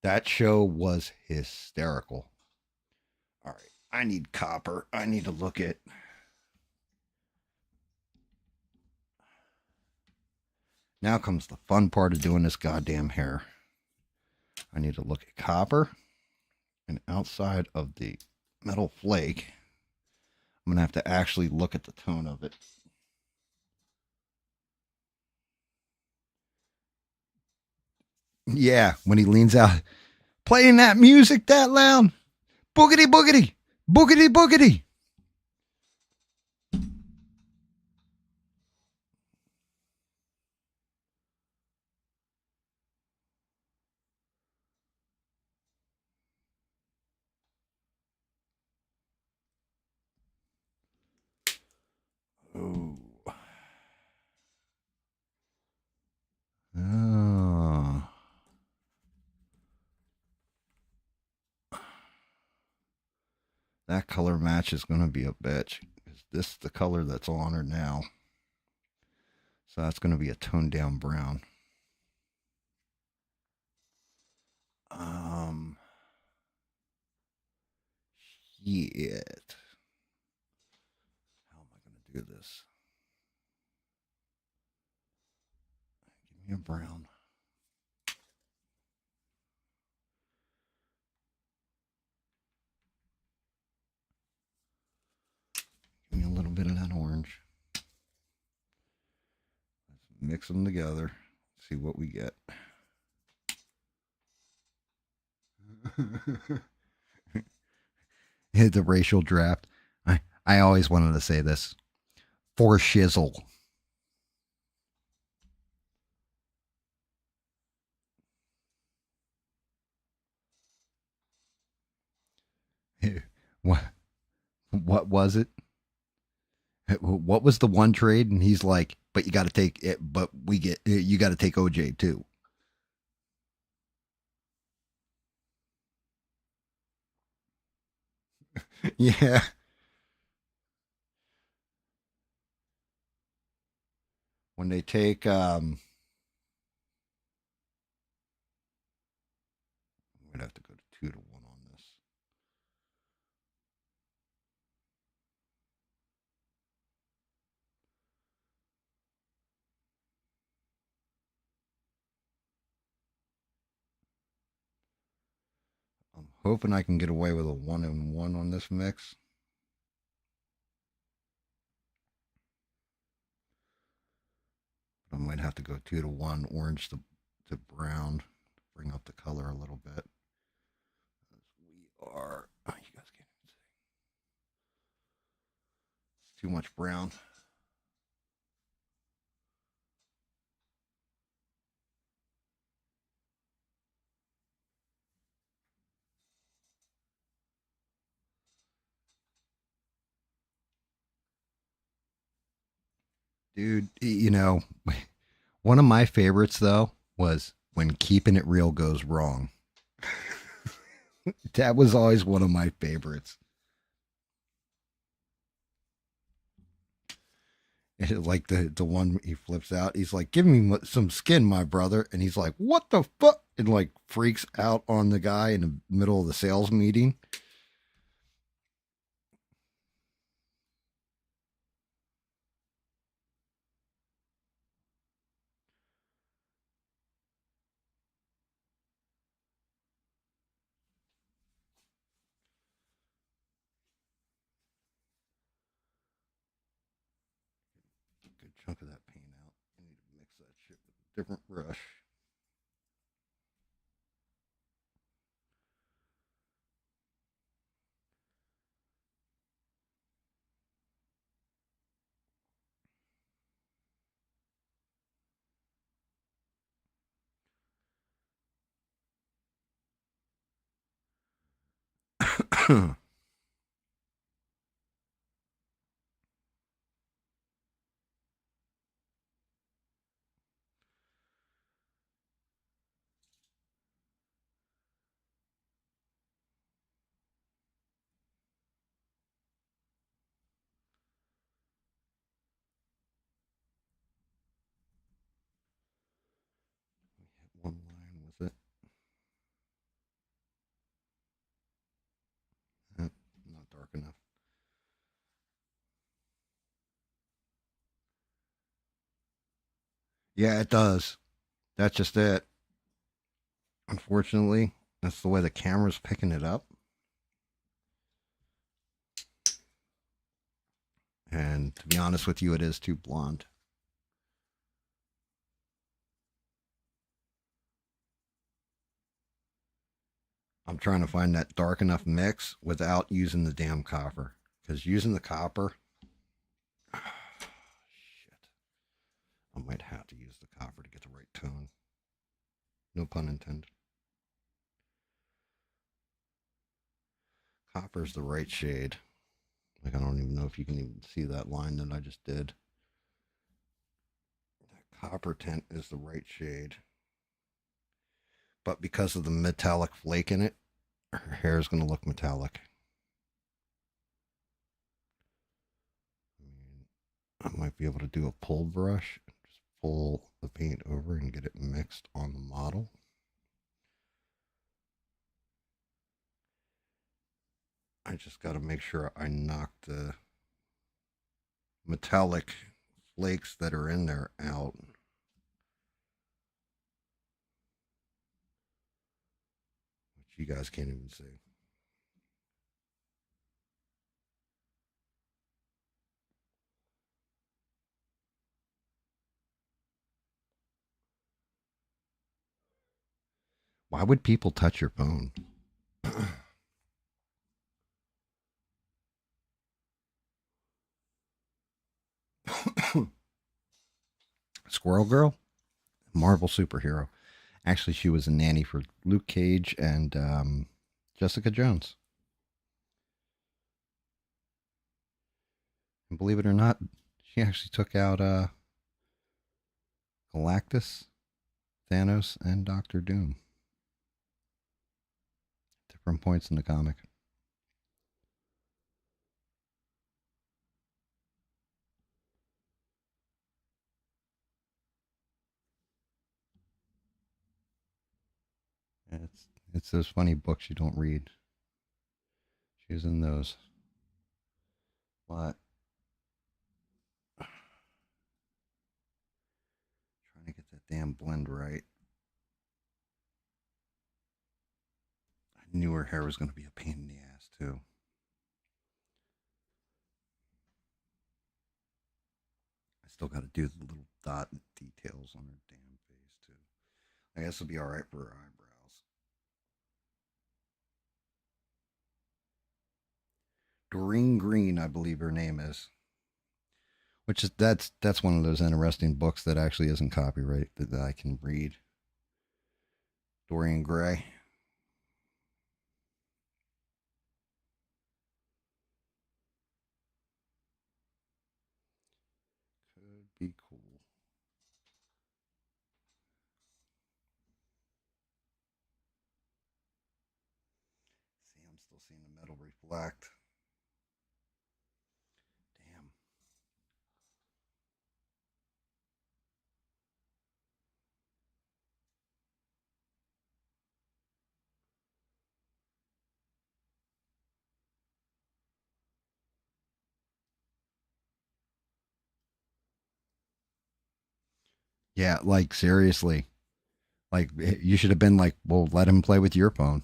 That show was hysterical. All right, I need copper. I need to look at. Now comes the fun part of doing this goddamn hair. I need to look at copper, and outside of the metal flake, I'm going to have to actually look at the tone of it. Yeah, when he leans out, playing that music that loud. Boogity, boogity, boogity, boogity. Oh. Oh. That color match is going to be a bitch. This is the color that's on her now. So that's going to be a toned down brown. Shit. How am I going to do this? Give me a brown. Give me a little bit of that orange. Let's mix them together. See what we get. The racial draft. I always wanted to say this. For shizzle. What was it? What was the one trade? And he's like, but you got to take it, but you got to take OJ too. Yeah. When they take, I'm going to have to go to 2-1 on this. I'm hoping I can get away with a 1-1 on this mix. I might have to go 2-1 orange to brown to bring up the color a little bit. We are, you guys can't even see. It's too much brown. Dude, one of my favorites though was when keeping it real goes wrong. That was always one of my favorites. Like the one he flips out, he's like, "Give me some skin, my brother," and he's like, "What the fuck?" and like freaks out on the guy in the middle of the sales meeting. chunk of that paint out. I need to mix that shit with a different brush. One line with it. Not dark enough. Yeah, it does. That's just it. Unfortunately, that's the way the camera's picking it up. And to be honest with you, it is too blonde. I'm trying to find that dark enough mix without using the damn copper. Because using the copper, shit, I might have to use the copper to get the right tone. No pun intended. Copper's the right shade. Like, I don't even know if you can even see that line that I just did. That copper tint is the right shade. But because of the metallic flake in it, her hair is going to look metallic. I might be able to do a pull brush, just pull the paint over and get it mixed on the model. I just got to make sure I knock the metallic flakes that are in there out. Which you guys can't even see. Why would people touch your phone? Squirrel Girl? Marvel superhero. Actually, she was a nanny for Luke Cage and Jessica Jones. And believe it or not, she actually took out Galactus, Thanos, and Doctor Doom. Different points in the comic. It's those funny books you don't read. She was in those. But trying to get that damn blend right. I knew her hair was going to be a pain in the ass too. I still got to do the little dot details on her damn face too. I guess it'll be all right for her eyebrows. Doreen Green, I believe her name is. Which is that's one of those interesting books that actually isn't copyrighted that I can read. Dorian Gray. Could be cool. See, I'm still seeing the metal reflect. Damn. Yeah, like seriously. Like you should have been like, well, let him play with your phone.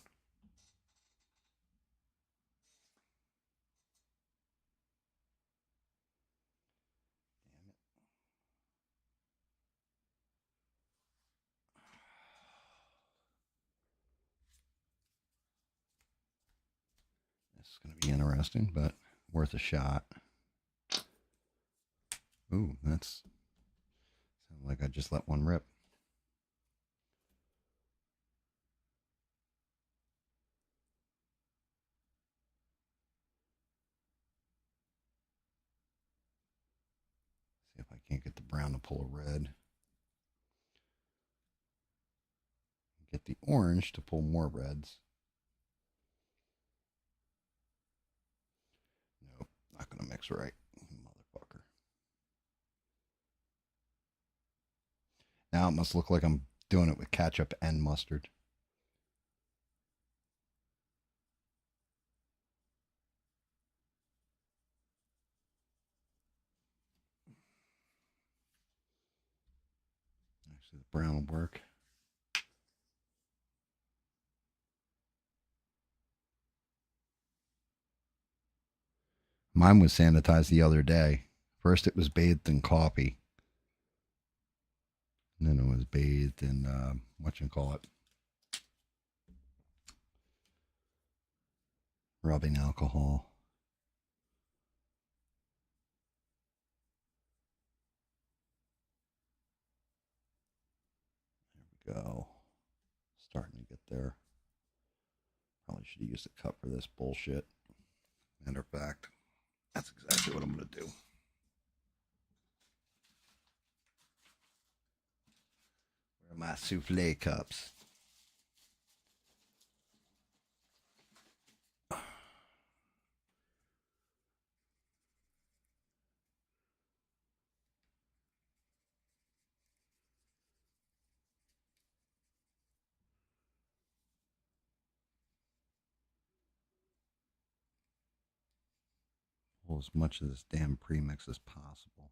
Damn it. It's going to be interesting, but worth a shot. Ooh, that's sounds like I just let one rip. See if I can't get the brown to pull a red. Get the orange to pull more reds. Nope, not going to mix right. Motherfucker. Now it must look like I'm doing it with ketchup and mustard. Actually, the brown will work. Mine was sanitized the other day. First, it was bathed in coffee. And then it was bathed in, whatchamacallit? Rubbing alcohol. There we go. Starting to get there. Probably should have used a cup for this bullshit. Matter of fact, that's exactly what I'm going to do. Where are my souffle cups? Pull as much of this damn premix as possible.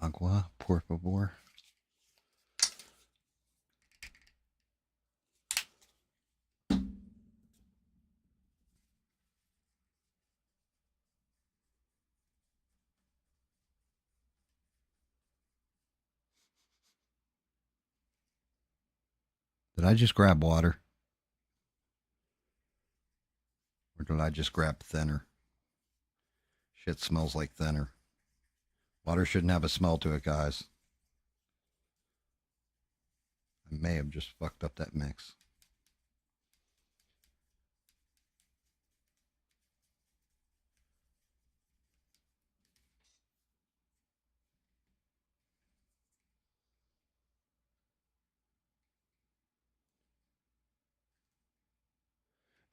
Agua, por favor. Did I just grab water? Or did I just grab thinner? Shit smells like thinner. Water shouldn't have a smell to it, guys. I may have just fucked up that mix.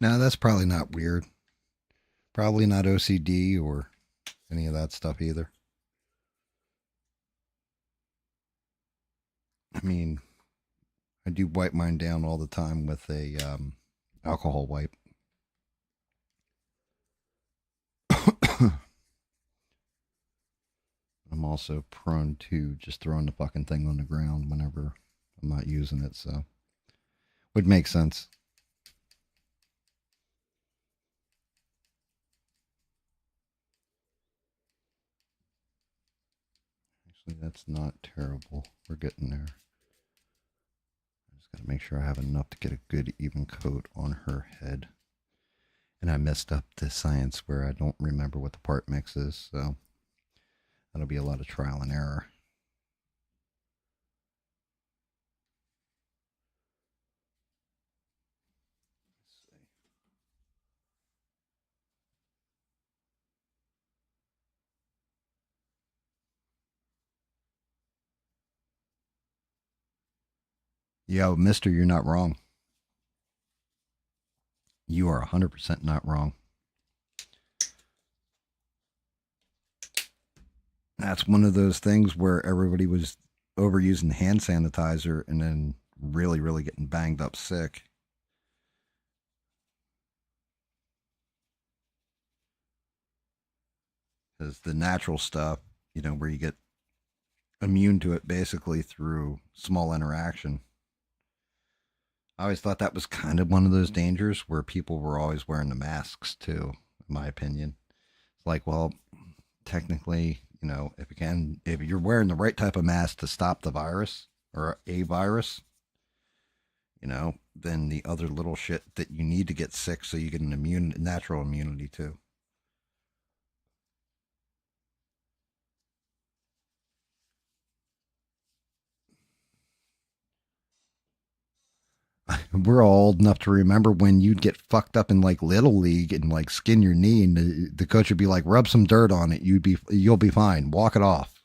No, that's probably not weird. Probably not OCD or any of that stuff either. I mean, I do wipe mine down all the time with a alcohol wipe. I'm also prone to just throwing the fucking thing on the ground whenever I'm not using it, so would make sense. Actually, that's not terrible. We're getting there. I just got to make sure I have enough to get a good even coat on her head. And I messed up the science where I don't remember what the part mix is, so that'll be a lot of trial and error. Yo, mister, you're not wrong. You are 100% not wrong. That's one of those things where everybody was overusing hand sanitizer and then really, really getting banged up sick. Because the natural stuff, you know, where you get immune to it basically through small interaction. I always thought that was kind of one of those dangers where people were always wearing the masks too, in my opinion. It's like, well, technically, you know, if you're wearing the right type of mask to stop the virus or a virus, you know, then the other little shit that you need to get sick so you get an natural immunity too. We're all old enough to remember when you'd get fucked up in like little league and like skin your knee, and the coach would be like, "Rub some dirt on it. You'll be fine. Walk it off."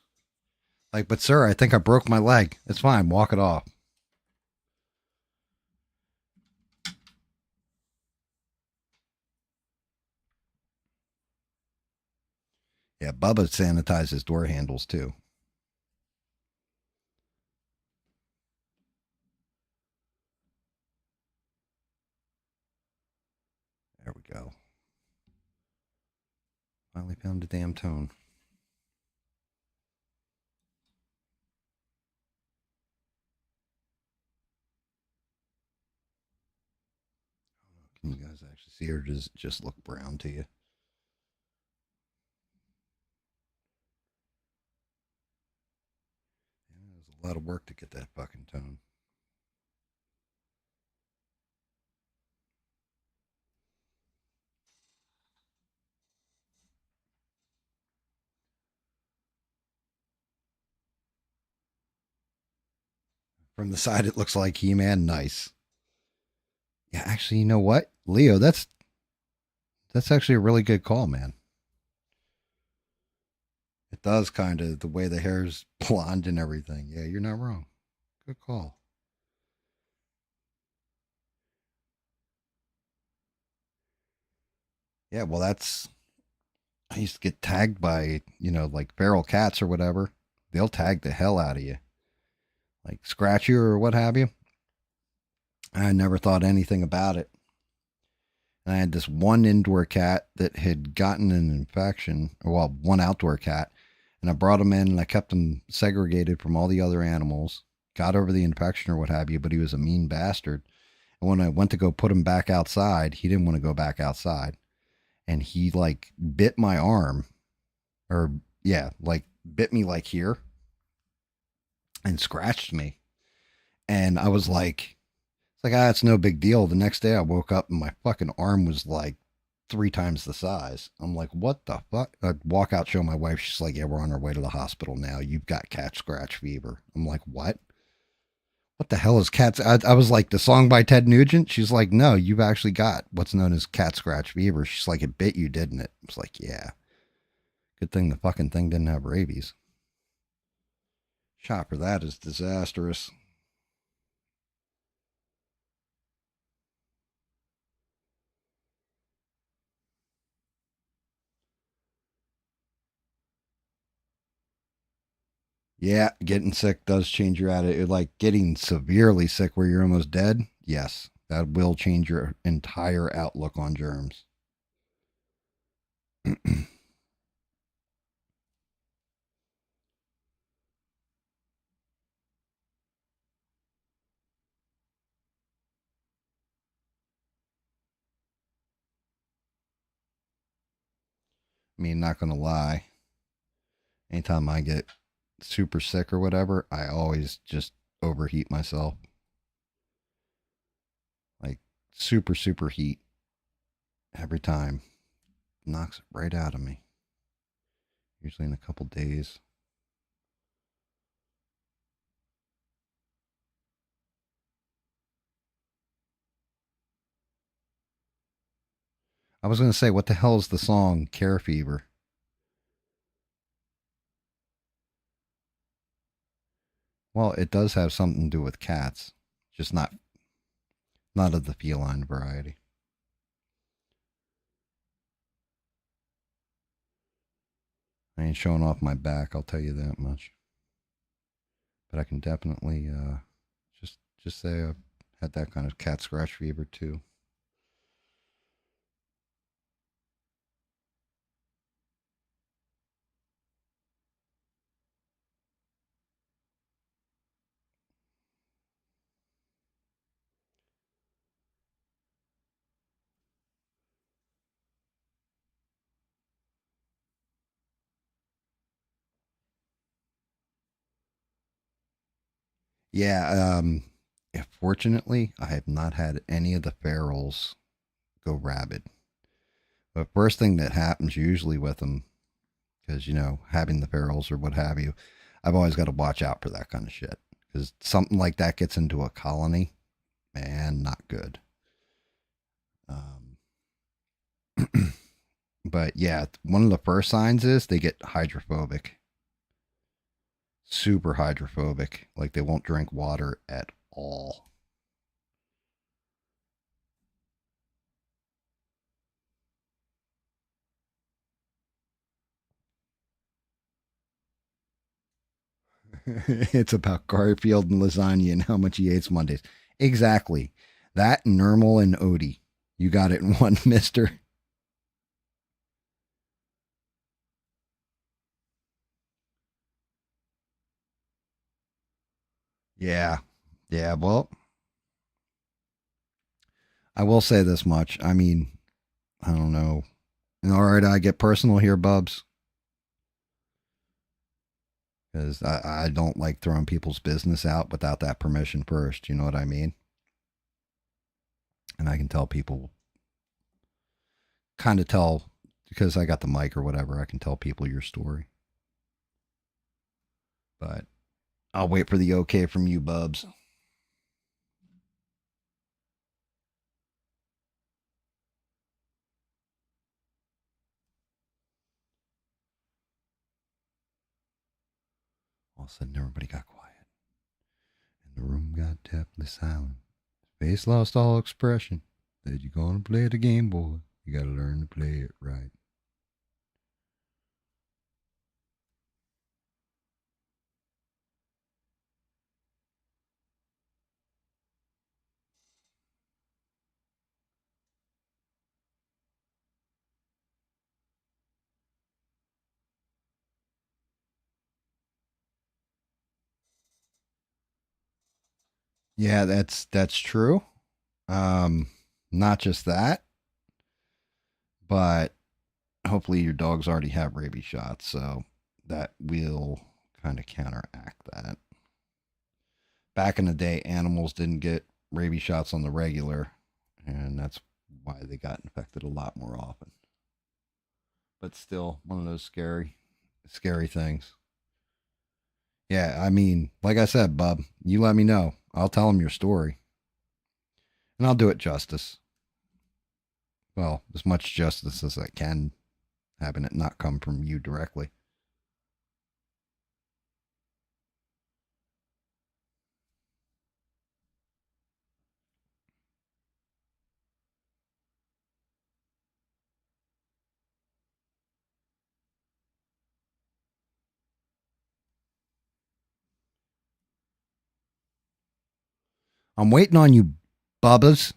Like, but sir, I think I broke my leg. It's fine. Walk it off. Yeah, Bubba sanitizes door handles too. There we go. Finally found the damn tone. Can you guys actually see, or does it just look brown to you? Yeah, it was a lot of work to get that fucking tone. From the side, it looks like He-Man. Nice. Yeah, actually, you know what, Leo? That's actually a really good call, man. It does kind of the way the hair's blonde and everything. Yeah, you're not wrong. Good call. Yeah, well, that's. I used to get tagged by, you know, like feral cats or whatever. They'll tag the hell out of you, like scratch you or what have you. I never thought anything about it. And I had this one indoor cat that had gotten an infection, or well, one outdoor cat, and I brought him in and I kept him segregated from all the other animals. Got over the infection or what have you, but he was a mean bastard. And when I went to go put him back outside, he didn't want to go back outside. And he like bit my arm, or yeah, like bit me like here and scratched me. And I was like, it's like, it's no big deal. The next day I woke up and my fucking arm was like 3 times the size. I'm like, what the fuck? I'd walk out, show my wife. She's like, yeah, we're on our way to the hospital now. You've got cat scratch fever. I'm like, what? What the hell is cat? I was like, the song by Ted Nugent. She's like, no, you've actually got what's known as cat scratch fever. She's like, it bit you, didn't it? I was like, yeah. Good thing the fucking thing didn't have rabies. Shot for that is disastrous. Yeah, getting sick does change your attitude. Like getting severely sick where you're almost dead. Yes, that will change your entire outlook on germs. I mean, not gonna lie. Anytime I get super sick or whatever, I always just overheat myself. Like super, super heat every time. Knocks it right out of me. Usually in a couple days. I was gonna say, what the hell is the song Care Fever? Well, it does have something to do with cats, just not of the feline variety. I ain't showing off my back, I'll tell you that much. But I can definitely just say I've had that kind of cat scratch fever too. Yeah. Fortunately, I have not had any of the ferals go rabid. But first thing that happens usually with them, because having the ferals or what have you, I've always got to watch out for that kind of shit. Because something like that gets into a colony, man, not good. But yeah, one of the first signs is they get hydrophobic, super hydrophobic. Like they won't drink water at all. It's about Garfield and lasagna and how much he hates Mondays. Exactly. That, Nermal, and Odie. You got it in one, mister. Yeah. Yeah, well, I will say this much. I mean, I don't know. All right, I get personal here, Bubs. Because I don't like throwing people's business out without that permission first. You know what I mean? And I can tell people, kind of tell, because I got the mic or whatever, I can tell people your story. But I'll wait for the okay from you, Bubs. All of a sudden, everybody got quiet. And the room got deathly silent. His face lost all expression. Said, "You gonna play the game, boy. You gotta learn to play it right." Yeah, that's true. Um, Not just that, but hopefully your dogs already have rabies shots, so that will kind of counteract that. Back in the day, animals didn't get rabies shots on the regular, and that's why they got infected a lot more often. But still, one of those scary things. Yeah, I mean, like I said, Bub, you let me know. I'll tell them your story, and I'll do it justice. Well, as much justice as I can, having it not come from you directly. I'm waiting on you, Bubbas.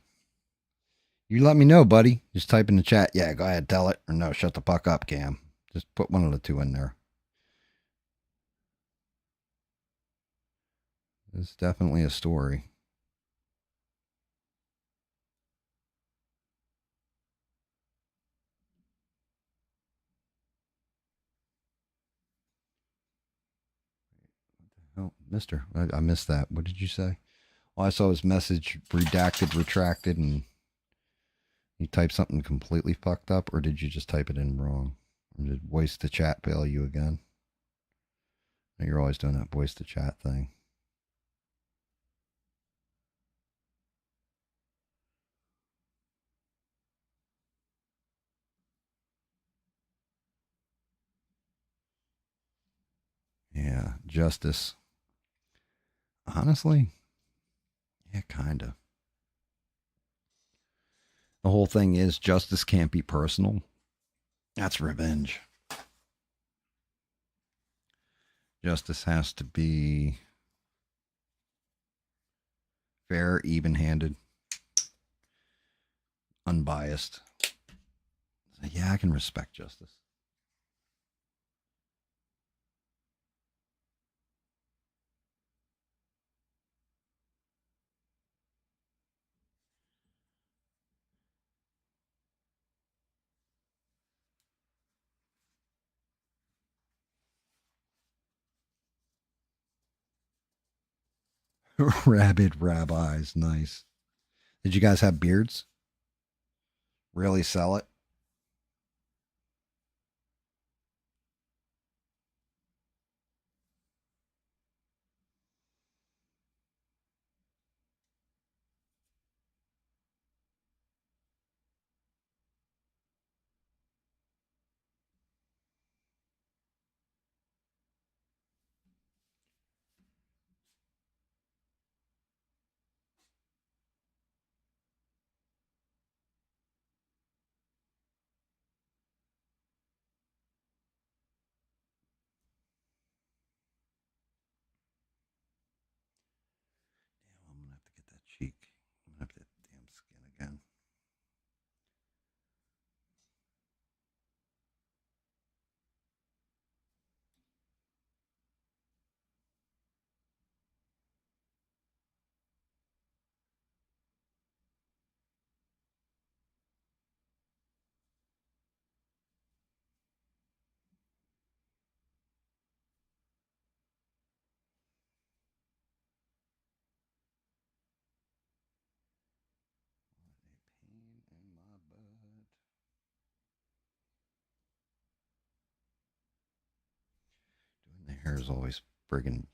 You let me know, buddy. Just type in the chat. Yeah, go ahead, tell it. Or no, shut the fuck up, Cam. Just put one of the two in there. It's definitely a story. Oh, mister, I missed that. What did you say? Well, I saw his message redacted, retracted, and you typed something completely fucked up, or did you just type it in wrong? Or did voice to chat fail you again? You're always doing that voice to chat thing. Yeah, justice. Honestly, yeah, kind of. The whole thing is justice can't be personal. That's revenge. Justice has to be fair, even handed, unbiased. So, yeah, I can respect justice. Rabid rabbis. Nice. Did you guys have beards? Really sell it? Damn, I'm gonna have to get that cheek. I'm gonna have that damn skin again. What a pain in my butt. Doing the hair is always friggin'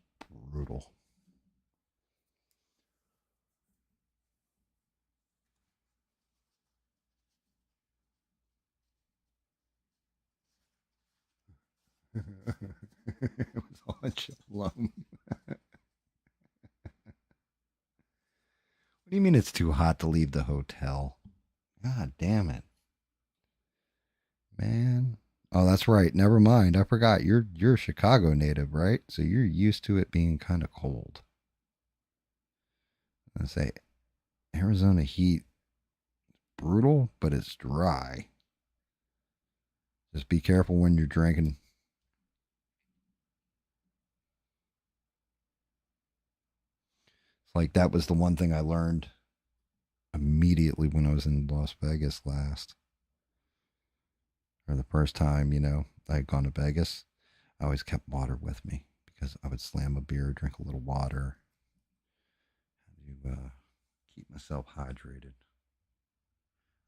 brutal. It was all a chillum. What do you mean it's too hot to leave the hotel? God damn it. Man. Oh, that's right. Never mind. I forgot. You're a Chicago native, right? So you're used to it being kind of cold. I say Arizona heat brutal, but it's dry. Just be careful when you're drinking. It's like that was the one thing I learned immediately when I was in Las Vegas last. Or the first time, I had gone to Vegas. I always kept water with me because I would slam a beer, drink a little water, to keep myself hydrated.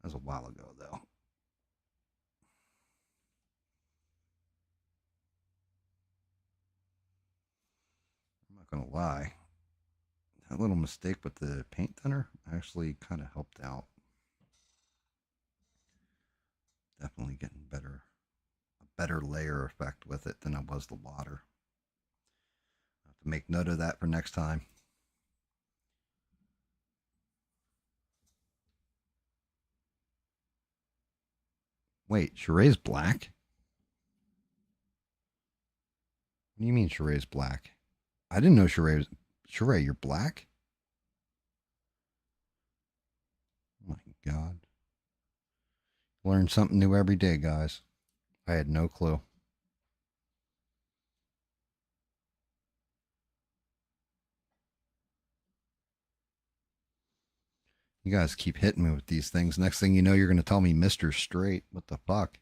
That was a while ago, though. I'm not going to lie. That little mistake with the paint thinner actually kind of helped out. Definitely getting a better layer effect with it than I was the water. I have to make note of that for next time. Wait, Sheree's black? What do you mean Sheree's black? I didn't know Sheree was... Sheree, you're black? Oh my God. Learn something new every day, guys. I had no clue. You guys keep hitting me with these things. Next thing you know, you're going to tell me Mr. Straight. What the fuck?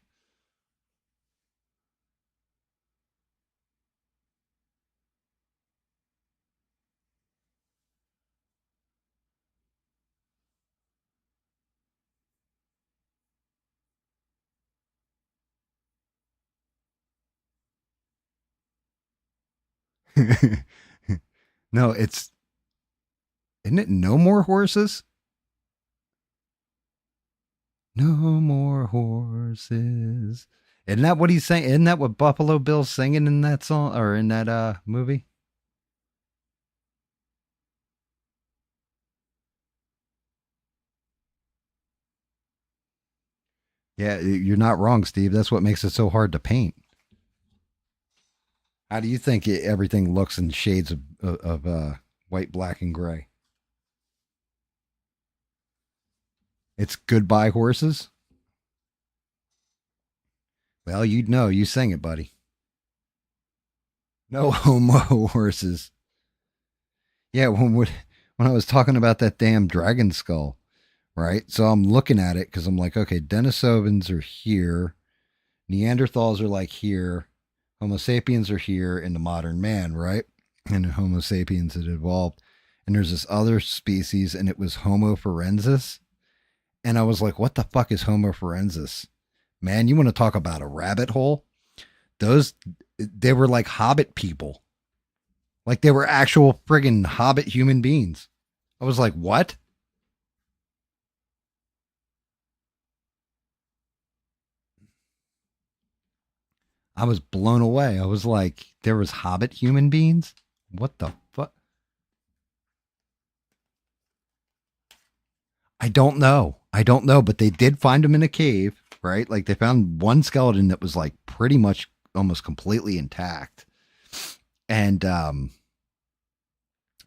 No, isn't it no more horses? No more horses. Isn't that what he's saying? Isn't that what Buffalo Bill's singing in that song or in that movie? Yeah, you're not wrong, Steve. That's what makes it so hard to paint. How do you think everything looks in shades of white, black, and gray? It's goodbye horses. Well, you'd know. You sang it, buddy. No homo horses. Yeah, when I was talking about that damn dragon skull, right? So I'm looking at it because I'm like, okay, Denisovans are here, Neanderthals are like here, Homo sapiens are here in the modern man, right? And Homo sapiens had evolved. and there's this other species, and it was Homo forensis. And I was like, what the fuck is Homo forensis? Man, you want to talk about a rabbit hole? They were like hobbit people. Like they were actual friggin' hobbit human beings. I was like, what? I was blown away. I was like, there was hobbit human beings? What the fuck? I don't know. I don't know, but they did find him in a cave, right? Like they found one skeleton that was like pretty much almost completely intact. And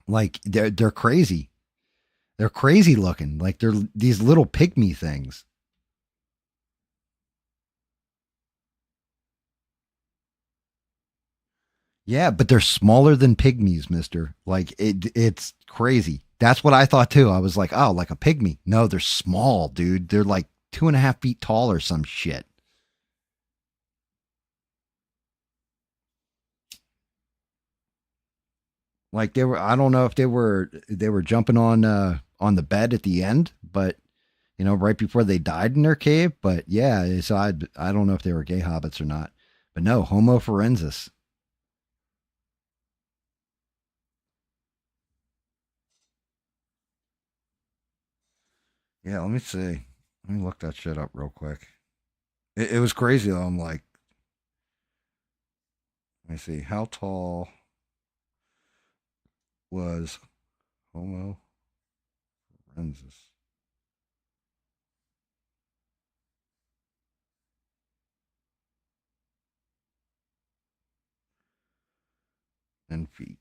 like they're crazy. They're crazy looking. Like they're these little pygmy things. Yeah, but they're smaller than pygmies, mister. Like it's crazy. That's what I thought too. I was like, oh, like a pygmy. No, they're small, dude. They're like 2.5 feet tall or some shit. Like they were, I don't know if they were jumping on the bed at the end, but right before they died in their cave. But yeah, so I don't know if they were gay hobbits or not. But no, Homo forensis. Yeah, let me see. Let me look that shit up real quick. It was crazy though. I'm like, let me see. How tall was Homo forensis? In feet.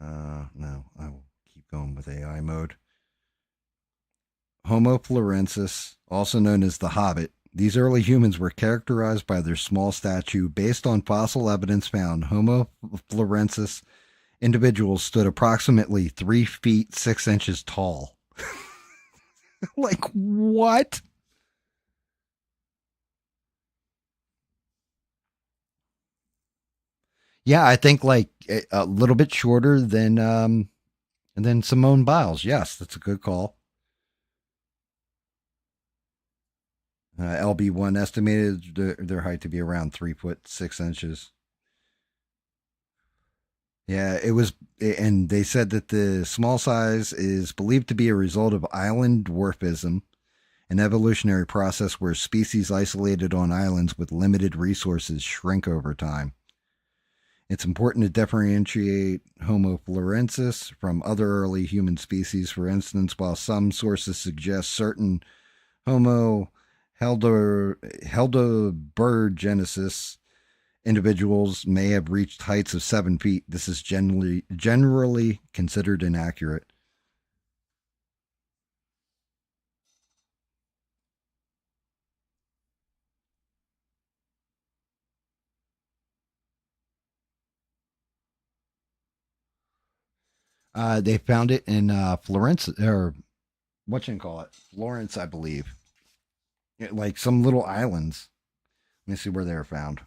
No, I will keep going with AI mode. Homo florensis, also known as the Hobbit. These early humans were characterized by their small stature. Based on fossil evidence found, Homo florensis individuals stood approximately 3 feet 6 inches tall. Like, what? Yeah, I think like a little bit shorter than Simone Biles. Yes, that's a good call. LB1 estimated their height to be around 3 foot 6 inches. Yeah, it was, and they said that the small size is believed to be a result of island dwarfism, an evolutionary process where species isolated on islands with limited resources shrink over time. It's important to differentiate Homo florensis from other early human species. For instance, while some sources suggest certain Homo heidelbergensis individuals may have reached heights of 7 feet, this is generally considered inaccurate. They found it in Florence, or what you call it, Florence, I believe. Like some little islands. Let me see where they were found.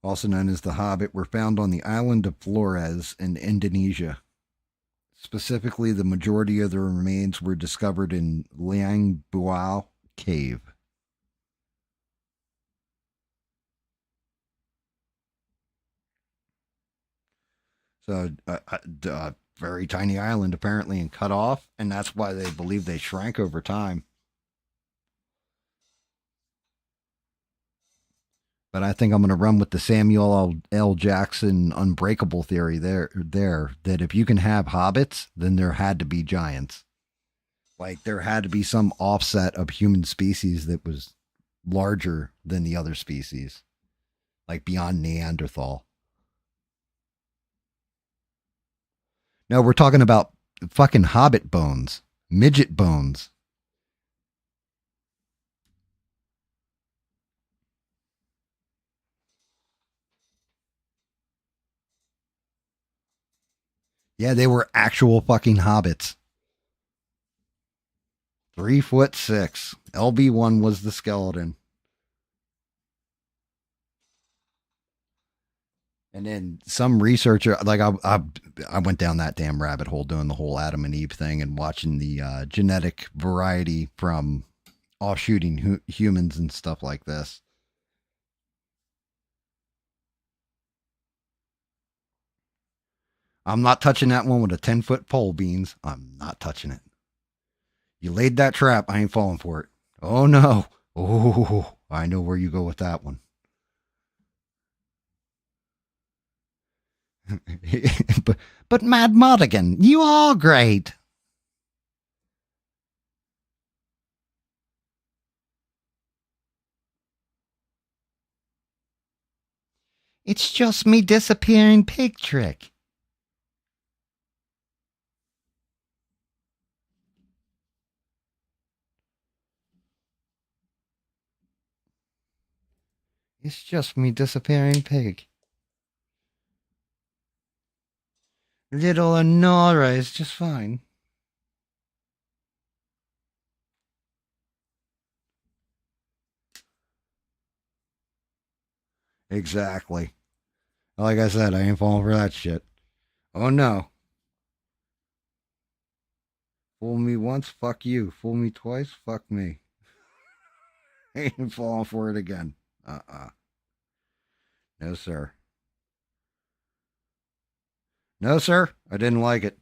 Also known as the Hobbit, were found on the island of Flores in Indonesia. Specifically, the majority of the remains were discovered in Liang Buao Cave. So, a very tiny island apparently and cut off, and that's why they believe they shrank over time. But I think I'm going to run with the Samuel L. Jackson unbreakable theory there that if you can have hobbits, then there had to be giants. Like there had to be some offset of human species that was larger than the other species, like beyond Neanderthal. No, we're talking about fucking hobbit bones, midget bones. Yeah, they were actual fucking hobbits. 3'6". LB1 was the skeleton. And then some researcher, like I went down that damn rabbit hole doing the whole Adam and Eve thing and watching the genetic variety from offshooting humans and stuff like this. I'm not touching that one with a 10-foot pole, Beans. I'm not touching it. You laid that trap. I ain't falling for it. Oh, no. Oh, I know where you go with that one. but Mad Modigan, you are great. It's just me disappearing pig trick. It's just me disappearing pig. Little Honora is just fine. Exactly. Like I said, I ain't falling for that shit. Oh no. Fool me once, fuck you. Fool me twice, fuck me. Ain't falling for it again. No, sir. No, sir. I didn't like it.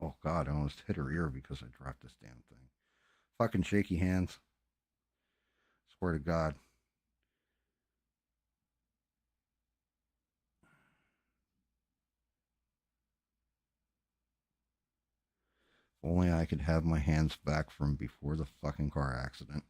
Oh, God. I almost hit her ear because I dropped this damn thing. Fucking shaky hands. Swear to God. If only I could have my hands back from before the fucking car accident.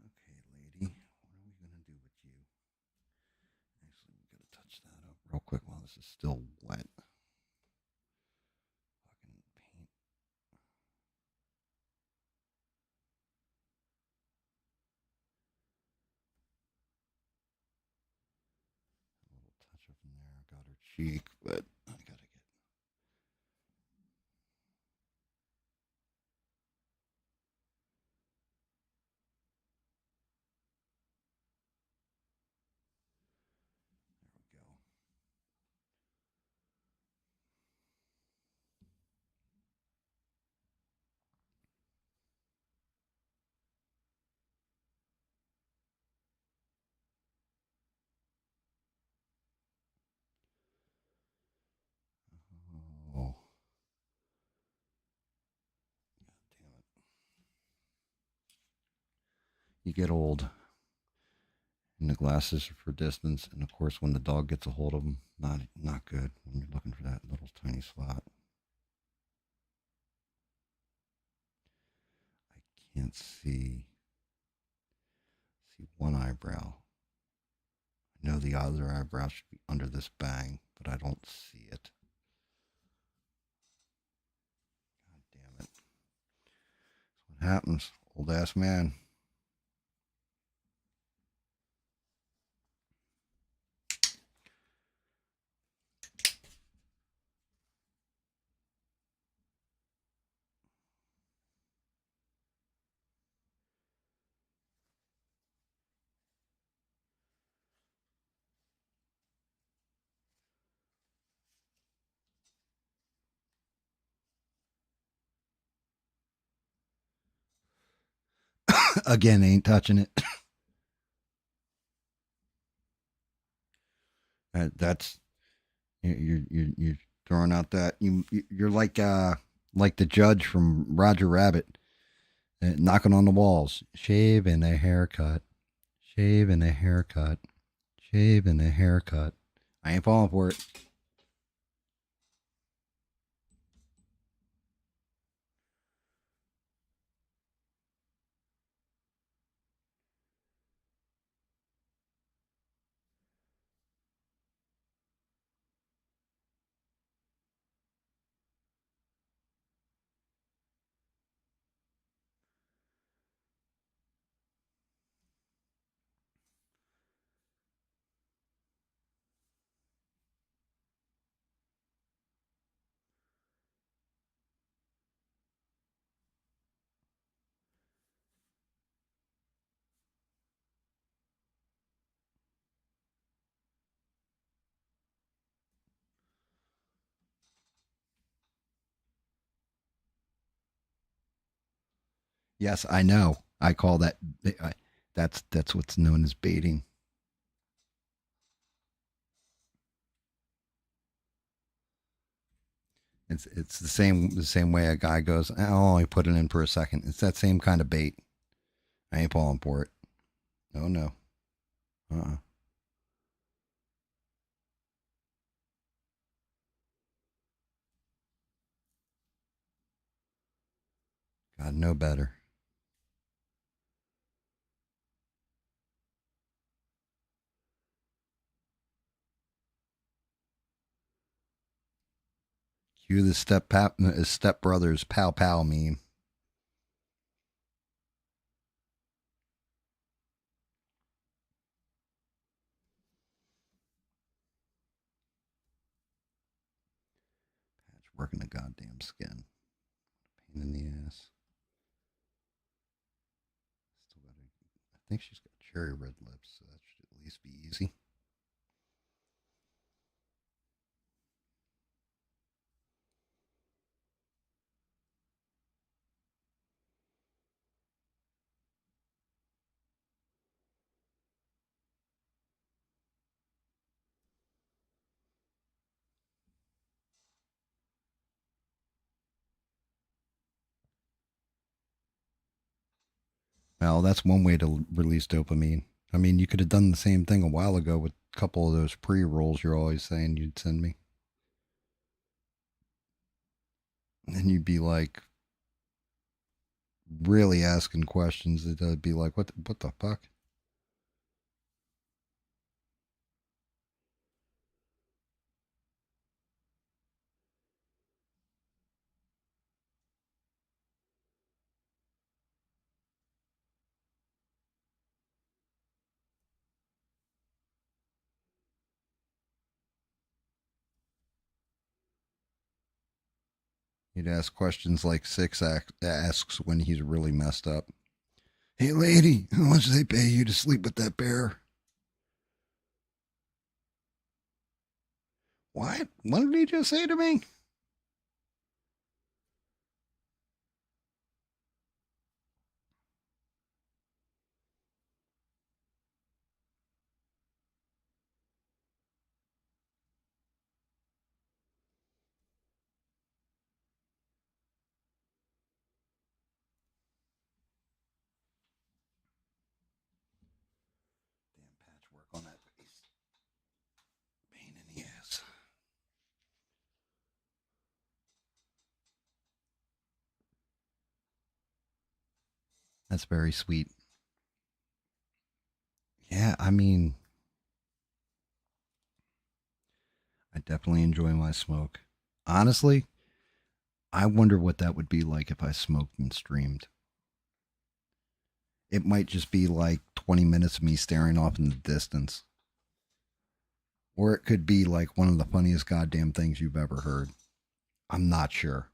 Okay, lady. What are we going to do with you? Actually, we got to touch that up real quick while this is still wet. Fucking paint. A little touch up in there. I got her cheek, but I got to get. There we go. Oh, damn it. You get old, and the glasses are for distance, and of course, when the dog gets a hold of them, not good when you're looking for that little tiny spot. I can't see one eyebrow. I know the other eyebrow should be under this bang, but I don't see it. God damn it. That's what happens. Old ass man. Again, ain't touching it. That's you're throwing out that you're like the judge from Roger Rabbit, knocking on the walls. Shave and a haircut. Shave and a haircut. Shave and a haircut. I ain't falling for it. Yes, I know. I call that. That's what's known as baiting. It's the same way a guy goes, I'll only put it in for a second. It's that same kind of bait. I ain't falling for it. Oh no. Uh-uh. God, no better. Cue the step brothers pow pow meme. Patch working the goddamn skin. Pain in the ass. Still got I think she's got cherry red lips, so that should at least be easy. Well, that's one way to release dopamine. I mean, you could have done the same thing a while ago with a couple of those pre-rolls you're always saying you'd send me. And then you'd be like really asking questions. It'd be like, what the fuck? He'd ask questions like Six asks when he's really messed up. Hey, lady, how much do they pay you to sleep with that bear? What? What did he just say to me? Damn patchwork on that face. Pain in the ass. That's very sweet. Yeah, I mean, I definitely enjoy my smoke. Honestly, I wonder what that would be like if I smoked and streamed. It might just be like 20 minutes of me staring off in the distance. Or it could be like one of the funniest goddamn things you've ever heard. I'm not sure.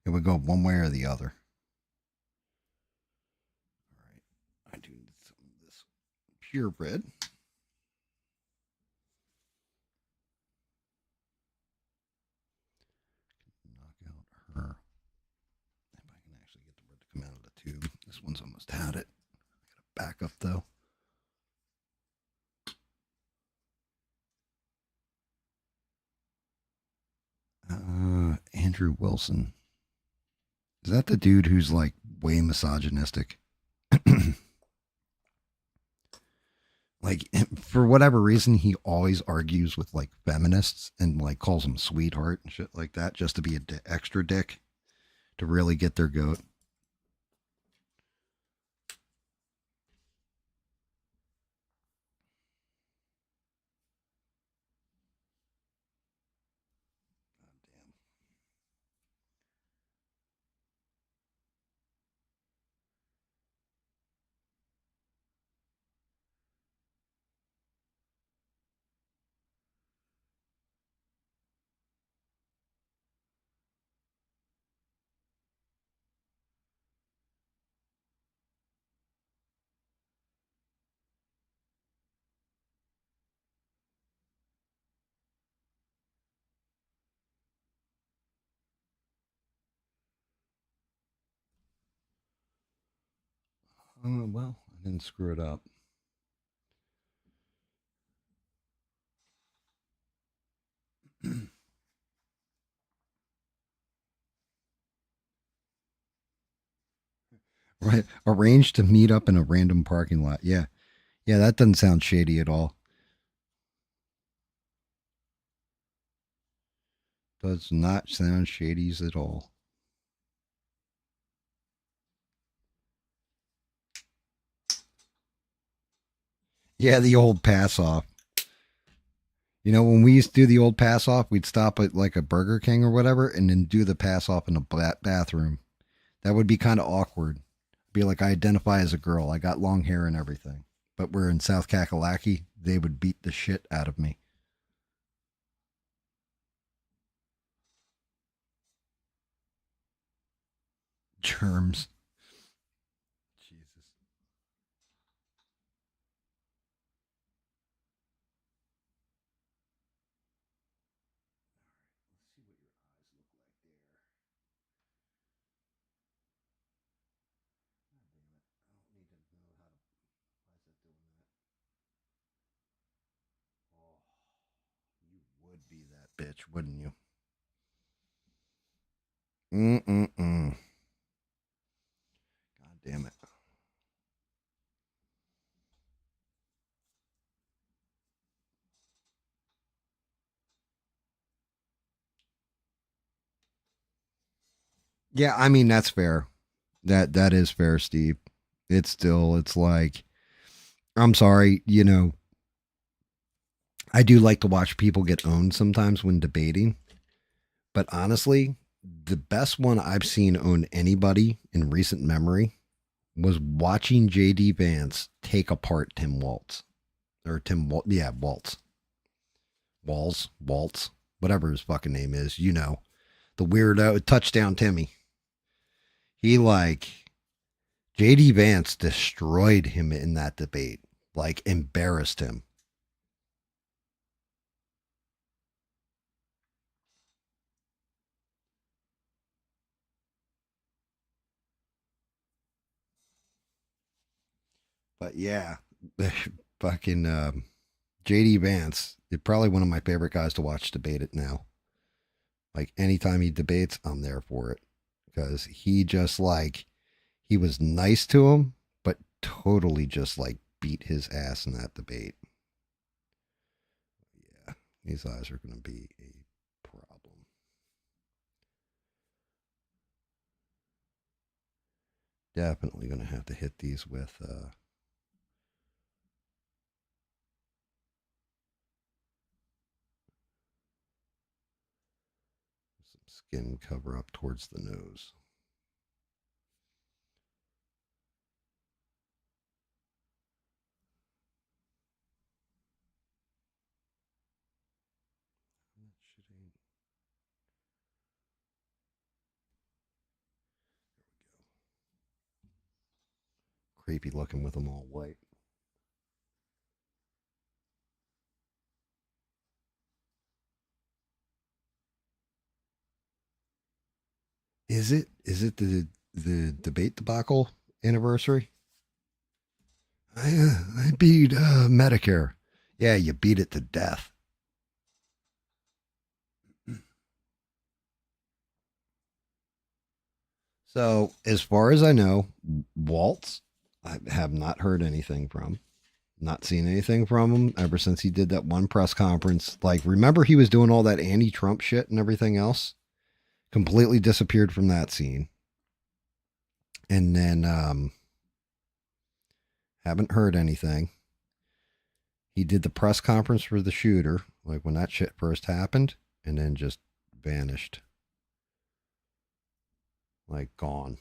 It would go one way or the other. All right. I do need some of this purebred. Knock out her. If I can actually get the word to come out of the tube. This one's almost had it. I got a backup though. Andrew Wilson. Is that the dude who's like way misogynistic? Like for whatever reason, he always argues with like feminists and like calls them sweetheart and shit like that, just to be an extra dick to really get their goat. Well, I didn't screw it up. Right. Arrange to meet up in a random parking lot. Yeah. Yeah, that doesn't sound shady at all. Does not sound shady at all. Yeah, the old pass off. You know, when we used to do the old pass off, we'd stop at like a Burger King or whatever and then do the pass off in a bathroom. That would be kind of awkward. Be like, I identify as a girl. I got long hair and everything. But we're in South Kakalaki. They would beat the shit out of me. Germs. Jesus. Would be that bitch, wouldn't you? Mm-mm-mm. God damn it. Yeah, I mean that's fair. That is fair, Steve. It's like I'm sorry, you know, I do like to watch people get owned sometimes when debating, but honestly, the best one I've seen own anybody in recent memory was watching JD Vance take apart Tim Waltz. Or yeah, Waltz, whatever his fucking name is, you know, the weirdo touchdown Timmy. He like JD Vance destroyed him in that debate, like embarrassed him. But yeah, fucking JD Vance is probably one of my favorite guys to watch debate it now. Like anytime he debates, I'm there for it because he just like he was nice to him, but totally just like beat his ass in that debate. Yeah, these eyes are going to be a problem. Definitely going to have to hit these with some skin cover up towards the nose. Creepy looking with them all white. Is it? Is it the debate debacle anniversary? I beat Medicare. Yeah, you beat it to death. So, as far as I know, Waltz, I have not heard anything from. Not seen anything from him ever since he did that one press conference. Like, remember he was doing all that anti-Trump shit and everything else? Completely disappeared from that scene. And then haven't heard anything. He did the press conference for the shooter, like when that shit first happened, and then just vanished. Like gone.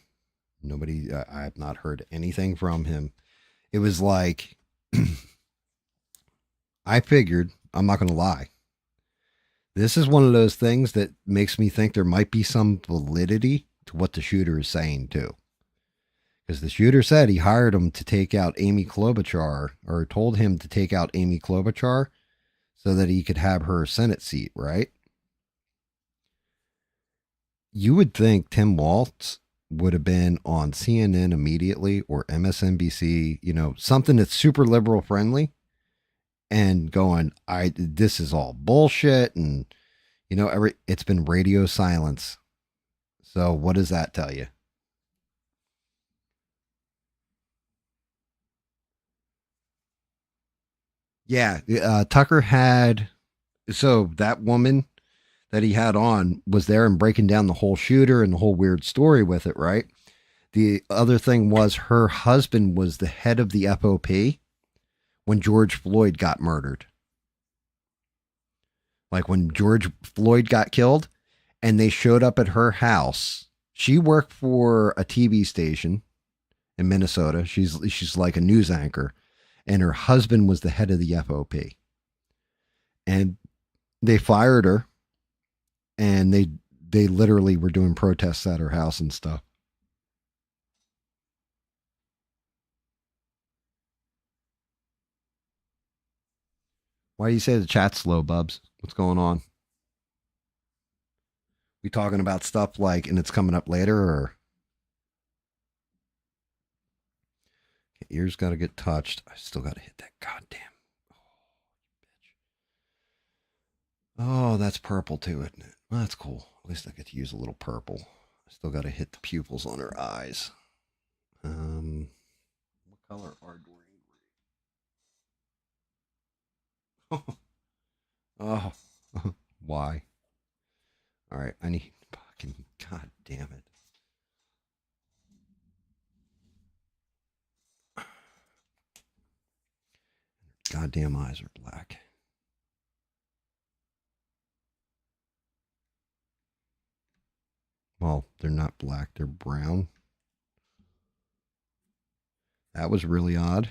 Nobody, I have not heard anything from him. It was like, I figured, I'm not going to lie. This is one of those things that makes me think there might be some validity to what the shooter is saying, too. Because the shooter said he hired him to take out Amy Klobuchar, or told him to take out Amy Klobuchar so that he could have her Senate seat, right? You would think Tim Waltz would have been on CNN immediately or MSNBC, something that's super liberal friendly and going, this is all bullshit. And, it's been radio silence. So what does that tell you? Yeah. Tucker had, so that woman that he had on was there and breaking down the whole shooter and the whole weird story with it, right? The other thing was her husband was the head of the FOP when George Floyd got murdered. Like when George Floyd got killed and they showed up at her house. She worked for a TV station in Minnesota. She's like a news anchor. And her husband was the head of the FOP. And they fired her. And they literally were doing protests at her house and stuff. Why do you say the chat's slow, Bubs? What's going on? We talking about stuff like, and it's coming up later, or ears got to get touched. I still got to hit that goddamn. Oh, that's purple too, isn't it? Well, that's cool. At least I get to use a little purple. I still got to hit the pupils on her eyes. What color are green? Oh, why? All right, I need fucking god damn it. Goddamn eyes are black. Well, they're not black, they're brown. That was really odd.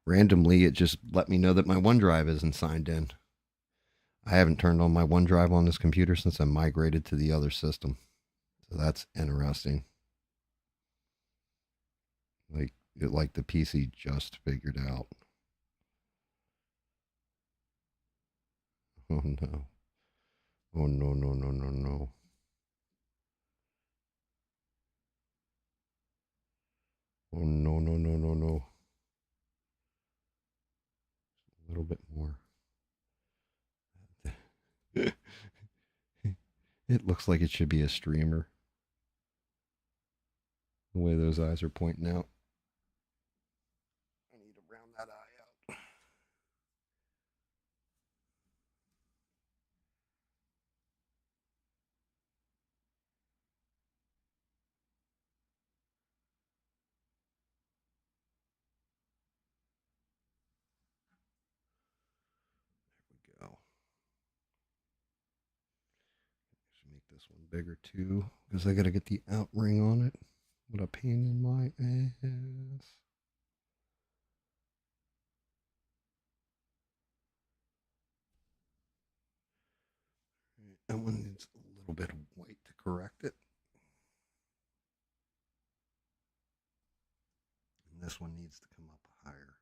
Randomly, it just let me know that my OneDrive isn't signed in. I haven't turned on my OneDrive on this computer since I migrated to the other system. So that's interesting. Like the PC just figured out. Oh no. Oh no, no, no, no, no. Oh no, no, no, no, no. A little bit more. It looks like it should be a streamer. The way those eyes are pointing out. I need to round that eye out. There we go. Should make this one bigger too, because I gotta get the out ring on it. What a pain in my ass. That one needs a little bit of white to correct it. And this one needs to come up higher.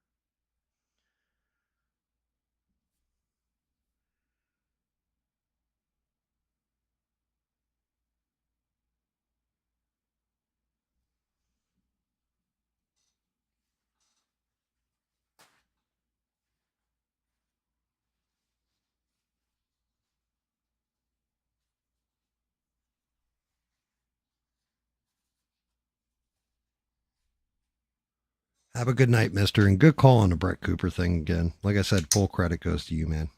Have a good night, mister, and good call on the Brett Cooper thing again. Like I said, full credit goes to you, man.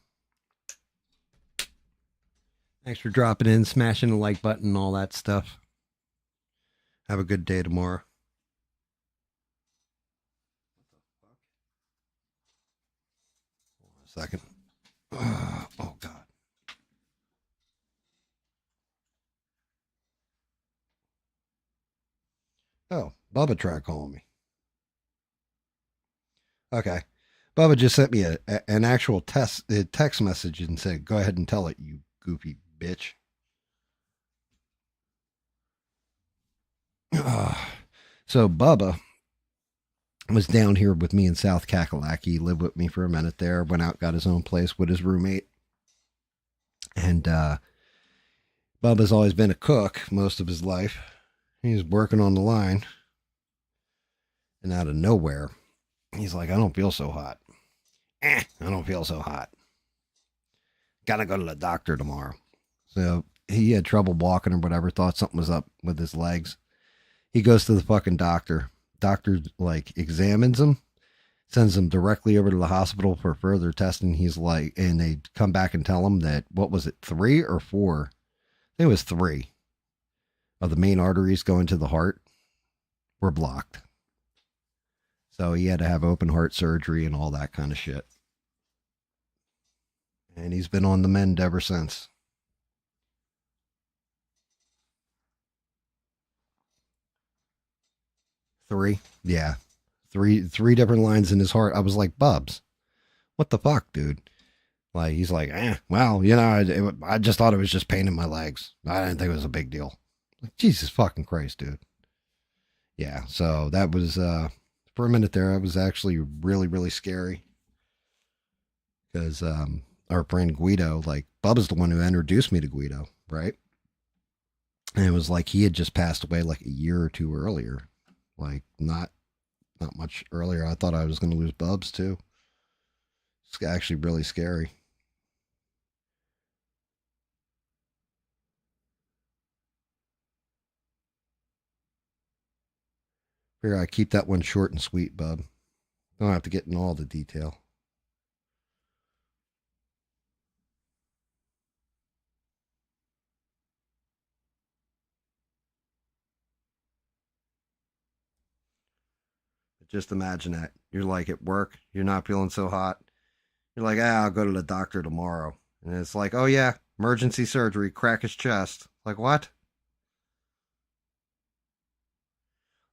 Thanks for dropping in, smashing the like button, all that stuff. Have a good day tomorrow. Hold on a second. Oh, God. Oh, Bubba tried calling me. Okay. Bubba just sent me an actual text message and said, go ahead and tell it, you goofy bitch. So Bubba was down here with me in South Kakalaki. He lived with me for a minute there. Went out, got his own place with his roommate. And Bubba's always been a cook most of his life. He's working on the line. And out of nowhere, he's like, I don't feel so hot. I don't feel so hot. Gotta go to the doctor tomorrow. So he had trouble walking or whatever, thought something was up with his legs. He goes to the fucking doctor. Doctor, like, examines him, sends him directly over to the hospital for further testing. He's like, and they come back and tell him that, what was it, 3 or 4? I think it was 3 of the main arteries going to the heart were blocked. So he had to have open heart surgery and all that kind of shit. And he's been on the mend ever since. Three? Yeah. Three different lines in his heart. I was like, Bubs, what the fuck, dude? Like, he's like, well, you know, I just thought it was just pain in my legs. I didn't think it was a big deal. Like, Jesus fucking Christ, dude. Yeah, so that was, for a minute there, it was actually really, really scary. Because our friend Guido, like, Bubba's the one who introduced me to Guido, right? And it was like he had just passed away like a year or two earlier. Like, not much earlier. I thought I was going to lose Bubs, too. It's actually really scary. Figure I keep that one short and sweet, Bub. Don't have to get in all the detail. But just imagine that. You're like at work, you're not feeling so hot. You're like, I'll go to the doctor tomorrow. And it's like, oh yeah, emergency surgery, crack his chest. Like, what?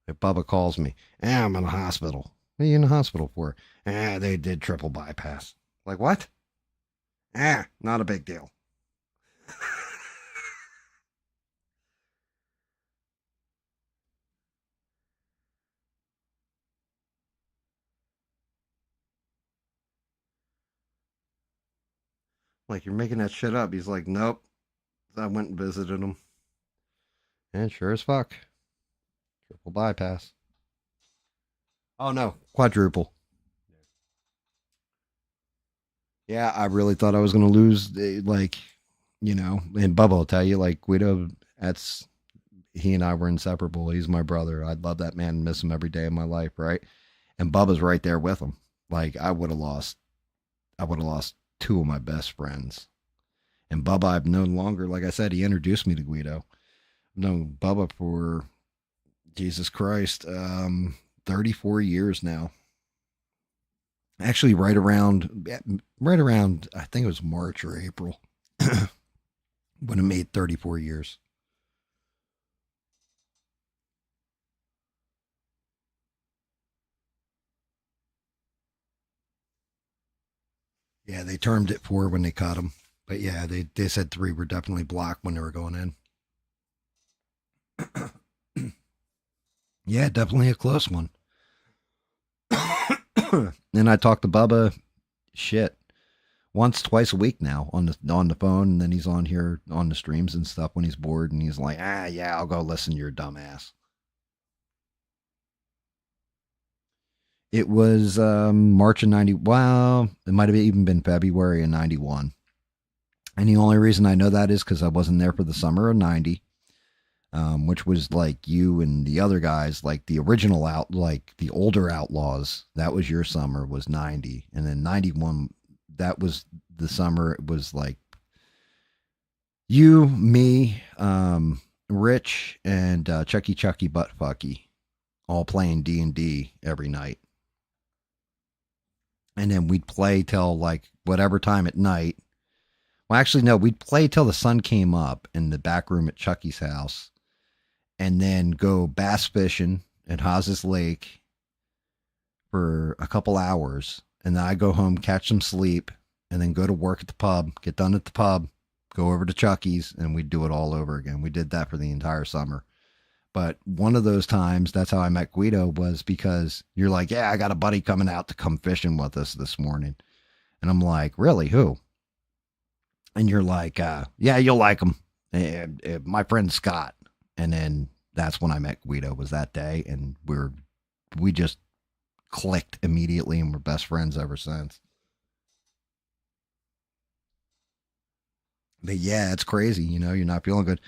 If Bubba calls me, I'm in the hospital. What are you in the hospital for? They did triple bypass. Like, what? Not a big deal. Like, you're making that shit up. He's like, nope. I went and visited him. And sure as fuck. Triple bypass. Oh no, quadruple. Yeah, I really thought I was going to lose, like, you know, and Bubba will tell you, like, Guido, he and I were inseparable. He's my brother. I'd love that man and miss him every day of my life, right? And Bubba's right there with him. Like, I would have lost 2 of my best friends. And Bubba I've known longer. Like I said, he introduced me to Guido. I've known Bubba for, Jesus Christ, 34 years now. Actually, right around, I think it was March or April, when it made 34 years. Yeah, they termed it 4 when they caught him. But yeah, they said 3 were definitely blocked when they were going in. Yeah, definitely a close one. And I talk to Bubba, shit, once, twice a week now on the phone, and then he's on here on the streams and stuff when he's bored, and he's like, yeah, I'll go listen to your dumbass. It was March of 90. Well, it might have even been February of 91. And the only reason I know that is because I wasn't there for the summer of 90. Which was like you and the other guys, like the original like the older Outlaws. That was your summer, was 90. And then 91, that was the summer. It was like you, me, Rich, and Chucky Buttfucky all playing D&D every night. And then we'd play till like whatever time at night. Well, actually, no, we'd play till the sun came up in the back room at Chucky's house. And then go bass fishing at Haas's Lake for a couple hours. And then I go home, catch some sleep, and then go to work at the pub, get done at the pub, go over to Chucky's, and we'd do it all over again. We did that for the entire summer. But one of those times, that's how I met Guido, was because you're like, yeah, I got a buddy coming out to come fishing with us this morning. And I'm like, really? Who? And you're like, yeah, you'll like him. My friend Scott. And then that's when I met Guido, was that day, and we just clicked immediately, and we're best friends ever since. But yeah, it's crazy. You're not feeling good.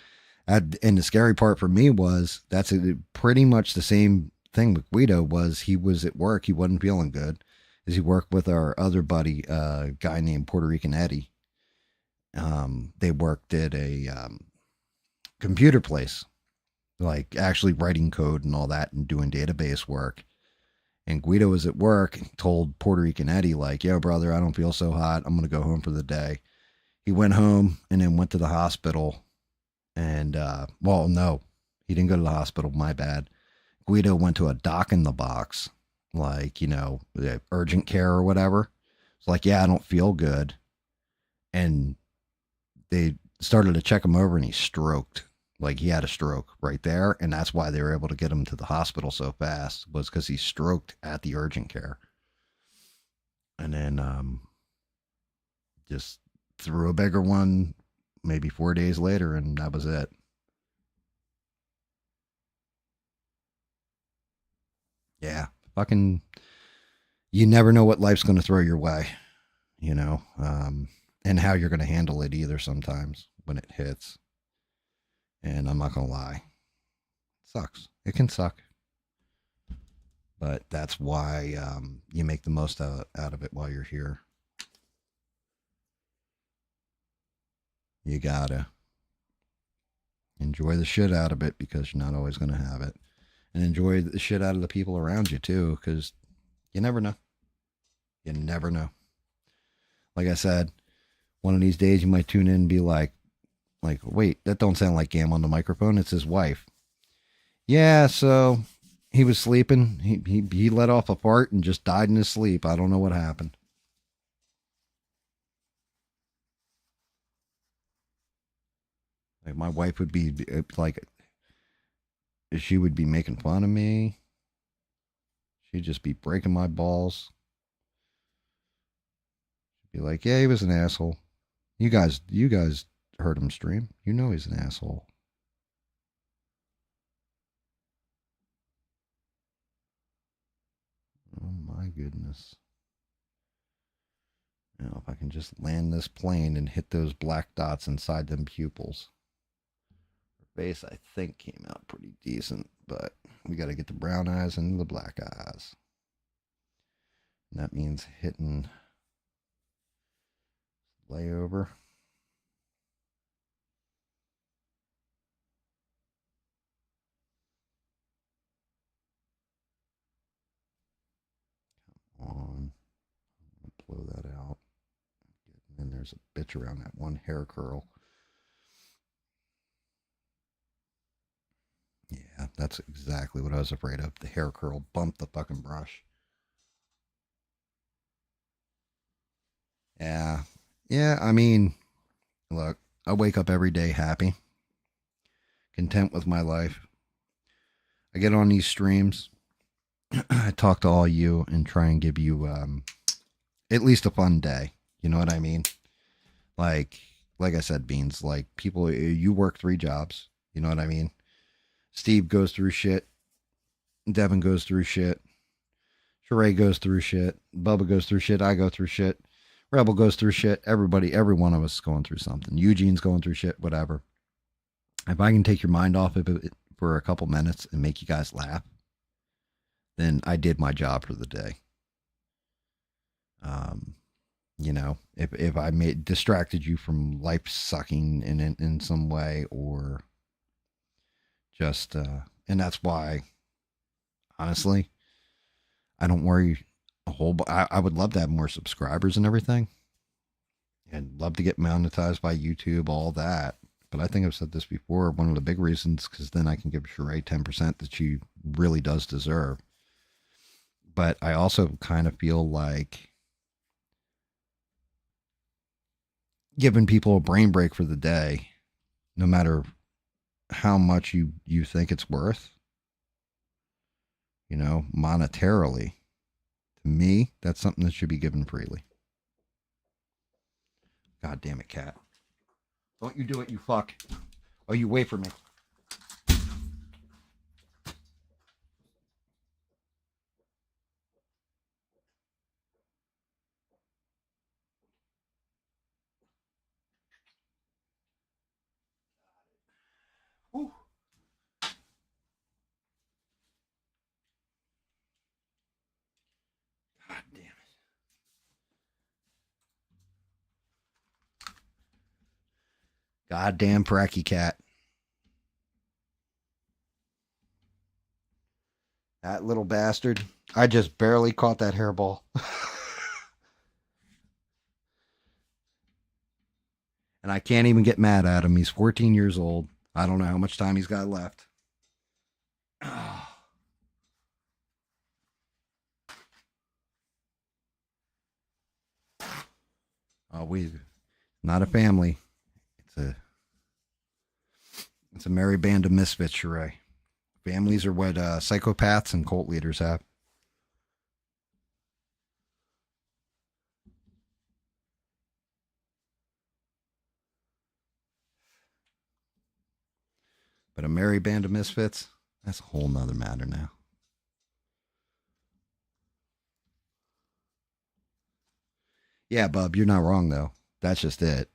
And the scary part for me was that's pretty much the same thing with Guido. Was he was at work, he wasn't feeling good. As he worked with our other buddy, a guy named Puerto Rican Eddie. They worked at a computer place, like actually writing code and all that, and doing database work. And Guido was at work, told Puerto Rican Eddie, like, yo, brother, I don't feel so hot. I'm going to go home for the day. He went home and then went to the hospital. And, well, no, he didn't go to the hospital. My bad. Guido went to a doc in the box, like, the urgent care or whatever. It's like, yeah, I don't feel good. And they started to check him over and he stroked. Like, he had a stroke right there, and that's why they were able to get him to the hospital so fast, was because he stroked at the urgent care. And then just threw a bigger one maybe 4 days later, and that was it. Yeah, fucking, you never know what life's going to throw your way, and how you're going to handle it either sometimes when it hits. And I'm not going to lie, it sucks. It can suck. But that's why you make the most out of it while you're here. You gotta enjoy the shit out of it, because you're not always going to have it. And enjoy the shit out of the people around you too, because you never know. You never know. Like I said, one of these days you might tune in and be like, wait, that don't sound like GAM on the microphone. It's his wife. Yeah, so he was sleeping. He let off a fart and just died in his sleep. I don't know what happened. Like, my wife would be like, she would be making fun of me. She'd just be breaking my balls. She'd be like, yeah, he was an asshole. You guys heard him stream. You know he's an asshole. Oh my goodness. Now, if I can just land this plane and hit those black dots inside them pupils. Her face, I think, came out pretty decent, but we got to get the brown eyes and the black eyes. And that means hitting layover. Come on. Blow that out. And then there's a bitch around that one hair curl. Yeah, that's exactly what I was afraid of. The hair curl bumped the fucking brush. Yeah. Yeah, I mean, look, I wake up every day happy, content with my life. I get on these streams. I talk to all you and try and give you at least a fun day. You know what I mean? Like I said, Beans, like, people, you work 3 jobs. You know what I mean? Steve goes through shit. Devin goes through shit. Sheree goes through shit. Bubba goes through shit. I go through shit. Rebel goes through shit. Everybody, every one of us is going through something. Eugene's going through shit, whatever. If I can take your mind off of it for a couple minutes and make you guys laugh, then I did my job for the day. If I distracted you from life sucking in some way, or just, and that's why, honestly, I don't worry a whole. I would love to have more subscribers and everything, and love to get monetized by YouTube, all that. But I think I've said this before. One of the big reasons, because then I can give Sheree 10% that she really does deserve. But I also kind of feel like giving people a brain break for the day, no matter how much you think it's worth, monetarily, to me, that's something that should be given freely. God damn it, cat. Don't you do it, you fuck. Oh, you wait for me. Goddamn pracky cat. That little bastard. I just barely caught that hairball. And I can't even get mad at him. He's 14 years old. I don't know how much time he's got left. We not a family. It's a merry band of misfits, Sheree. Families are what psychopaths and cult leaders have. But a merry band of misfits, that's a whole nother matter now. Yeah, Bub, you're not wrong though. That's just it.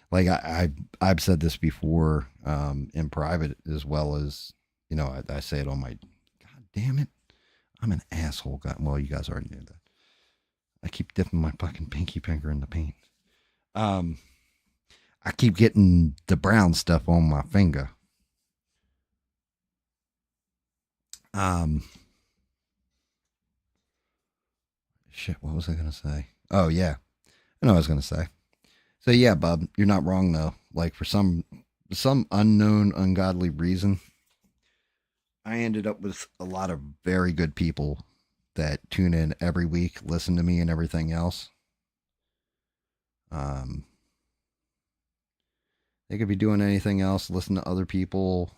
Like I've said this before in private as well as I say it on my. God damn it, I'm an asshole. God, well, you guys already knew that. I keep dipping my fucking pinky finger in the paint. I keep getting the brown stuff on my finger. Shit, what was I gonna say? Oh yeah, I know what I was gonna say. So yeah, Bub, you're not wrong though. Like for some unknown ungodly reason, I ended up with a lot of very good people that tune in every week, listen to me and everything else. They could be doing anything else, listen to other people.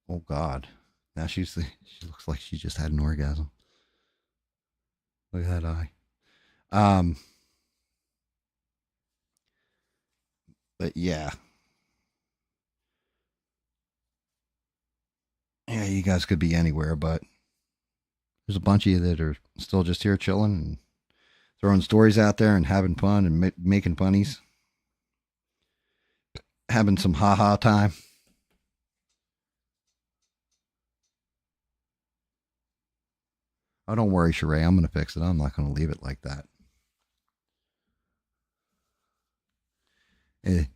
Oh God, now she looks like she just had an orgasm. Look at that eye. But yeah. Yeah, you guys could be anywhere, but there's a bunch of you that are still just here chilling and throwing stories out there and having fun and making funnies. Having some ha-ha time. Oh, don't worry, Sheree. I'm going to fix it. I'm not going to leave it like that.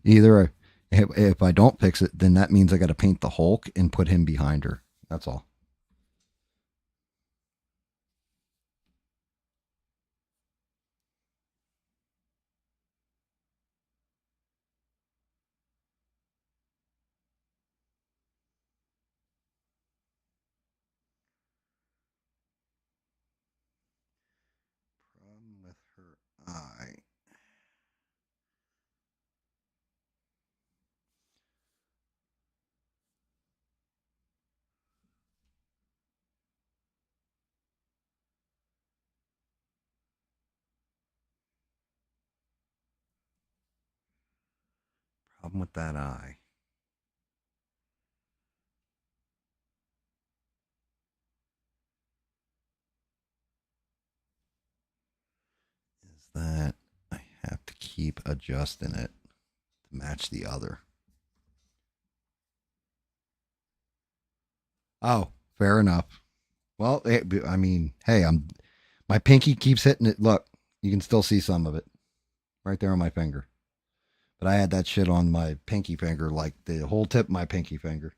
Either if I don't fix it, then that means I got to paint the Hulk and put him behind her. That's all. Problem with her eye. Problem with that eye. Is that I have to keep adjusting it to match the other. Oh, fair enough. Well, I mean, hey, my pinky keeps hitting it. Look, you can still see some of it right there on my finger. But I had that shit on my pinky finger, like the whole tip of my pinky finger.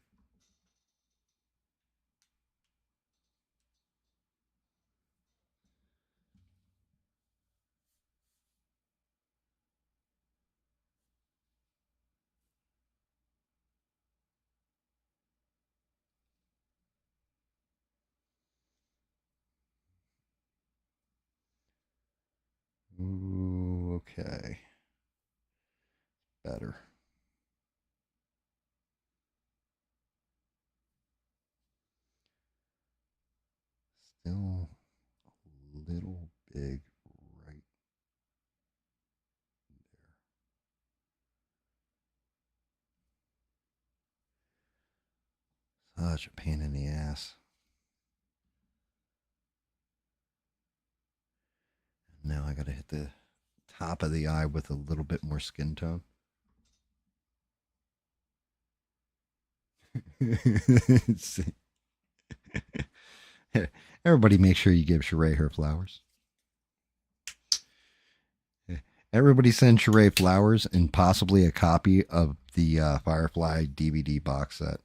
Ooh, okay. Better. Still a little big right there. Such a pain in the ass. Now I gotta hit the top of the eye with a little bit more skin tone. Everybody make sure you give Sheree her flowers. Everybody send Sheree flowers and possibly a copy of the Firefly DVD box set.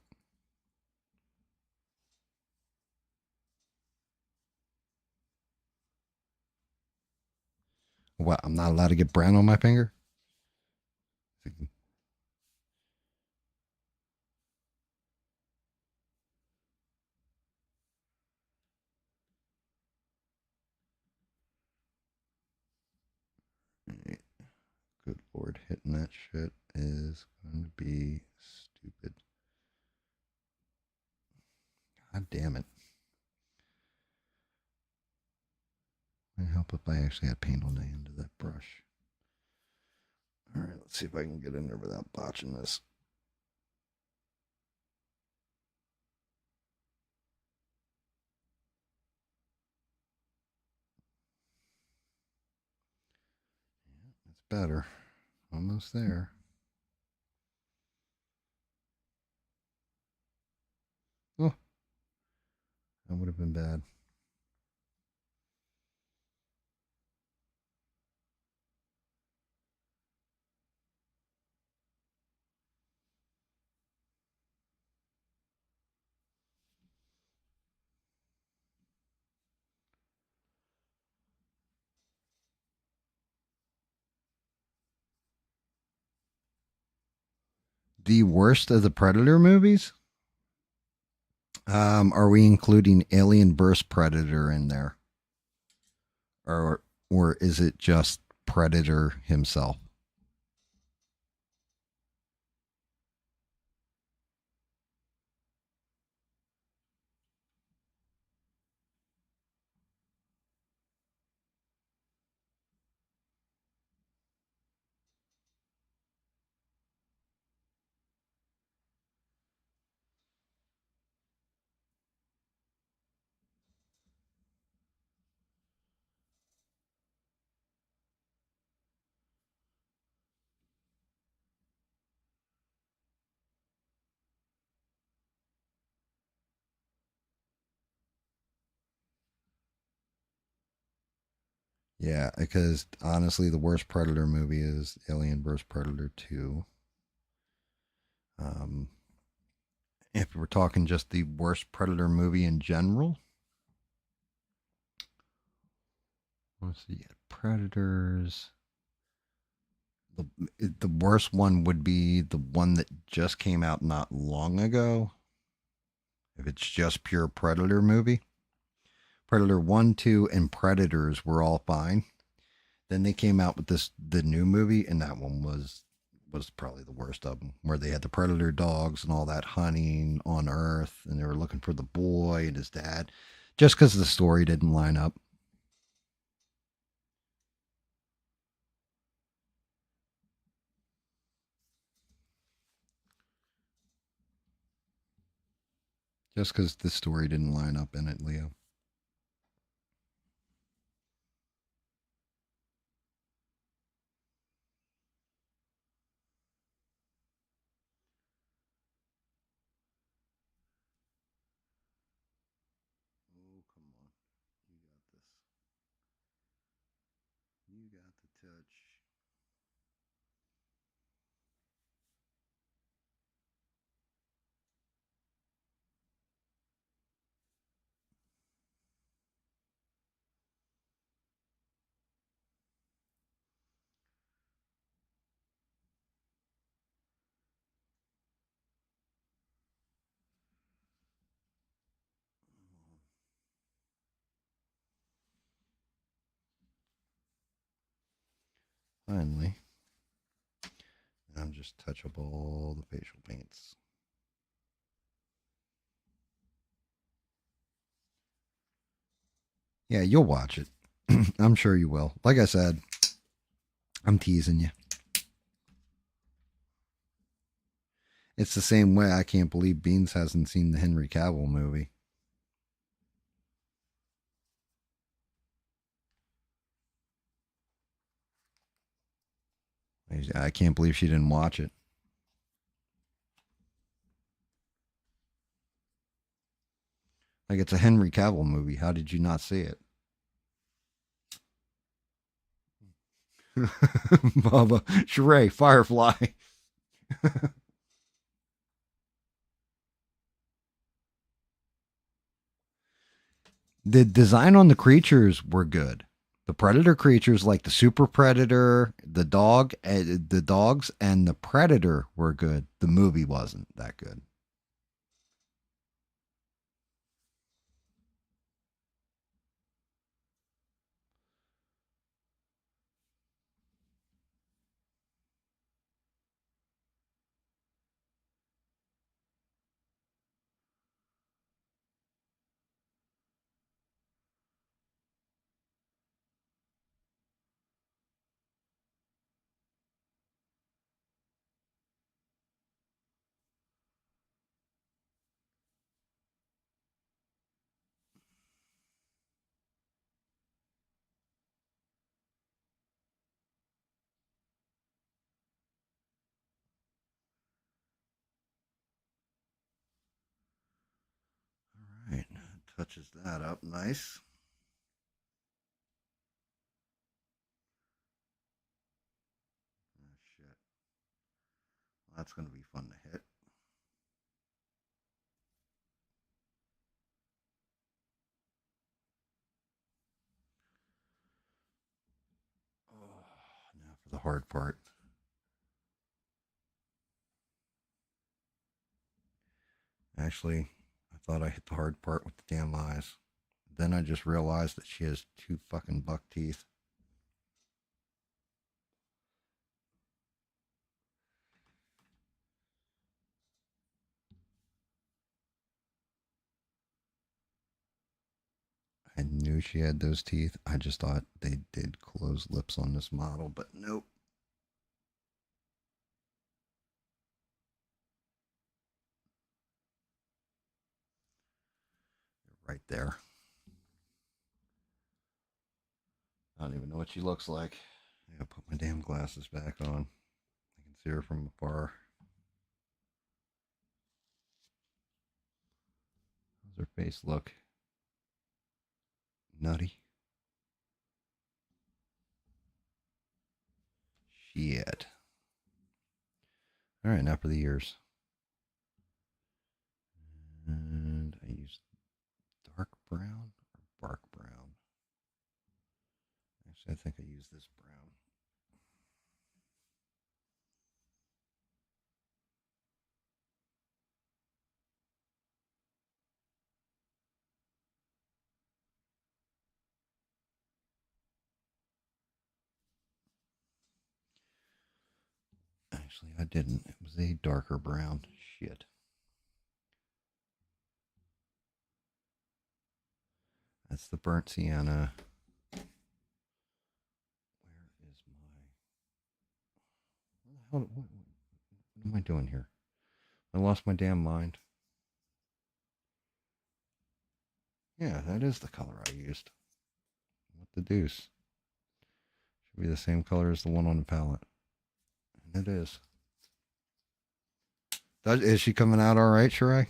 What? I'm not allowed to get brown on my finger? Good Lord, hitting that shit is going to be stupid. God damn it. Might help if I actually had paint on the end of that brush. All right, let's see if I can get in there without botching this. Yeah, it's better. Almost there. Oh, that would have been bad. The worst of the Predator movies? Are we including Alien vs Predator in there, or is it just Predator himself? Yeah, because honestly, the worst Predator movie is Alien vs Predator 2. Um, if we're talking just the worst Predator movie in general, let's see, Predators. The worst one would be the one that just came out not long ago. If it's just pure Predator movie, Predator 1, 2, and Predators were all fine. Then they came out with the new movie, and that one was probably the worst of them, where they had the Predator dogs and all that hunting on Earth, and they were looking for the boy and his dad, just because the story didn't line up. Just because the story didn't line up in it, Leo. Oh, come on. You got this. You got the touch. Finally. I'll just touch up all the facial paints. Yeah, you'll watch it. I'm sure you will. Like I said, I'm teasing you. It's the same way I can't believe Beans hasn't seen the Henry Cavill movie. I can't believe she didn't watch it. Like, it's a Henry Cavill movie. How did you not see it? Bubba, Sheree, Firefly. The design on the creatures were good. The predator creatures, like the super predator, the dogs, and the predator were good. The movie wasn't that good. All right, touches that up nice. Oh, shit. Well, that's going to be fun to hit. Oh, now for the hard part. Actually, I thought I hit the hard part with the damn eyes. Then I just realized that she has 2 fucking buck teeth. I knew she had those teeth. I just thought they did close lips on this model, but nope. They're right there. I don't even know what she looks like. I gotta put my damn glasses back on. I can see her from afar. How's her face look? Nutty. Shit. All right, now for the ears. And I use dark brown or bark brown. Actually, I think I use this brown. Actually, I didn't. It was a darker brown. Shit. That's the burnt sienna. Where is my. What am I doing here? I lost my damn mind. Yeah, that is the color I used. What the deuce? Should be the same color as the one on the palette. And it is. Is she coming out all right, Sheree?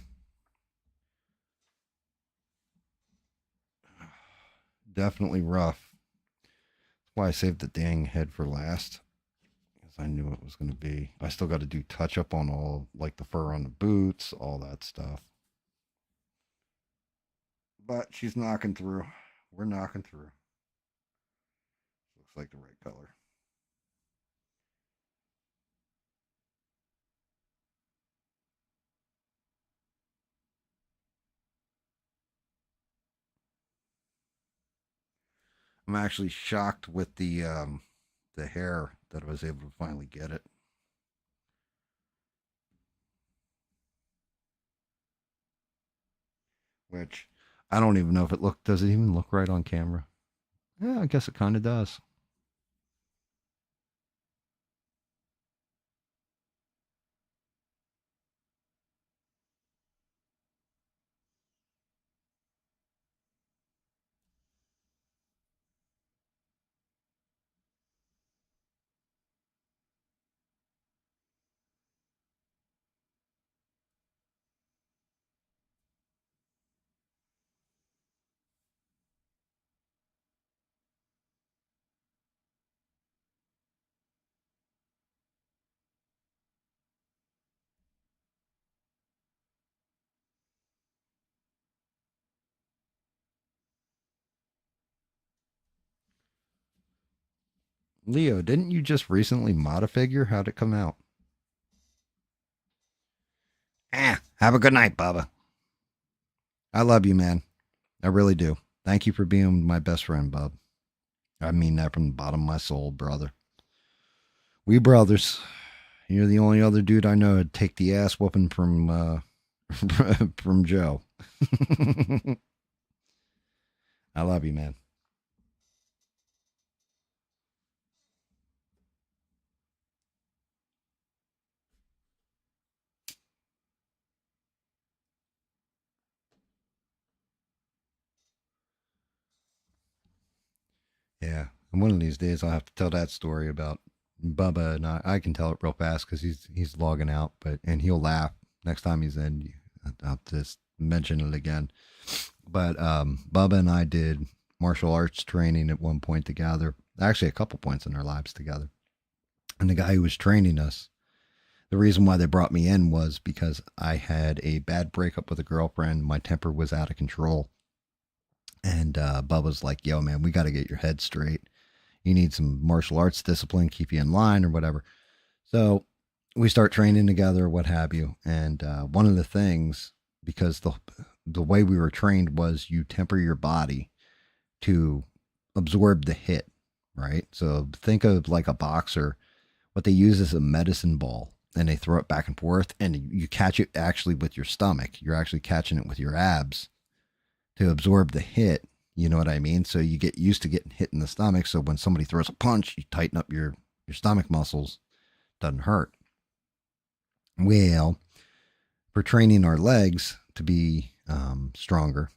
Definitely rough. That's why I saved the dang head for last. Because I knew it was going to be. I still got to do touch up on all, like the fur on the boots, all that stuff. But she's knocking through. We're knocking through. Looks like the right color. I'm actually shocked with the hair that I was able to finally get it. Which I don't even know if it does it even look right on camera? Yeah, I guess it kind of does. Leo, didn't you just recently mod a figure? How'd it come out? Have a good night, Bubba. I love you, man. I really do. Thank you for being my best friend, Bub. I mean that from the bottom of my soul, brother. We brothers. You're the only other dude I know to take the ass whooping from from Joe. I love you, man. Yeah. And one of these days I'll have to tell that story about Bubba, and I can tell it real fast because he's logging out, and he'll laugh next time he's in. I'll just mention it again. But Bubba and I did martial arts training at one point together. Actually, a couple points in our lives together. And the guy who was training us, the reason why they brought me in was because I had a bad breakup with a girlfriend. My temper was out of control. And Bubba's like, yo, man, we got to get your head straight. You need some martial arts discipline, keep you in line or whatever. So we start training together, what have you. And one of the things, because the way we were trained was you temper your body to absorb the hit, right? So think of like a boxer. What they use is a medicine ball, and they throw it back and forth, and you catch it actually with your stomach. You're actually catching it with your abs to absorb the hit. You know what I mean? So you get used to getting hit in the stomach. So when somebody throws a punch, you tighten up your stomach muscles. Doesn't hurt. Well, for training our legs to be stronger,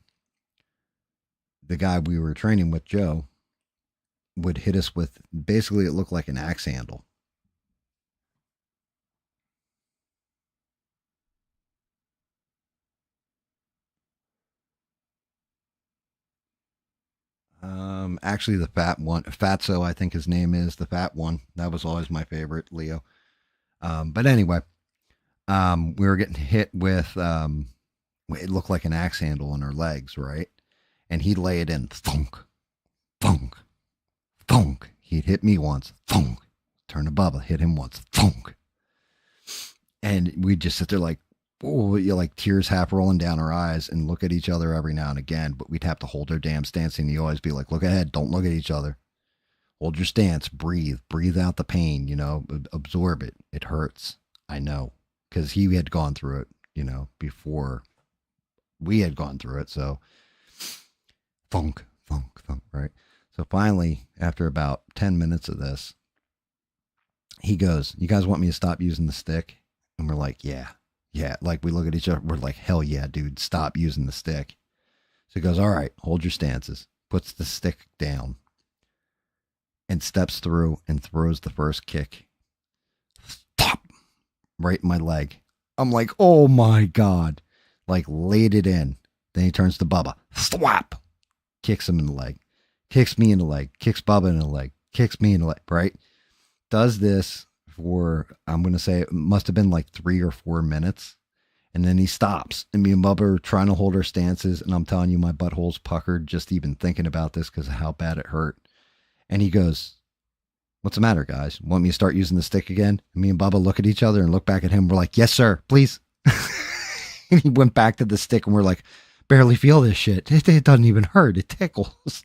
the guy we were training with, Joe, would hit us with basically it looked like an axe handle. Actually, the fat one, Fatso, I think his name is the fat one. That was always my favorite, Leo. But anyway, we were getting hit with, it looked like an axe handle on our legs, right? And he'd lay it in, thunk, thunk, thunk. He'd hit me once, thunk. Turn to Bubba, hit him once, thunk. And we'd just sit there like, oh, you like tears half rolling down our eyes and look at each other every now and again. But we'd have to hold our damn stance, and you always be like, look ahead, don't look at each other. Hold your stance, breathe out the pain, absorb it. It hurts. I know. Because he had gone through it, before we had gone through it. So thunk, thunk, thunk, right? So finally, after about 10 minutes of this, he goes, you guys want me to stop using the stick? And we're like, yeah. Like we look at each other, we're like, hell yeah, dude, stop using the stick. So he goes, all right, hold your stances, puts the stick down, and steps through and throws the first kick. Stop! Right in my leg. I'm like, oh my God. Like laid it in. Then he turns to Bubba. Slap! Kicks him in the leg. Kicks me in the leg. Kicks Bubba in the leg. Kicks me in the leg, right? Does this for, I'm going to say it must have been like 3 or 4 minutes. And then he stops. And me and Bubba are trying to hold our stances. And I'm telling you, my butthole's puckered just even thinking about this because of how bad it hurt. And he goes, what's the matter, guys? Want me to start using the stick again? And me and Bubba look at each other and look back at him. We're like, yes, sir, please. And he went back to the stick and we're like, barely feel this shit. It doesn't even hurt. It tickles.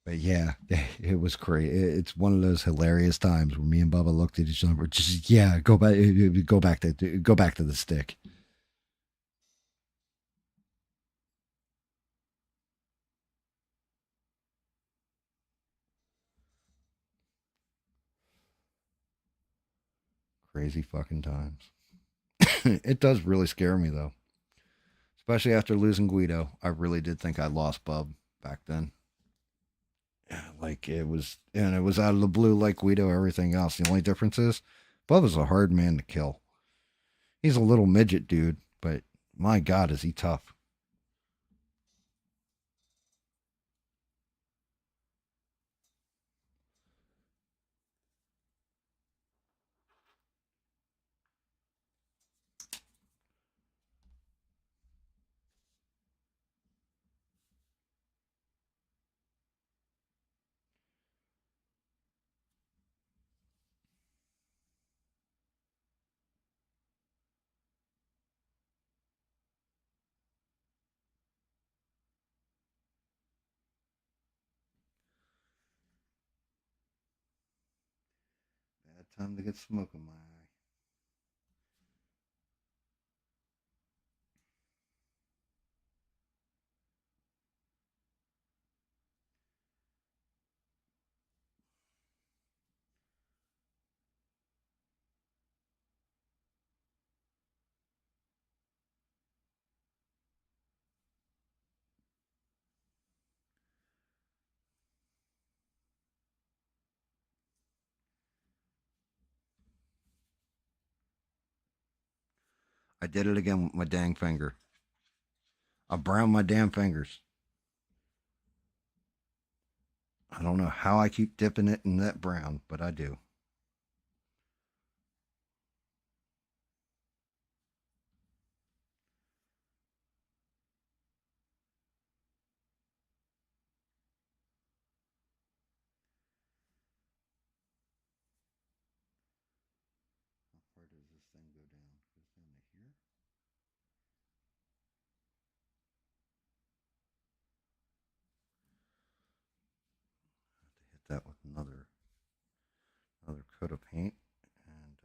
But yeah, it was crazy. It's one of those hilarious times where me and Bubba looked at each other. We're just, yeah, go back to the stick. Crazy fucking times. It does really scare me though, especially after losing Guido. I really did think I lost Bub back then. Yeah, like it was out of the blue like Guido, everything else. The only difference is Bub is a hard man to kill. He's a little midget dude, but my God, is he tough. Time to get smoke in my eye. I did it again with my dang finger. I browned my damn fingers. I don't know how I keep dipping it in that brown, but I do. How far does this thing go down? Goes down to here? Hit that with another coat of paint and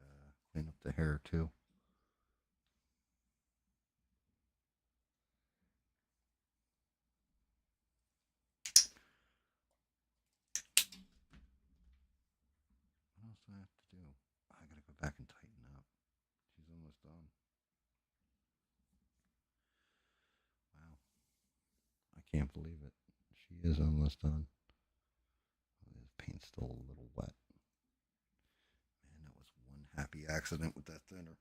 clean up the hair too. What else do I have to do? I gotta go back and tighten up. She's almost done. Wow. I can't believe it. She is almost done. This paint's still a little wet. Man, that was one happy accident with that thinner.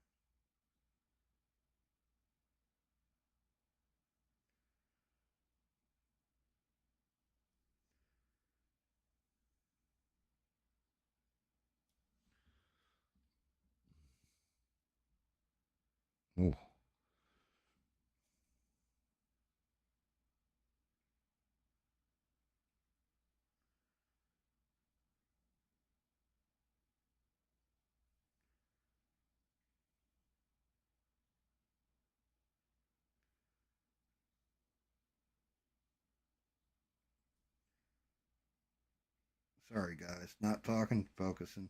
Ooh. Sorry, guys. Not talking, focusing.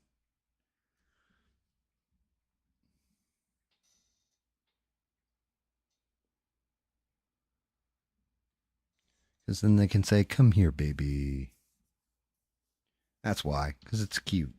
Because then they can say, come here, baby. That's why, because it's cute.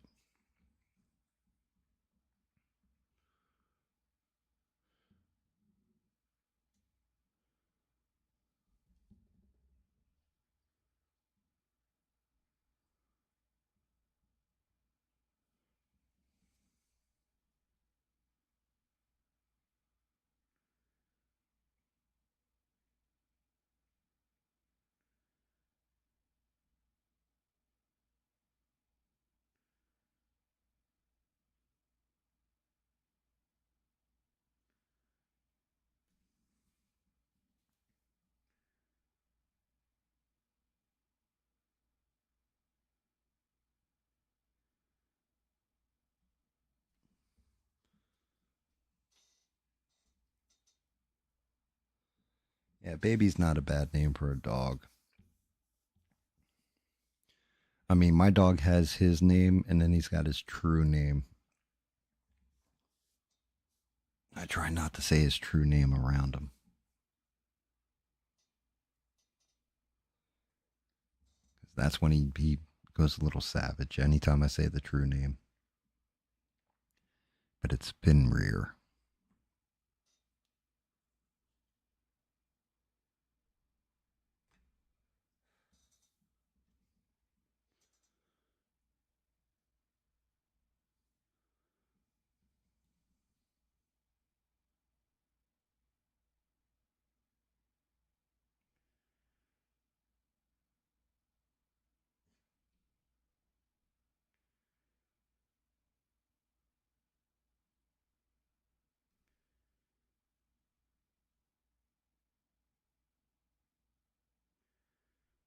Yeah, baby's not a bad name for a dog. I mean, my dog has his name and then he's got his true name. I try not to say his true name around him. That's when he goes a little savage anytime I say the true name. But it's been Rear.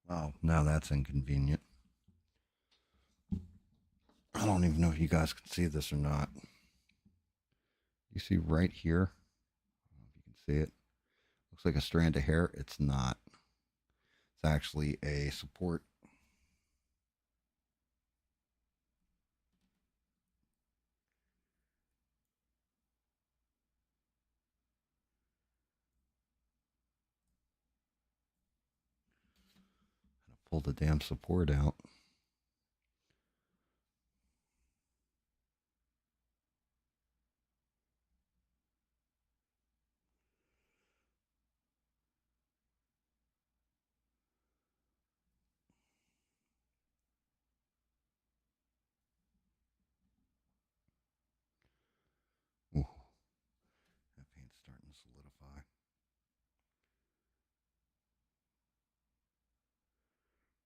Oh, now that's inconvenient. I don't even know if you guys can see this or not. You see right here? I don't know if you can see it. Looks like a strand of hair. It's not. It's actually a support. pull the damn support out. Ooh, that paint's starting to solidify.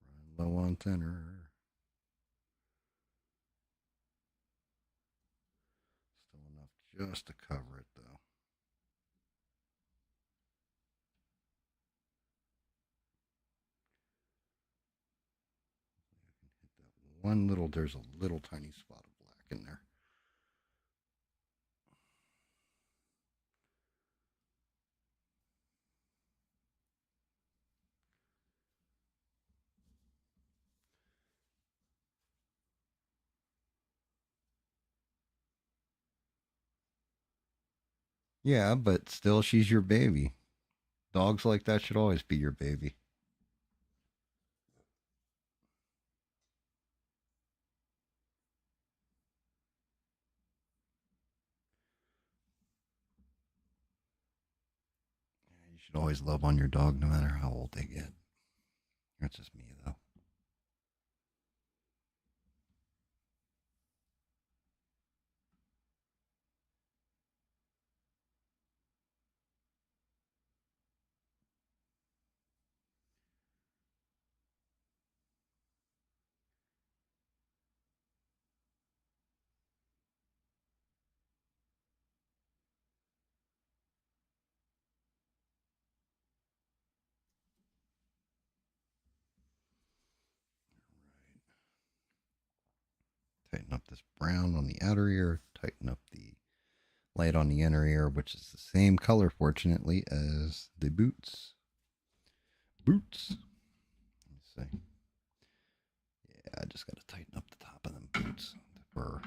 Running low on thinner. Still enough just to cover it, though. One little, there's a little tiny spot of black in there. Yeah, but still, she's your baby. Dogs like that should always be your baby. You should always love on your dog no matter how old they get. That's just me, though. Tighten up this brown on the outer ear. Tighten up the light on the inner ear, which is the same color, fortunately, as the boots. Boots. Let's see. Yeah, I just got to tighten up the top of them boots. The fur.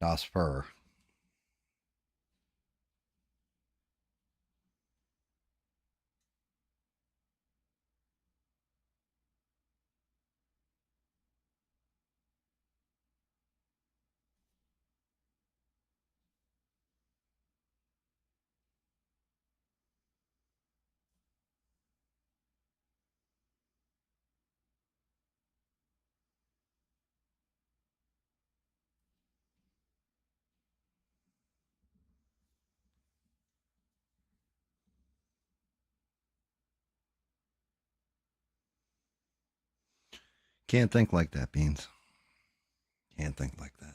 Das fur. Can't think like that, Beans. Can't think like that.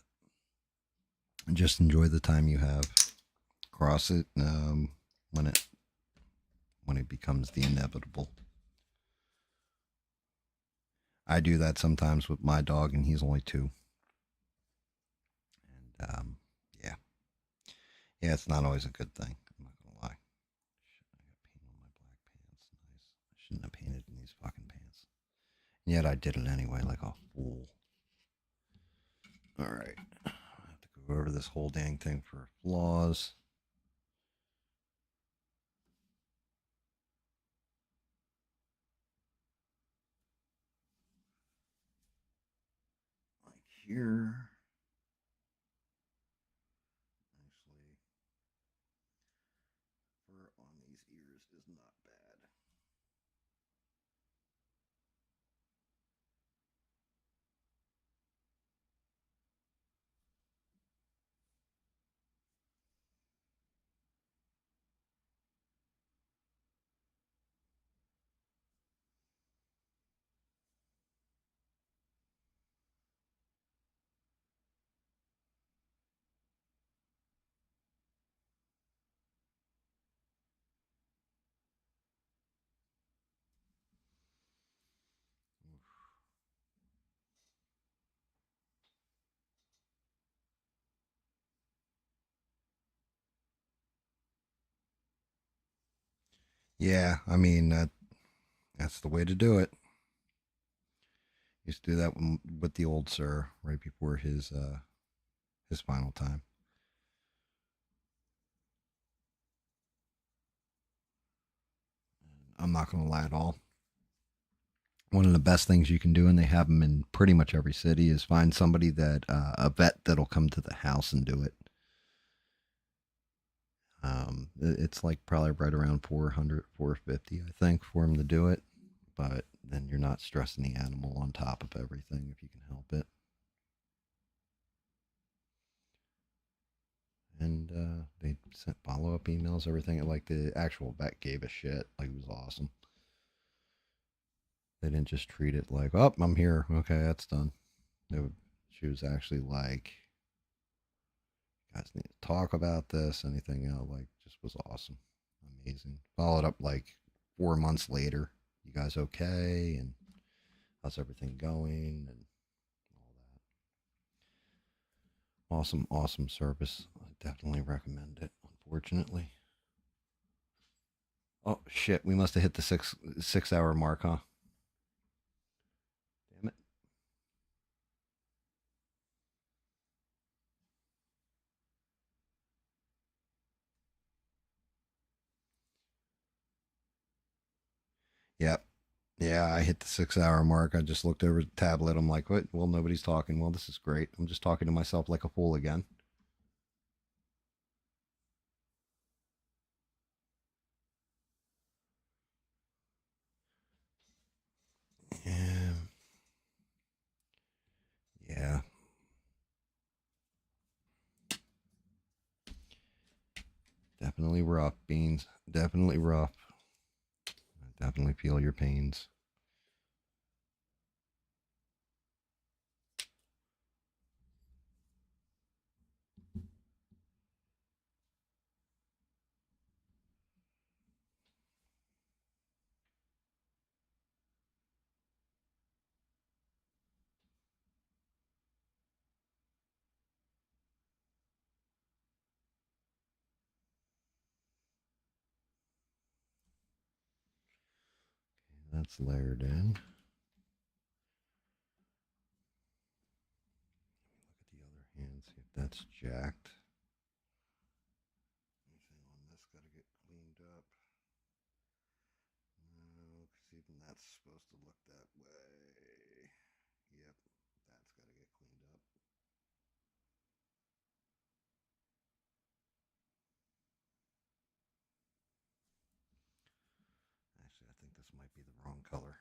And just enjoy the time you have. Cross it when it becomes the inevitable. I do that sometimes with my dog, and he's only 2. And yeah, it's not always a good thing. I'm not gonna lie. Shit, I got paint on my black pants. Nice. I shouldn't have painted in these fucking pants. And yet I did it anyway, like a fool. All right, I have to go over this whole dang thing for flaws. Like here. Actually, fur on these ears is not bad. Yeah, I mean that's the way to do it. Used to do that with the old sir right before his final time. I'm not gonna lie at all. one of the best things you can do, and they have them in pretty much every city, is find somebody that a vet that'll come to the house and do it. It's like probably right around 400, 450, I think, for him to do it. But then you're not stressing the animal on top of everything if you can help it. And they sent follow up emails, everything. Like the actual vet gave a shit. Like, it was awesome. They didn't just treat it like, oh, I'm here. Okay, that's done. She was actually like, you guys need to talk about this. Anything else? Like, just was awesome. Amazing. Followed up like 4 months later. You guys okay? And how's everything going? And all that. Awesome, awesome service. I definitely recommend it, unfortunately. Oh shit, we must have hit the 6 hour mark, huh? Damn it. Yep. Yeah, I hit the 6 hour mark. I just looked over the tablet. I'm like, what? Well, nobody's talking. Well, this is great. I'm just talking to myself like a fool again. Yeah. Yeah. Definitely rough, Beans. Definitely rough. I definitely feel your pains. That's layered in. Look at the other hand, see if that's jacked. Anything on this got to get cleaned up. No, because even that's supposed to look that way. Yep, that's got to get cleaned up. Actually, I think this might be the wrong color.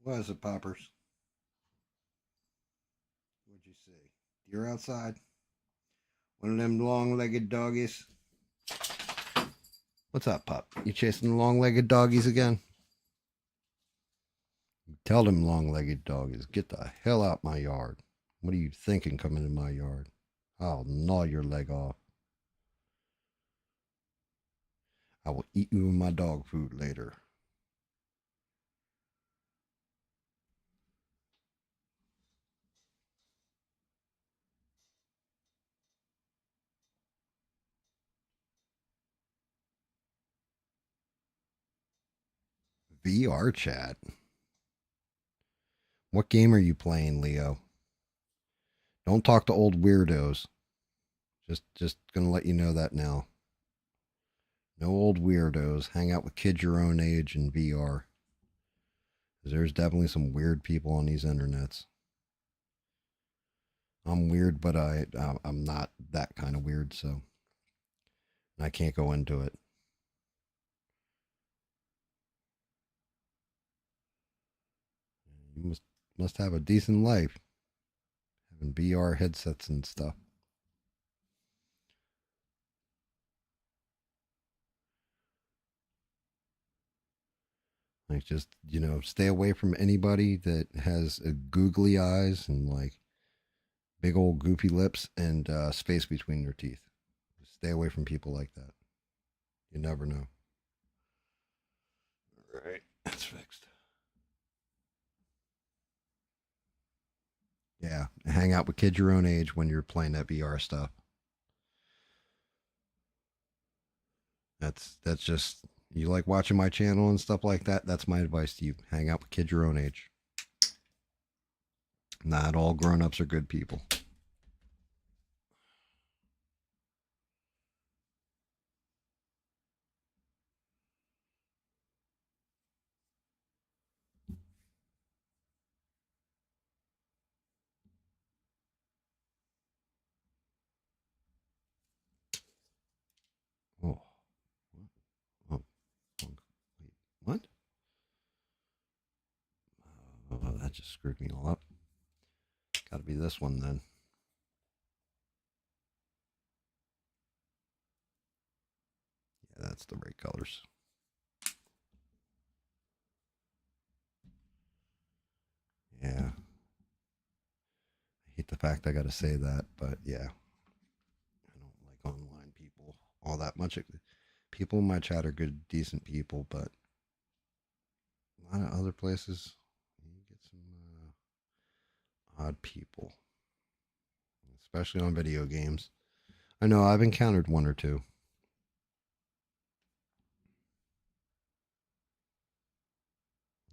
What is it, Poppers? What'd you see? Deer outside? One of them long-legged doggies? What's up, pup? You chasing the long-legged doggies again? Tell them long-legged doggies, get the hell out my yard. What are you thinking coming in my yard? I'll gnaw your leg off. I will eat you in my dog food later. VR chat? What game are you playing, Leo? Don't talk to old weirdos. Just gonna let you know that now. No old weirdos. Hang out with kids your own age in VR. There's definitely some weird people on these internets. I'm weird, but I'm not that kind of weird, so I can't go into it. You must have a decent life, having VR headsets and stuff. Like, just, stay away from anybody that has googly eyes and like big old goofy lips and space between their teeth. Just stay away from people like that. You never know. All right, that's fixed. Yeah, hang out with kids your own age when you're playing that VR stuff. That's just, You like watching my channel and stuff like that? That's my advice to you. Hang out with kids your own age. Not all grown-ups are good people. Oh, oh, wait, what? Oh, that just screwed me all up. Got to be this one then. Yeah, that's the right colors. Yeah. I hate the fact I got to say that, but yeah. I don't like online people all that much. People in my chat are good, decent people, but a lot of other places, you get some odd people, especially on video games. I know I've encountered one or two.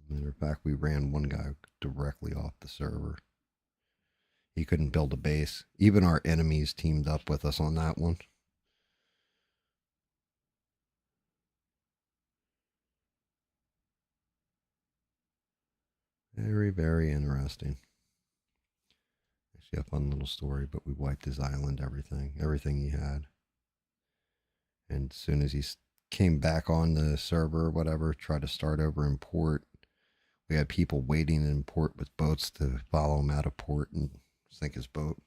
Matter of fact, we ran one guy directly off the server. He couldn't build a base. Even our enemies teamed up with us on that one. Very, very interesting. Actually, a fun little story, but we wiped his island, everything he had. And as soon as he came back on the server or whatever, tried to start over in port, we had people waiting in port with boats to follow him out of port and sink his boat.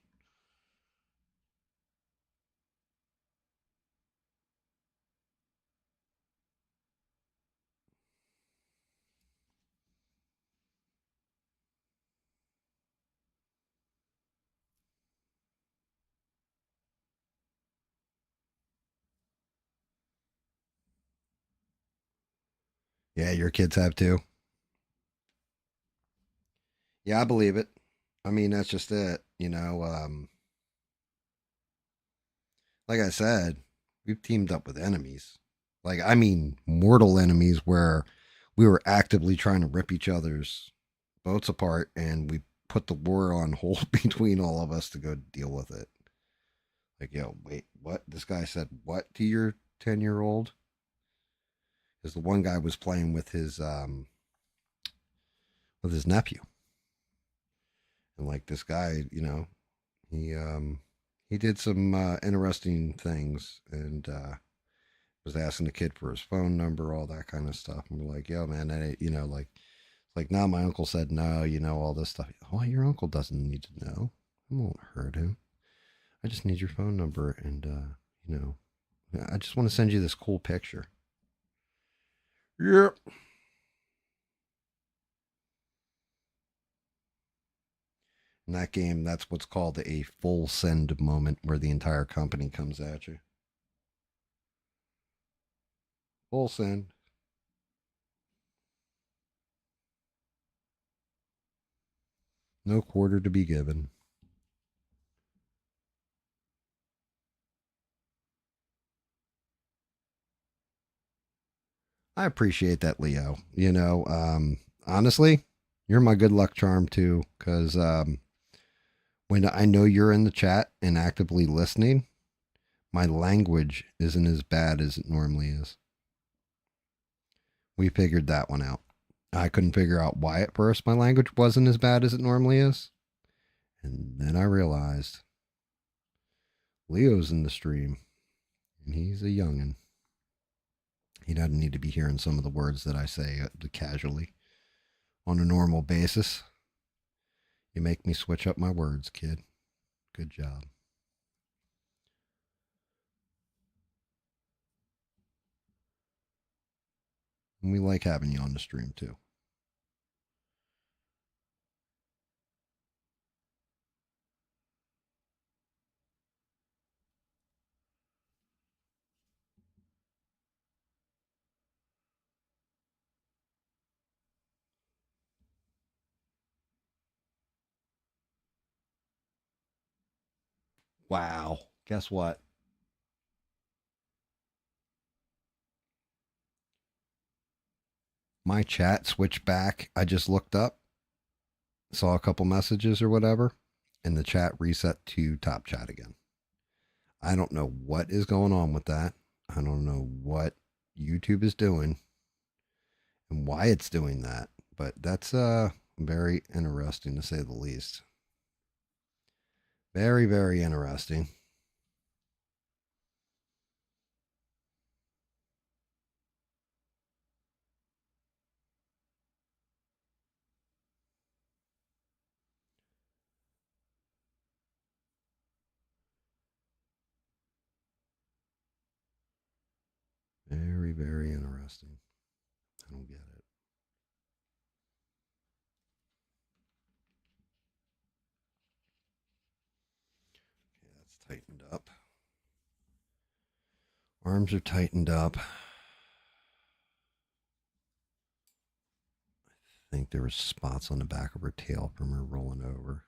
Yeah, your kids have too. Yeah, I believe it. I mean, that's just it. Like I said, we've teamed up with enemies. Like, I mean, mortal enemies where we were actively trying to rip each other's boats apart and we put the war on hold between all of us to go deal with it. Like, yo, wait, what? This guy said what to your 10-year-old? Because the one guy was playing with his nephew. And like this guy, he did some interesting things and was asking the kid for his phone number, all that kind of stuff. And we're like, yo, man, like now my uncle said no, all this stuff. Oh, your uncle doesn't need to know. I won't hurt him. I just need your phone number and I just want to send you this cool picture. Yep. In that game, that's what's called a full send moment where the entire company comes at you. Full send. No quarter to be given. I appreciate that, Leo. Honestly, you're my good luck charm too, because when I know you're in the chat and actively listening, my language isn't as bad as it normally is. We figured that one out. I couldn't figure out why at first my language wasn't as bad as it normally is. And then I realized Leo's in the stream and he's a youngin'. He doesn't need to be hearing some of the words that I say casually on a normal basis. You make me switch up my words, kid. Good job. And we like having you on the stream too. Wow. Guess what? my chat switched back. I just looked up, saw a couple messages or whatever, and the chat reset to top chat again. I don't know what is going on with that. I don't know what YouTube is doing and why it's doing that, but that's very interesting to say the least. Very, very interesting. Very, very interesting. I don't get it. Okay, that's tightened up. Arms are tightened up. I think there were spots on the back of her tail from her rolling over.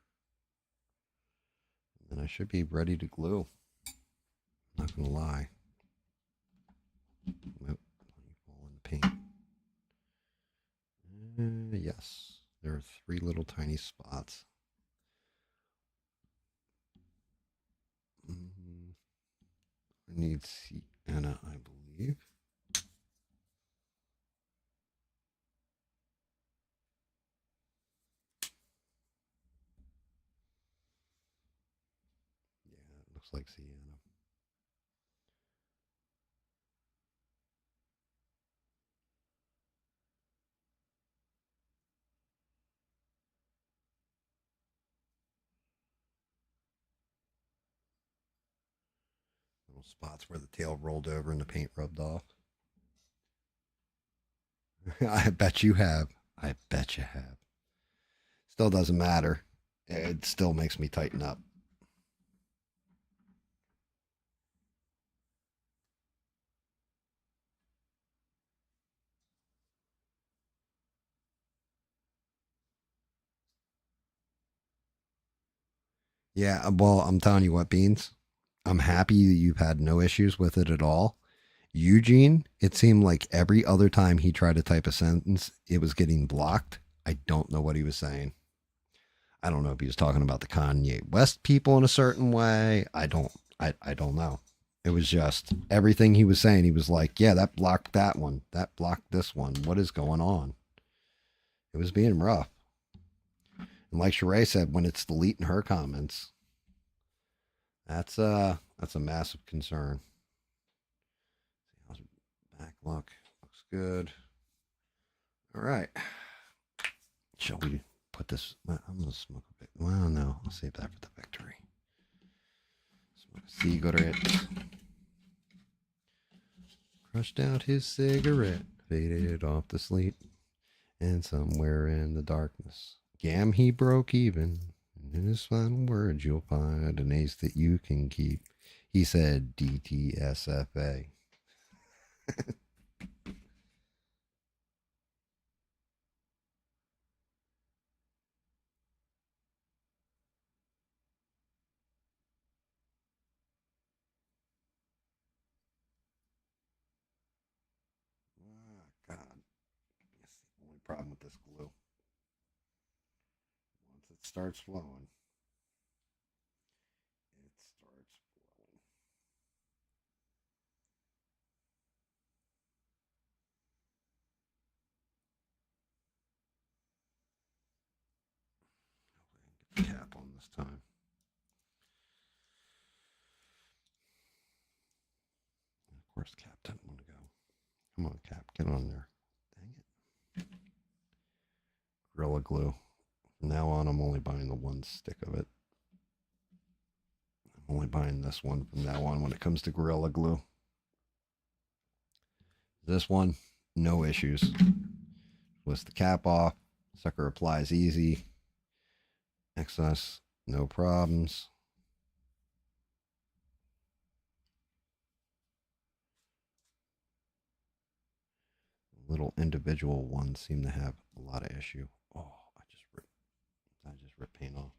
And I should be ready to glue. Not gonna lie. Nope. Fall in the paint. Yes. There are 3 little tiny spots. I need Sienna, I believe. Yeah, it looks like Sienna. Little spots where the tail rolled over and the paint rubbed off. I bet you have. I bet you have. Still doesn't matter. It still makes me tighten up. Yeah, well, I'm telling you what, Beans. I'm happy that you've had no issues with it at all. Eugene, it seemed like every other time he tried to type a sentence, it was getting blocked. I don't know what he was saying. I don't know if he was talking about the Kanye West people in a certain way. I don't know. It was just everything he was saying. He was like, yeah, that blocked that one. That blocked this one. What is going on? It was being rough. And like Sheree said, when it's deleting her comments, that's a massive concern. How's her back look? Looks good. All right. Shall we put this? I'm gonna smoke a bit. Well, no, I'll save that for the victory. Smoke a cigarette. Crushed out his cigarette, faded off to sleep, and somewhere in the darkness, GAM he broke even. And in his final words, you'll find an ace that you can keep. He said DTSFA. Oh, God. That's the only problem with this glue. Once it starts flowing, it starts flowing. Get the cap on this time. Of course, Cap didn't want to go. Come on, Cap, get on there. Dang it. Gorilla Glue. From now on, I'm only buying the one stick of it. I'm only buying this one from now on when it comes to Gorilla Glue. This one, no issues. Twist the cap off. Sucker applies easy. Excess, no problems. Little individual ones seem to have a lot of issue. Oh, I just ripped paint off.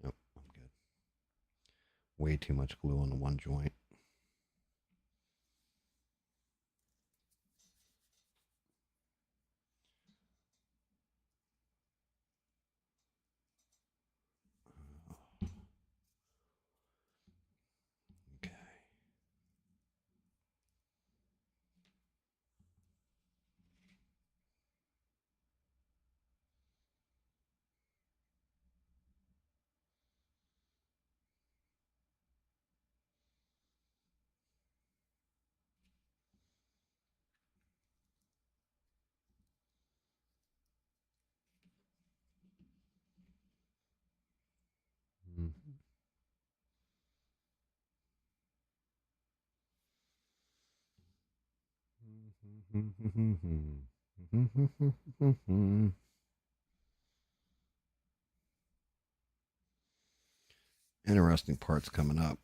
Nope, I'm good. Way too much glue on the one joint. Interesting parts coming up.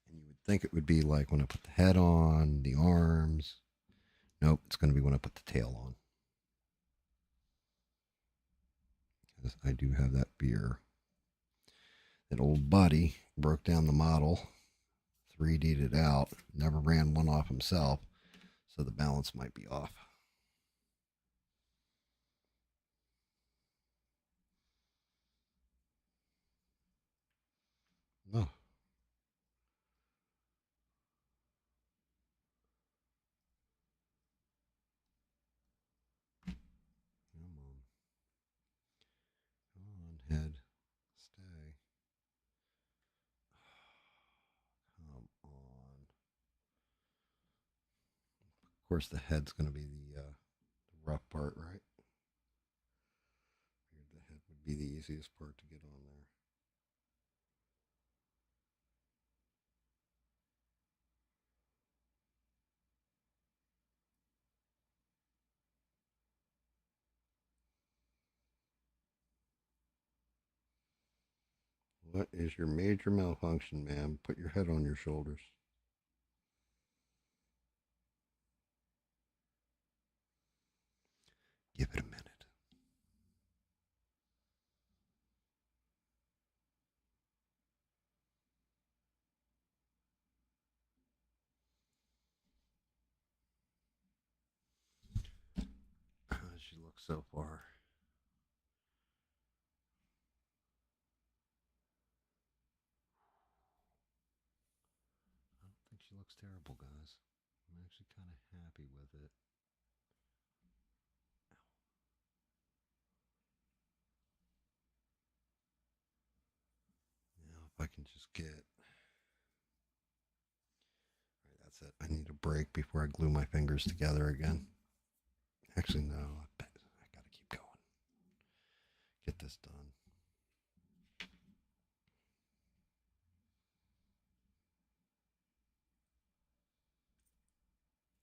And you would think it would be like when I put the head on, the arms. Nope, it's going to be when I put the tail on. Because I do have that beer. That old buddy broke down the model, 3D'd it out, never ran one off himself, so the balance might be off. Oh. Come on. Come on, head. Stay. Come on. Of course, the head's going to be the rough part, right? The head would be the easiest part to get on there. What is your major malfunction, ma'am? Put your head on your shoulders. Give it a minute. How does she look so far? I don't think she looks terrible, guys. I'm actually kind of happy with it. Now, if I can just get. All right, that's it. I need a break before I glue my fingers together again. Actually, no. I gotta keep going. Get this done.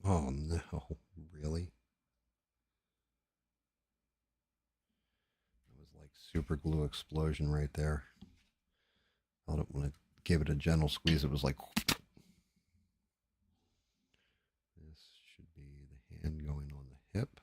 Oh no, really? It was like super glue explosion right there. Thought it when I gave it a gentle squeeze, it was like. This should be the hand going on the hip.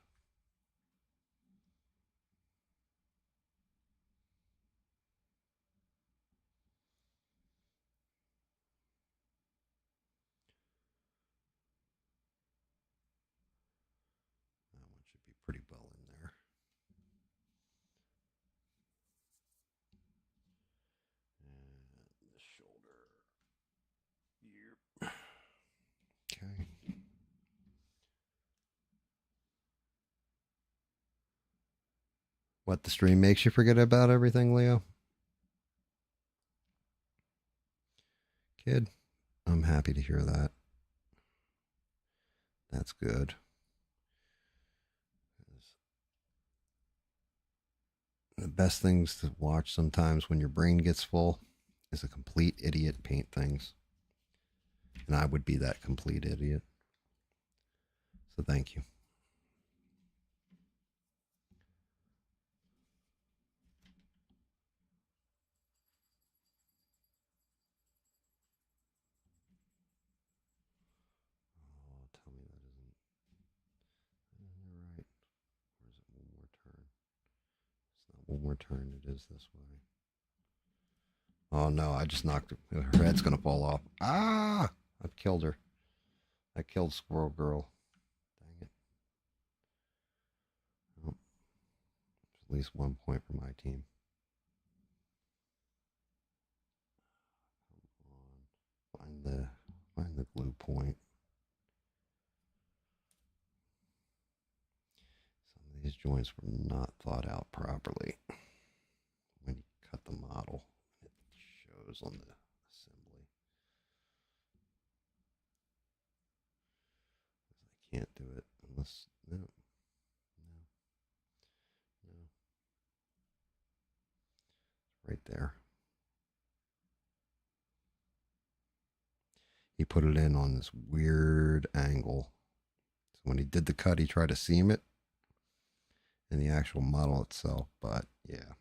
That one should be pretty well in there. And the shoulder. Yep. Okay. What, the stream makes you forget about everything, Leo? Kid, I'm happy to hear that. That's good. The best things to watch sometimes when your brain gets full is a complete idiot paint things. And I would be that complete idiot. So thank you. Oh, tell me that isn't. You're right. Or is it one more turn? It's not one more turn. It is this way. Oh no, I just knocked her. Her head's going to fall off. Ah! I've killed her. I killed Squirrel Girl. Dang it. Oh, at least 1 point for my team. Come on. Find the glue point. Some of these joints were not thought out properly. When you cut the model, it shows on the assembly. I can't do it unless no. Right there. He put it in on this weird angle. So when he did the cut, he tried to seam it in the actual model itself. But yeah,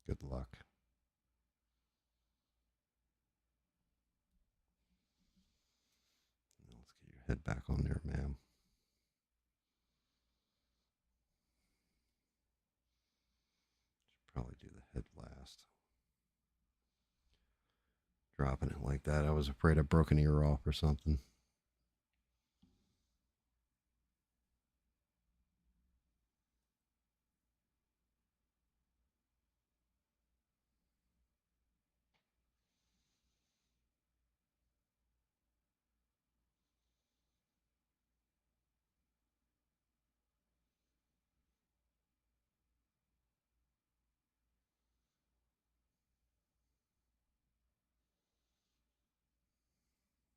good luck. Let's get your head back on there, ma'am. Should probably do the head last. Dropping it like that. I was afraid I broke an ear off or something.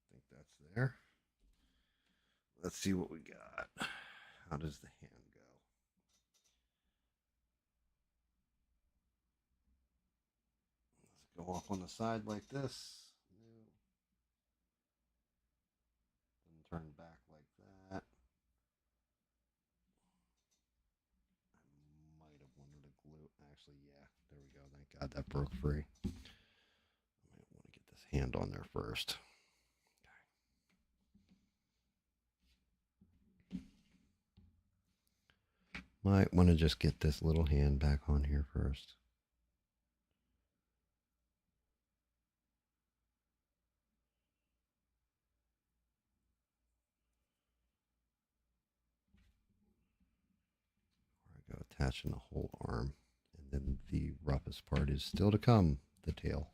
I think that's there. Let's see what we got. How does the hand go? Let's go off on the side like this. Then turn back like that. I might have wanted to glue. Actually, yeah. There we go. Thank God that broke free. I might want to get this hand on there first. Might want to just get this little hand back on here first. Where I go attaching the whole arm. And then the roughest part is still to come, the tail.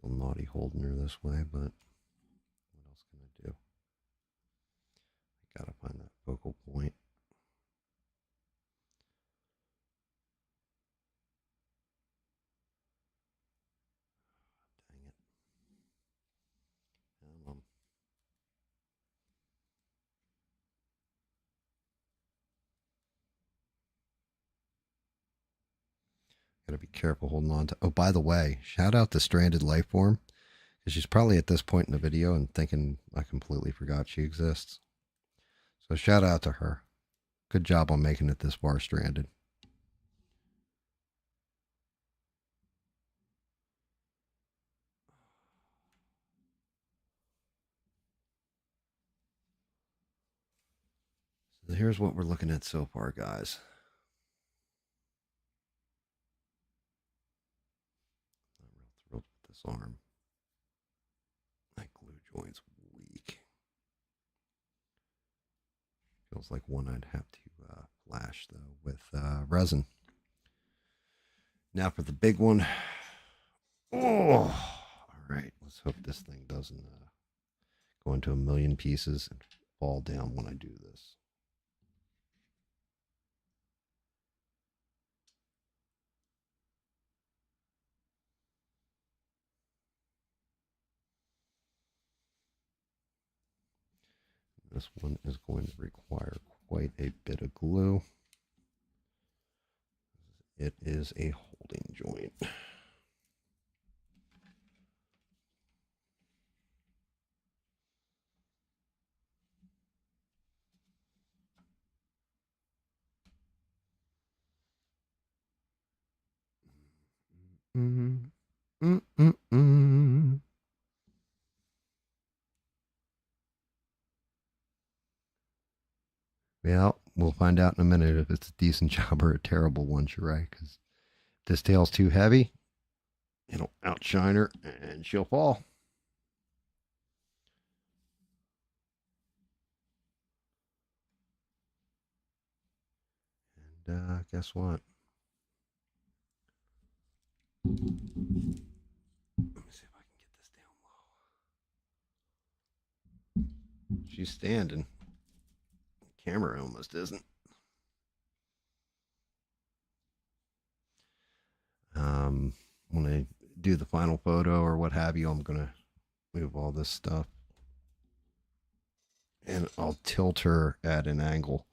Feel naughty holding her this way, but what else can I do? I gotta find that focal point. Dang it. Gotta be careful holding on to. Oh, by the way, shout out to Stranded Lifeform, because she's probably at this point in the video and thinking I completely forgot she exists. So shout out to her. Good job on making it this far stranded. So here's what we're looking at so far, guys. Not real thrilled with this arm. That glue joint's weak. Feels like one I'd have to flash, though, with resin. Now for the big one. Oh, all right. Let's hope this thing doesn't go into a million pieces and fall down when I do this. This one is going to require quite a bit of glue. It is a holding joint. Well, we'll find out in a minute if it's a decent job or a terrible one, Shirai, because if this tail's too heavy, it'll outshine her and she'll fall. And guess what? Let me see if I can get this down low. She's standing. The camera almost isn't. When I do the final photo or what have you, I'm going to move all this stuff. And I'll tilt her at an angle.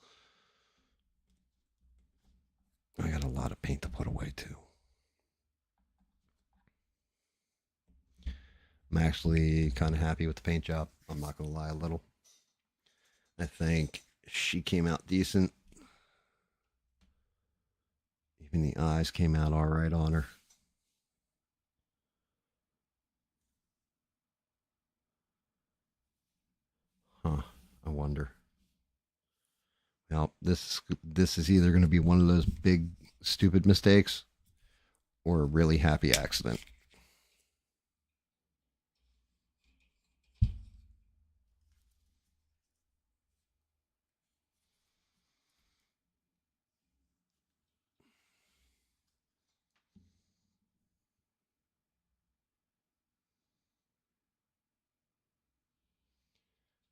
I got a lot of paint to put away too. I'm actually kind of happy with the paint job. I'm not going to lie a little. I think she came out decent. Even the eyes came out all right on her. Huh. I wonder. Well, this is either going to be one of those big stupid mistakes or a really happy accident.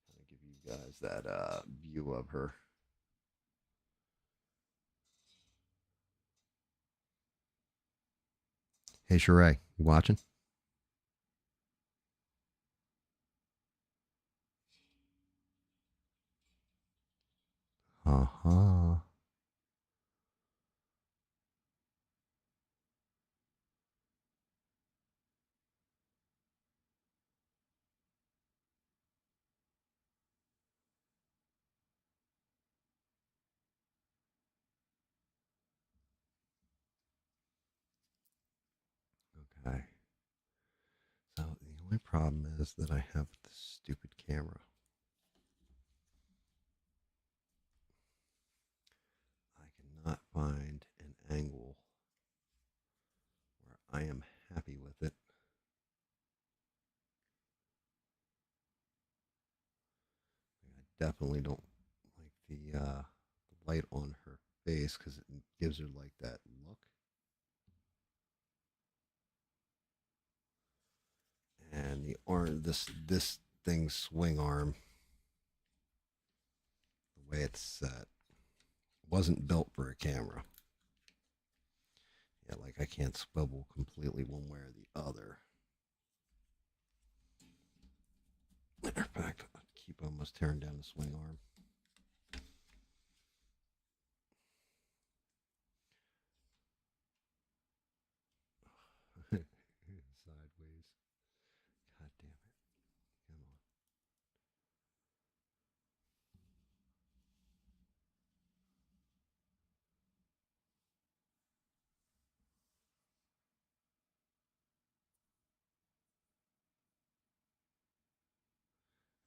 I'll give you guys that view of her. Hey, Sheree, you watching? Uh-huh. Okay. So the only problem is that I have this stupid camera. I cannot find an angle where I am happy with it. I definitely don't like the light on her face because it gives her like that look. And the arm, this thing's swing arm, the way it's set, wasn't built for a camera. Yeah, like I can't swivel completely one way or the other. Matter of fact, I keep almost tearing down the swing arm. Sideways. God damn it. Come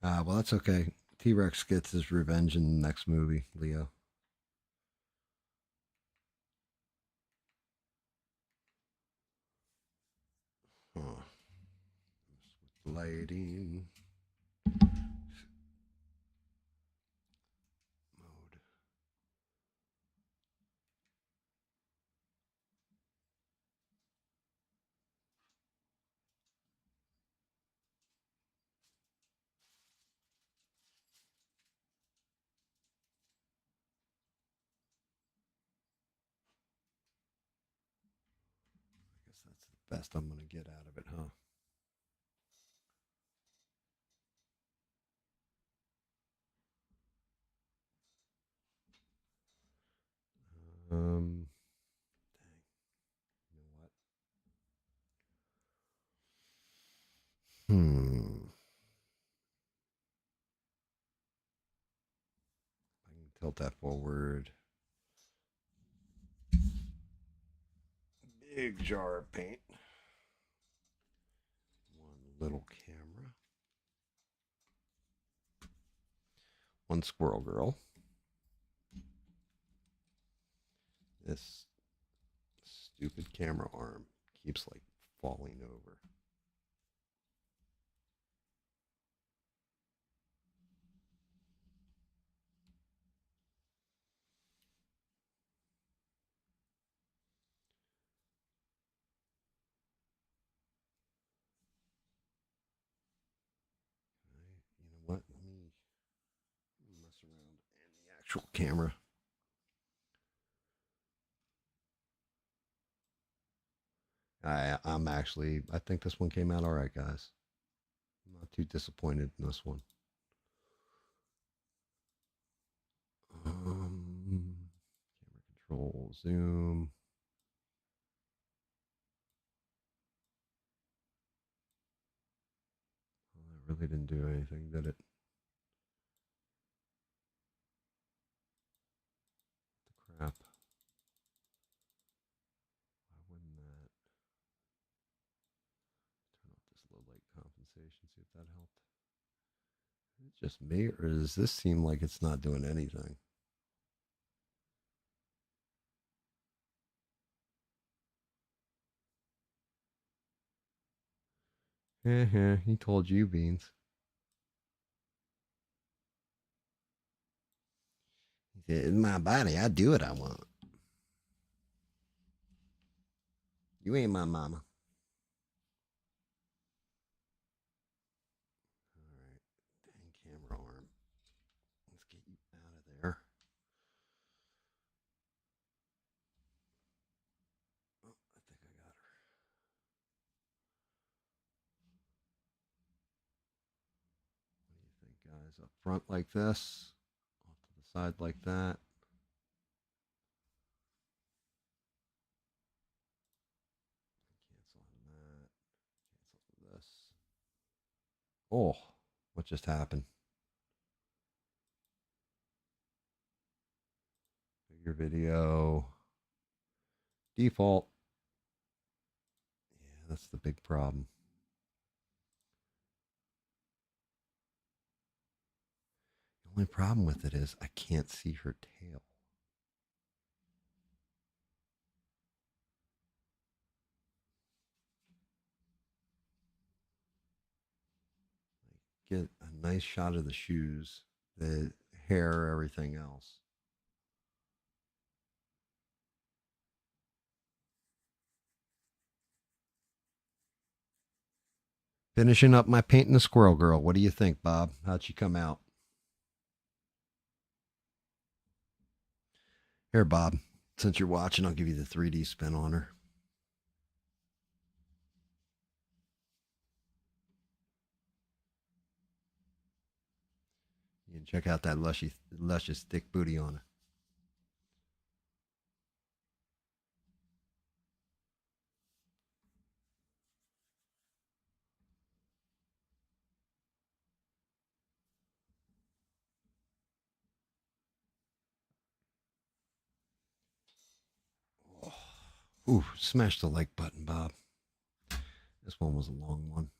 on. Well, that's okay. T-Rex gets his revenge in the next movie, Leo. Huh. Lighting. Mode. I guess that's the best I'm going to get out of it, huh? Dang. You know what? I can tilt that forward. Big jar of paint. One little camera. One squirrel girl. This stupid camera arm keeps like falling over. You know what? Let me mess around in the actual camera. I think this one came out all right, guys. I'm not too disappointed in this one. Camera control, zoom. Well, that really didn't do anything, did it? The crap. Why wouldn't that? Turn off this low light compensation, see if that helped. Is it just me, or does this seem like it's not doing anything? He told you, Beans. He said, "In my body, I do what I want. You ain't my mama." All right, dang camera arm. Let's get you out of there. Oh, I think I got her. What do you think, guys? Up front like this, off to the side like that. Cancel on that. Cancel this. Oh, what just happened? Bigger video. Default. Yeah, that's the big problem. The only problem with it is I can't see her tail. Get a nice shot of the shoes, the hair, everything else. Finishing up my painting the squirrel girl. What do you think, Bob? How'd she come out? Here, Bob. Since you're watching, I'll give you the 3D spin on her. You can check out that luscious thick booty on her. Ooh, smash the like button, Bob. This one was a long one.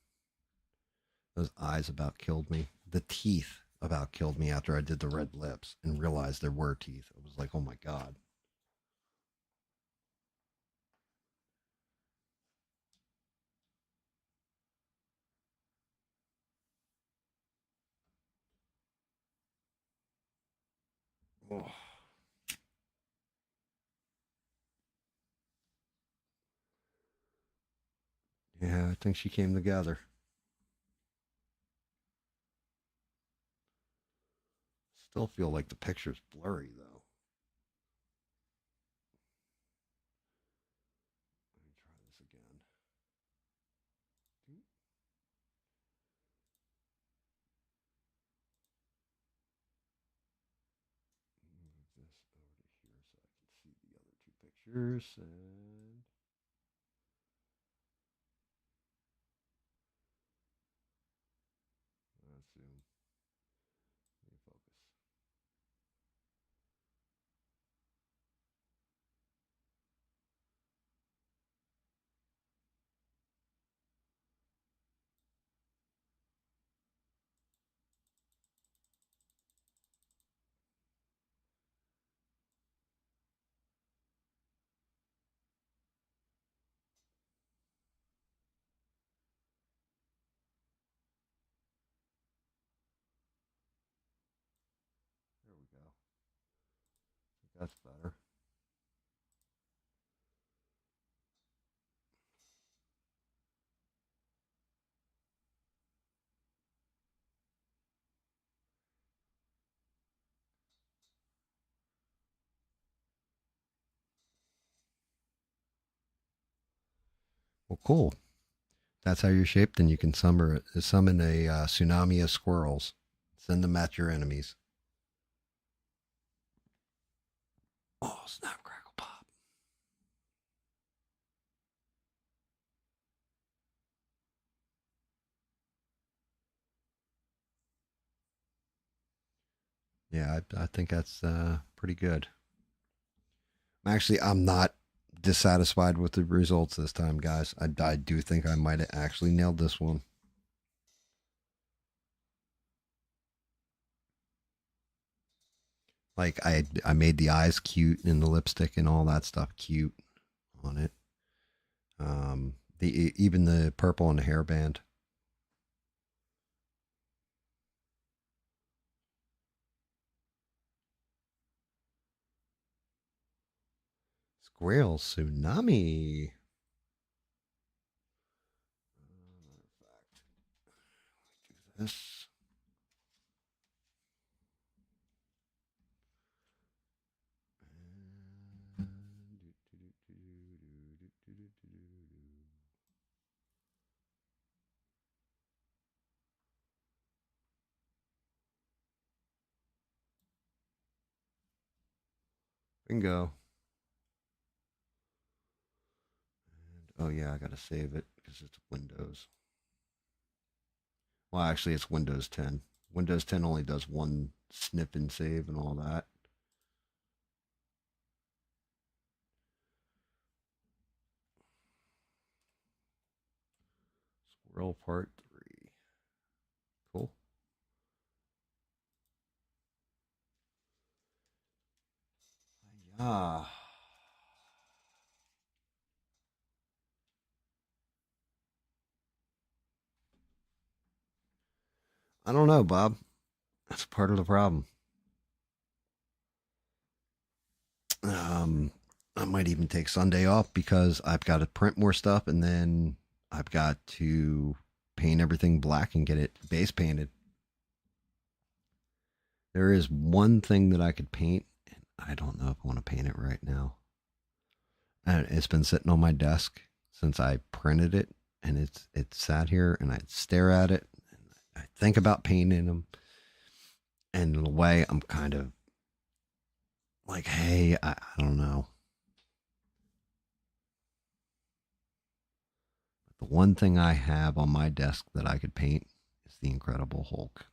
Those eyes about killed me. The teeth about killed me after I did the red lips and realized there were teeth. I was like, oh my God. Oh. Yeah, I think she came together. Still feel like the picture's blurry though. Let me try this again. Move this over to here so I can see the other two pictures and let's zoom. Let me focus. There we go. I think that's better. Well, cool. That's how you're shaped, and you can summon a tsunami of squirrels. Send them at your enemies. Oh, snap, crackle, pop. Yeah, I think that's pretty good. I'm not dissatisfied with the results this time, guys. I do think I might have actually nailed this one. Like I made the eyes cute and the lipstick and all that stuff cute on it. Even the purple on the hairband. Squirrel tsunami. Do this. Bingo. And, oh yeah, I gotta save it because it's Windows. Well, actually, it's Windows 10. Windows 10 only does one snip and save and all that. Squirrel Part 3. Cool. Ah. I don't know, Bob. That's part of the problem. I might even take Sunday off because I've got to print more stuff and then I've got to paint everything black and get it base painted. There is one thing that I could paint, and I don't know if I want to paint it right now. And it's been sitting on my desk since I printed it, and it's sat here, and I stare at it, and I think about painting them, and in a way, I'm kind of like, hey, I don't know. The one thing I have on my desk that I could paint is the Incredible Hulk.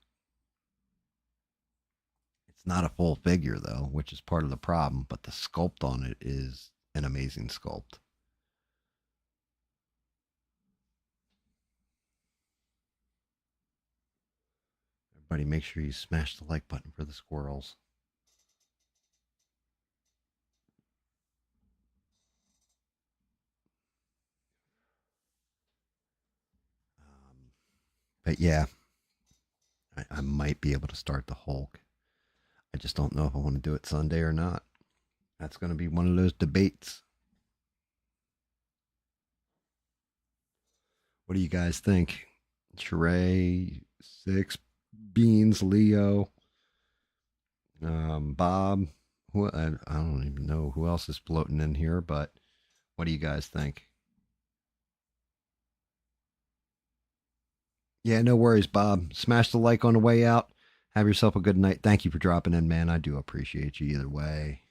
It's not a full figure though, which is part of the problem, but the sculpt on it is an amazing sculpt. Everybody make sure you smash the like button for the squirrels. But yeah, I might be able to start the Hulk. I just don't know if I want to do it Sunday or not. That's going to be one of those debates. What do you guys think? Sheree, Six, Beans, Leo, Bob. I don't even know who else is floating in here, but what do you guys think? Yeah, no worries, Bob. Smash the like on the way out. Have yourself a good night. Thank you for dropping in, man. I do appreciate you either way.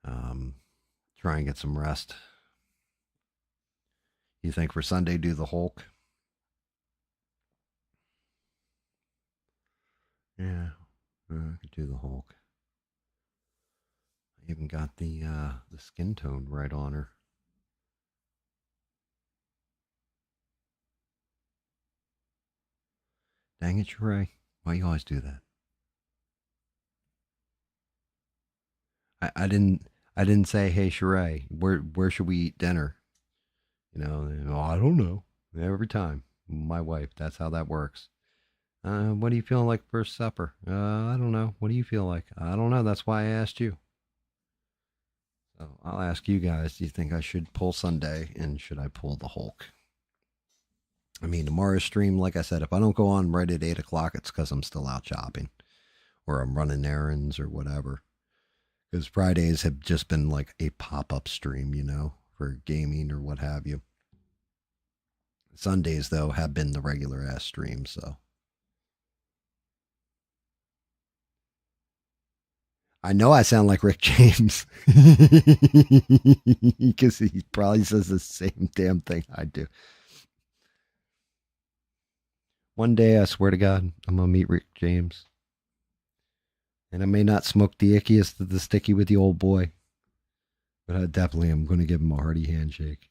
Try and get some rest. You think for Sunday, do the Hulk? Yeah, I could do the Hulk. I even got the skin tone right on her. Dang it, Sheree. Why you always do that? I didn't say, hey Sheree, where should we eat dinner? You know, I don't know. Every time. My wife, that's how that works. What do you feel like for supper? I don't know. What do you feel like? I don't know. That's why I asked you. So I'll ask you guys, do you think I should pull Sunday and should I pull the Hulk? I mean, tomorrow's stream, like I said, if I don't go on right at 8 o'clock, it's because I'm still out shopping or I'm running errands or whatever. Because Fridays have just been like a pop up stream, you know, for gaming or what have you. Sundays, though, have been the regular ass streams, so. I know I sound like Rick James because he probably says the same damn thing I do. One day, I swear to God, I'm going to meet Rick James. And I may not smoke the ickiest of the sticky with the old boy, but I definitely am going to give him a hearty handshake.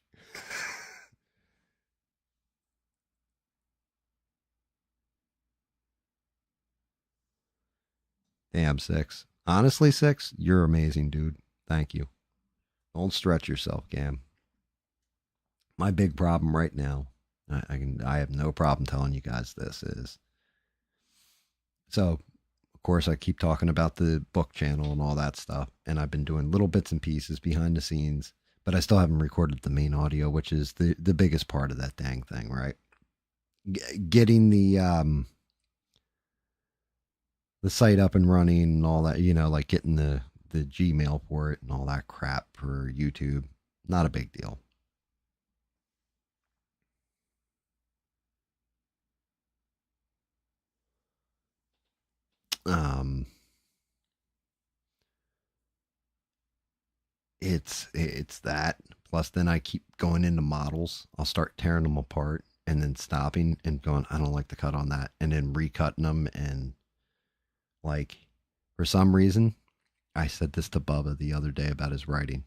Damn, Six. Honestly, Six, you're amazing, dude. Thank you. Don't stretch yourself, Gam. My big problem right now, I have no problem telling you guys this is. So, of course, I keep talking about the book channel and all that stuff, and I've been doing little bits and pieces behind the scenes, but I still haven't recorded the main audio, which is the biggest part of that dang thing, right? Getting the site up and running and all that, like getting the Gmail for it and all that crap for YouTube. Not a big deal. Um, it's that. Plus, then I keep going into models. I'll start tearing them apart and then stopping and going, I don't like the cut on that, and then recutting them. And like, for some reason, I said this to Bubba the other day about his writing.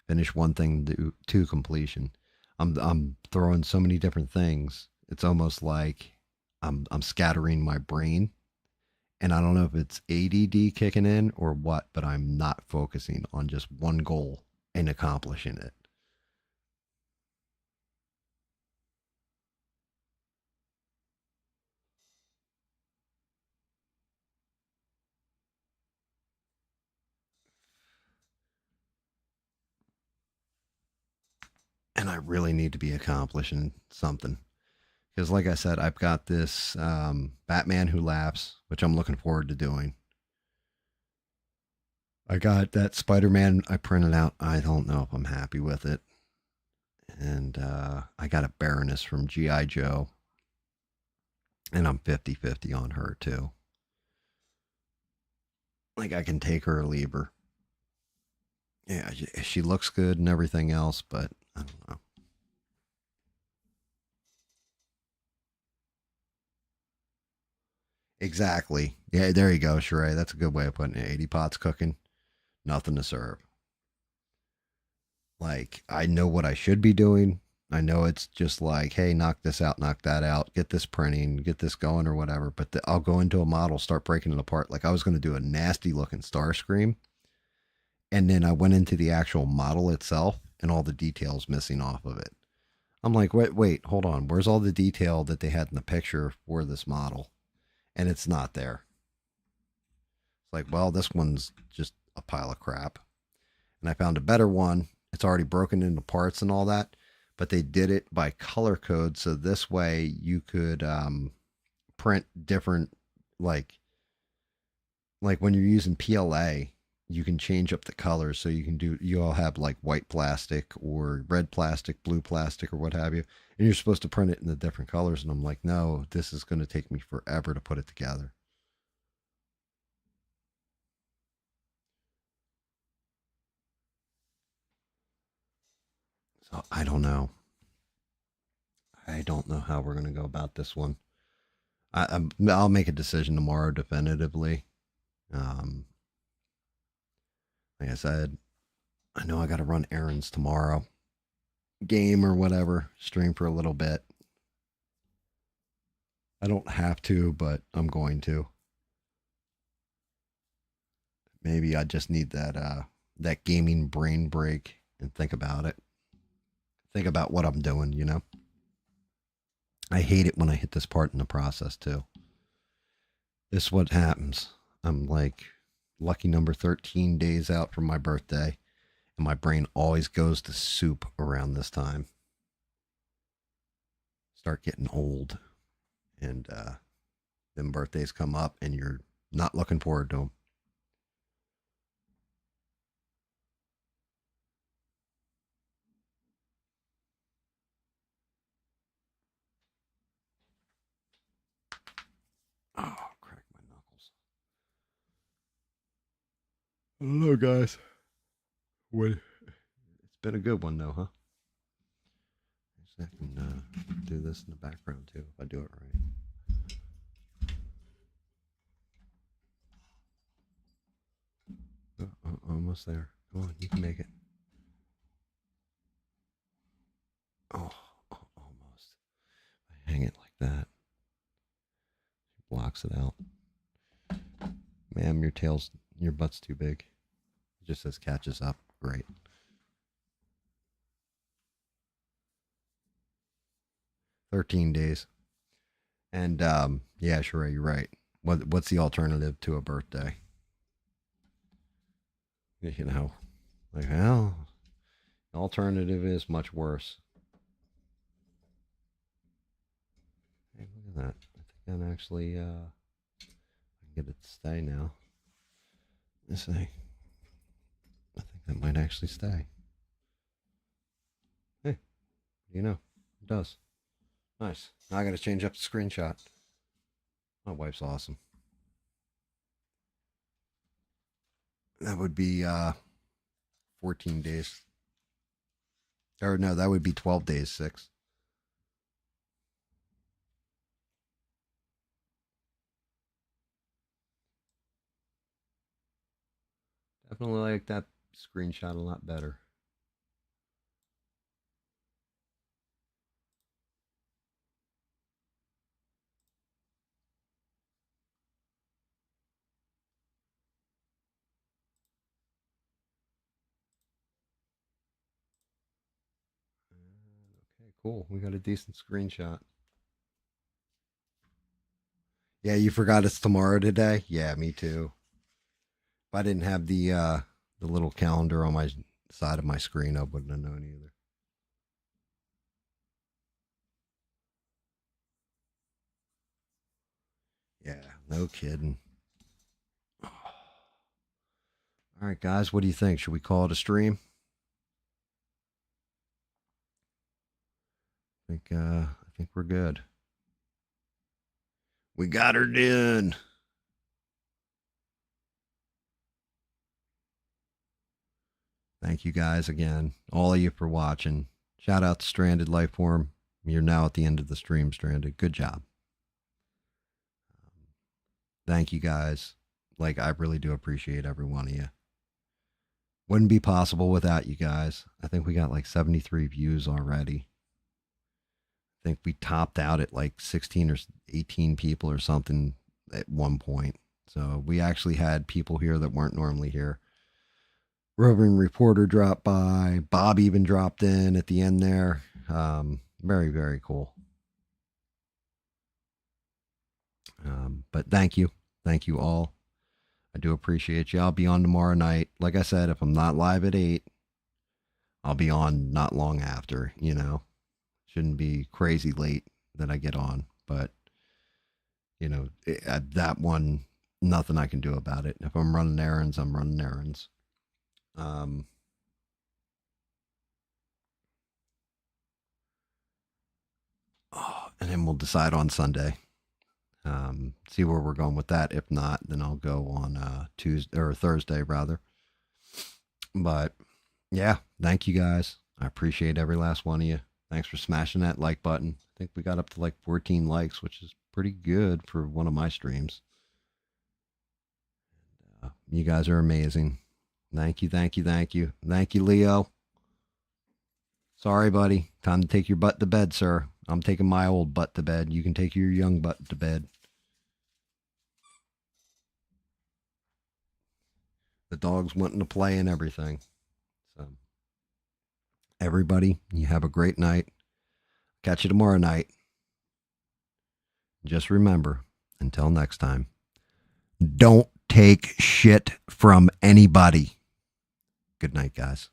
Finish one thing to completion. I'm throwing so many different things. It's almost like I'm scattering my brain, and I don't know if it's ADD kicking in or what, but I'm not focusing on just one goal and accomplishing it. And I really need to be accomplishing something. Because, like I said, I've got this Batman Who Laughs, which I'm looking forward to doing. I got that Spider Man I printed out. I don't know if I'm happy with it. And I got a Baroness from G.I. Joe. And I'm 50-50 on her, too. Like, I can take her or leave her. Yeah, she looks good and everything else, but I don't know. Exactly. Yeah, there you go, Sheree. That's a good way of putting it. 80 pots cooking, nothing to serve. Like, I know what I should be doing. I know it's just like, hey, knock this out, knock that out, get this printing, get this going or whatever. But I'll go into a model, start breaking it apart. Like, I was going to do a nasty looking Starscream. And then I went into the actual model itself and all the details missing off of it. I'm like, wait, hold on. Where's all the detail that they had in the picture for this model? And it's not there. It's like, well, this one's just a pile of crap. And I found a better one. It's already broken into parts and all that, but they did it by color code. So this way you could print different, like when you're using PLA, you can change up the colors. So you all have like white plastic or red plastic, blue plastic, or what have you. And you're supposed to print it in the different colors. And I'm like, no, this is going to take me forever to put it together. So I don't know. I don't know how we're going to go about this one. I'll make a decision tomorrow definitively. Um, like I said, I know I got to run errands tomorrow, game or whatever, stream for a little bit. I don't have to, but I'm going to. Maybe I just need that gaming brain break and think about it. Think about what I'm doing, you know? I hate it when I hit this part in the process too. This is what happens. I'm like lucky number 13 days out from my birthday, and my brain always goes to soup around this time. Start getting old, and then birthdays come up, and you're not looking forward to them. Hello, guys. It's been a good one, though, huh? I can do this in the background, too, if I do it right. Almost there. Come on, you can make it. Oh, almost. I hang it like that. Blocks it out. Ma'am, your butt's too big. It just says catches up. Great. $13 days. And yeah, sure, you're right. What's the alternative to a birthday? You know, like, well, the alternative is much worse. Hey, look at that. I think I'm actually I can get it to stay now. Let's see. I think that might actually stay. Hey, you know, it does. Nice. Now I got to change up the screenshot. My wife's awesome. That would be 14 days. Or no, that would be 12 days, 6. Definitely like that screenshot a lot better. Okay, cool. We got a decent screenshot. Yeah, you forgot it's tomorrow today? Yeah, me too. If I didn't have the little calendar on my side of my screen, I wouldn't have known either. Yeah, no kidding. All right, guys, what do you think? Should we call it a stream? I think we're good. We got her done. Thank you guys again, all of you for watching. Shout out to Stranded Lifeform. You're now at the end of the stream, Stranded. Good job. Thank you guys. Like, I really do appreciate every one of you. Wouldn't be possible without you guys. I think we got like 73 views already. I think we topped out at like 16 or 18 people or something at one point. So we actually had people here that weren't normally here. Roving reporter dropped by. Bob even dropped in at the end there. Very, very cool. But thank you. Thank you all. I do appreciate you. I'll be on tomorrow night. Like I said, if I'm not live at 8, I'll be on not long after, you know. Shouldn't be crazy late that I get on. But, you know, that one, nothing I can do about it. If I'm running errands, I'm running errands. And then we'll decide on Sunday. See where we're going with that. If not, then I'll go on Tuesday or Thursday rather. But yeah, thank you guys. I appreciate every last one of you. Thanks for smashing that like button. I think we got up to like 14 likes, which is pretty good for one of my streams. You guys are amazing. Thank you, thank you, thank you. Thank you, Leo. Sorry, buddy. Time to take your butt to bed, sir. I'm taking my old butt to bed. You can take your young butt to bed. The dog's wanting to play and everything. So, everybody, you have a great night. Catch you tomorrow night. Just remember, until next time, don't take shit from anybody. Good night, guys.